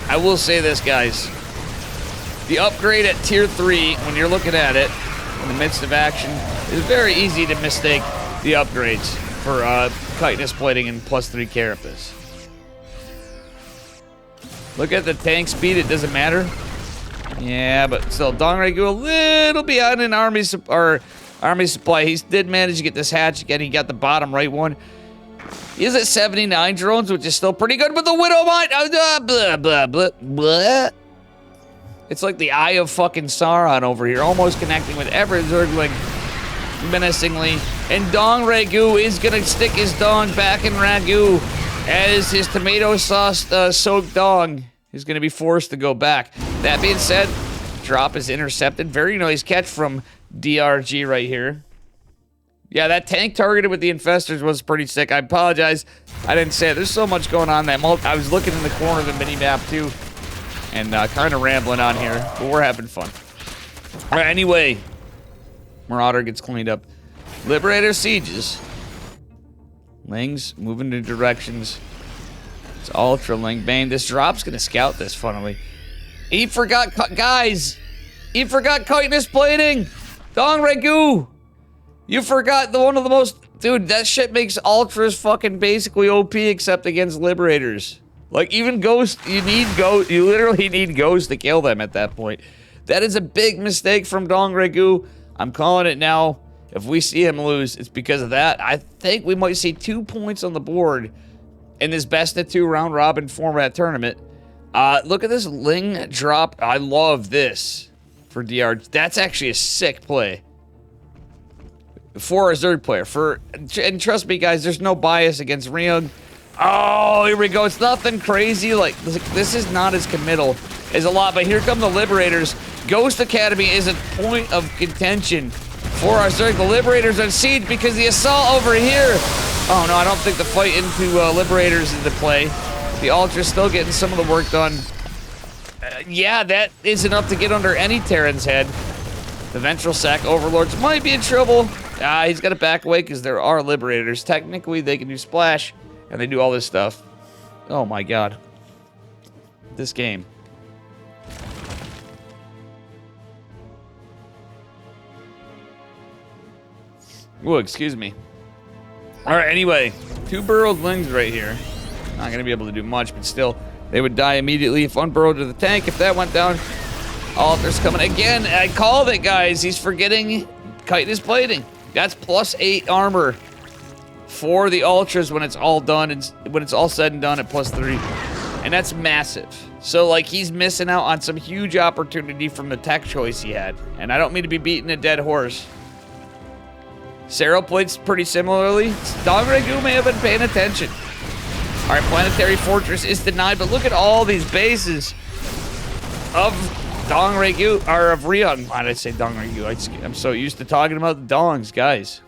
I will say this, guys. The upgrade at tier 3, when you're looking at it in the midst of action, is very easy to mistake the upgrades for chitinous plating and +3 Carapace. Look at the tank speed, it doesn't matter. Yeah, but still, Dong Ragu a little behind in army supply. He did manage to get this hatch again. He got the bottom right one. He is at 79 drones, which is still pretty good, but the Widow Mine, blah, blah, blah, blah. It's like the Eye of fucking Sauron over here, almost connecting with every Zergling menacingly. And Dong Ragu is gonna stick his dong back in Ragu as his tomato sauce soaked dong is gonna be forced to go back. That being said, drop is intercepted. Very nice catch from DRG right here. Yeah, that tank targeted with the infestors was pretty sick. I apologize. I didn't say it. There's so much going on that I was looking in the corner of the mini-map too. And kind of rambling on here, but we're having fun. All right, anyway, Marauder gets cleaned up. Liberator sieges. Ling's moving in directions. It's Ultra Ling Bane. This drop's gonna scout this, funnily. He forgot, guys. He forgot chitinous plating. Dong Ragu. You forgot one of the most, dude. That shit makes ultras fucking basically OP except against liberators. Like, even Ghost, you literally need Ghost to kill them at that point. That is a big mistake from Dong Ragu. I'm calling it now. If we see him lose, it's because of that. I think we might see 2 points on the board in this best-of-2 round-robin format tournament. Look at this Ling drop. I love this for DR. That's actually a sick play. For a Zerg player. And trust me, guys, there's no bias against Ryung. Oh, here we go. It's nothing crazy. Like, this is not as committal as a lot, but here come the Liberators. Ghost Academy is a point of contention for our Zerg. The Liberators are siege because the assault over here. Oh, no, I don't think the fight into Liberators is the play. The Ultra's still getting some of the work done. Yeah, that is enough to get under any Terran's head. The Ventral Sack Overlords might be in trouble. He's got to back away because there are Liberators. Technically, they can do splash. And they do all this stuff. Oh my God. this game. Whoa, excuse me. All right, anyway, 2 burrowed lings right here. Not going to be able to do much, but still, they would die immediately if one burrowed to the tank. If that went down, Alter's coming again. I called it, guys. He's forgetting chitinous plating. That's +8 armor for the Ultras when it's all done, and when it's all said and done at +3. And that's massive. So, like, he's missing out on some huge opportunity from the tech choice he had. And I don't mean to be beating a dead horse. Cero played pretty similarly. Dongregu may have been paying attention. All right, Planetary Fortress is denied, but look at all these bases of Dongregu, or of Ryung. Why did I say Dongregu? I'm so used to talking about the Dongs, guys.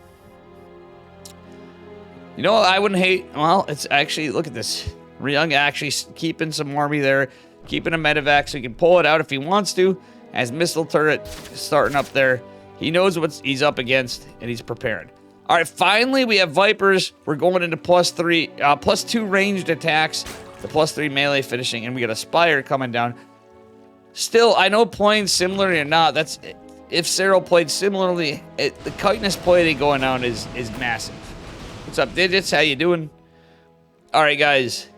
You know what I wouldn't hate? Well, it's actually, look at this. Ryung actually keeping some army there, keeping a medevac so he can pull it out if he wants to. As missile turret starting up there. He knows what he's up against, and he's prepared. All right, finally, we have Vipers. We're going into +2 ranged attacks, the +3 melee finishing, and we got a Spire coming down. Still, I know playing similarly or not, that's if Cero played similarly, the chitinous plating going on is massive. What's up, Digits? How you doing? All right, guys.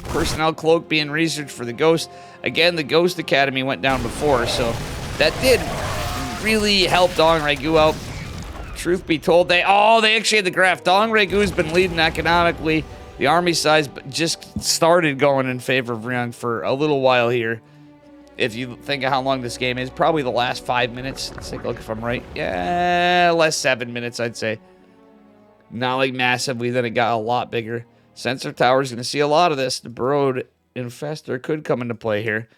Personnel cloak being researched for the Ghost. Again, the Ghost Academy went down before, so that did really help Dongregu out. Truth be told, they actually had the graph. Dongregu's been leading economically. The army size just started going in favor of Ryung for a little while here. If you think of how long this game is, probably the last 5 minutes. Let's take a look if I'm right. Yeah, last 7 minutes, I'd say. Not like massively, then it got a lot bigger. Sensor Tower's going to see a lot of this. The Burrowed Infestor could come into play here.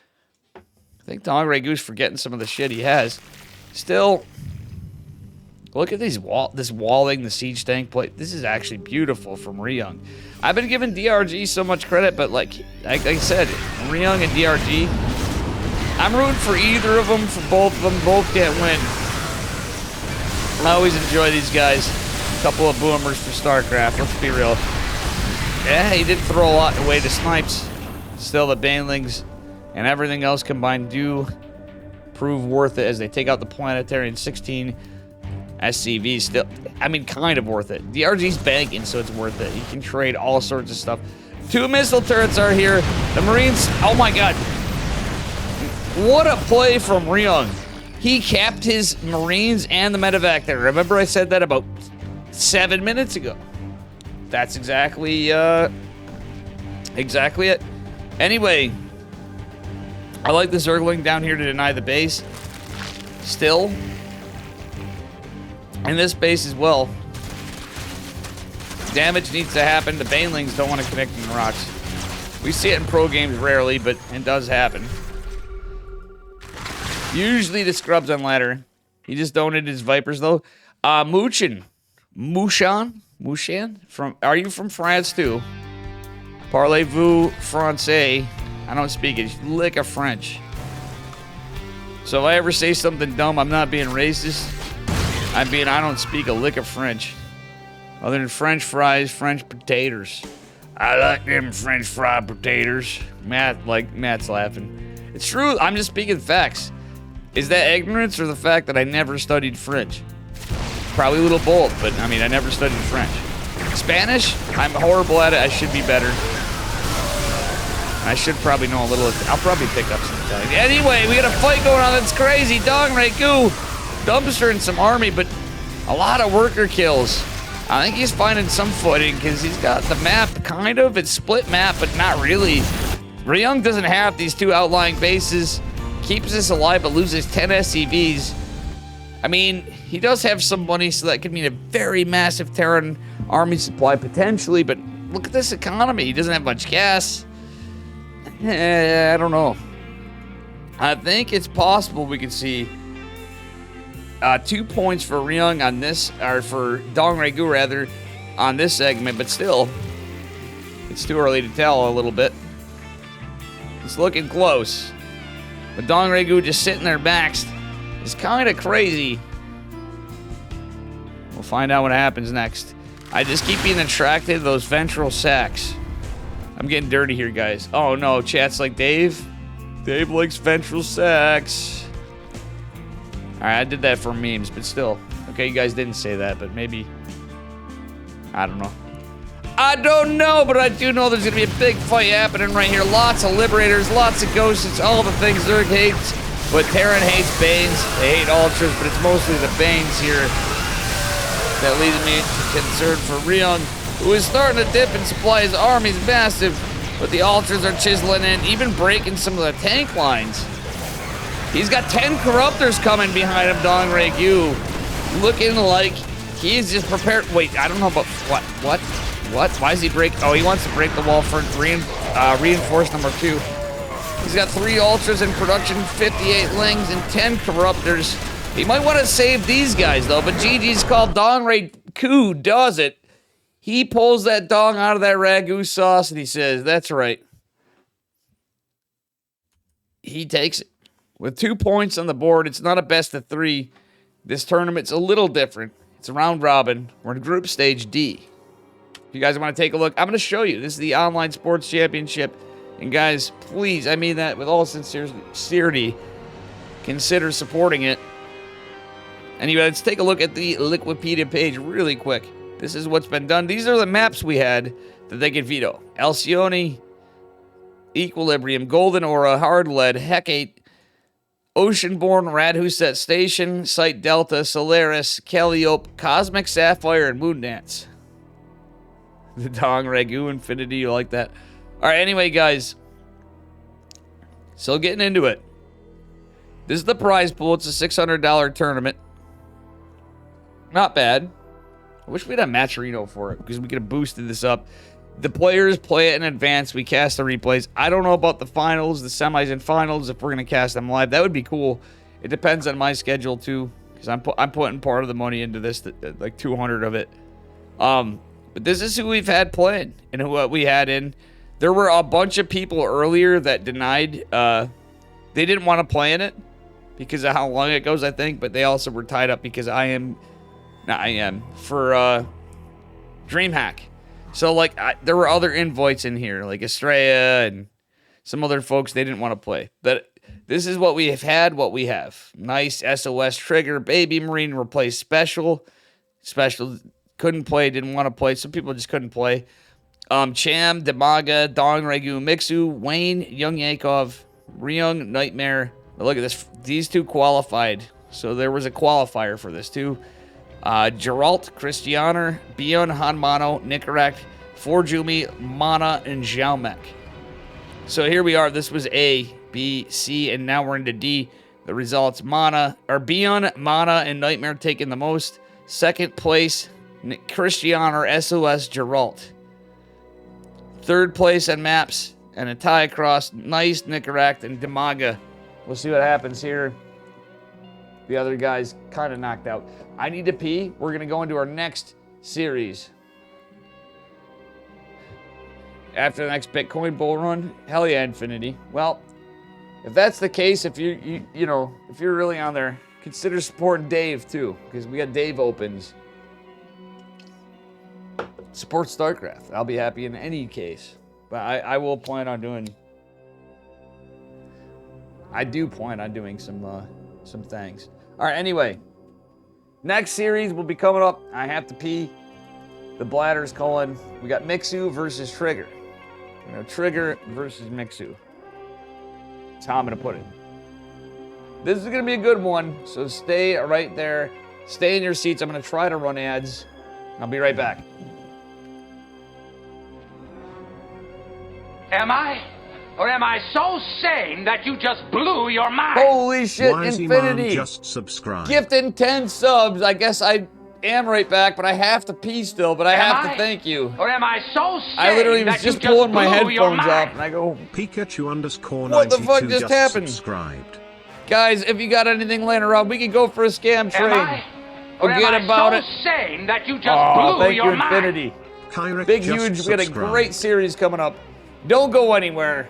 I think Dongregu's forgetting some of the shit he has. Still, look at this walling, the siege tank plate. This is actually beautiful from Ryung. I've been giving DRG so much credit, but like I said, Ryung and DRG, I'm rooting for either of them, for both of them. Both can't win. I always enjoy these guys. A couple of boomers for StarCraft, let's be real. Yeah, he did throw a lot away to snipes. Still, the Banelings and everything else combined do prove worth it as they take out the Planetary and 16 SCVs. Still, I mean, kind of worth it. DRG's banking, so it's worth it. You can trade all sorts of stuff. 2 missile turrets are here. The Marines, oh my god. What a play from Ryung. He capped his Marines and the medevac there. Remember I said that about 7 minutes ago. That's exactly it. Anyway, I like the Zergling down here to deny the base. Still, and this base as well. Damage needs to happen. The Banelings don't want to connect in the rocks. We see it in pro games rarely, but it does happen. Usually the Scrubs on ladder. He just donated his Vipers though. Mushan, are you from France too? Parlez-vous français? I don't speak it. Lick of French. So if I ever say something dumb, I'm not being racist. I don't speak a lick of French. Other than French fries, French potatoes. I like them French fried potatoes. Matt's laughing. It's true, I'm just speaking facts. Is that ignorance or the fact that I never studied French? Probably a little both, but I mean, I never studied French. Spanish? I'm horrible at it, I should be better. I should probably know a little. I'll probably pick up some Italian. Anyway, we got a fight going on that's crazy. Dongregu dumpstering some army, but a lot of worker kills. I think he's finding some footing because he's got the map, kind of. It's split map, but not really. Ryung doesn't have these 2 outlying bases. Keeps this alive, but loses 10 SCVs. I mean, he does have some money, so that could mean a very massive Terran army supply potentially, but look at this economy. He doesn't have much gas. I don't know. I think it's possible we could see 2 points for Ryung on this, or for Dongregu rather, on this segment, but still, it's too early to tell a little bit. It's looking close. But Dongregu just sitting there maxed is kind of crazy. We'll find out what happens next. I just keep being attracted to those ventral sacks. I'm getting dirty here, guys. Oh, no. Chat's like, Dave likes ventral sex. All right, I did that for memes, but still. Okay, you guys didn't say that, but maybe. I don't know. I don't know, but I do know there's going to be a big fight happening right here. Lots of Liberators, lots of Ghosts. It's all the things Zerg hates. But Terran hates Banes. They hate Ultras, but it's mostly the Banes here that leads me concerned for Ryung, who is starting to dip and supply his armies massive. But the Ultras are chiseling in, even breaking some of the tank lines. He's got 10 Corruptors coming behind him, Dong Regu. Looking like he's just prepared. Wait, I don't know about what? Why does he break? Oh, he wants to break the wall for reinforce number 2. He's got 3 Ultras in production, 58 Lings, and 10 Corruptors. He might want to save these guys, though, but GG's called Dong Regu does it. He pulls that dong out of that ragu sauce, and he says, that's right. He takes it. With 2 points on the board, it's not a best of 3. This tournament's a little different. It's a round robin. We're in group stage D. If you guys want to take a look, I'm going to show you. This is the Online Sports Championship. And guys, please, I mean that with all sincerity, consider supporting it. Anyway, let's take a look at the Liquipedia page really quick. This is what's been done. These are the maps we had that they could veto. Alcyone, Equilibrium, Golden Aura, Hard Lead, Hecate, Oceanborn, Radhuset Station, Site Delta, Solaris, Calliope, Cosmic Sapphire, and Moon Dance. The Dong Regu Infinity, you like that? All right, anyway, guys. So getting into it. This is the prize pool. It's a $600 tournament. Not bad. I wish we had a Matcherino for it because we could have boosted this up. The players play it in advance. We cast the replays. I don't know about the finals, the semis and finals, if we're going to cast them live. That would be cool. It depends on my schedule, too, because I'm putting part of the money into this, like 200 of it. But this is who we've had playing and who we had in. There were a bunch of people earlier that denied. They didn't want to play in it because of how long it goes, I think. But they also were tied up because for DreamHack. So, like, there were other invites in here, like Estrella and some other folks. They didn't want to play. But this is what we have had, what we have. Nice SOS Trigger. Baby Marine replaced Special. Special couldn't play, didn't want to play. Some people just couldn't play. Cham, Demaga, Dong Regu, Mixu, Wayne, YoungYakov, Ryung, Nightmare. But look at this. These 2 qualified. So there was a qualifier for this, too. Geralt, Christianer, Bion, Hanmano, Nicorakt, Forjumi, Mana, and Xiaomek. So here we are. This was A, B, C, and now we're into D. The results, Bion, Mana, and Nightmare taking the most. Second place, Christianer, SOS, Geralt. Third place on maps and a tie across. Nice, Nicorakt, and Demaga. We'll see what happens here. The other guy's kind of knocked out. I need to pee. We're going to go into our next series. After the next Bitcoin bull run, hell yeah, Infinity. Well, if that's the case, if you know, if you're really on there, consider supporting Dave too, because we got Dave opens. Support StarCraft. I'll be happy in any case. But I will plan on doing. I do plan on doing some things. All right. Anyway, next series will be coming up. I have to pee. The bladder's calling. We got Mixu versus Trigger. You know, Trigger versus Mixu. That's how I'm gonna put it. This is gonna be a good one. So stay right there. Stay in your seats. I'm gonna try to run ads. I'll be right back. Am I? Or am I so sane that you just blew your mind? Holy shit, Wisey-Man Infinity. just subscribed. Gifting 10 subs. I guess I am right back, but I have to pee still, but I have to thank you. Or am I so sane I literally was just pulling my headphones up, and I go, Pikachu_92 what the fuck just happened? subscribed. Guys, if you got anything laying around, we can go for a scam trade. Forget about it. Sane that you just Thank you, Infinity. Big, huge, we got a great series coming up. Don't go anywhere.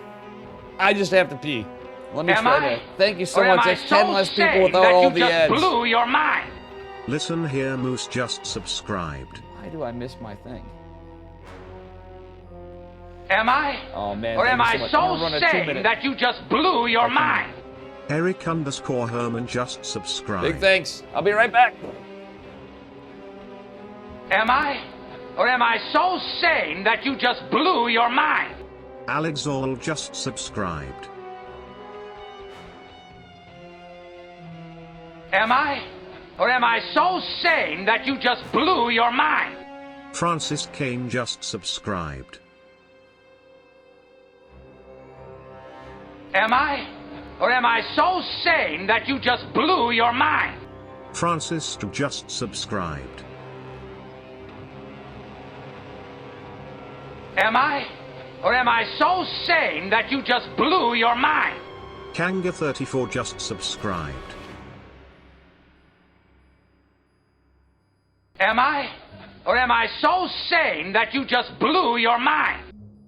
I just have to pee. Let me try that. Thank you so much. That's 10 less people without all the ads. Blew your mind. Listen here, Moose just subscribed. Why do I miss my thing? Am I? Oh, man. Or am thank I you so much. I'm gonna so run a 2 sane minute. that you just blew your mind? Eric_Herman just subscribed. Big thanks. I'll be right back. Am I? Or am I so sane that you just blew your mind? Alexol just subscribed. Am I? Or am I so sane that you just blew your mind? Francis Kane just subscribed. Am I? Or am I so sane that you just blew your mind? Francis just subscribed. Am I? Or am I so sane that you just blew your mind? Kanga34 just subscribed. Am I? Or am I so sane that you just blew your mind?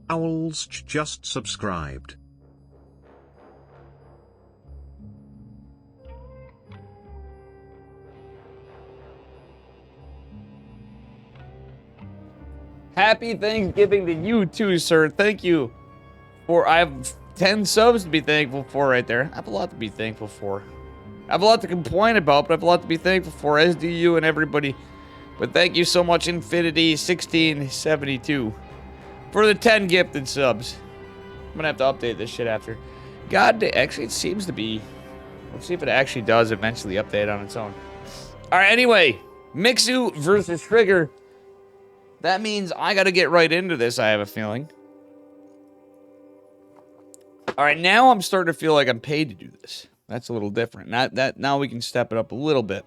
Owls just subscribed. Happy Thanksgiving to you too, sir. Thank you. I have 10 subs to be thankful for right there. I have a lot to be thankful for. I have a lot to complain about, but I have a lot to be thankful for, as do you and everybody. But thank you so much, Infinity1672, for the 10 gifted subs. I'm gonna have to update this shit after. God, actually, it seems to be. Let's see if it actually does eventually update on its own. All right, anyway, Mixu versus Trigger. That means I got to get right into this, I have a feeling. All right, now I'm starting to feel like I'm paid to do this. That's a little different. Now we can step it up a little bit.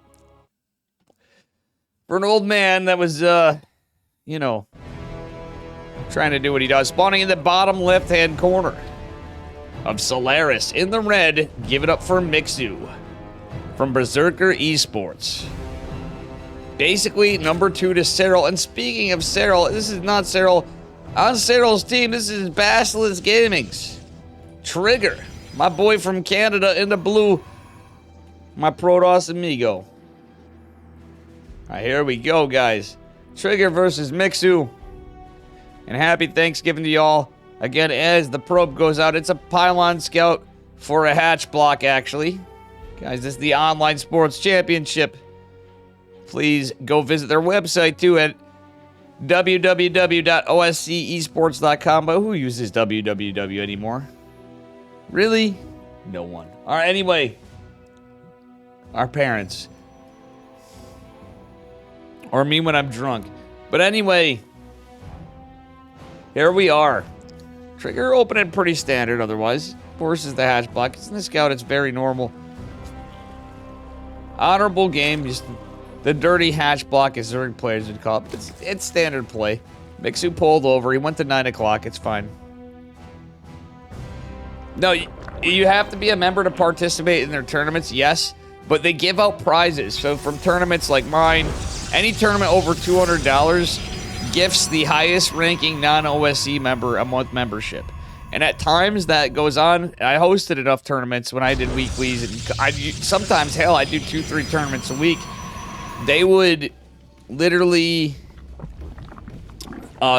For an old man that was, you know, trying to do what he does. Spawning in the bottom left-hand corner of Solaris in the red. Give it up for Mixu from Berserker Esports. Basically, number 2 to Cyril. And speaking of Cyril, this is not Cyril. On Cyril's team, this is Basilisk Gaming's Trigger. My boy from Canada in the blue. My Protoss amigo. Alright, here we go, guys. Trigger versus Mixu. And happy Thanksgiving to y'all. Again, as the probe goes out, it's a pylon scout for a hatch block, actually. Guys, this is the Online Sports Championship. Please go visit their website, too, at www.oscesports.com. But who uses www anymore? Really? No one. All right, anyway. Our parents. Or me when I'm drunk. But anyway. Here we are. Trigger opening pretty standard otherwise. Forces the hatch block. In the scout, it's very normal. Honorable game. Just the dirty hatch block, as Zerg players would call it. It's standard play. Mixu pulled over. He went to 9 o'clock. It's fine. No, you have to be a member to participate in their tournaments, yes. But they give out prizes. So from tournaments like mine, any tournament over $200 gifts the highest ranking non-OSC member a month membership. And at times that goes on. I hosted enough tournaments when I did weeklies. And sometimes, hell, I do 2-3 tournaments a week. They would literally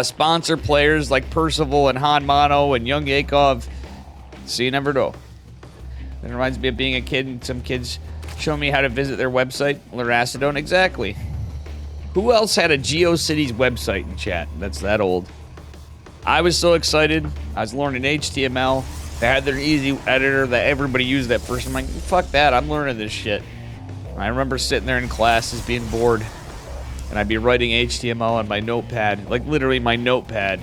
sponsor players like Percival and Han Mono and YoungYakov. So you never know. That reminds me of being a kid and some kids show me how to visit their website. Laracedon, exactly. Who else had a GeoCities website in chat? That's that old. I was so excited. I was learning HTML. They had their easy editor that everybody used at first. I'm like, fuck that. I'm learning this shit. I remember sitting there in classes being bored. And I'd be writing HTML on my notepad. Like, literally my notepad.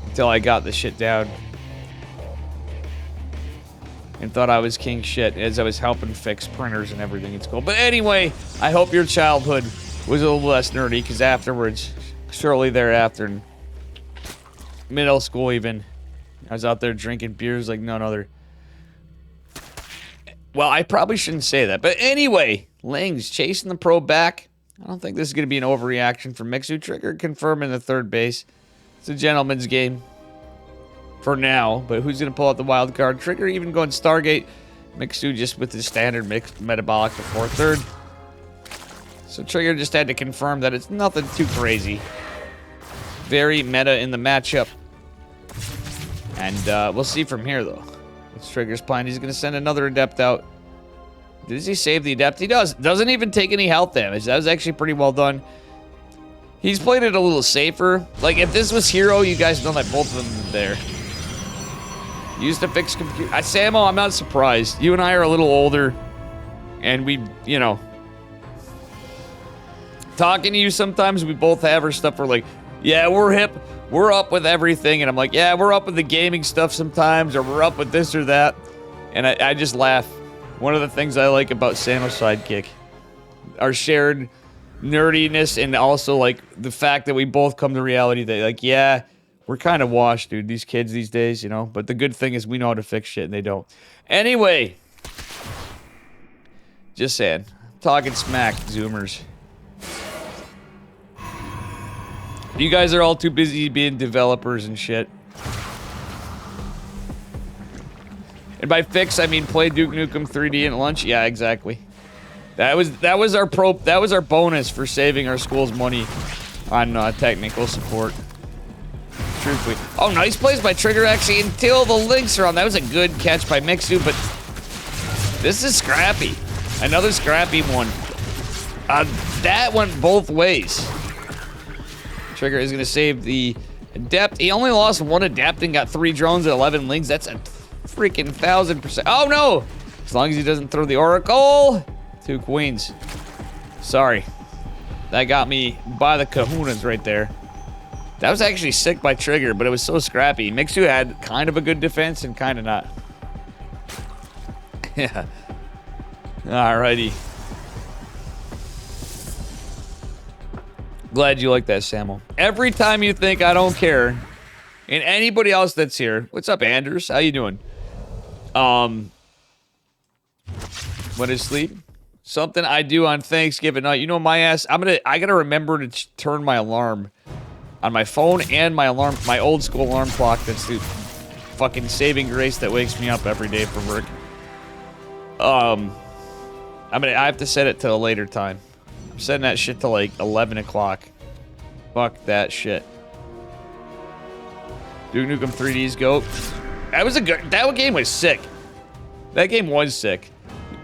Until I got the shit down. And thought I was king shit as I was helping fix printers and everything. It's cool. But anyway, I hope your childhood was a little less nerdy. Because afterwards, shortly thereafter, in middle school even, I was out there drinking beers like none other. Well, I probably shouldn't say that. But anyway, Lings chasing the pro back. I don't think this is going to be an overreaction for Mixu. Trigger confirming the third base. It's a gentleman's game. For now. But who's going to pull out the wild card? Trigger even going Stargate. Mixu just with his standard mixed metabolic before third. So Trigger just had to confirm that it's nothing too crazy. very meta in the matchup. And we'll see from here, though. It's Trigger's plan. He's going to send another Adept out. Does he save the Adept? He does. Doesn't even take any health damage. That was actually pretty well done. He's played it a little safer. Like, if this was Hero, you guys know that both of them are there. Used to fix computer. Samo, I'm not surprised. You and I are a little older. And we, you know... Talking to you sometimes, we both have our stuff. We're like, yeah, we're hip. We're up with everything. And I'm like, yeah, we're up with the gaming stuff sometimes. Or we're up with this or that. And I just laugh. One of the things I like about Samo's sidekick. Our shared nerdiness. And also, like, the fact that we both come to reality that, like, yeah, we're kind of washed, dude. These kids these days, you know. But the good thing is we know how to fix shit and they don't. Anyway. Just saying. Talking smack, Zoomers. You guys are all too busy being developers and shit. And by fix, I mean play Duke Nukem 3D at lunch. Yeah, exactly. That was our bonus for saving our school's money on technical support. Truthfully. Oh, nice plays by Trigger actually until the links are on. That was a good catch by Mixu, but this is scrappy. Another scrappy one. That went both ways. Trigger is going to save the Adept. He only lost one Adept and got 3 drones at 11 links. That's a freaking 1000%. Oh, no! As long as he doesn't throw the Oracle. 2 queens. Sorry. That got me by the kahunas right there. That was actually sick by Trigger, but it was so scrappy. Mixu had kind of a good defense and kind of not. Yeah. Alrighty. Glad you like that, Samuel. Every time you think I don't care, and anybody else that's here, what's up, Anders? How you doing? What is sleep? Something I do on Thanksgiving night. You know my ass. I gotta remember to turn my alarm on my phone and my old school alarm clock. That's the fucking saving grace that wakes me up every day for work. I have to set it to a later time. I'm setting that shit to like 11 o'clock. Fuck that shit. Duke Nukem 3D's GOAT. That game was sick. That game was sick.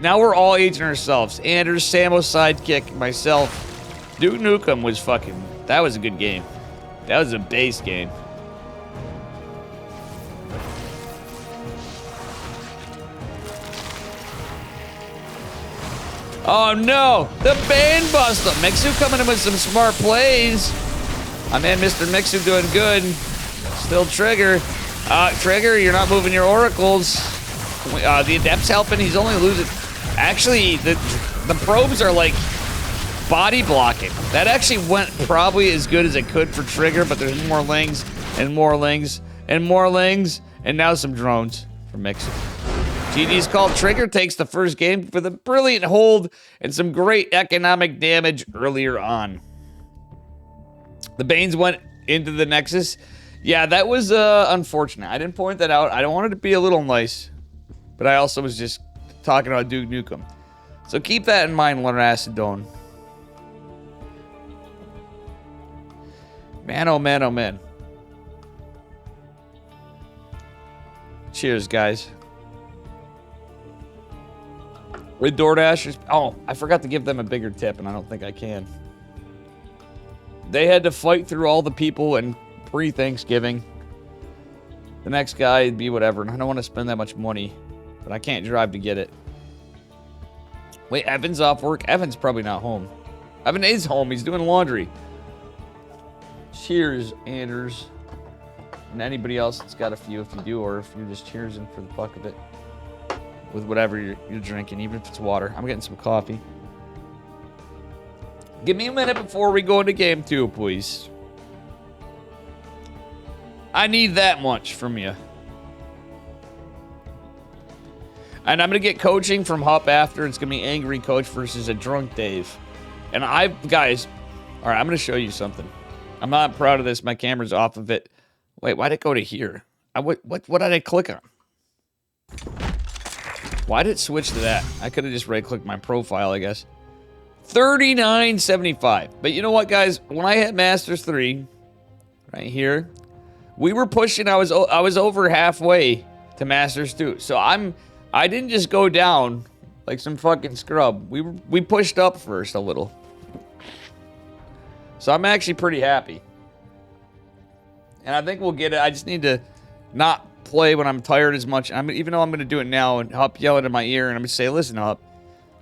Now we're all aging ourselves. Anders, Samo's sidekick, myself. Duke Nukem was fucking... That was a good game. That was a base game. Oh no! The Bane Buster! Mixu coming in with some smart plays. My man, Mr. Mixu, doing good. Still Trigger. Trigger, you're not moving your oracles. The Adept's helping. He's only losing. Actually, the probes are like body blocking. That actually went probably as good as it could for Trigger, but there's more lings and more lings and more lings, and now some drones for Mixu. GG's called. Trigger takes the first game with a brilliant hold and some great economic damage earlier on. The Banes went into the Nexus. Yeah, that was unfortunate. I didn't point that out. I don't want it to be a little nice, but I also was just talking about Duke Nukem. So keep that in mind, Leonard Acedone. Man, oh man, oh man. Cheers, guys. With DoorDashers. Oh, I forgot to give them a bigger tip, and I don't think I can. They had to fight through all the people and pre-Thanksgiving. The next guy would be whatever, and I don't want to spend that much money, but I can't drive to get it. Wait, Evan's off work? Evan's probably not home. Evan is home. He's doing laundry. Cheers, Anders. And anybody else that's got a few if you do, or if you're just cheersing for the fuck of it. With whatever you're drinking, even if it's water. I'm getting some coffee. Give me a minute before we go into game 2, please. I need that much from you. And I'm going to get coaching from Hup after. It's going to be Angry Coach versus a Drunk Dave. And guys, all right, I'm going to show you something. I'm not proud of this. My camera's off of it. Wait, why'd it go to here? What did I click on? Why did it switch to that? I could have just right-clicked my profile, I guess. $39.75. But you know what, guys? When I hit Masters 3, right here. We were pushing. I was over halfway to Masters 2. So I didn't just go down like some fucking scrub. We pushed up first a little. So I'm actually pretty happy. And I think we'll get it. I just need to not play when I'm tired as much. Even though I'm going to do it now, and Hup yelling in my ear, and I'm going to say, listen, Hup,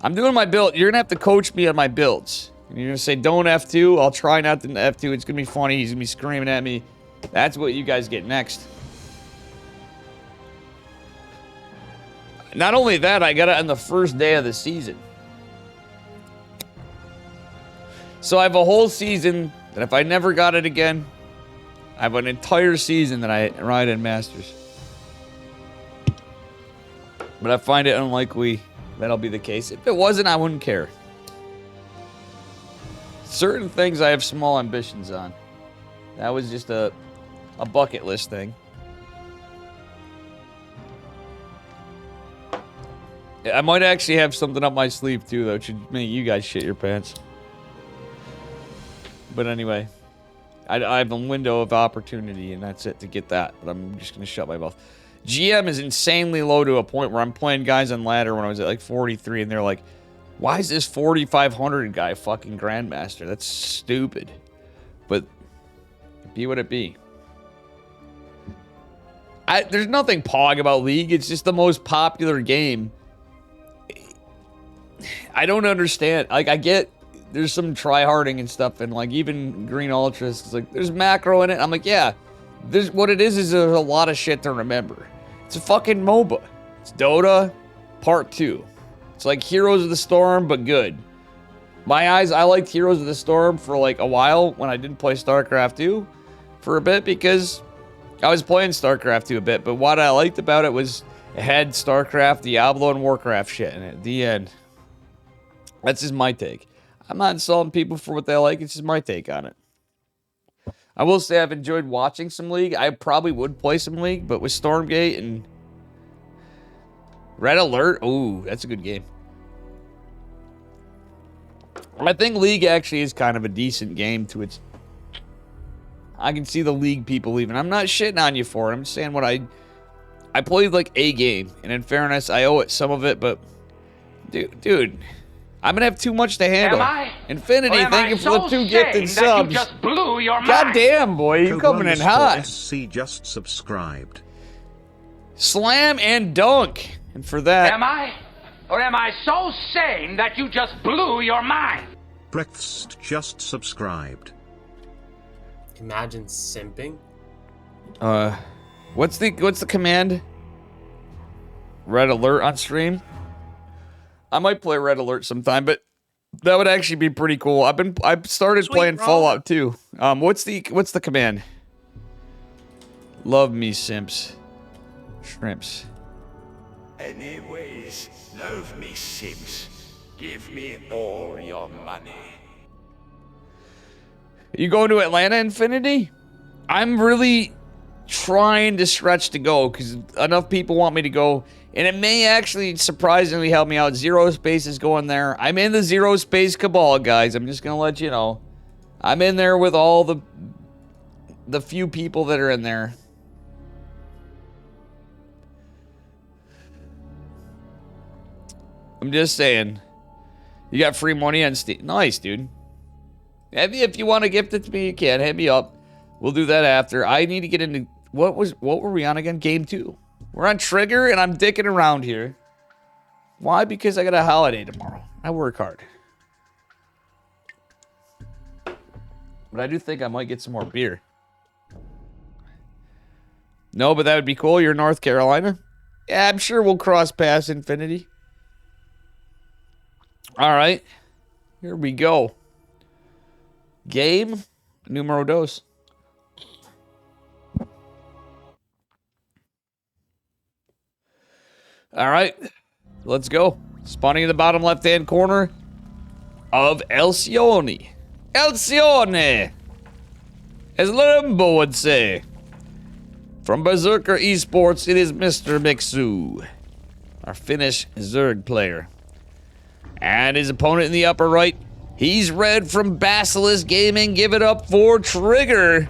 I'm doing my build. You're going to have to coach me on my builds. And you're going to say, don't F2. I'll try not to F2. It's going to be funny. He's going to be screaming at me. That's what you guys get next. Not only that, I got it on the first day of the season. So I have a whole season that if I never got it again, I have an entire season that I ride in Masters. But I find it unlikely that'll be the case. If it wasn't, I wouldn't care. Certain things I have small ambitions on. That was just a bucket list thing. Yeah, I might actually have something up my sleeve too, though, which should make you guys shit your pants. But anyway, I have a window of opportunity, and that's it to get that. But I'm just going to shut my mouth. GM is insanely low to a point where I'm playing guys on ladder when I was at like 43, and they're like, why is this 4,500 guy fucking Grandmaster? That's stupid. But be what it be. There's nothing pog about League. It's just the most popular game. I don't understand. Like, I get there's some try-harding and stuff, and like even Green Ultras, it's like there's macro in it. I'm like, yeah, what it is there's a lot of shit to remember. It's a fucking MOBA. It's Dota Part 2. It's like Heroes of the Storm, but good. My eyes, I liked Heroes of the Storm for like a while when I didn't play StarCraft 2 for a bit because I was playing StarCraft 2 a bit, but what I liked about it was it had StarCraft, Diablo, and Warcraft shit in it. The end. That's just my take. I'm not insulting people for what they like. It's just my take on it. I will say I've enjoyed watching some League. I probably would play some League, but with Stormgate and Red Alert, ooh, that's a good game. I think League actually is kind of a decent game to its... I can see the League people leaving. I'm not shitting on you for it. I'm just saying what I played like a game, and in fairness, I owe it some of it, but dude, I'm gonna have too much to handle. Infinity, thank you for the 2 gifted subs. You just blew your mind. God damn, boy, you coming in hot. OSC just subscribed. Slam and dunk, and for that. Or am I so sane that you just blew your mind? Breakfast just subscribed. Imagine simping. What's the command? Red Alert on stream? I might play Red Alert sometime, but that would actually be pretty cool. I've started playing Fallout too. What's the command? Love me, simps. Shrimps. Anyways, love me, Sims. Give me all your money. You going to Atlanta, Infinity? I'm really trying to stretch to go because enough people want me to go, and it may actually surprisingly help me out. Zero Space is going there. I'm in the Zero Space cabal, guys. I'm just gonna let you know. I'm in there with all the few people that are in there. I'm just saying. You got free money on Steam. Nice, dude. If you want to gift it to me, you can. Hit me up. We'll do that after. I need to get into... What were we on again? Game 2. We're on Trigger, and I'm dicking around here. Why? Because I got a holiday tomorrow. I work hard. But I do think I might get some more beer. No, but that would be cool. You're in North Carolina? Yeah, I'm sure we'll cross paths, Infinity. All right. Here we go. Game numero dos. All right. Let's go. Spawning in the bottom left-hand corner of Elcione. Elcione! As Limbo would say. From Berserker Esports, it is Mr. Mixu, our Finnish Zerg player. And his opponent in the upper right, he's Red from Basilisk Gaming. Give it up for Trigger,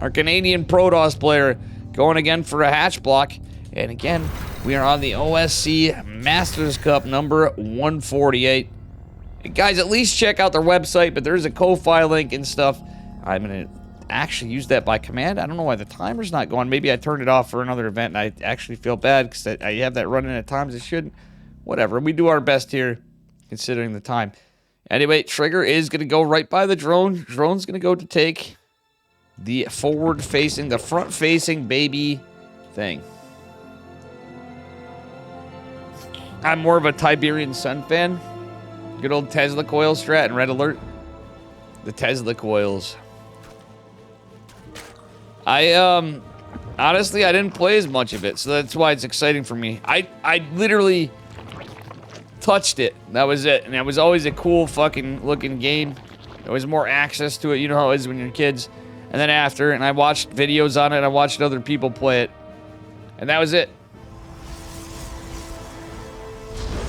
our Canadian Protoss player, going again for a hatch block. And again, we are on the OSC Masters Cup number 148. Guys, at least check out their website, but there's a Ko-Fi link and stuff. I'm going to actually use that by command. I don't know why the timer's not going. Maybe I turned it off for another event, and I actually feel bad because I have that running at times it shouldn't. Whatever, we do our best here, considering the time. Anyway, trigger is going to go right by the drone. Drone's going to go to take the forward-facing, the front-facing baby thing. I'm more of a Tiberian Sun fan. Good old Tesla coil strat and red alert. The Tesla coils. Honestly, I didn't play as much of it, so that's why it's exciting for me. I literally touched it. That was it. And it was always a cool fucking looking game. There was more access to it. You know how it is when you're kids. And then after, and I watched videos on it. I watched other people play it. And that was it.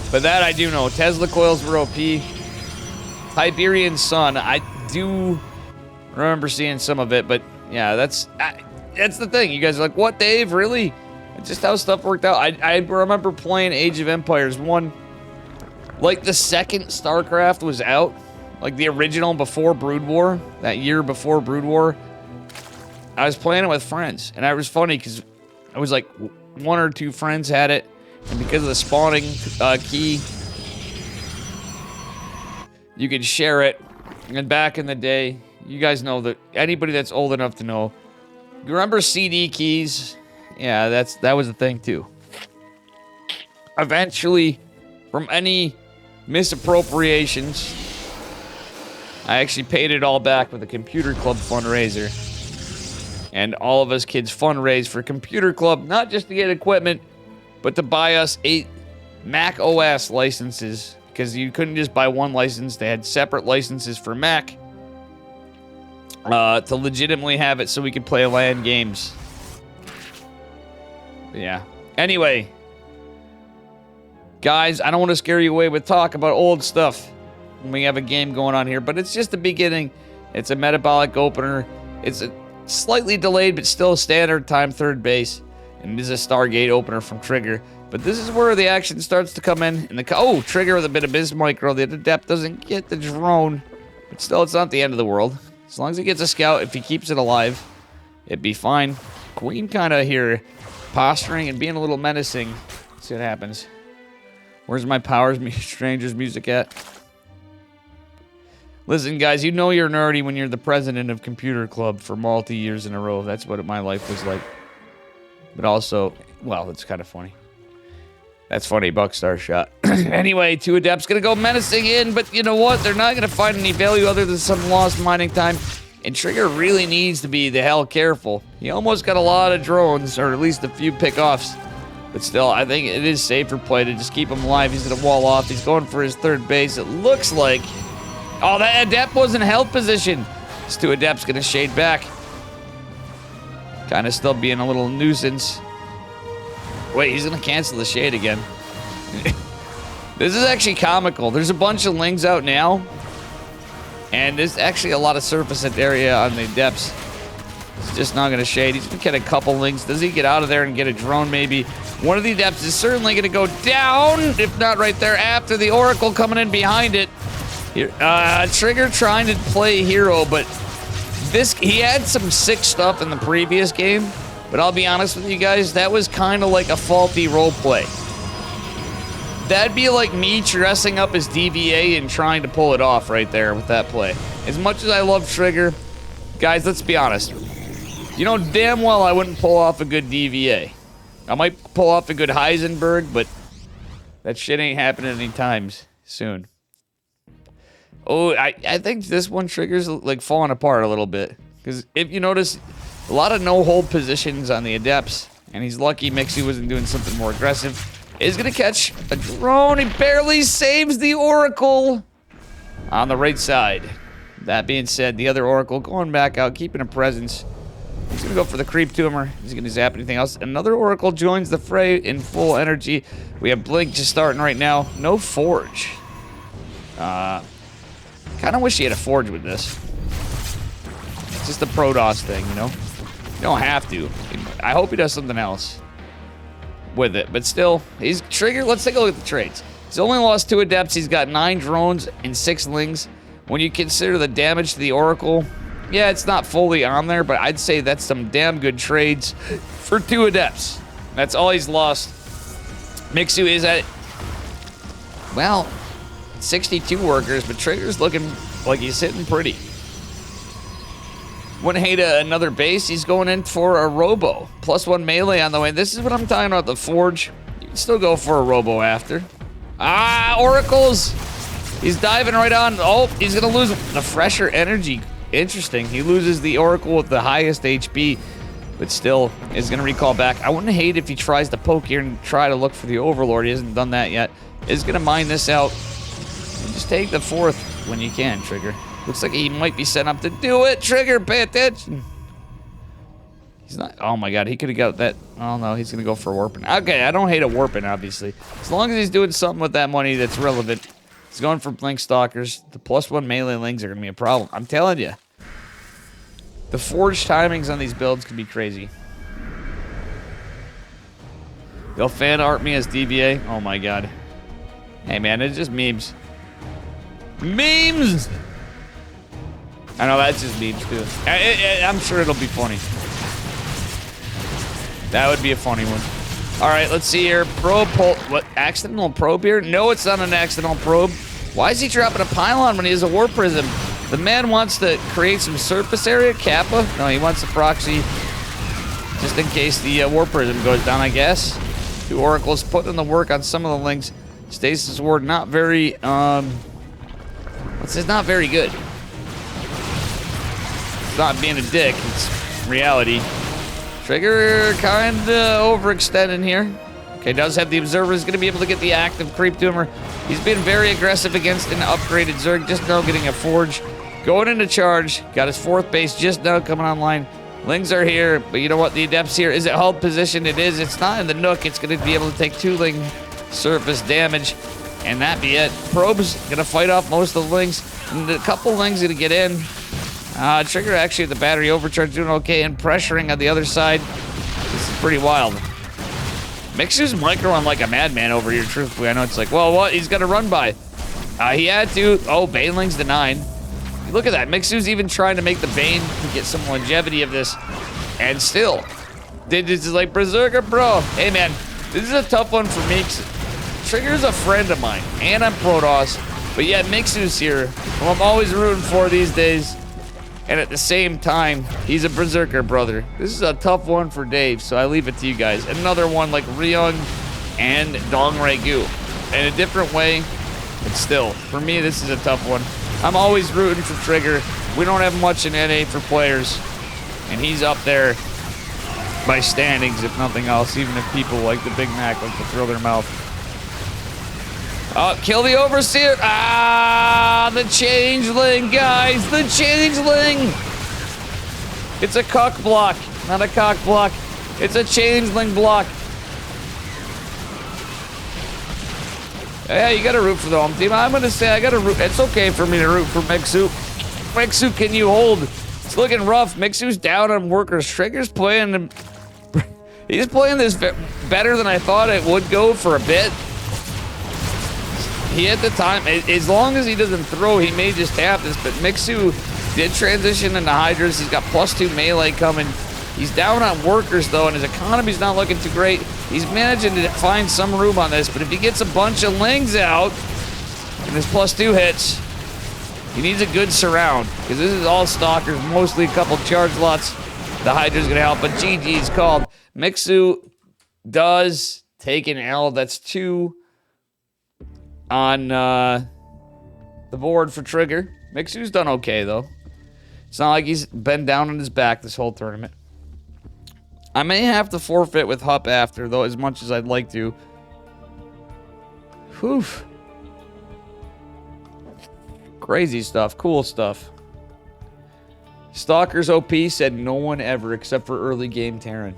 But that I do know. Tesla coils were OP. Tiberian Sun, I do remember seeing some of it, but yeah, that's the thing. You guys are like, what, Dave? Really? It's just how stuff worked out. I remember playing Age of Empires 1. Like, the second StarCraft was out. Like, the original before Brood War. That year before Brood War. I was playing it with friends. And it was funny because I was like, one or two friends had it. And because of the spawning key, you could share it. And back in the day, you guys know that anybody that's old enough to know, you remember CD keys? Yeah, that was a thing too. Eventually, from any misappropriations, I actually paid it all back with a computer club fundraiser. And all of us kids fundraised for computer club, not just to get equipment, but to buy us 8 Mac OS licenses, because you couldn't just buy one license. They had separate licenses for Mac to legitimately have it so we could play LAN games. Yeah. Anyway, guys, I don't want to scare you away with talk about old stuff when we have a game going on here, but it's just the beginning. It's a metabolic opener. It's a slightly delayed, but still standard time third base. And it is a Stargate opener from Trigger. But this is where the action starts to come in. And Trigger with a bit of Bismicro. The Adept doesn't get the drone. But still, it's not the end of the world. As long as he gets a scout, if he keeps it alive, it'd be fine. Queen kind of here posturing and being a little menacing. Let's see what happens. Where's my Powers Strangers music at? Listen, guys, you know you're nerdy when you're the president of Computer Club for multi-years in a row. That's what my life was like. But also, well, it's kind of funny. That's funny, Buckstar shot. Anyway, 2 Adepts gonna go menacing in, but you know what? They're not gonna find any value other than some lost mining time. And Trigger really needs to be the hell careful. He almost got a lot of drones, or at least a few pickoffs. But still, I think it is safer play to just keep him alive. He's gonna wall off. He's going for his third base. It looks like... Oh, that Adept was in health position. These 2 Adepts gonna shade back. Kind of still being a little nuisance. Wait, he's gonna cancel the shade again. This is actually comical. There's a bunch of Lings out now. And there's actually a lot of surface area on the Adepts. He's just not gonna shade. He's gonna get a couple Lings. Does he get out of there and get a drone maybe? One of the Adepts is certainly gonna go down, if not right there, after the Oracle coming in behind it. Here, Trigger trying to play hero, but he had some sick stuff in the previous game, but I'll be honest with you guys, that was kind of like a faulty roleplay. That'd be like me dressing up as DVA and trying to pull it off right there with that play. As much as I love Trigger, guys, let's be honest. You know damn well I wouldn't pull off a good DVA. I might pull off a good Heisenberg, but that shit ain't happening anytime soon. Oh, I think this one Trigger's like falling apart a little bit. Because if you notice, a lot of no-hold positions on the Adepts. And he's lucky Mixie wasn't doing something more aggressive. Is going to catch a drone. He barely saves the Oracle on the right side. That being said, the other Oracle going back out, keeping a presence. He's going to go for the creep tumor. He's going to zap anything else. Another Oracle joins the fray in full energy. We have Blink just starting right now. No Forge. Kind of wish he had a Forge with this. It's just a Protoss thing, you know? don't have to. I hope he does something else with it. But still, he's triggered. Let's take a look at the trades. He's only lost 2 adepts. He's got 9 drones and 6 lings. When you consider the damage to the Oracle, yeah, it's not fully on there, but I'd say that's some damn good trades for 2 adepts. That's all he's lost. Mixu is at, well, 62 workers, but Trigger's looking like he's hitting pretty. Wouldn't hate another base. He's going in for a Robo. +1 melee on the way. This is what I'm talking about, the Forge. You can still go for a Robo after. Ah, Oracles! He's diving right on. Oh, he's going to lose the fresher energy. Interesting. He loses the Oracle with the highest HP, but still is going to recall back. I wouldn't hate if he tries to poke here and try to look for the Overlord. He hasn't done that yet. Is going to mine this out. And just take the 4th when you can, Trigger. Looks like he might be set up to do it. Trigger, pay attention. He's not. Oh my god, he could have got that. Oh no, he's gonna go for warping. Okay, I don't hate a warping, obviously. As long as he's doing something with that money that's relevant. He's going for Blink Stalkers. The +1 melee lings are gonna be a problem. I'm telling you. The Forge timings on these builds could be crazy. They'll fan art me as DBA. Oh my god. Hey man, it's just memes. Memes! I know that's just memes too. I'm sure it'll be funny. That would be a funny one. All right, let's see here. Probe, what, accidental probe here? No, it's not an accidental probe. Why is he dropping a pylon when he has a War Prism? The man wants to create some surface area, Kappa. No, he wants a proxy just in case the War Prism goes down, I guess. 2 Oracles putting in the work on some of the links. Stasis Ward not very, it's not very good. It's not being a dick, it's reality. Trigger kinda overextending here. Okay, does have the Observer, is gonna be able to get the active creep to him. He's been very aggressive against an upgraded Zerg, just now getting a Forge. Going into charge, got his 4th base just now coming online. Lings are here, but you know what, the Adept's here. Is it hull position? It is, it's not in the Nook. It's gonna be able to take 2 Ling surface damage, and that be it. Probe's gonna fight off most of the Lings, and a couple Lings gonna get in. Trigger actually at the battery overcharge doing okay, and pressuring on the other side. This is pretty wild. Mixer's microing like a madman over here, truthfully. I know it's like, well, what? He's got to run by. He had to. Oh, Baneling's the 9. Look at that. Mixer's even trying to make the Bane to get some longevity of this. And still. This is like Berserker, bro. Hey, man. This is a tough one for me. Trigger's a friend of mine. And I'm Protoss. But yeah, Mixer's here, who I'm always rooting for these days. And at the same time, he's a Berserker brother. This is a tough one for Dave, so I leave it to you guys. Another one like Ryung and Dong Gu. In a different way, but still, for me, this is a tough one. I'm always rooting for Trigger. We don't have much in NA for players, and he's up there by standings, if nothing else, even if people like the Big Mac like to throw their mouth. Kill the Overseer. Ah, the Changeling, guys. The Changeling. It's a cuck block, not a cock block. It's a Changeling block. Yeah, you gotta root for the home team. I'm gonna say I gotta root. It's okay for me to root for Mixu. Mixu, can you hold? It's looking rough. Mixu's down on workers. Trigger's playing. He's playing this better than I thought it would go for a bit. He at the time, as long as he doesn't throw, he may just tap this, but Mixu did transition into Hydras. He's got +2 melee coming. He's down on workers, though, and his economy's not looking too great. He's managing to find some room on this, but if he gets a bunch of Lings out, and his +2 hits, he needs a good surround, because this is all Stalkers, mostly a couple charge lots. The Hydra's going to help, but GG's called. Mixu does take an L. That's 2 on the board for Trigger. Mixu's done okay, though. It's not like he's been down on his back this whole tournament. I may have to forfeit with Hup after, though, as much as I'd like to. Whew. Crazy stuff. Cool stuff. Stalkers OP said no one ever except for early game Terran.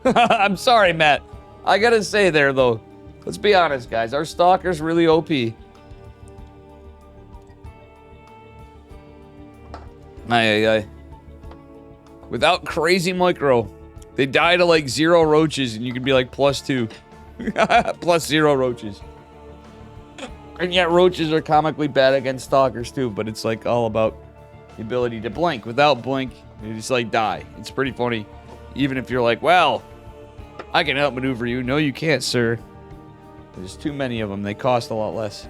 I'm sorry, Matt. I gotta say there, though. Let's be honest, guys. Our Stalker's really OP. Aye. Without crazy micro. They die to like 0 roaches and you can be like +2. Plus 0 roaches. And yet roaches are comically bad against stalkers too, but it's like all about the ability to blink. Without blink, you just like die. It's pretty funny. Even if you're like, well, I can outmaneuver you. No, you can't, sir. There's too many of them. They cost a lot less.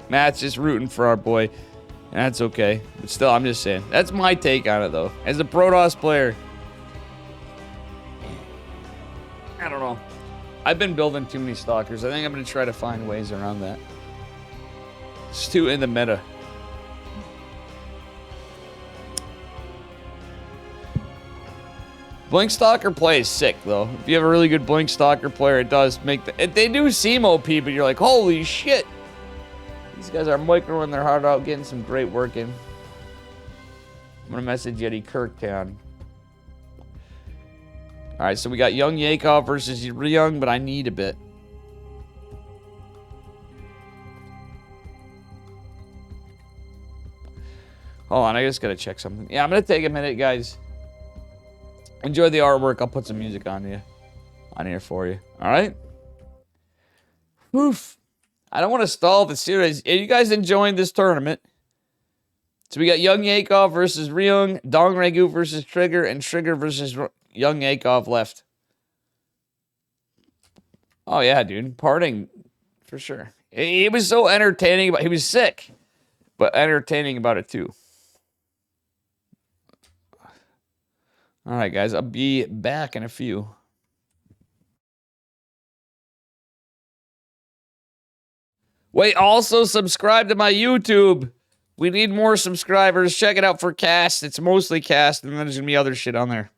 Matt's just rooting for our boy. And that's okay. But still, I'm just saying. That's my take on it, though. As a Protoss player, I don't know. I've been building too many stalkers. I think I'm going to try to find ways around that. It's too in the meta. Blink Stalker play is sick, though. If you have a really good Blink Stalker player, it does make the... They do seem OP, but you're like, holy shit. These guys are microing their heart out, getting some great work in. I'm going to message Yeti Kirktown. Alright, so we got YoungYakov versus Ryung, but I need a bit. Hold on, I just gotta check something. Yeah, I'm gonna take a minute, guys. Enjoy the artwork. I'll put some music on here for you. Alright? Oof. I don't want to stall the series. Are you guys enjoying this tournament? So we got YoungYakov versus Ryung, Dong Regu versus Trigger, and Trigger versus YoungYakov left. Oh yeah, dude. Parting for sure. He was so entertaining, but he was sick. But entertaining about it too. Alright, guys. I'll be back in a few. Wait, also subscribe to my YouTube. We need more subscribers. Check it out for cast. It's mostly cast, and then there's gonna be other shit on there.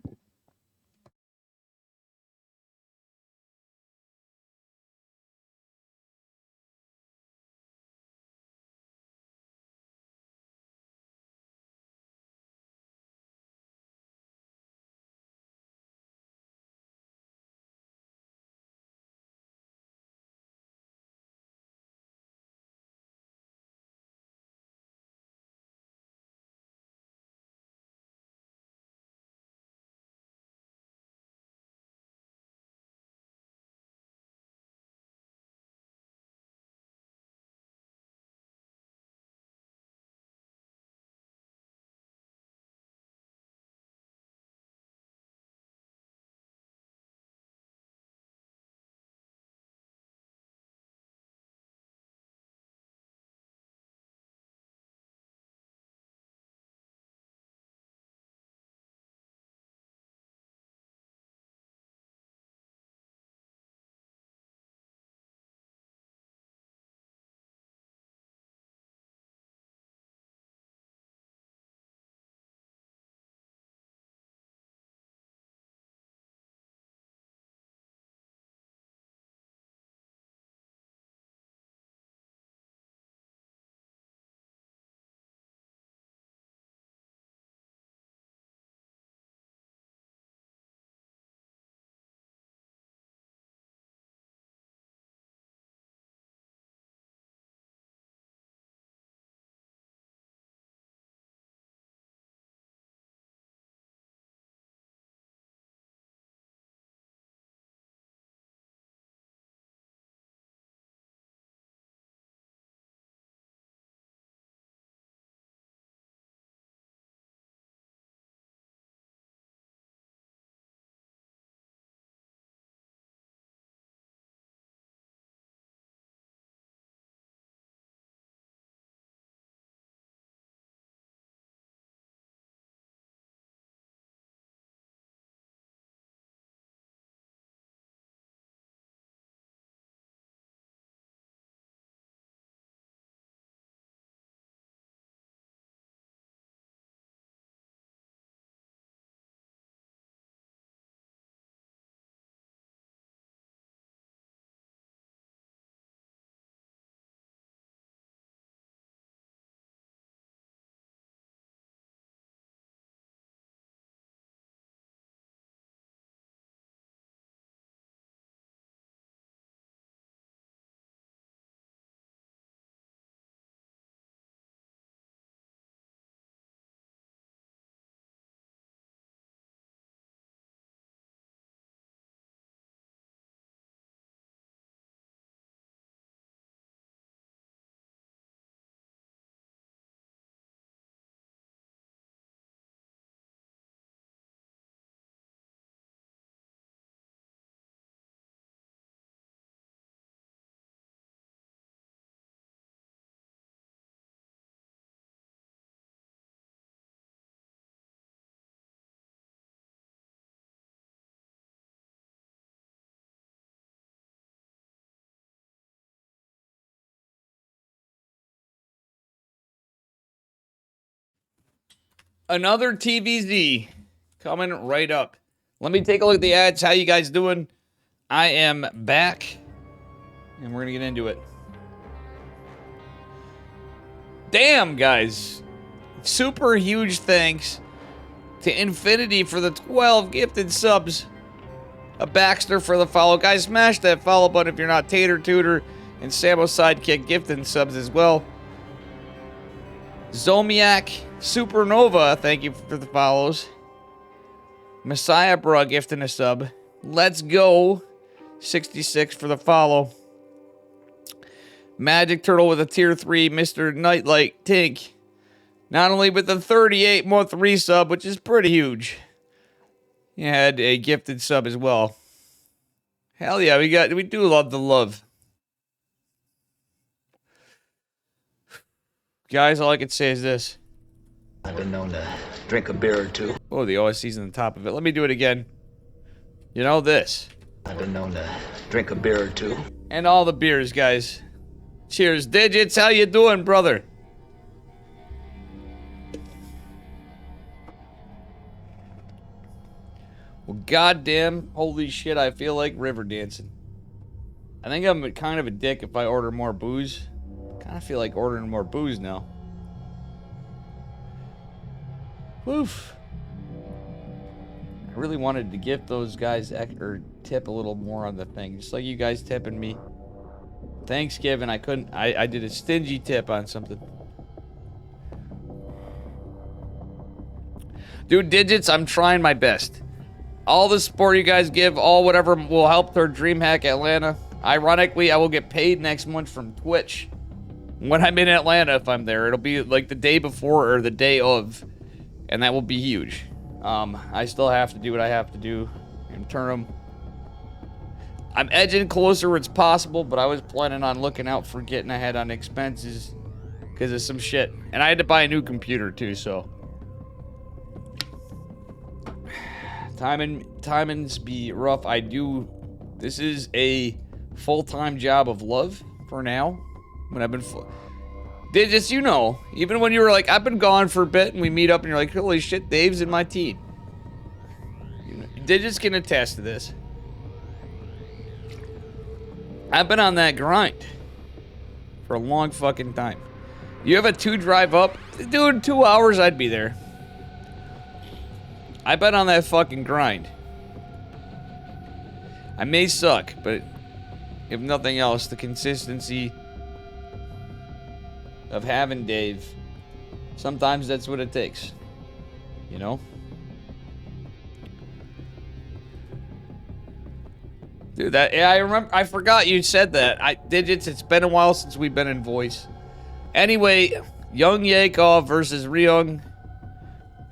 Another TVZ coming right up. Let me take a look at the ads. How you guys doing? I am back, and we're going to get into it. Damn, guys. Super huge thanks to Infinity for the 12 gifted subs. A Baxter for the follow. Guys, smash that follow button if you're not. Tater Tutor and Samo Sidekick gifting subs as well. Zomiak Supernova, thank you for the follows. Messiah Bra gifting a sub. Let's Go 66 for the follow. Magic Turtle with a tier 3. Mr. Nightlight Tink. Not only with the 38-month resub, which is pretty huge. He had a gifted sub as well. Hell yeah, we do love the love. Guys, all I can say is this. I've been known to drink a beer or two. Oh, the OSC's on the top of it. Let me do it again. You know this. I've been known to drink a beer or two. And all the beers, guys. Cheers. Digits, how you doing, brother? Well, goddamn, holy shit, I feel like river dancing. I think I'm kind of a dick if I order more booze. Kind of feel like ordering more booze now. Oof. I really wanted to give those guys or tip a little more on the thing, just like you guys tipping me. Thanksgiving, I couldn't. I did a stingy tip on something. Dude, Digits, I'm trying my best. All the support you guys give, all whatever will help their DreamHack Atlanta. Ironically, I will get paid next month from Twitch. When I'm in Atlanta, if I'm there, it'll be like the day before or the day of. And that will be huge. I still have to do what I have to do and turn them. I'm edging closer where it's possible, but I was planning on looking out for getting ahead on expenses because of some shit. And I had to buy a new computer too, so. Timings be rough. This is a full-time job of love for now. When I've been Digits, you know, even when you were like, I've been gone for a bit, and we meet up, and you're like, holy shit, Dave's in my team. Digits can attest to this. I've been on that grind for a long fucking time. You have a 2 drive up, dude, 2 hours, I'd be there. I've been on that fucking grind. I may suck, but if nothing else, the consistency of having Dave, sometimes that's what it takes, you know? Dude, I forgot you said that. Digits, it's been a while since we've been in voice. Anyway, YoungYakov versus Ryung.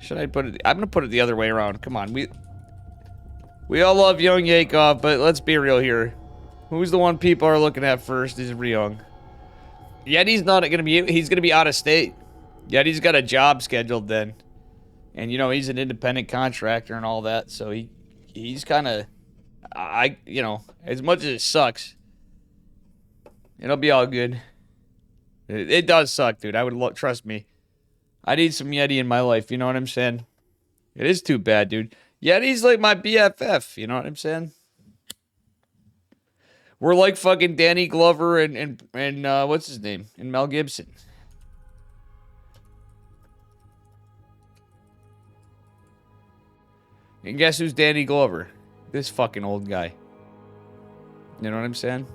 Should I put it? I'm gonna put it the other way around. Come on, we all love YoungYakov, but let's be real here. Who's the one people are looking at first is Ryung. Yeti's not gonna be. He's gonna be out of state. Yeti's got a job scheduled then, and you know he's an independent contractor and all that. So he's kind of, you know, as much as it sucks, it'll be all good. It does suck, dude. I would trust me. I need some Yeti in my life, you know what I'm saying? It is too bad, dude. Yeti's like my BFF, you know what I'm saying? We're like fucking Danny Glover and what's his name? And Mel Gibson. And guess who's Danny Glover? This fucking old guy. You know what I'm saying?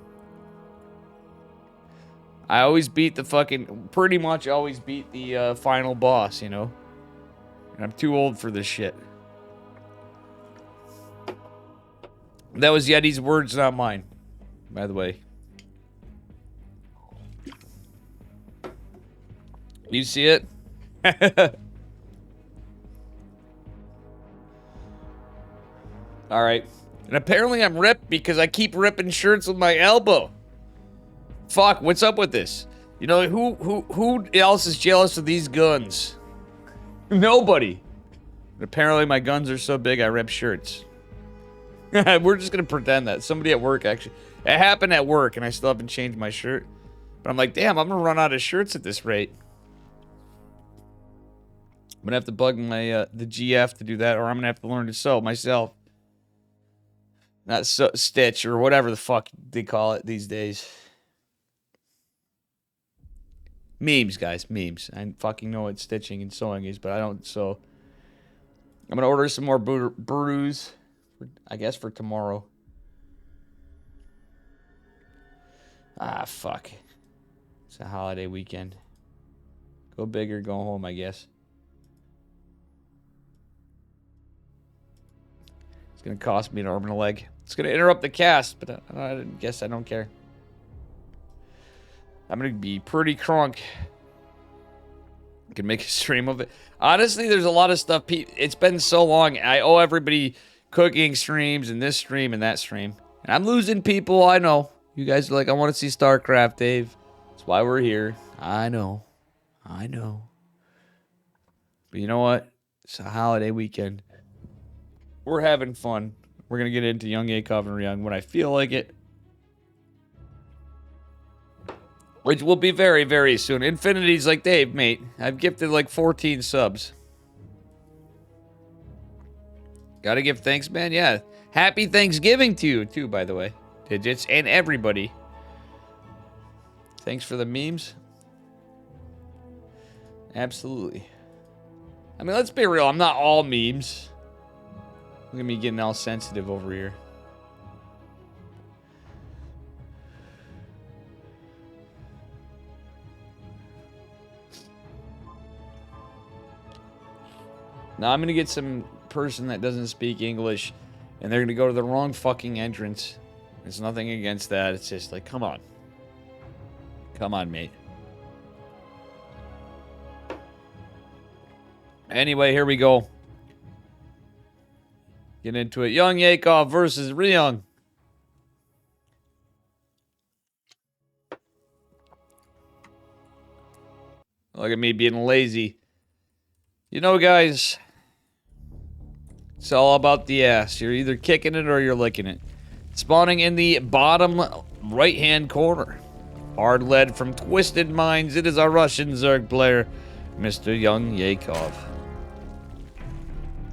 I always beat the fucking, pretty much always beat the final boss, you know? And I'm too old for this shit. That was Yeti's words, not mine, by the way. You see it? Alright. And apparently I'm ripped because I keep ripping shirts with my elbow. Fuck, what's up with this? You know, who else is jealous of these guns? Nobody. But apparently my guns are so big I rip shirts. We're just gonna pretend that. Somebody at work actually. It happened at work and I still haven't changed my shirt. But I'm like, damn, I'm gonna run out of shirts at this rate. I'm gonna have to bug my the GF to do that, or I'm gonna have to learn to sew myself. Not stitch or whatever the fuck they call it these days. Memes, guys, memes. I fucking know what stitching and sewing is, but I don't sew. I'm gonna order some more brews, I guess, for tomorrow. Ah, fuck. It's a holiday weekend. Go big or go home, I guess. It's gonna cost me an arm and a leg. It's gonna interrupt the cast, but I guess I don't care. I'm gonna be pretty crunk. I can make a stream of it. Honestly, there's a lot of stuff. It's been so long. I owe everybody cooking streams and this stream and that stream. And I'm losing people, I know. You guys are like, I want to see StarCraft, Dave. That's why we're here. I know. I know. But you know what? It's a holiday weekend. We're having fun. We're going to get into YoungYakov and Ryung when I feel like it. Which will be very, very soon. Infinity's like, Dave, mate, I've gifted like 14 subs. Gotta give thanks, man. Yeah. Happy Thanksgiving to you, too, by the way. Digits and everybody. Thanks for the memes. Absolutely. I mean, let's be real. I'm not all memes. Look at me getting all sensitive over here. Now I'm going to get some person that doesn't speak English, and they're going to go to the wrong fucking entrance. There's nothing against that. It's just like, come on. Come on, mate. Anyway, here we go. Get into it. YoungYakov versus Ryung. Look at me being lazy. You know, guys, it's all about the ass. You're either kicking it or you're licking it. Spawning in the bottom right-hand corner. Hard lead from Twisted Minds. It is our Russian Zerg player, Mr. YoungYakov.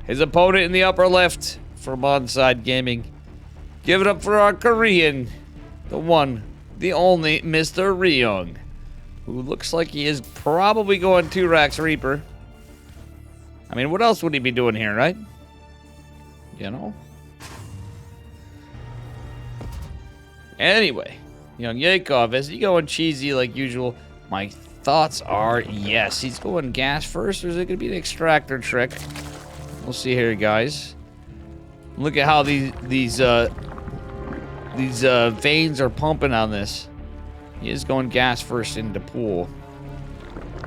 His opponent in the upper left from Onside Gaming. Give it up for our Korean, the one, the only Mr. Ryung, who looks like he is probably going 2 racks Reaper. I mean, what else would he be doing here, right? You know? Anyway, YoungYakov, is he going cheesy like usual? My thoughts are yes. He's going gas first, or is it going to be an extractor trick? We'll see here, guys. Look at how these veins are pumping on this. He is going gas first into pool.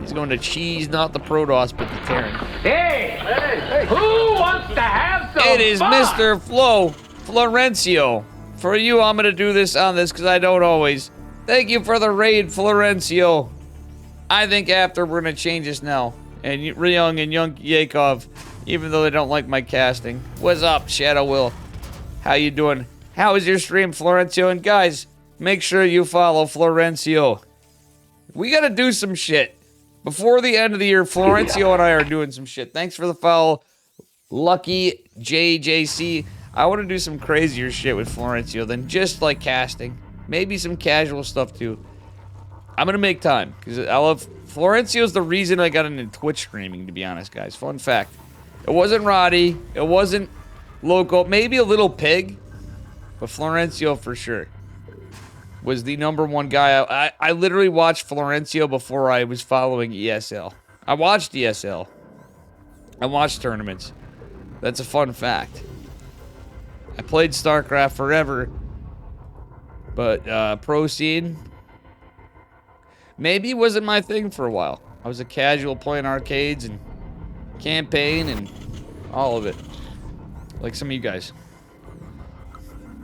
He's going to cheese, not the Protoss, but the Terran. Hey, who wants to have some It is fun? Mr. Florencio. For you, I'm going to do this on this because I don't always. Thank you for the raid, Florencio. I think after we're going to change this now. And Ryung and YoungYakov, even though they don't like my casting. What's up, Shadow Will? How you doing? How is your stream, Florencio? And guys, make sure you follow Florencio. We got to do some shit. Before the end of the year, Florencio and I are doing some shit. Thanks for the follow, Lucky JJC. I want to do some crazier shit with Florencio than just like casting. Maybe some casual stuff too. I'm going to make time because I love Florencio's the reason I got into Twitch streaming, to be honest, guys. Fun fact. It wasn't Roddy. It wasn't Loco. Maybe a little pig. But Florencio for sure was the #1 guy. I literally watched Florencio before I was following ESL. I watched ESL. I watched tournaments. That's a fun fact. I played StarCraft forever. But pro scene maybe wasn't my thing for a while. I was a casual playing arcades and campaign and all of it. Like some of you guys.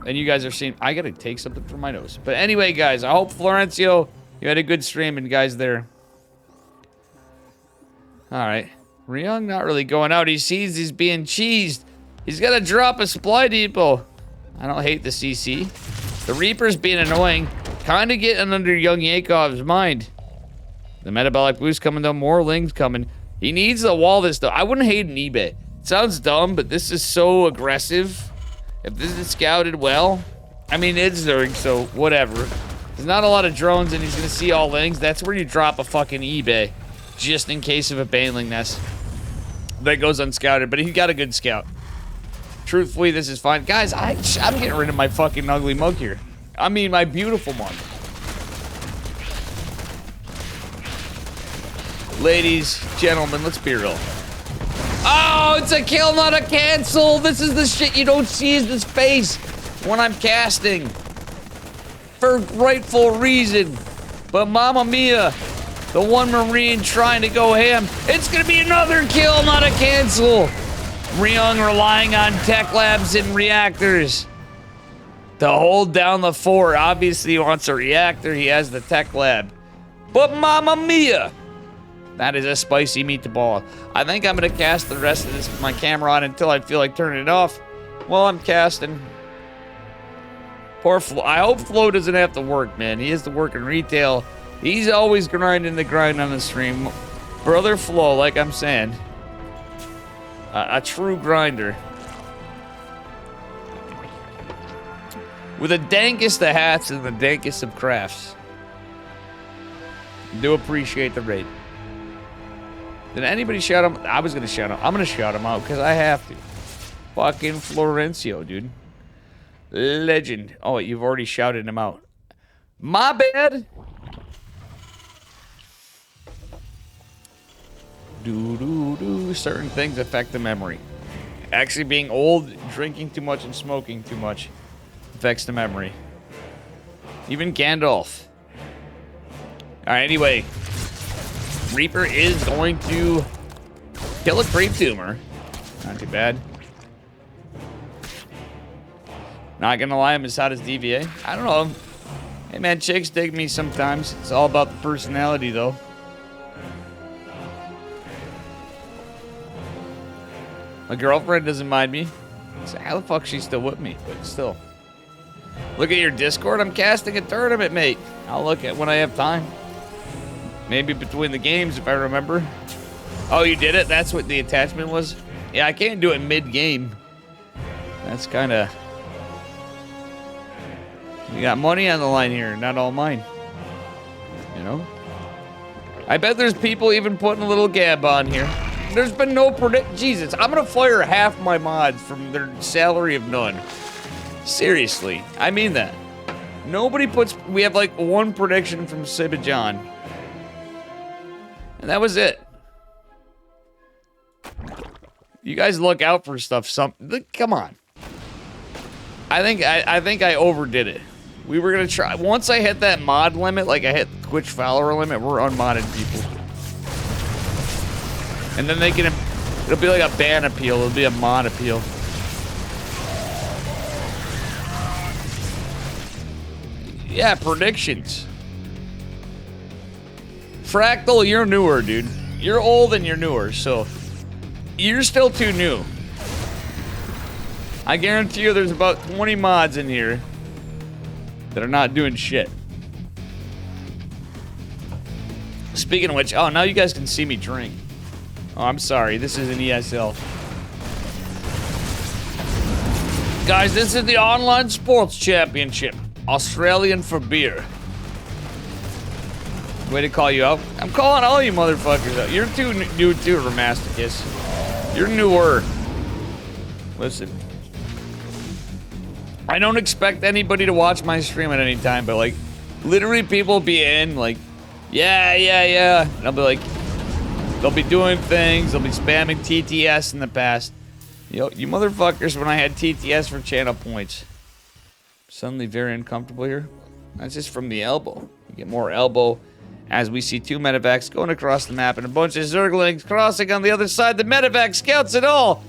And you guys are seeing... I gotta take something from my nose. But anyway, guys, I hope, Florencio, you had a good stream and guys there. Alright. Ryung not really going out. He sees he's being cheesed. He's gotta drop a supply depot. I don't hate the CC. The Reaper's being annoying. Kinda getting under YoungYakov's mind. The metabolic boost coming though. More Lings coming. He needs to wall this, though. I wouldn't hate an eBay. It sounds dumb, but this is so aggressive. If this is scouted well, I mean, it's Zerg, so whatever. There's not a lot of drones, and he's going to see all lings. That's where you drop a fucking eBay, just in case of a baneling nest that goes unscouted. But he got a good scout. Truthfully, this is fine. Guys, I'm getting rid of my fucking ugly mug here. I mean, my beautiful mug. Ladies, gentlemen, let's be real. Oh, it's a kill, not a cancel. This is the shit you don't see is this face when I'm casting. For rightful reason. But Mamma Mia, the one Marine trying to go ham. It's gonna be another kill, not a cancel. Ryung relying on tech labs and reactors to hold down the fort. Obviously, he wants a reactor. He has the tech lab. But Mamma Mia, that is a spicy meatball. I think I'm gonna cast the rest of this with my camera on until I feel like turning it off while I'm casting. Poor Flo. I hope Flo doesn't have to work, man. He has to work in retail. He's always grinding the grind on the stream. Brother Flo, like I'm saying, a true grinder. With the dankest of hats and the dankest of crafts. Do appreciate the raid. Did anybody shout him? I was gonna shout him. I'm gonna shout him out because I have to. Fucking Florencio, dude. Legend. Oh, wait, you've already shouted him out. My bad. Certain things affect the memory. Actually, being old, drinking too much, and smoking too much affects the memory. Even Gandalf. Alright, anyway. Reaper is going to kill a creep tumor. Not too bad. Not gonna lie, I'm as hot as DVA. I don't know. Hey man, chicks dig me sometimes. It's all about the personality though. My girlfriend doesn't mind me. So how the fuck she's still with me? But still. Look at your Discord. I'm casting a tournament, mate. I'll look at when I have time. Maybe between the games if I remember. Oh, you did it? That's what the attachment was? Yeah, I can't do it mid-game. That's kind of... You got money on the line here, not all mine. You know? I bet there's people even putting a little gab on here. There's been no Jesus, I'm gonna fire half my mods from their salary of none. Seriously, I mean that. Nobody puts... We have like one prediction from Sibba John. And that was it. You guys look out for stuff. Come on. I think I overdid it. We were gonna try. Once I hit that mod limit, like I hit the Twitch follower limit, we're unmodded people. And then they can. It'll be like a ban appeal. It'll be a mod appeal. Yeah, predictions. Fractal, you're newer, dude. You're old and you're newer, so you're still too new. I guarantee you there's about 20 mods in here that are not doing shit. Speaking of which, oh, now you guys can see me drink. Oh, I'm sorry, this is an ESL. Guys, this is the Online Sports Championship. Australian for beer. Way to call you out. I'm calling all you motherfuckers out. You're too new to Ramasticus. You're newer. Listen. I don't expect anybody to watch my stream at any time, but like, literally people will be in, like, yeah. And I'll be like, they'll be doing things, they'll be spamming TTS in the past. Yo, you motherfuckers, when I had TTS for channel points. Suddenly very uncomfortable here. That's just from the elbow. You get more elbow as we see two medevacs going across the map and a bunch of Zerglings crossing on the other side. The medevac scouts it all.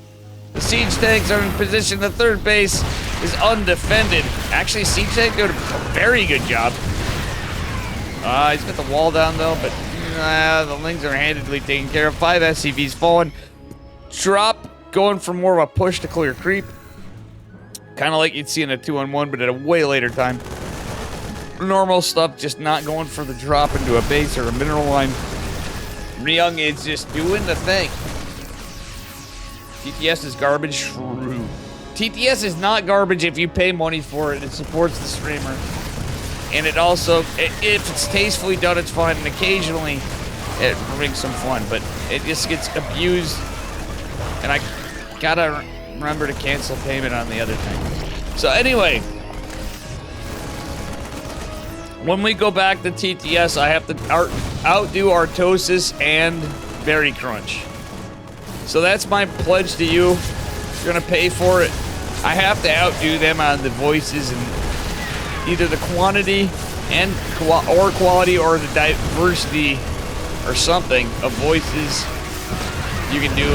The siege tanks are in position. The third base is undefended. Actually, siege tank did a very good job. He's got the wall down though, but the Lings are handedly taken care of. 5 SCVs falling. Drop going for more of a push to clear creep. Kind of like you'd see in a 2-on-1, but at a way later time. Normal stuff, just not going for the drop into a base or a mineral line. Ryung is just doing the thing. TTS is garbage. True. TTS is not garbage if you pay money for it. It supports the streamer. And it also, if it's tastefully done, it's fun. And occasionally, it brings some fun. But it just gets abused. And I gotta remember to cancel payment on the other thing. So anyway, when we go back to TTS, I have to outdo Artosis and Berry Crunch. So that's my pledge to you. If you're gonna pay for it, I have to outdo them on the voices and either the quantity and or quality or the diversity or something of voices you can do.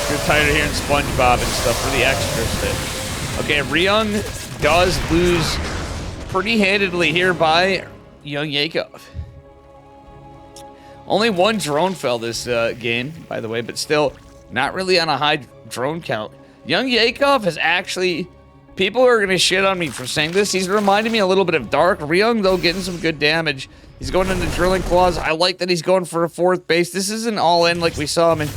You're tired of hearing SpongeBob and stuff for the extra stuff. Okay, Ryung does lose pretty handedly here by YoungYakov. Only one drone fell this game, by the way, but still not really on a high drone count. YoungYakov is actually... People are going to shit on me for saying this. He's reminding me a little bit of Dark. Ryung, though, getting some good damage. He's going into drilling claws. I like that he's going for a 4th base. This isn't all in like we saw him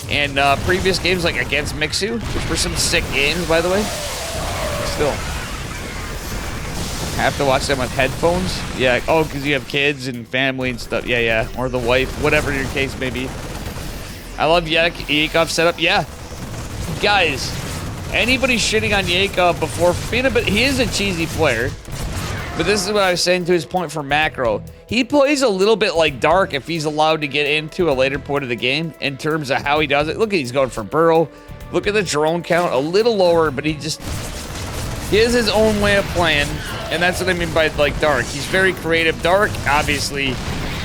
in previous games, like against Mixu, which were some sick games, by the way. Still. Have to watch them with headphones? Yeah, oh, because you have kids and family and stuff. Yeah, yeah. Or the wife, whatever your case may be. I love Yakov setup. Yeah. Guys, anybody shitting on Yakov before being a bit... He is a cheesy player. But this is what I was saying to his point for macro. He plays a little bit like Dark if he's allowed to get into a later point of the game in terms of how he does it. Look, he's going for Burrow. Look at the drone count. A little lower, but he just... He has his own way of playing. And that's what I mean by, like, Dark. He's very creative. Dark, obviously,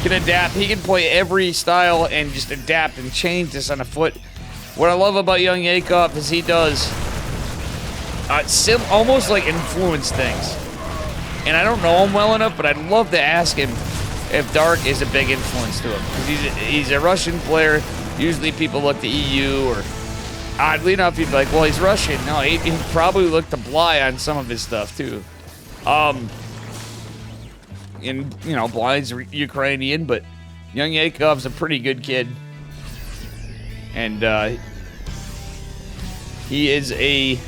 can adapt. He can play every style and just adapt and change this on a foot. What I love about YoungYakov is he does almost like influence things. And I don't know him well enough, but I'd love to ask him if Dark is a big influence to him. Because he's a Russian player. Usually people look to EU or... Oddly enough, you'd be like, well, he's Russian. No, he'd probably look to Bly on some of his stuff, too. And, you know, Bly's Ukrainian, but YoungYakov's a pretty good kid. And, he is a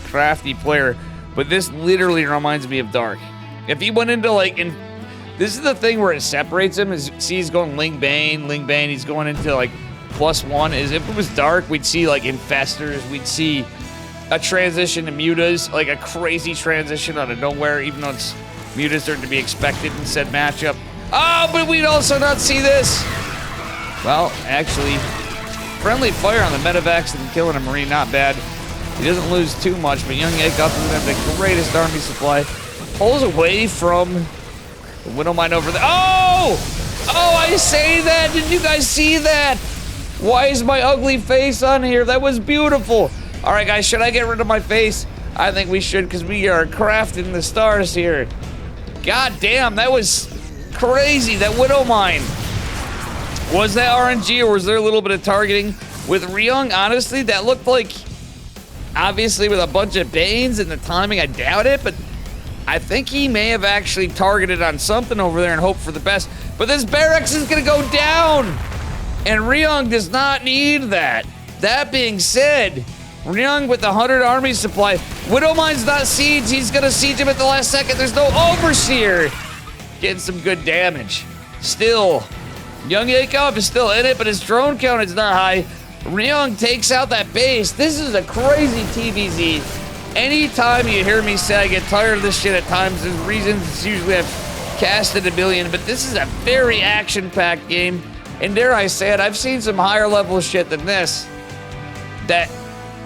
crafty player. But this literally reminds me of Dark. If he went into, like, this is the thing where it separates him, is, see, he's going Ling Bane, he's going into, like, +1, is if it was Dark, we'd see, like, Infestors, we'd see a transition to Mutas, like a crazy transition out of nowhere, even though it's Mutas are to be expected in said matchup. Oh, but we'd also not see this! Well, actually, friendly fire on the Medivacs and killing a Marine, not bad. He doesn't lose too much, but YoungYakov doesn't have the greatest army supply. Pulls away from the Widowmine over there. Oh! Oh, I say that! Did you guys see that? Why is my ugly face on here? That was beautiful. All right, guys, should I get rid of my face? I think we should, because we are crafting the stars here. God damn, that was crazy. That Widowmine. Was that RNG, or was there a little bit of targeting? With Ryung, honestly, that looked like, obviously, with a bunch of Banes and the timing, I doubt it, but I think he may have actually targeted on something over there and hoped for the best. But this barracks is going to go down. And Ryung does not need that. That being said, Ryung with the 100 army supply. Widowmine's not siege. He's going to siege him at the last second. There's no Overseer. Getting some good damage. Still, YoungYakov is still in it, but his drone count is not high. Ryung takes out that base. This is a crazy TVZ. Anytime you hear me say I get tired of this shit at times, there's reasons. It's usually I've casted a million, but this is a very action-packed game. And dare I say it, I've seen some higher level shit than this that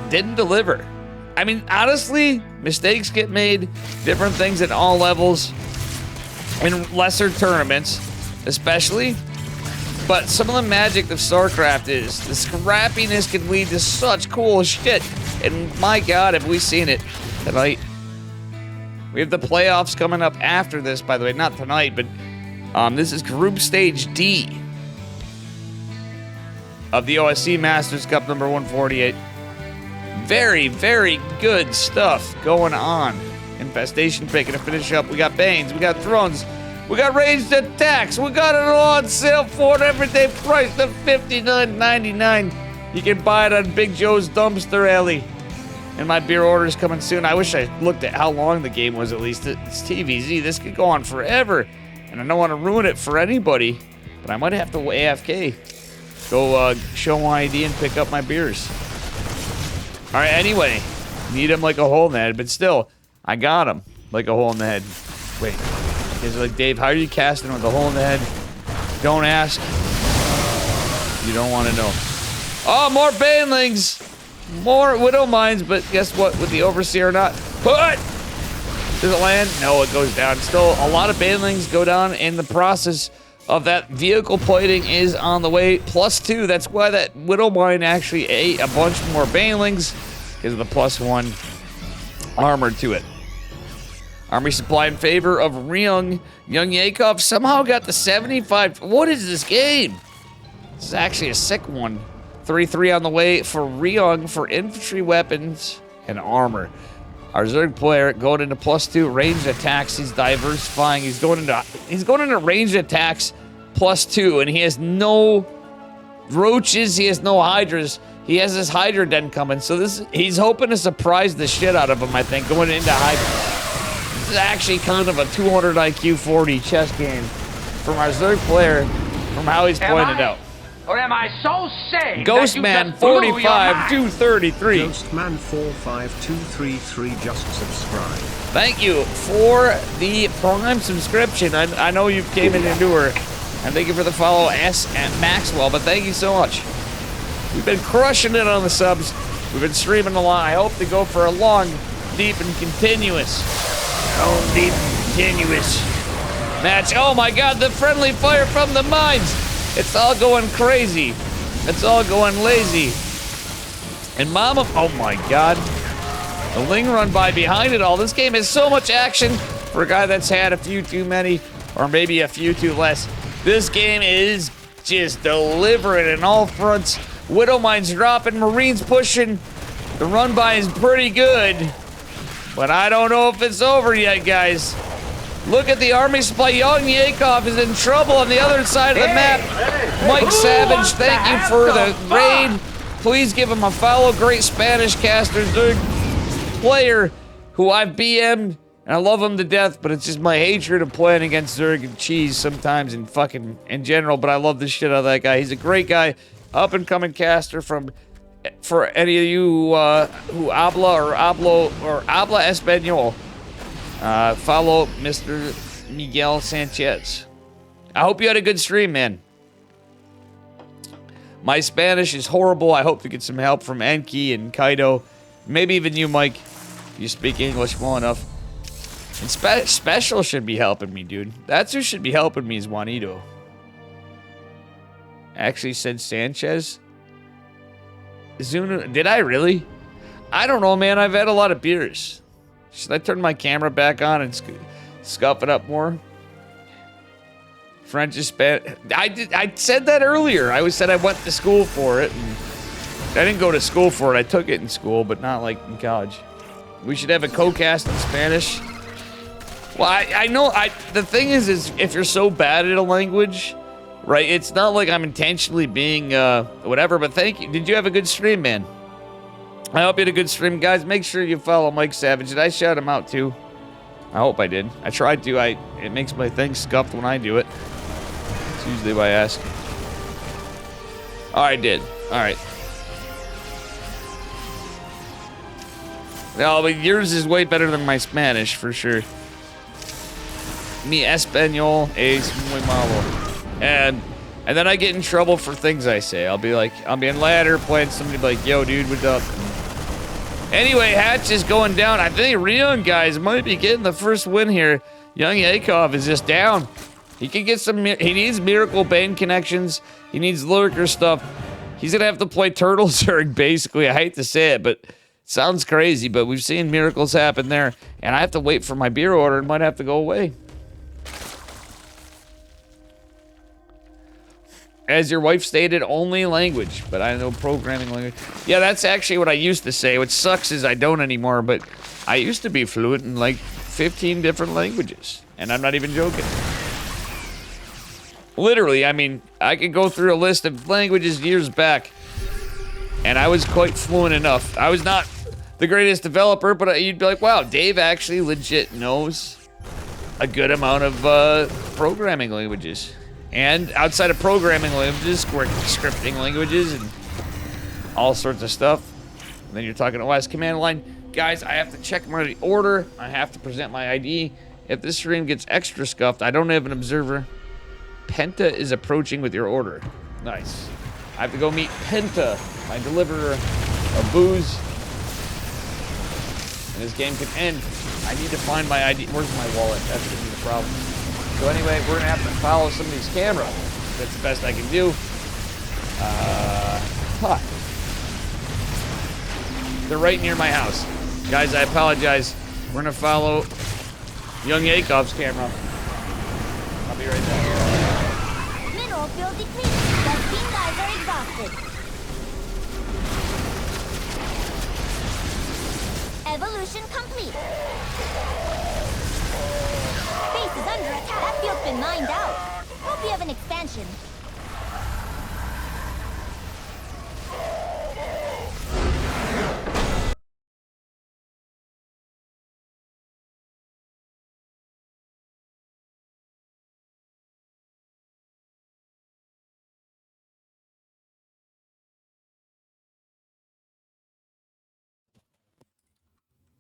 didn't deliver. I mean, honestly, mistakes get made, different things at all levels, in lesser tournaments, especially. But some of the magic of StarCraft is the scrappiness can lead to such cool shit. And my God, have we seen it tonight. We have the playoffs coming up after this, by the way, not tonight, but this is Group Stage D of the OSC Masters Cup number 148. Very, very good stuff going on. Infestation Pit gonna finish up. We got Banes, we got Thrones, We got ranged attacks. We got it all on sale for an everyday price of $59.99. You can buy it on Big Joe's Dumpster Alley. And my beer order is coming soon. I wish I looked at how long the game was at least. It's TVZ. This could go on forever. And I don't want to ruin it for anybody. But I might have to AFK. Go show my ID and pick up my beers. Alright, anyway. Need him like a hole in the head. But still, I got him like a hole in the head. Wait. He's like, Dave, how are you casting with a hole in the head? Don't ask. You don't want to know. Oh, more banelings! More Widow Mines, but guess what? With the Overseer or not? What? Does it land? No, it goes down. Still, a lot of banelings go down in the process of that vehicle plating is on the way. +2. That's why that Widow Mine actually ate a bunch more banelings because of the +1 armor to it. Army supply in favor of YoungYakov somehow got the 75. What is this game? This is actually a sick one. 33 on the way for Ryung for infantry weapons and armor. Our Zerg player going into +2 ranged attacks. He's diversifying. He's going into ranged attacks +2, and he has no roaches. He has no hydras. He has this hydra den coming. So he's hoping to surprise the shit out of him. I think going into hydra. This is actually kind of a 200 IQ 40 chess game from our Zerg player, from how he's pointed out. Or am I so sane Ghostman 45 233. Ghostman 45233 just subscribe. Thank you for the Prime subscription. I know you came in newer. And thank you for the follow, S and Maxwell. But thank you so much. We've been crushing it on the subs. We've been streaming a lot. I hope to go for a long, deep, and continuous. Match. Oh my God, the friendly fire from the mines. It's all going crazy. It's all going lazy. And Mama, oh my God. The Ling run by behind it all. This game has so much action for a guy that's had a few too many, or maybe a few too less. This game is just delivering in all fronts. Widow Mine's dropping, Marines pushing. The run by is pretty good. But I don't know if it's over yet, guys. Look at the army supply. YoungYakov is in trouble on the other side of the map. Mike Savage, thank you for the raid. Please give him a follow. Great Spanish caster, Zerg player who I've BM'd, and I love him to death, but it's just my hatred of playing against Zerg and cheese sometimes and fucking in general, but I love the shit out of that guy. He's a great guy, up and coming caster for any of you who habla Espanol. Follow Mr. Miguel Sanchez. I hope you had a good stream, man. My Spanish is horrible. I hope to get some help from Enki and Kaido. Maybe even you, Mike, if you speak English well enough. And Special should be helping me, dude. That's who should be helping me is Juanito. Actually said Sanchez. Zuna, did I really? I don't know, man. I've had a lot of beers. Should I turn my camera back on and scuff it up more? French is Spanish. I said that earlier. I always said I went to school for it. And I didn't go to school for it. I took it in school, but not like in college. We should have a co-cast in Spanish. Well, I know. The thing is if you're so bad at a language, right? It's not like I'm intentionally being whatever. But thank you. Did you have a good stream, man? I hope you had a good stream, guys. Make sure you follow Mike Savage. Did I shout him out too? I hope I did. I tried to. It makes my thing scuffed when I do it. It's usually why I ask. Oh, I did. All right. No, but yours is way better than my Spanish for sure. Mi español es muy malo. And then I get in trouble for things I say. I'll be in ladder playing, somebody be like, yo, dude, what's up? Anyway, Hatch is going down. I think Ryung guys might be getting the first win here. YoungYakov is just down. He can get some, he needs Miracle Bane connections. He needs Lurker stuff. He's gonna have to play Turtle Zerg, basically. I hate to say it, but it sounds crazy, but we've seen miracles happen there. And I have to wait for my beer order. It might have to go away. As your wife stated, only language, but I know programming language. Yeah, that's actually what I used to say. What sucks is I don't anymore, but I used to be fluent in like 15 different languages, and I'm not even joking. Literally, I mean, I could go through a list of languages years back, and I was quite fluent enough. I was not the greatest developer, but you'd be like, wow, Dave actually legit knows a good amount of programming languages. And outside of programming languages, scripting languages, and all sorts of stuff. And then you're talking OS command line. Guys, I have to check my order. I have to present my ID. If this stream gets extra scuffed, I don't have an observer. Penta is approaching with your order. Nice. I have to go meet Penta, my deliverer of booze. And this game can end. I need to find my ID. Where's my wallet? That's gonna be the problem. So anyway, we're gonna have to follow some of these cameras. That's the best I can do. They're right near my house. Guys, I apologize. We're gonna follow YoungYakov's camera. I'll be right back. Mineral field depleted. The steam guys are exhausted. Evolution complete. Base is under attack. That field's been mined out. Hope you have an expansion.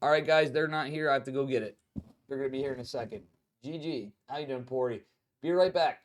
All right, guys, they're not here. I have to go get it. They're gonna be here in a second. GG. How you doing, Porty? Be right back.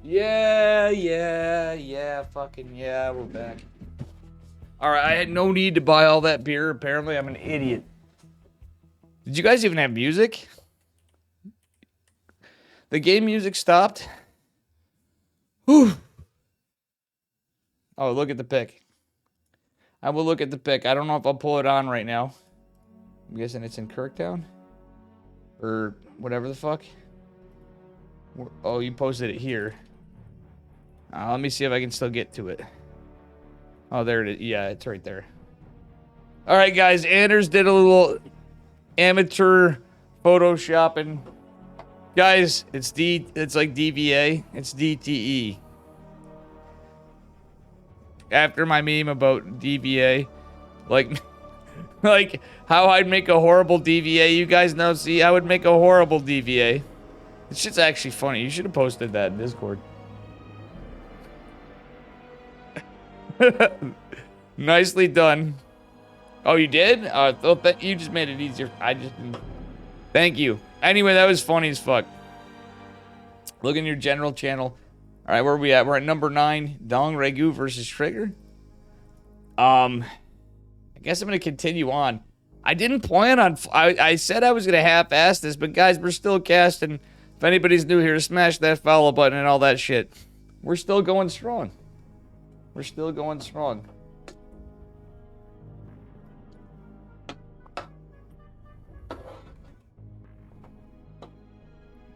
Yeah, fucking yeah, we're back. Alright, I had no need to buy all that beer. Apparently, I'm an idiot. Did you guys even have music? The game music stopped? Whew. Oh, look at the pick. I will look at the pick. I don't know if I'll pull it on right now. I'm guessing it's in Kirktown? Or whatever the fuck. Oh, you posted it here. Let me see if I can still get to it. Oh, there it is. Yeah, it's right there. All right, guys. Anders did a little amateur photoshopping. Guys, it's like DVA. It's DTE. After my meme about DVA, like how I'd make a horrible DVA. You guys know, see, I would make a horrible DVA. This shit's actually funny. You should have posted that in Discord. Nicely done. Oh, you did? You just made it easier. Thank you. Anyway, that was funny as fuck. Look in your general channel. All right, where are we at? We're at number 9. Dong Regu versus Trigger. I guess I'm going to continue on. I didn't plan on... I said I was going to half-ass this, but guys, we're still casting. If anybody's new here, smash that follow button and all that shit. We're still going strong. We're still going strong.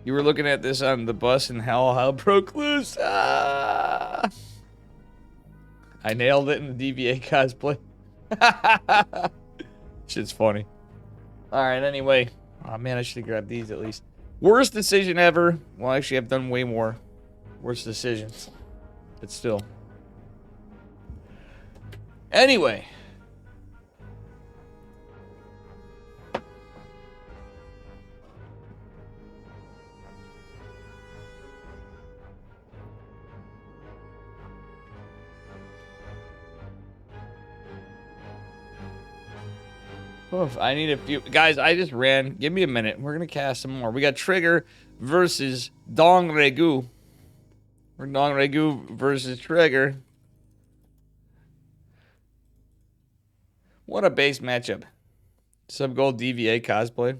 You were looking at this on the bus and hell broke loose. Ah! I nailed it in the DVA cosplay. Shit's funny. Alright, anyway. Oh man, I should have grabbed these at least. Worst decision ever. Well, actually, I've done way more worst decisions. But still. Anyway. Oof, I need a few. Guys, I just ran. Give me a minute. We're going to cast some more. We got Trigger versus Dong Regu. Or Dong Regu versus Trigger. What a base matchup. Sub-gold DVA cosplay.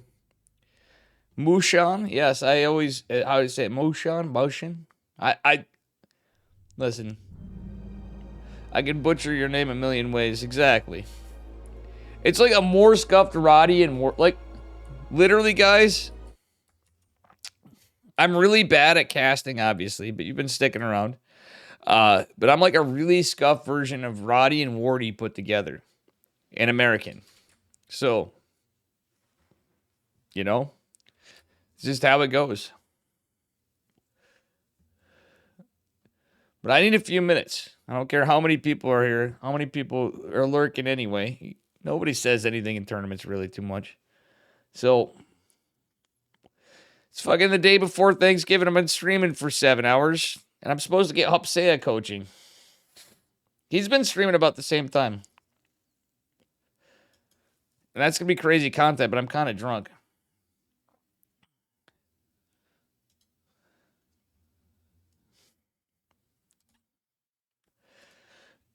Mushan. Yes, I always... How do you say it? Mushan? Motion? Listen. I can butcher your name a million ways. Exactly. It's like a more scuffed Roddy and more... Like, literally, guys... I'm really bad at casting, obviously, but you've been sticking around. But I'm like a really scuffed version of Roddy and Wardy put together. An American. So, you know, it's just how it goes. But I need a few minutes. I don't care how many people are here, how many people are lurking anyway. Nobody says anything in tournaments really too much. So, it's fucking the day before Thanksgiving. I've been streaming for 7 hours, and I'm supposed to get Hupsea coaching. He's been streaming about the same time. And that's going to be crazy content, but I'm kind of drunk.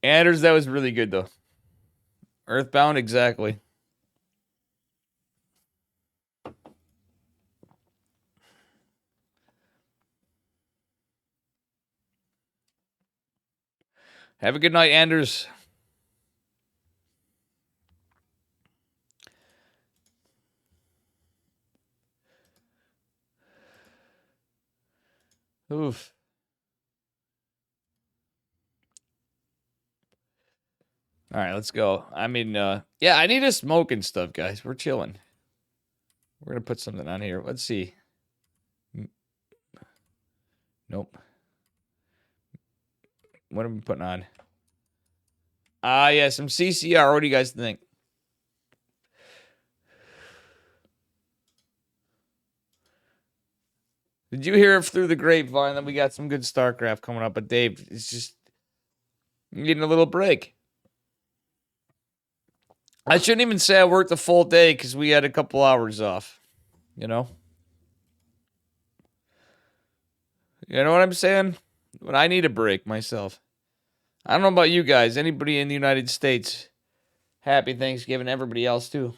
Anders, that was really good, though. Earthbound, exactly. Have a good night, Anders. Oof. All right, let's go. I mean, yeah, I need a smoke and stuff, guys. We're chilling. We're going to put something on here. Let's see. Nope. What am I putting on? Yeah, some CCR. What do you guys think? Did you hear through the grapevine that we got some good StarCraft coming up? But Dave, it's just getting a little break. I shouldn't even say I worked a full day because we had a couple hours off. You know? You know what I'm saying? But I need a break myself. I don't know about you guys. Anybody in the United States? Happy Thanksgiving. Everybody else, too.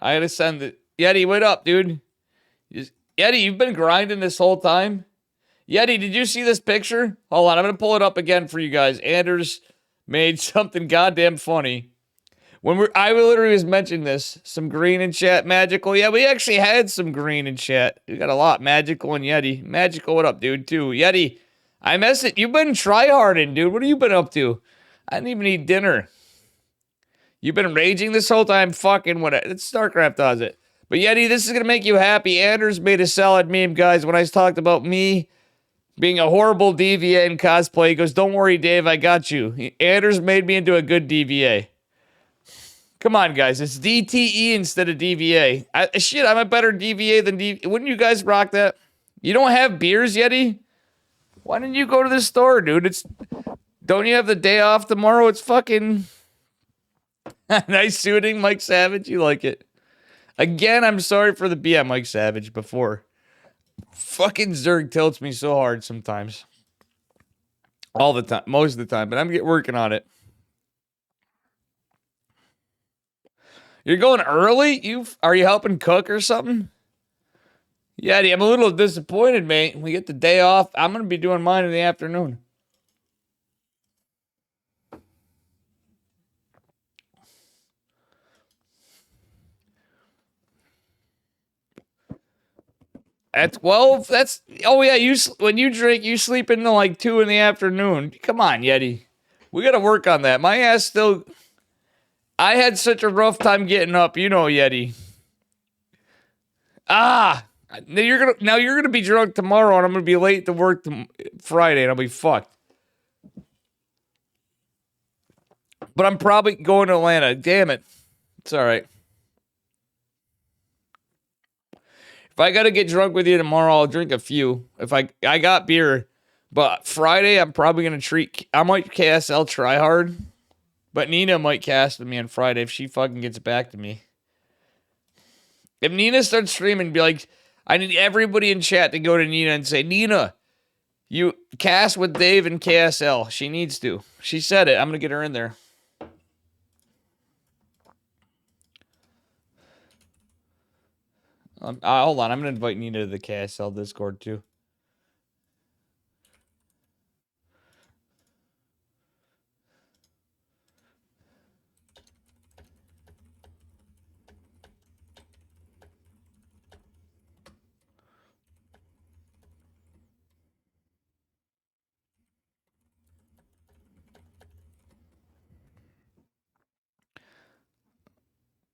I gotta send it. Yeti, what up, dude? Yeti, you've been grinding this whole time? Yeti, did you see this picture? Hold on, I'm gonna pull it up again for you guys. Anders made something goddamn funny. I literally was mentioning this. Some green in chat, Magical. Yeah, we actually had some green in chat. We got a lot. Magical and Yeti. Magical, what up, dude, too? Yeti, I miss it. You've been tryharding, dude. What have you been up to? I didn't even eat dinner. You've been raging this whole time? Fucking what? StarCraft does it. But Yeti, this is going to make you happy. Anders made a solid meme, guys, when I talked about me being a horrible DVA in cosplay. He goes, don't worry, Dave, I got you. Anders made me into a good DVA. Come on, guys. It's DTE instead of DVA. Shit, I'm a better DVA than DVA. Wouldn't you guys rock that? You don't have beers, Yeti? Why didn't you go to the store, dude? Don't you have the day off tomorrow? It's fucking... Nice suiting, Mike Savage. You like it. Again, I'm sorry for the BM, Mike Savage, before. Fucking Zerg tilts me so hard sometimes. All the time. Most of the time. But I'm working on it. You're going early? Are you helping cook or something? Yeti, I'm a little disappointed, mate. We get the day off. I'm going to be doing mine in the afternoon. At 12? That's... Oh, yeah, when you drink, you sleep until like 2 in the afternoon. Come on, Yeti. We got to work on that. My ass still... I had such a rough time getting up. You know, Yeti. Now you're gonna be drunk tomorrow, and I'm gonna be late to work Friday, and I'll be fucked. But I'm probably going to Atlanta. Damn it. It's all right. If I gotta get drunk with you tomorrow, I'll drink a few. If I got beer, but Friday I'm probably gonna I might KSL try hard, but Nina might cast with me on Friday if she fucking gets back to me. If Nina starts streaming, be like, I need everybody in chat to go to Nina and say, Nina, you cast with Dave and KSL. She needs to. She said it. I'm gonna get her in there. Hold on, I'm gonna invite Nina to the KSL Discord too.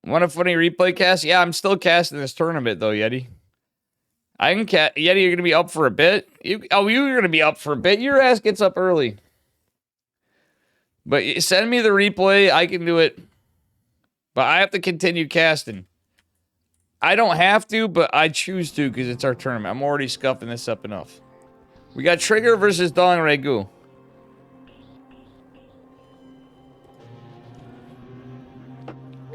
Want a funny replay cast? Yeah, I'm still casting this tournament though, Yeti. I can Yeti, you're gonna be up for a bit. You're gonna be up for a bit. Your ass gets up early. But send me the replay. I can do it. But I have to continue casting. I don't have to, but I choose to because it's our tournament. I'm already scuffing this up enough. We got Trigger versus Dong Ragu.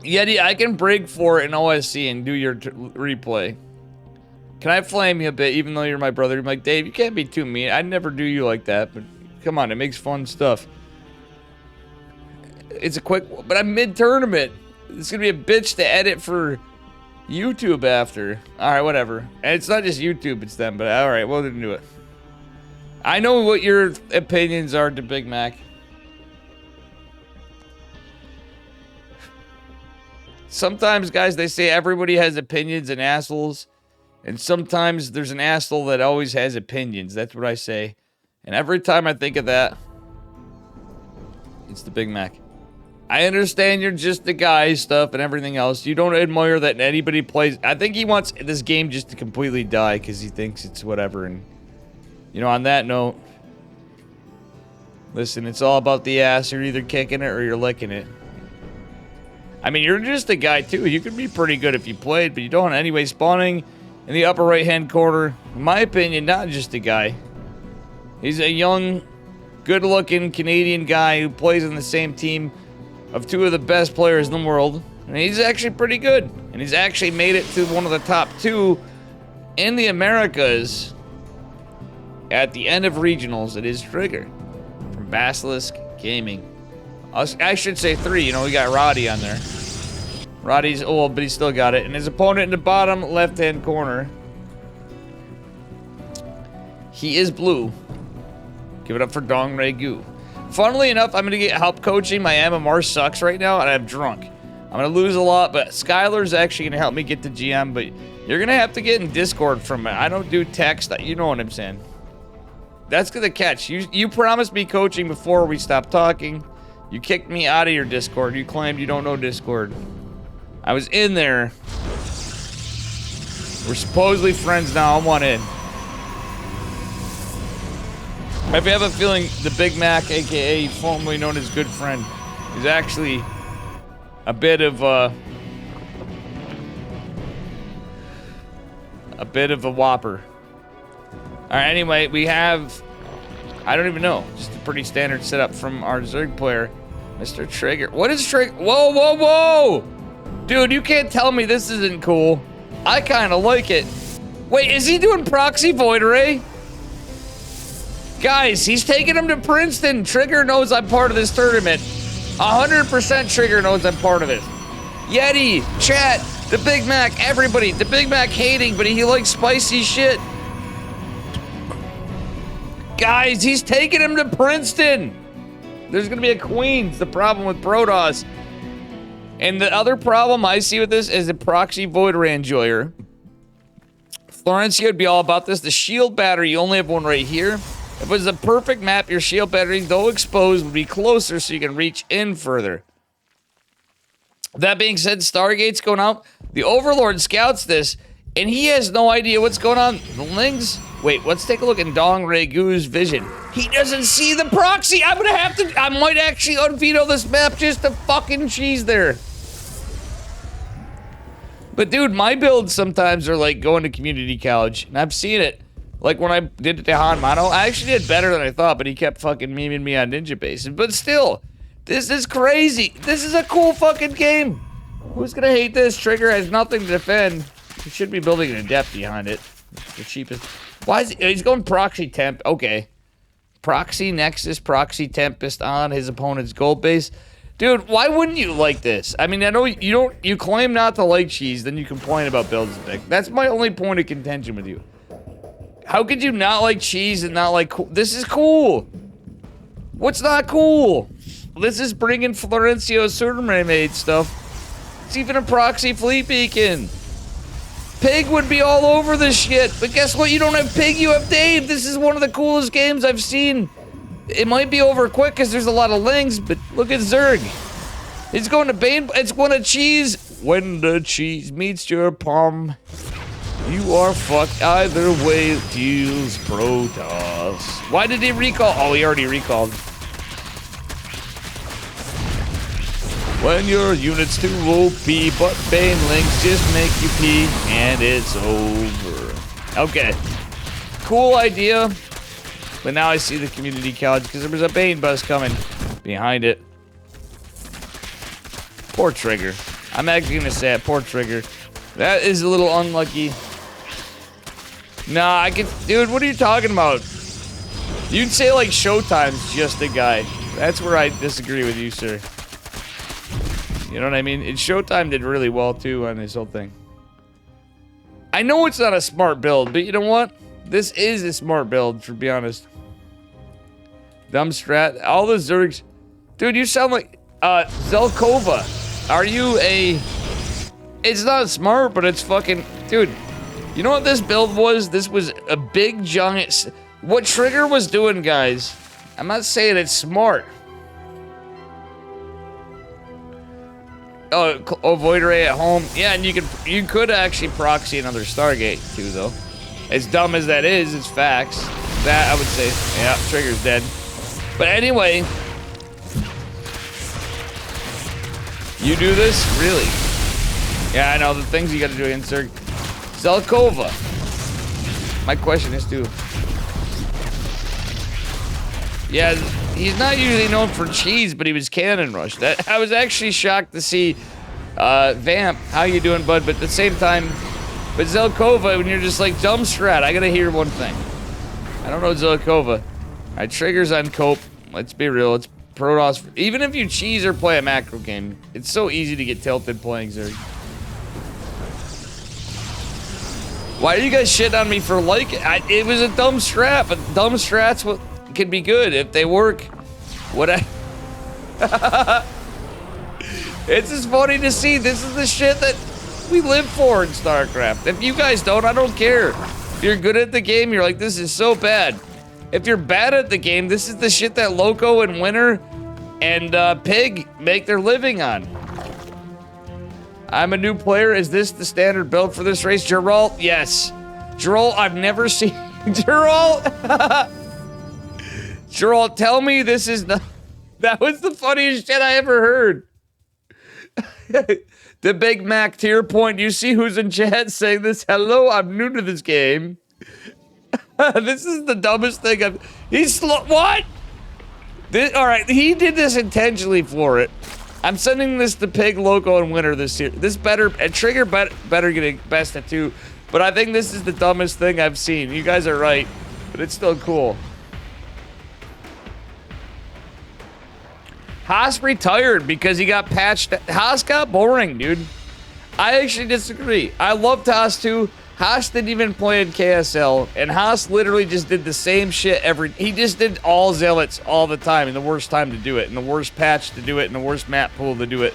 Yeti, I can brig for it in OSC and do your replay. Can I flame you a bit, even though you're my brother? I'm like, Dave, you can't be too mean. I'd never do you like that, but come on, it makes fun stuff. It's a quick, but I'm mid-tournament. It's gonna be a bitch to edit for YouTube after. All right, whatever. And it's not just YouTube, it's them, but all right, we'll do it. I know what your opinions are to Big Mac. Sometimes, guys, they say everybody has opinions and assholes. And sometimes there's an asshole that always has opinions. That's what I say. And every time I think of that, it's the Big Mac. I understand you're just the guy stuff and everything else. You don't admire that anybody plays. I think he wants this game just to completely die because he thinks it's whatever. And, you know, on that note, listen, it's all about the ass. You're either kicking it or you're licking it. I mean, you're just a guy, too. You could be pretty good if you played, but you don't. Anyway, spawning in the upper right-hand corner, in my opinion, not just a guy. He's a young, good-looking Canadian guy who plays in the same team of two of the best players in the world. And he's actually pretty good. And he's actually made it to one of the top 2 in the Americas at the end of regionals. It is Trigger from Basilisk Gaming. I should say 3. You know, we got Roddy on there. Roddy's old, but he still got it. And his opponent in the bottom left-hand corner, he is blue. Give it up for Dong Regu. Funnily enough, I'm going to get help coaching. My MMR sucks right now, and I'm drunk. I'm going to lose a lot, but Skylar's actually going to help me get to GM, but you're going to have to get in Discord from it. I don't do text. You know what I'm saying. That's going to catch. You promised me coaching before we stopped talking. You kicked me out of your Discord. You claimed you don't know Discord. I was in there. We're supposedly friends now. I'm one in. I have a feeling the Big Mac, a.k.a. formerly known as Good Friend, is actually a bit of a whopper. Alright, anyway, we have, I don't even know, just a pretty standard setup from our Zerg player, Mr. Trigger. What is Trigger? Whoa, whoa, whoa! Dude, you can't tell me this isn't cool. I kind of like it. Wait, is he doing proxy Void Array? Guys, he's taking him to Princeton. Trigger knows I'm part of this tournament. 100% Trigger knows I'm part of it. Yeti, chat, the Big Mac, everybody. The Big Mac hating, but he likes spicy shit. Guys, he's taking him to Princeton. There's going to be a Queens, the problem with Protoss. And the other problem I see with this is the proxy Void Array enjoyer. Florencia would be all about this. The shield battery, you only have one right here. If it was a perfect map, your shield battery, though exposed, would be closer so you can reach in further. That being said, Stargate's going out. The Overlord scouts this, and he has no idea what's going on. The Lings... Wait, let's take a look in Dong Regu's vision. He doesn't see the proxy! I'm gonna have to... I might actually unveto this map just to fucking cheese there. But dude, my builds sometimes are like going to community college, and I've seen it. Like when I did it to Han Mano, I actually did better than I thought, but he kept fucking memeing me on Ninja Base. But still, this is crazy. This is a cool fucking game. Who's gonna hate this? Trigger has nothing to defend. He should be building an Adept behind it. It's the cheapest. Why is he? He's going Proxy Temp. Okay. Proxy Nexus, Proxy Tempest on his opponent's gold base. Dude, why wouldn't you like this? I mean, I know you claim not to like cheese, then you complain about builds big. That's my only point of contention with you. How could you not like cheese and not like cool? This is cool. What's not cool? This is bringing Florencio's Superman made stuff. It's even a proxy fleet beacon. Pig would be all over this shit, but guess what? You don't have Pig, you have Dave. This is one of the coolest games I've seen. It might be over quick because there's a lot of lings, but look at Zerg. It's going to Bane. It's going to cheese. When the cheese meets your palm, you are fucked either way. Deals Protoss. Why did he recall? Oh, he already recalled. When your unit's too OP, but Bane links just make you pee, and it's over. Okay. Cool idea. But now I see the community college because there was a Bane bus coming behind it. Poor Trigger. I'm actually going to say it. Poor Trigger. That is a little unlucky. Nah, I can... Dude, what are you talking about? You'd say, like, Showtime's just a guy. That's where I disagree with you, sir. You know what I mean? And Showtime did really well, too, on this whole thing. I know it's not a smart build, but you know what? This is a smart build, to be honest. Dumb strat. All the Zergs. Dude, you sound like... Zelkova. Are you a... It's not smart, but it's fucking... Dude, you know what this build was? This was a big, giant... What Trigger was doing, guys, I'm not saying it's smart. Oh, Void Array at home. Yeah, and you could actually proxy another Stargate, too, though. As dumb as that is, it's facts. That, I would say, yeah, Trigger's dead. But anyway, You do this? Really? Yeah, I know the things you gotta do against Zerg. Zelkova. My question is too. Yeah, he's not usually known for cheese, but he was cannon rush. That I was actually shocked to see Vamp. How you doing, bud? But at the same time, but Zelkova, when you're just like dumb strat, I gotta hear one thing. I don't know Zelkova. Alright, triggers on Cope. Let's be real. It's Protoss. Even if you cheese or play a macro game, it's so easy to get tilted playing Zerg. Why are you guys shitting on me for like it? It was a dumb strat, but dumb strats can be good if they work. It's just funny to see. This is the shit that we live for in StarCraft. If you guys don't, I don't care. If you're good at the game, you're like, this is so bad. If you're bad at the game, this is the shit that Loco and Winter and Pig make their living on. I'm a new player. Is this the standard build for this race? Geralt, yes. Geralt, I've never seen... Geralt! Geralt, tell me this is not... That was the funniest shit I ever heard. The Big Mac tier point. You see who's in chat saying this? Hello, I'm new to this game. This is the dumbest thing I've... What? Alright, he did this intentionally for it. I'm sending this to Pig, Loco, and Winter this year. This Trigger better getting best at 2. But I think this is the dumbest thing I've seen. You guys are right, but it's still cool. Haas retired because he got patched. Haas got boring, dude. I actually disagree. I loved Haas too. Haas didn't even play in KSL, and Haas literally just did the same shit he just did all Zealots all the time, and the worst time to do it, and the worst patch to do it, and the worst map pool to do it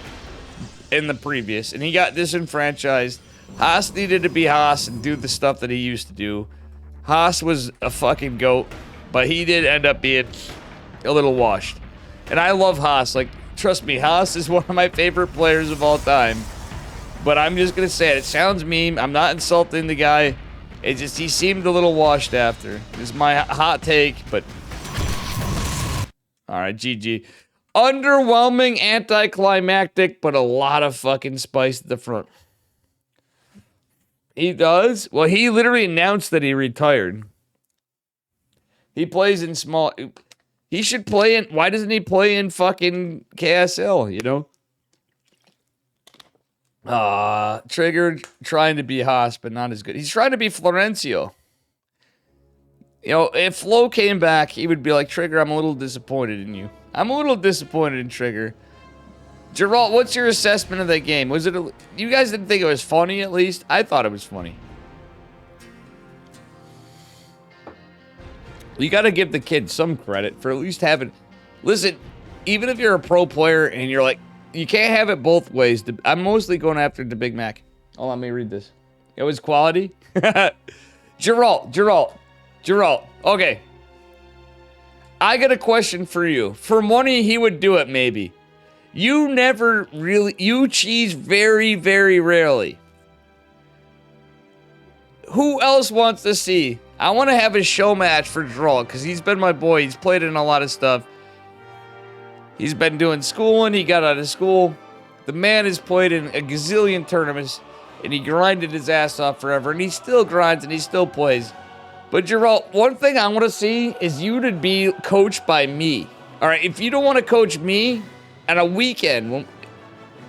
in the previous, and he got disenfranchised. Haas needed to be Haas and do the stuff that he used to do. Haas was a fucking goat, but he did end up being a little washed. And I love Haas. Like, trust me, Haas is one of my favorite players of all time. But I'm just going to say it. It sounds mean. I'm not insulting the guy. It just, he seemed a little washed after. This is my hot take, but... Alright, GG. Underwhelming, anticlimactic, but a lot of fucking spice at the front. He does? Well, he literally announced that he retired. He plays in small... He should play in... Why doesn't he play in fucking KSL, you know? Trigger trying to be Haas, but not as good. He's trying to be Florencio. You know, if Flo came back, he would be like, Trigger, I'm a little disappointed in you. I'm a little disappointed in Trigger. Geralt, what's your assessment of that game? Was it you guys didn't think it was funny, at least? I thought it was funny. You gotta give the kid some credit for at least having... Listen, even if you're a pro player and you're like, you can't have it both ways. I'm mostly going after the Big Mac. Oh, let me read this. It was quality. Geralt. Okay. I got a question for you. For money, he would do it, maybe. You never really... You cheese very, very rarely. Who else wants to see? I want to have a show match for Geralt, because he's been my boy. He's played in a lot of stuff. He's been doing schooling. He got out of school. The man has played in a gazillion tournaments, and he grinded his ass off forever, and he still grinds, and he still plays. But Geralt, one thing I want to see is you to be coached by me. All right, if you don't want to coach me on a weekend,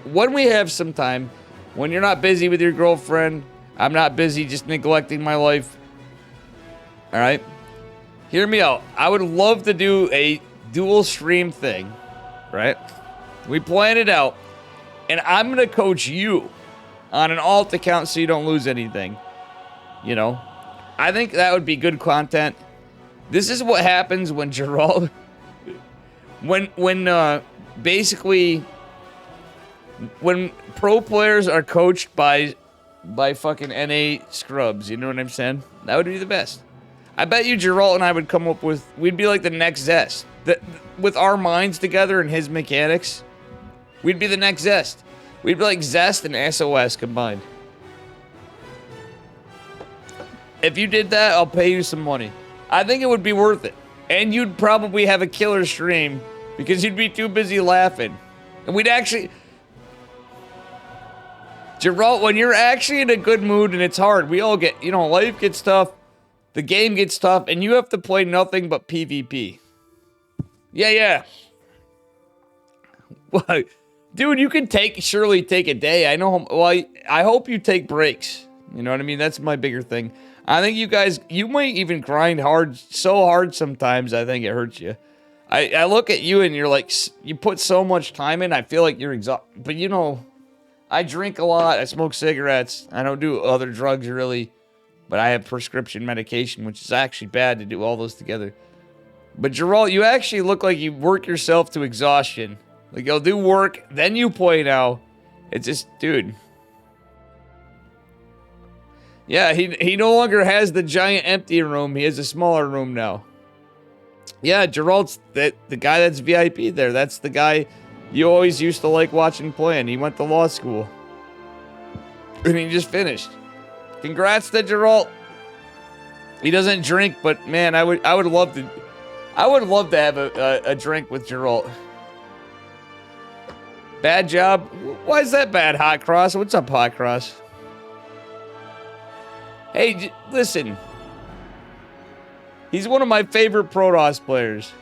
when we have some time, when you're not busy with your girlfriend, I'm not busy just neglecting my life. All right? Hear me out. I would love to do a dual stream thing, right? We plan it out, and I'm going to coach you on an alt account so you don't lose anything. You know? I think that would be good content. This is what happens when Geralt... basically... When pro players are coached by fucking NA scrubs, you know what I'm saying? That would be the best. I bet you Geralt and I would come up with... We'd be like the next Zest. With our minds together and his mechanics, we'd be the next Zest. We'd be like Zest and SOS combined. If you did that, I'll pay you some money. I think it would be worth it. And you'd probably have a killer stream because you'd be too busy laughing. And we'd actually... Geralt, when you're actually in a good mood and it's hard, we all get, you know, life gets tough, the game gets tough, and you have to play nothing but PvP. Yeah. Well, dude, you can surely take a day. I know, well, I hope you take breaks. You know what I mean? That's my bigger thing. I think you guys, you might even grind so hard sometimes, I think it hurts you. I look at you and you're like, you put so much time in, I feel like you're exhausted. But you know, I drink a lot, I smoke cigarettes, I don't do other drugs really, but I have prescription medication, which is actually bad to do all those together. But Geralt, you actually look like you work yourself to exhaustion. Like, you'll do work, then you play now. It's just, dude. Yeah, he no longer has the giant empty room, he has a smaller room now. Yeah, Geralt's the guy that's VIP there. That's the guy you always used to like watching playing. He went to law school. And he just finished. Congrats to Geralt. He doesn't drink, but man, I would love to have a drink with Geralt. Bad job? Why is that bad, Hot Cross? What's up, Hot Cross? Hey, listen. He's one of my favorite Protoss players.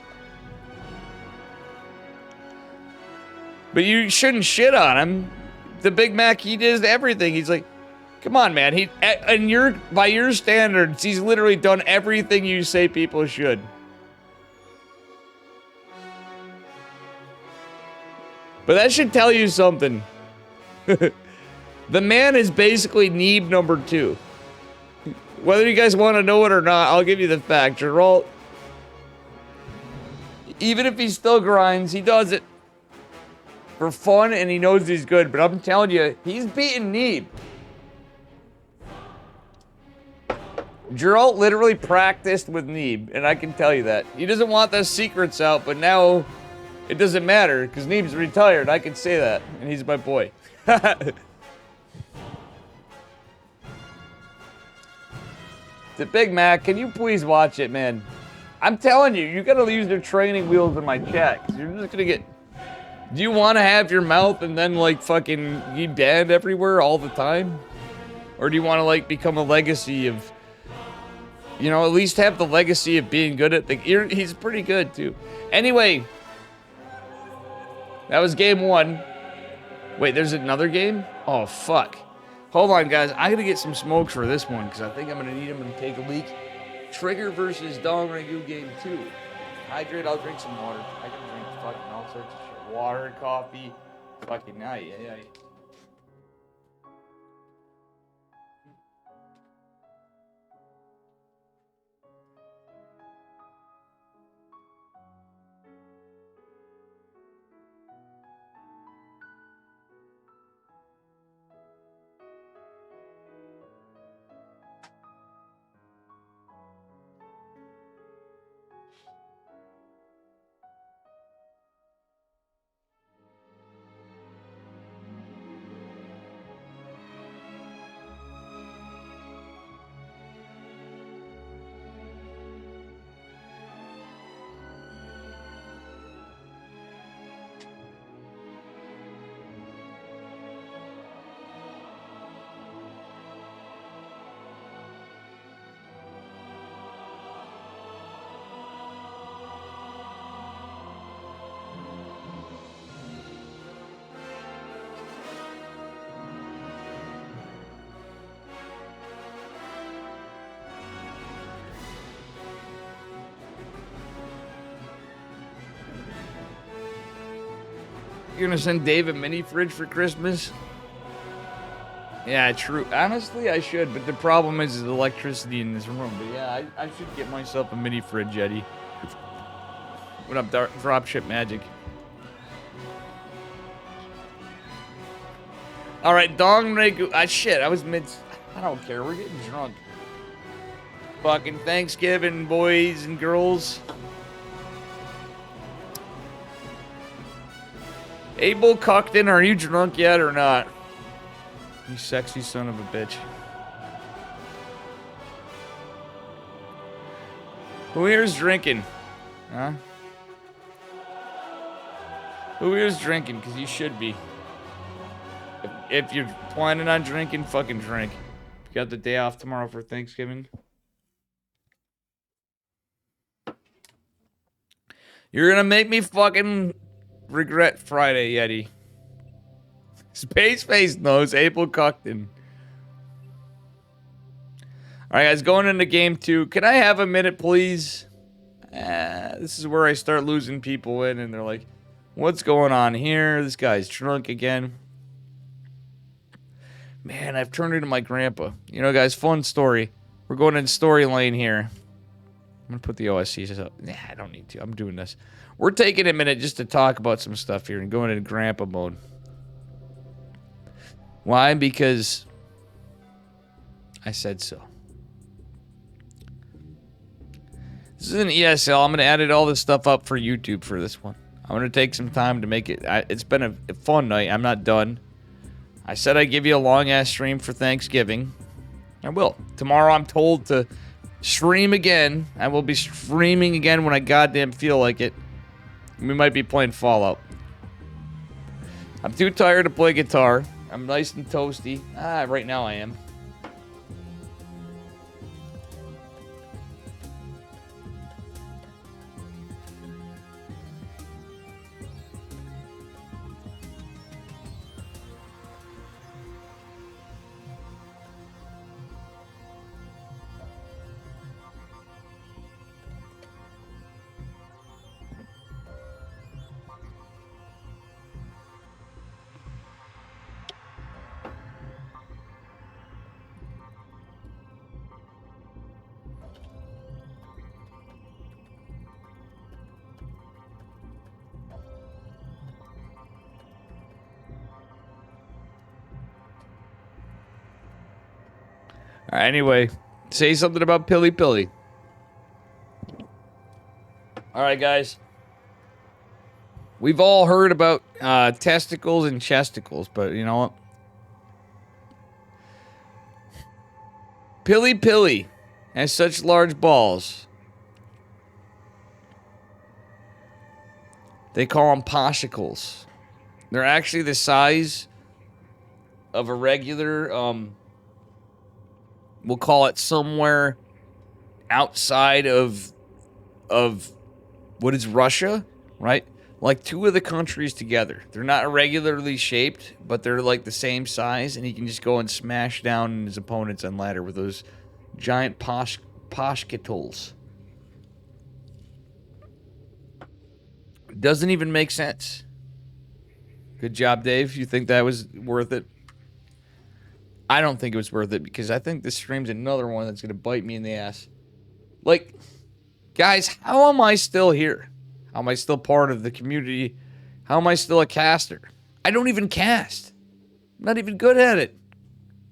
But you shouldn't shit on him. The Big Mac, he does everything. He's like, come on, man. By your standards, he's literally done everything you say people should. But that should tell you something. The man is basically Neeb number 2. Whether you guys want to know it or not, I'll give you the fact. Geralt, even if he still grinds, he does it for fun and he knows he's good. But I'm telling you, he's beating Neeb. Geralt literally practiced with Neeb, and I can tell you that. He doesn't want those secrets out, but now it doesn't matter because Neeb's retired. I can say that, and he's my boy. The Big Mac, can you please watch it, man? I'm telling you, you gotta use their training wheels in my chat. 'Cause you're just gonna get... Do you want to have your mouth and then, like, fucking be banned everywhere all the time? Or do you want to, like, become a legacy of... You know, at least have the legacy of being good at the... He's pretty good, too. Anyway. That was game 1. Wait, there's another game? Oh, fuck. Hold on, guys. I gotta get some smokes for this one, because I think I'm gonna need them and take a leak. Trigger versus Dong Ragu game 2. Hydrate, I'll drink some water. I can drink fucking all sorts of shit. Water, coffee, fucking night. Yeah. You're gonna send Dave a mini fridge for Christmas? Yeah, true. Honestly, I should, but the problem is the electricity in this room. But yeah, I should get myself a mini fridge, Eddie. What up, Dropship Magic? Alright, Dong Regu. Shit, I was mid. I don't care, we're getting drunk. Fucking Thanksgiving, boys and girls. Abel Cockton, are you drunk yet or not? You sexy son of a bitch. Who here's drinking? Huh? Who here's drinking? Because you should be. if you're planning on drinking, fucking drink. You got the day off tomorrow for Thanksgiving. You're gonna make me fucking regret Friday, Yeti. Space Face knows Abel Cuckton. Alright, guys, going into game 2. Can I have a minute, please? This is where I start losing people in, and they're like, what's going on here? This guy's drunk again. Man, I've turned into my grandpa. You know, guys, fun story. We're going in story lane here. I'm going to put the OSCs up. Nah, I don't need to. I'm doing this. We're taking a minute just to talk about some stuff here and going into grandpa mode. Why? Because I said so. This is an ESL. I'm going to edit all this stuff up for YouTube for this one. I'm going to take some time to make it. It's been a fun night. I'm not done. I said I'd give you a long-ass stream for Thanksgiving. I will. Tomorrow I'm told to stream again. I will be streaming again when I goddamn feel like it. We might be playing Fallout. I'm too tired to play guitar. I'm nice and toasty. Right now I am. All right, anyway, say something about Pilly Pilly. All right, guys. We've all heard about testicles and chesticles, but you know what? Pilly Pilly has such large balls. They call them poshicles. They're actually the size of a regular, we'll call it somewhere outside of what is Russia, right? Like 2 of the countries together. They're not irregularly shaped, but they're like the same size, and he can just go and smash down his opponents on ladder with those giant poshkitals. Doesn't even make sense. Good job, Dave. You think that was worth it? I don't think it was worth it because I think this stream's another one that's going to bite me in the ass. Like, guys, how am I still here? How am I still part of the community? How am I still a caster? I don't even cast. I'm not even good at it.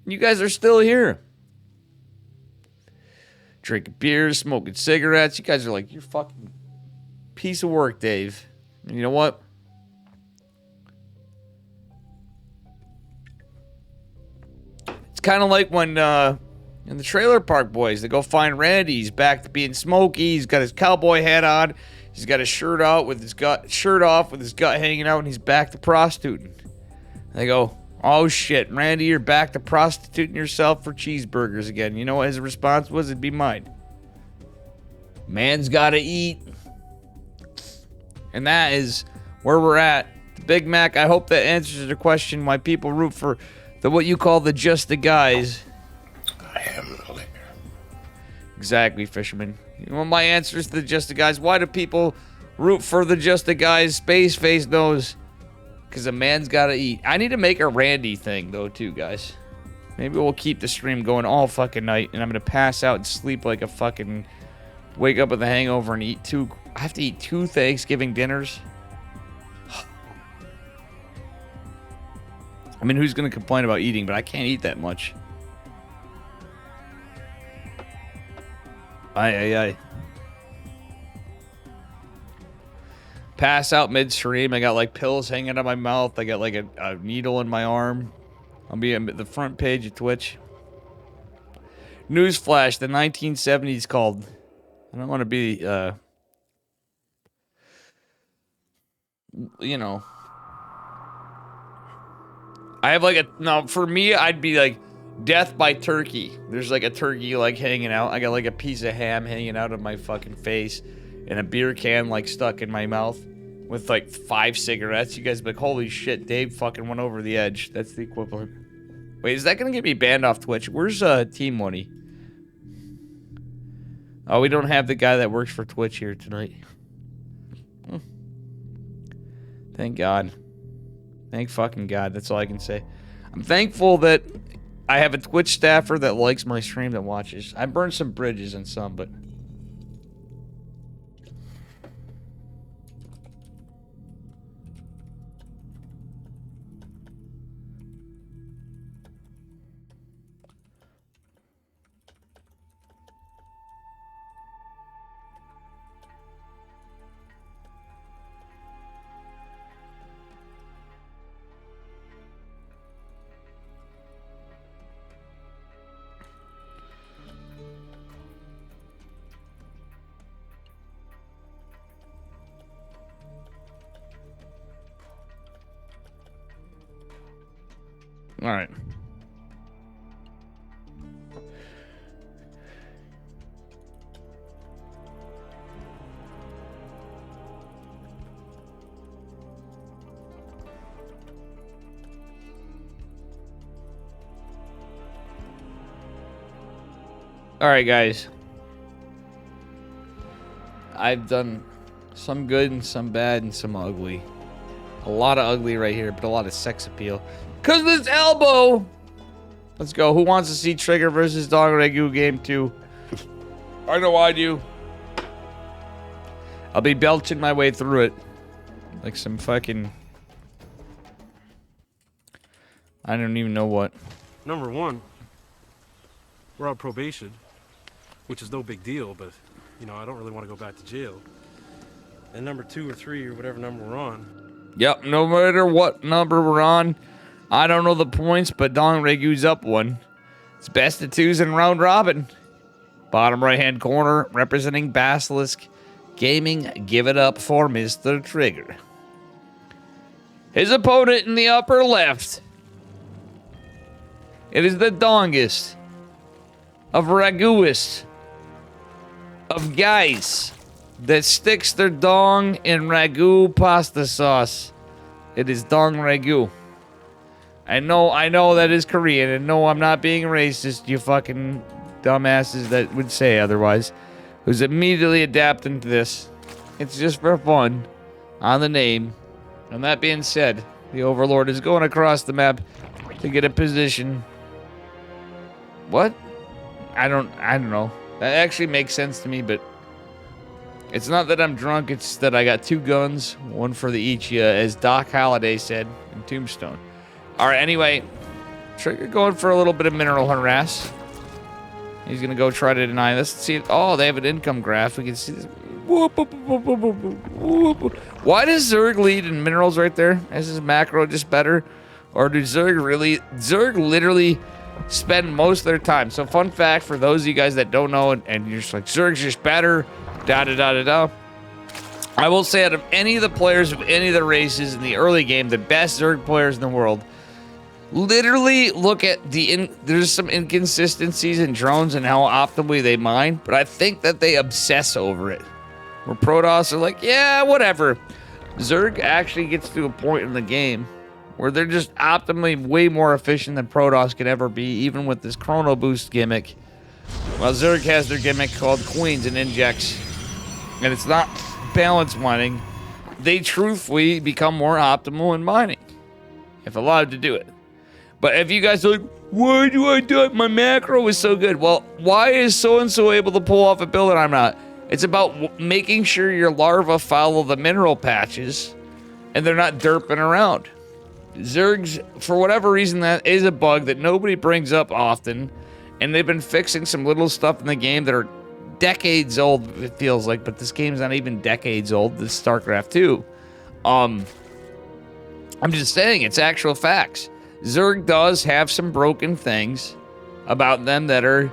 You guys are still here. Drinking beers, smoking cigarettes. You guys are like, you're fucking piece of work, Dave. And you know what? It's kind of like when in the Trailer Park Boys, they go find Randy. He's back to being smoky. He's got his cowboy hat on. He's got his shirt out with his shirt off with his gut hanging out, and he's back to prostituting. They go, oh shit, Randy, you're back to prostituting yourself for cheeseburgers again. You know what his response was? It'd be mine. Man's gotta eat. And that is where we're at. The Big Mac, I hope that answers the question why people root for what you call the just the guys. I am the liquor. Exactly, Fisherman. You want my answers to the just the guys? Why do people root for the just the guys? Space Face knows. Because a man's got to eat. I need to make a Randy thing, though, too, guys. Maybe we'll keep the stream going all fucking night, and I'm going to pass out and sleep like a fucking... Wake up with a hangover and eat 2... I have to eat 2 Thanksgiving dinners? I mean, who's going to complain about eating, but I can't eat that much. Aye. Pass out midstream. I got like pills hanging out of my mouth. I got like a needle in my arm. I'll be at the front page of Twitch. Newsflash, the 1970s called. I don't want to be, you know. I have like a, no, for me, I'd be like death by turkey. There's like a turkey like hanging out. I got like a piece of ham hanging out of my fucking face and a beer can like stuck in my mouth with like 5 cigarettes. You guys be like, holy shit, Dave fucking went over the edge. That's the equivalent. Wait, is that gonna get me banned off Twitch? Where's Team Money? Oh, we don't have the guy that works for Twitch here tonight. Thank God. Thank fucking God. That's all I can say. I'm thankful that I have a Twitch staffer that likes my stream, that watches. I burned some bridges and some, but... All right. All right, guys. I've done some good and some bad and some ugly. A lot of ugly right here, but a lot of sex appeal. Cause of this elbow! Let's go. Who wants to see Trigger versus Dong Regu game 2? I know I do. I'll be belching my way through it. Like some fucking... I don't even know what. Number 1, we're on probation, which is no big deal, but, you know, I don't really want to go back to jail. And number 2 or 3 or whatever number we're on. Yep, no matter what number we're on. I don't know the points, but Dong Regu's up 1. It's best of 2s in round robin. Bottom right-hand corner, representing Basilisk Gaming. Give it up for Mr. Trigger. His opponent in the upper left. It is the dongest of raguist of guys that sticks their dong in ragu pasta sauce. It is Dong Regu. I know that is Korean, and no, I'm not being racist, you fucking dumbasses that would say otherwise. Who's immediately adapting to this. It's just for fun on the name. And that being said, the Overlord is going across the map to get a position. What? I don't know. That actually makes sense to me, but it's not that I'm drunk, it's that I got 2 guns, one for the Ichiya, as Doc Holliday said in Tombstone. Alright, anyway, Trigger going for a little bit of mineral harass. He's gonna go try to deny this. Let's see. Oh, they have an income graph. We can see this. Why does Zerg lead in minerals right there? Is his macro just better? Or do Zerg literally spend most of their time? So fun fact for those of you guys that don't know, and you're just like, Zerg's just better, da-da-da-da-da. I will say out of any of the players of any of the races in the early game, the best Zerg players in the world, literally look at there's some inconsistencies in drones and how optimally they mine, but I think that they obsess over it. Where Protoss are like, yeah, whatever. Zerg actually gets to a point in the game where they're just optimally way more efficient than Protoss could ever be, even with this Chrono Boost gimmick. While Zerg has their gimmick called Queens and Injects, and it's not balance mining, they truthfully become more optimal in mining, if allowed to do it. But if you guys are like, why do I do it? My macro is so good. Well, why is so-and-so able to pull off a build and I'm not? It's about making sure your larvae follow the mineral patches and they're not derping around. Zergs, for whatever reason, that is a bug that nobody brings up often, and they've been fixing some little stuff in the game that are decades old, it feels like, but this game's not even decades old. This is StarCraft 2. I'm just saying, it's actual facts. Zerg does have some broken things about them that are,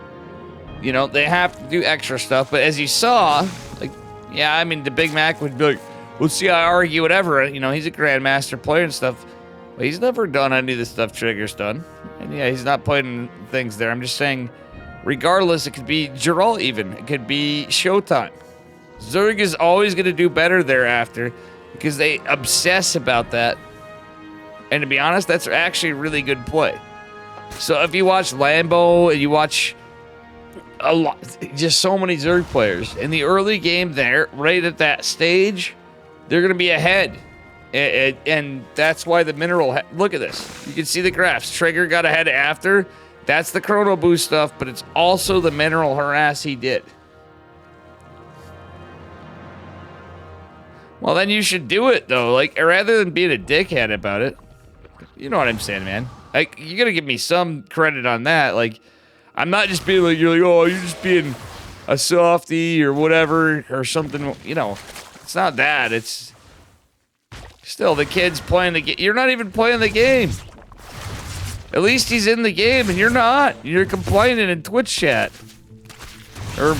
you know, they have to do extra stuff. But as you saw, like, yeah, I mean, the Big Mac would be like, well, see, I argue whatever. You know, he's a grandmaster player and stuff. But he's never done any of the stuff Trigger's done. And yeah, he's not putting things there. I'm just saying, regardless, it could be Geralt even. It could be Showtime. Zerg is always going to do better thereafter because they obsess about that. And to be honest, that's actually really good play. So if you watch Lambo and you watch a lot, just so many Zerg players in the early game there, right at that stage, they're going to be ahead. And that's why the mineral, look at this. You can see the graphs. Trigger got ahead after. That's the chrono boost stuff, but it's also the mineral harass he did. Well, then you should do it, though. Like, rather than being a dickhead about it. You know what I'm saying, man. Like, you gotta give me some credit on that. Like, I'm not just being like, you're like, oh, you're just being a softie or whatever or something. You know, it's not that. It's still the kid's playing the game. You're not even playing the game. At least he's in the game and you're not. You're complaining in Twitch chat. Or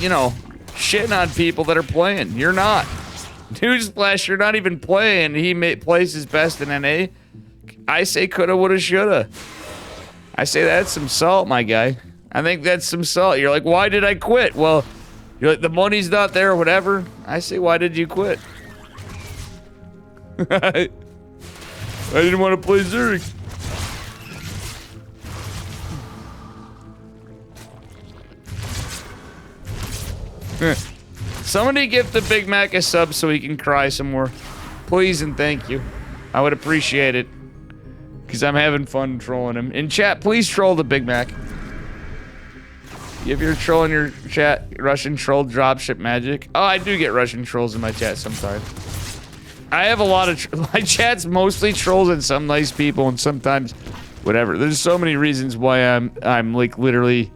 you know, shitting on people that are playing. You're not. Newsflash, you're not even playing. He plays his best in NA. I say coulda, woulda, shoulda. I say that's some salt, my guy. I think that's some salt. You're like, why did I quit? Well, you're like, the money's not there or whatever. I say, why did you quit? I didn't want to play Zurich. Somebody give the Big Mac a sub so he can cry some more. Please and thank you. I would appreciate it. Because I'm having fun trolling him. In chat, please troll the Big Mac. If you're trolling your chat, Russian troll dropship magic. Oh, I do get Russian trolls in my chat sometimes. I have a lot of... my chat's mostly trolls and some nice people and sometimes whatever. There's so many reasons why I'm like literally...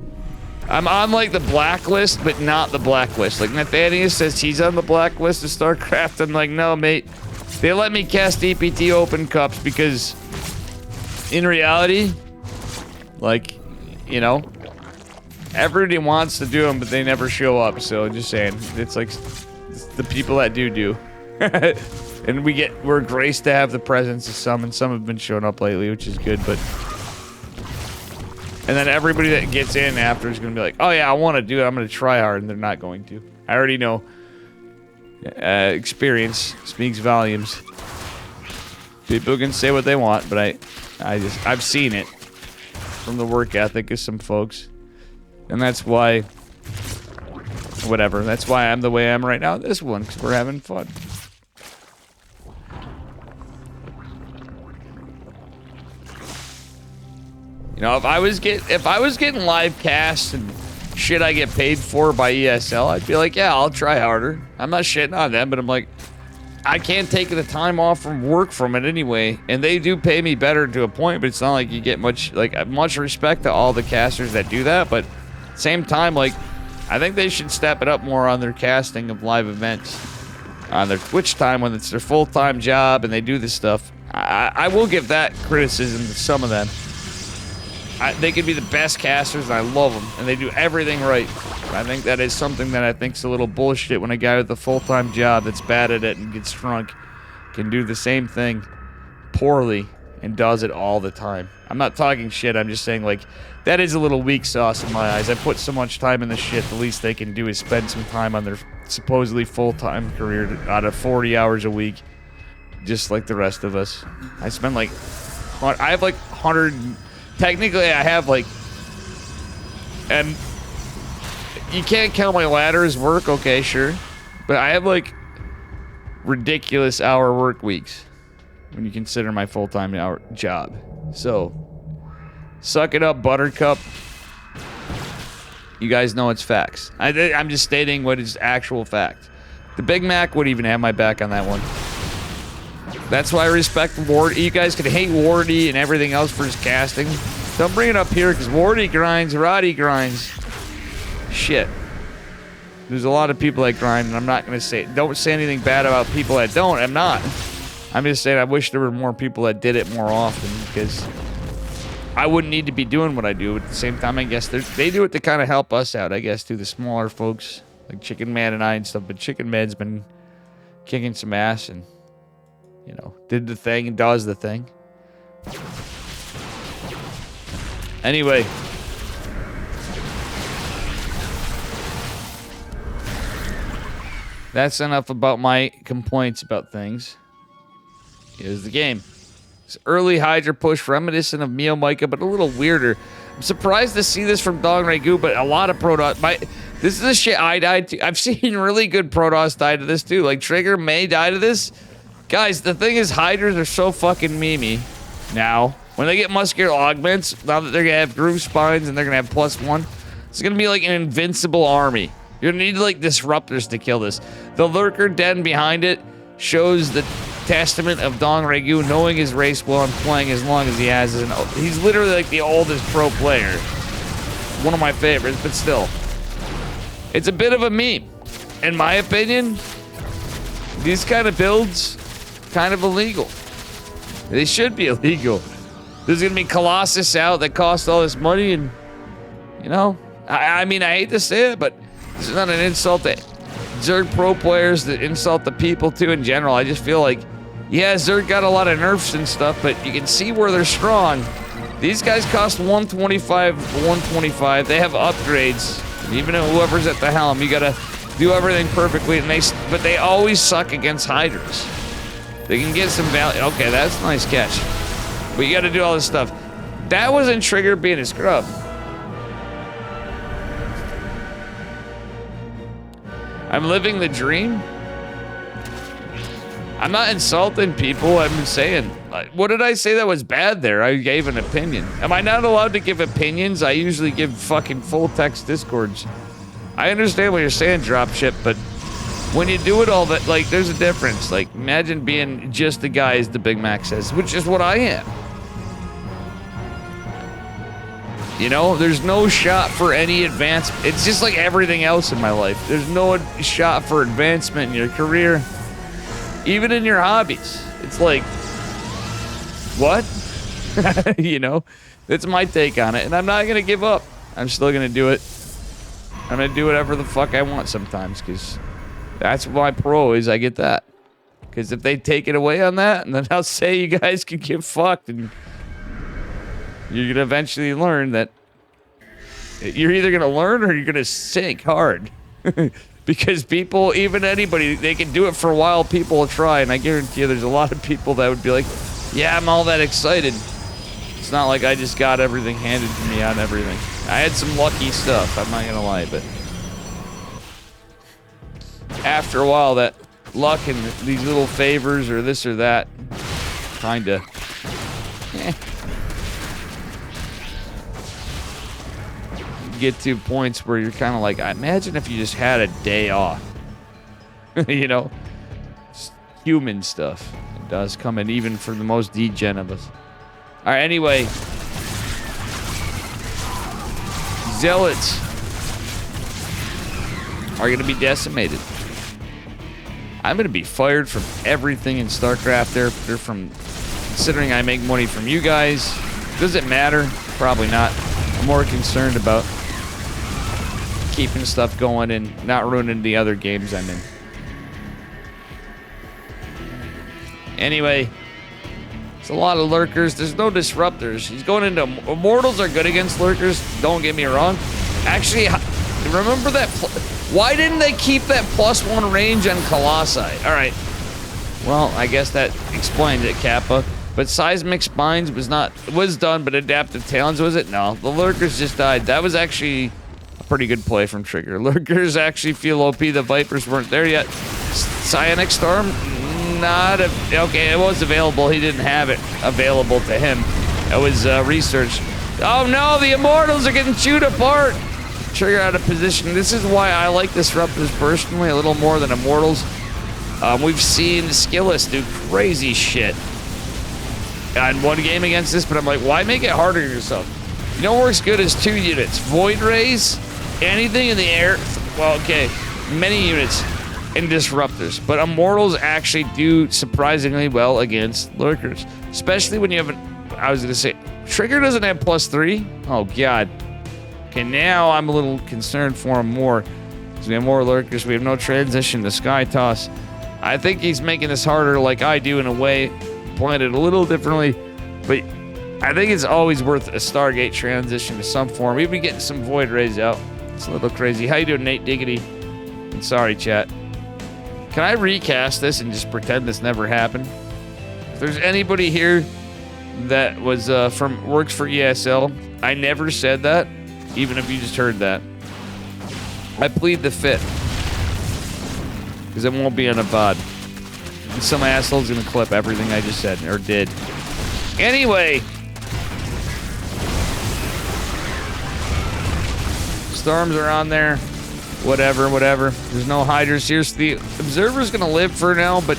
I'm on like the blacklist, but not the blacklist. Like Nathaniel says he's on the blacklist of StarCraft. I'm like, no, mate. They let me cast EPT open cups because in reality, like, you know, everybody wants to do them, but they never show up. So just saying, it's like it's the people that do. And we're graced to have the presence of some, and some have been showing up lately, which is good, but... And then everybody that gets in after is going to be like, oh yeah, I want to do it, I'm going to try hard, and they're not going to. I already know. Experience speaks volumes. People can say what they want, but I've seen it from the work ethic of some folks. And that's why, whatever, that's why I'm the way I am right now, this one, because we're having fun. You know, if I was getting live casts and shit I get paid for by ESL, I'd be like, yeah, I'll try harder. I'm not shitting on them, but I'm like, I can't take the time off from work from it anyway. And they do pay me better to a point, but it's not like you get much respect to all the casters that do that. But at the same time, like, I think they should step it up more on their casting of live events. On their Twitch time when it's their full-time job and they do this stuff. I will give that criticism to some of them. They could be the best casters, and I love them, and they do everything right. I think that is something that I think's a little bullshit when a guy with a full-time job that's bad at it and gets drunk can do the same thing poorly and does it all the time. I'm not talking shit, I'm just saying, like, that is a little weak sauce in my eyes. I put so much time in this shit, the least they can do is spend some time on their supposedly full-time career out of 40 hours a week, just like the rest of us. I spend, like, I have, like, 100... Technically, I have, like, and you can't count my ladder as work, okay, sure. But I have, like, ridiculous hour work weeks when you consider my full-time hour job. So, suck it up, Buttercup. You guys know it's facts. I'm just stating what is actual fact. The Big Mac would even have my back on that one. That's why I respect Ward. You guys could hate Wardy and everything else for his casting. Don't bring it up here because Wardy grinds, Roddy grinds. Shit. There's a lot of people that grind, and I'm not going to say... Don't say anything bad about people that don't. I'm not. I'm just saying I wish there were more people that did it more often because I wouldn't need to be doing what I do. At the same time, I guess they do it to kind of help us out, I guess, too, the smaller folks. Like Chicken Man and I and stuff. But Chicken Man's been kicking some ass and... You know, did the thing and does the thing. Anyway. That's enough about my complaints about things. Here's the game. It's early Hydra push reminiscent of Mio Micah, but a little weirder. I'm surprised to see this from Dong Regu, but a lot of Protoss... This is the shit I died to. I've seen really good Protoss die to this, too. Like, Trigger may die to this. Guys, the thing is, Hydras are so fucking memey now. When they get muscular augments, now that they're going to have groove spines and they're going to have +1, it's going to be like an invincible army. You're going to need, like, disruptors to kill this. The Lurker Den behind it shows the testament of Dong Regu knowing his race well and playing as long as he has. He's literally, like, the oldest pro player. One of my favorites, but still. It's a bit of a meme. In my opinion, these kind of builds, kind of illegal. They should be illegal. There's going to be Colossus out that cost all this money and, you know, I mean, I hate to say it, but this is not an insult to Zerg pro players, that insult the people too in general. I just feel like, yeah, Zerg got a lot of nerfs and stuff, but you can see where they're strong. These guys cost 125, 125. They have upgrades. Even whoever's at the helm, you gotta do everything perfectly, but they always suck against Hydras. They can get some value. Okay, that's a nice catch. But you gotta do all this stuff. That wasn't Trigger being a scrub. I'm living the dream. I'm not insulting people. I'm saying, what did I say that was bad there? I gave an opinion. Am I not allowed to give opinions? I usually give fucking full text discords. I understand what you're saying, dropship, but when you do it all that, like, there's a difference. Like, imagine being just the guy, as the Big Mac says, which is what I am. You know, there's no shot for any advancement. It's just like everything else in my life. There's no shot for advancement in your career, even in your hobbies. It's like, what? You know, that's my take on it. And I'm not going to give up. I'm still going to do it. I'm going to do whatever the fuck I want sometimes, because that's my pro is. I get that. Because if they take it away on that, and then I'll say you guys can get fucked, and you're going to eventually learn that you're either going to learn or you're going to sink hard. Because people, even anybody, they can do it for a while, people will try, and I guarantee you there's a lot of people that would be like, yeah, I'm all that excited. It's not like I just got everything handed to me on everything. I had some lucky stuff, I'm not going to lie, but after a while, that luck and these little favors or this or that kind of, get to points where you're kind of like, imagine if you just had a day off. You know, just human stuff. It does come in even for the most degen of us. All right, anyway, zealots are going to be decimated. I'm going to be fired from everything in StarCraft. They're from, considering I make money from you guys. Does it matter? Probably not. I'm more concerned about keeping stuff going and not ruining the other games I'm in. Anyway, it's a lot of lurkers. There's no disruptors. He's going into... Immortals are good against lurkers, don't get me wrong. Actually, remember that... Why didn't they keep that +1 range on Colossi? Alright. Well, I guess that explained it, Kappa. But Seismic Spines was done, but Adaptive Talons, was it? No, the lurkers just died. That was actually a pretty good play from Trigger. Lurkers actually feel OP. The Vipers weren't there yet. Psionic Storm? Okay, it was available. He didn't have it available to him. It was research. Oh no, the Immortals are getting chewed apart. Trigger out of position. This is why I like Disruptors personally a little more than Immortals. We've seen Skillus do crazy shit on one game against this, but I'm like, why make it harder on yourself? You know what works good is 2 units. Void Rays, anything in the air, well, okay, many units, and Disruptors. But Immortals actually do surprisingly well against Lurkers. Especially when you have I was going to say, Trigger doesn't have +3? Oh, God. Okay, now I'm a little concerned for him more. Because we have more Lurkers. We have no transition to Sky Toss. I think he's making this harder like I do in a way. Playing it a little differently. But I think it's always worth a Stargate transition to some form. We've been getting some Void Rays out. It's a little crazy. How you doing, Nate Diggity? And sorry, chat. Can I recast this and just pretend this never happened? If there's anybody here that was works for ESL, I never said that, even if you just heard that. I plead the fifth. Because it won't be on a VOD. And some asshole's gonna clip everything I just said, or did. Anyway. Storms are on there. Whatever. There's no hydras here, so the Observer's gonna live for now, but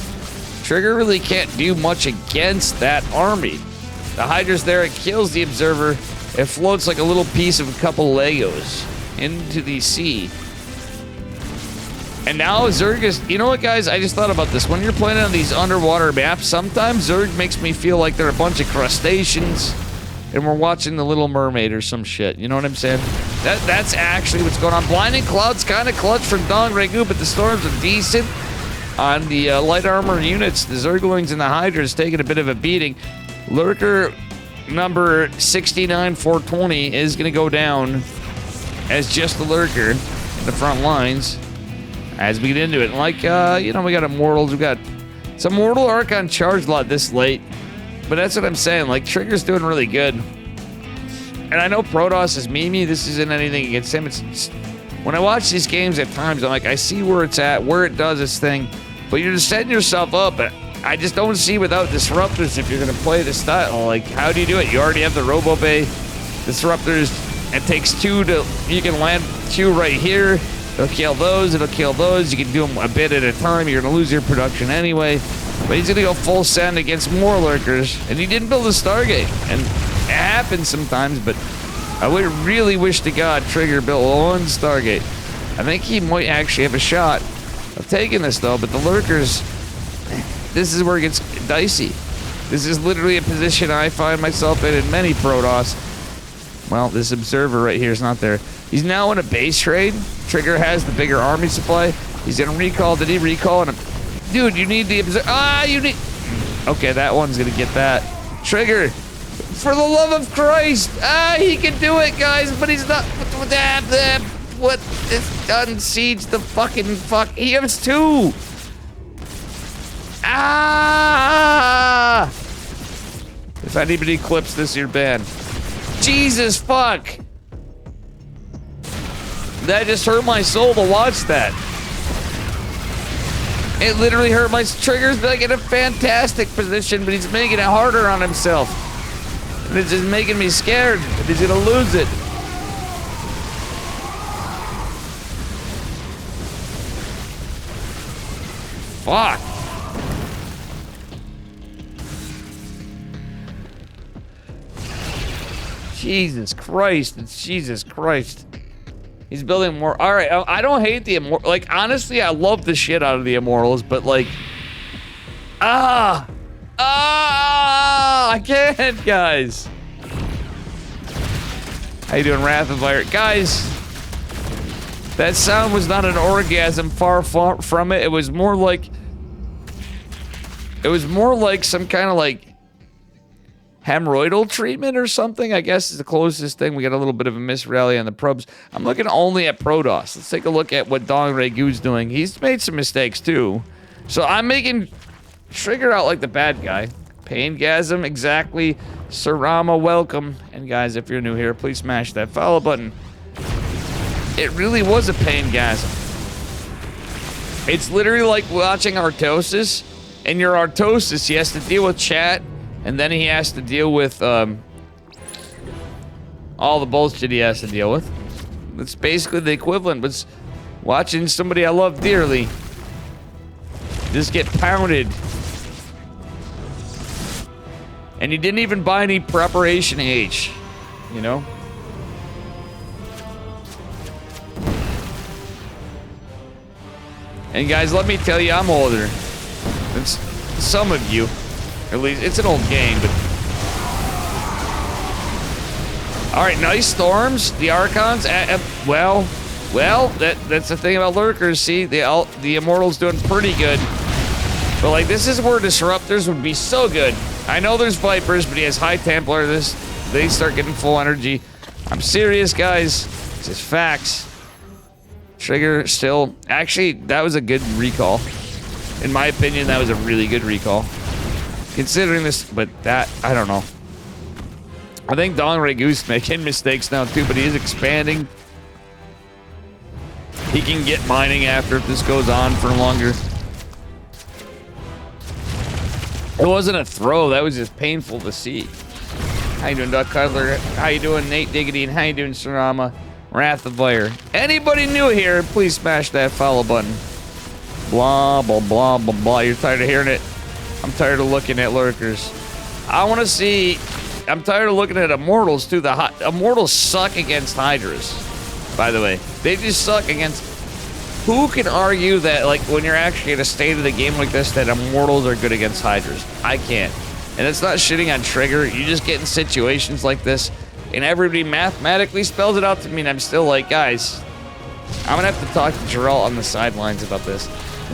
Trigger really can't do much against that army. The hydra's there, it kills the Observer. It floats like a little piece of a couple Legos into the sea. And now Zerg is... You know what, guys? I just thought about this. When you're playing on these underwater maps, sometimes Zerg makes me feel like they're a bunch of crustaceans and we're watching The Little Mermaid or some shit. You know what I'm saying? That's actually what's going on. Blinding Cloud's kind of clutch from Dong Regu, but the storms are decent. On the light armor units, the Zerglings and the Hydras taking a bit of a beating. Lurker number 69420 is going to go down as just the Lurker in the front lines as we get into it. Like, we got Immortals. We got some Mortal Archon charge lot this late. But that's what I'm saying. Like, Trigger's doing really good. And I know Protoss is memey. This isn't anything against him. It's just, when I watch these games at times, I'm like, I see where it's at, where it does its thing. But you're just setting yourself up. I just don't see without disruptors if you're going to play the style. Like, how do you do it? You already have the Robo Bay disruptors. It takes two to... You can land two right here. It'll kill those. It'll kill those. You can do them a bit at a time. You're going to lose your production anyway. But he's going to go full send against more Lurkers. And he didn't build a Stargate. And it happens sometimes, but I would really wish to God Trigger built one Stargate. I think he might actually have a shot of taking this, though. But the Lurkers, this is where it gets dicey. This is literally a position I find myself in many Protoss. Well, this Observer right here is not there. He's now in a base trade. Trigger has the bigger army supply. He's going to recall. Did he recall? Dude, you need the Observer. You need... Okay, that one's going to get that. Trigger, for the love of Christ. He can do it, guys, but he's not... What? This done siege the fucking fuck. He has two. If anybody clips this, you're banned. Jesus fuck. That just hurt my soul to watch that. It literally hurt my... Trigger's like in a fantastic position, but he's making it harder on himself. And it's just making me scared that he's gonna lose it. Fuck. Jesus Christ. It's Jesus Christ. He's building more. All right, I don't hate the Immortals. Like, honestly, I love the shit out of the Immortals, but like... I can't, guys. How you doing, Wrath of Fire? Guys, that sound was not an orgasm, far from it. It was more like... It was more like some kind of like... hemorrhoidal treatment or something, I guess is the closest thing. We got a little bit of a miss rally on the probes. I'm looking only at Protoss. Let's take a look at what Dong Regu's doing. He's made some mistakes too. So I'm making Trigger out like the bad guy. Paingasm, exactly. Sarama, welcome. And guys, if you're new here, please smash that follow button. It really was a Paingasm. It's literally like watching Artosis. And your Artosis, he has to deal with chat. And then he has to deal with all the bullshit he has to deal with. It's basically the equivalent, but watching somebody I love dearly just get pounded. And he didn't even buy any preparation H, you know? And guys, let me tell you, I'm older than some of you. At least, it's an old game, but... Alright, nice storms. The Archons, well, that's the thing about Lurkers. See, the Immortals doing pretty good. But, like, this is where Disruptors would be so good. I know there's Vipers, but he has High Templar. They start getting full energy. I'm serious, guys. It's just facts. Trigger still... Actually, that was a good recall. In my opinion, that was a really good recall. Considering this... But that... I don't know. I think Dong Regu's making mistakes now, too, but he is expanding. He can get mining after if this goes on for longer. It wasn't a throw. That was just painful to see. How you doing, Duck Cuddler? How you doing, Nate Diggity? And how you doing, Sarama? Wrath of Fire. Anybody new here, please smash that follow button. Blah, blah, blah, blah, blah. You're tired of hearing it? I'm tired of looking at lurkers. I want to see... I'm tired of looking at Immortals, too. The Immortals suck against Hydras, by the way. They just suck against... Who can argue that, like, when you're actually in a state of the game like this, that Immortals are good against Hydras? I can't. And it's not shitting on Trigger. You just get in situations like this, and everybody mathematically spells it out to me, and I'm still like, guys, I'm gonna have to talk to Geralt on the sidelines about this.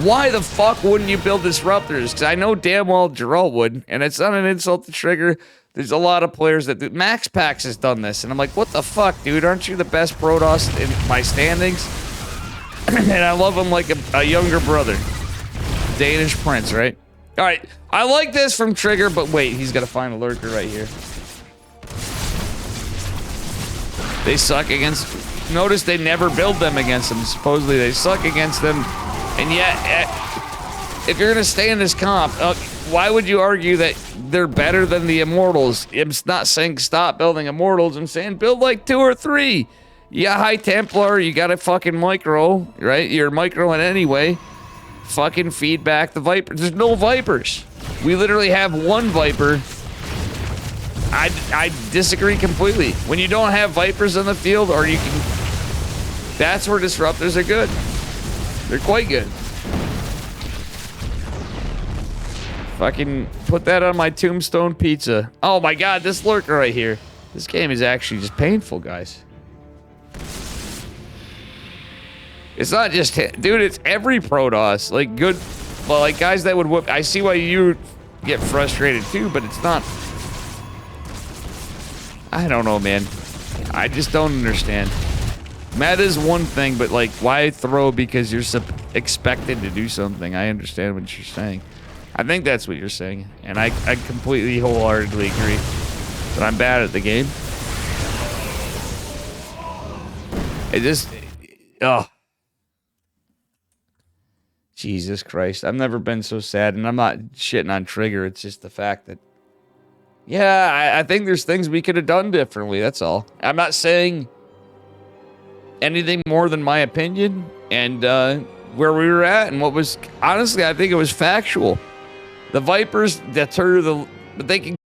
Why the fuck wouldn't you build Disruptors? Because I know damn well Geralt would, and it's not an insult to Trigger. There's a lot of players that do. Max Pax has done this, and I'm like, what the fuck, dude? Aren't you the best Protoss in my standings? And I love him like a younger brother. Danish prince, right? All right, I like this from Trigger, but wait, he's got to find a lurker right here. They suck against... Notice they never build them against them. Supposedly they suck against them. And yet, if you're going to stay in this comp, why would you argue that they're better than the Immortals? I'm not saying stop building Immortals. I'm saying build like 2 or 3. You got High Templar, you got a fucking micro, right? You're micro in any way. Fucking feed back the Vipers. There's no Vipers. We literally have one Viper. I disagree completely. When you don't have Vipers on the field, or you can... That's where Disruptors are good. They're quite good. Fucking put that on my tombstone pizza. Oh my god, this lurker right here. This game is actually just painful, guys. It's not just hit. Dude, it's every Protoss. Like, good... Well, like, guys that would whoop... I see why you get frustrated, too, but it's not... I don't know, man. I just don't understand. Meta's one thing, but, like, why throw because you're expected to do something? I understand what you're saying. I think that's what you're saying. And I completely, wholeheartedly agree that I'm bad at the game. It just... Ugh. Jesus Christ. I've never been so sad, and I'm not shitting on Trigger. It's just the fact that, yeah, I think there's things we could have done differently. That's all. I'm not saying anything more than my opinion and where we were at and what was, honestly, I think it was factual. The Vipers deter the, but they can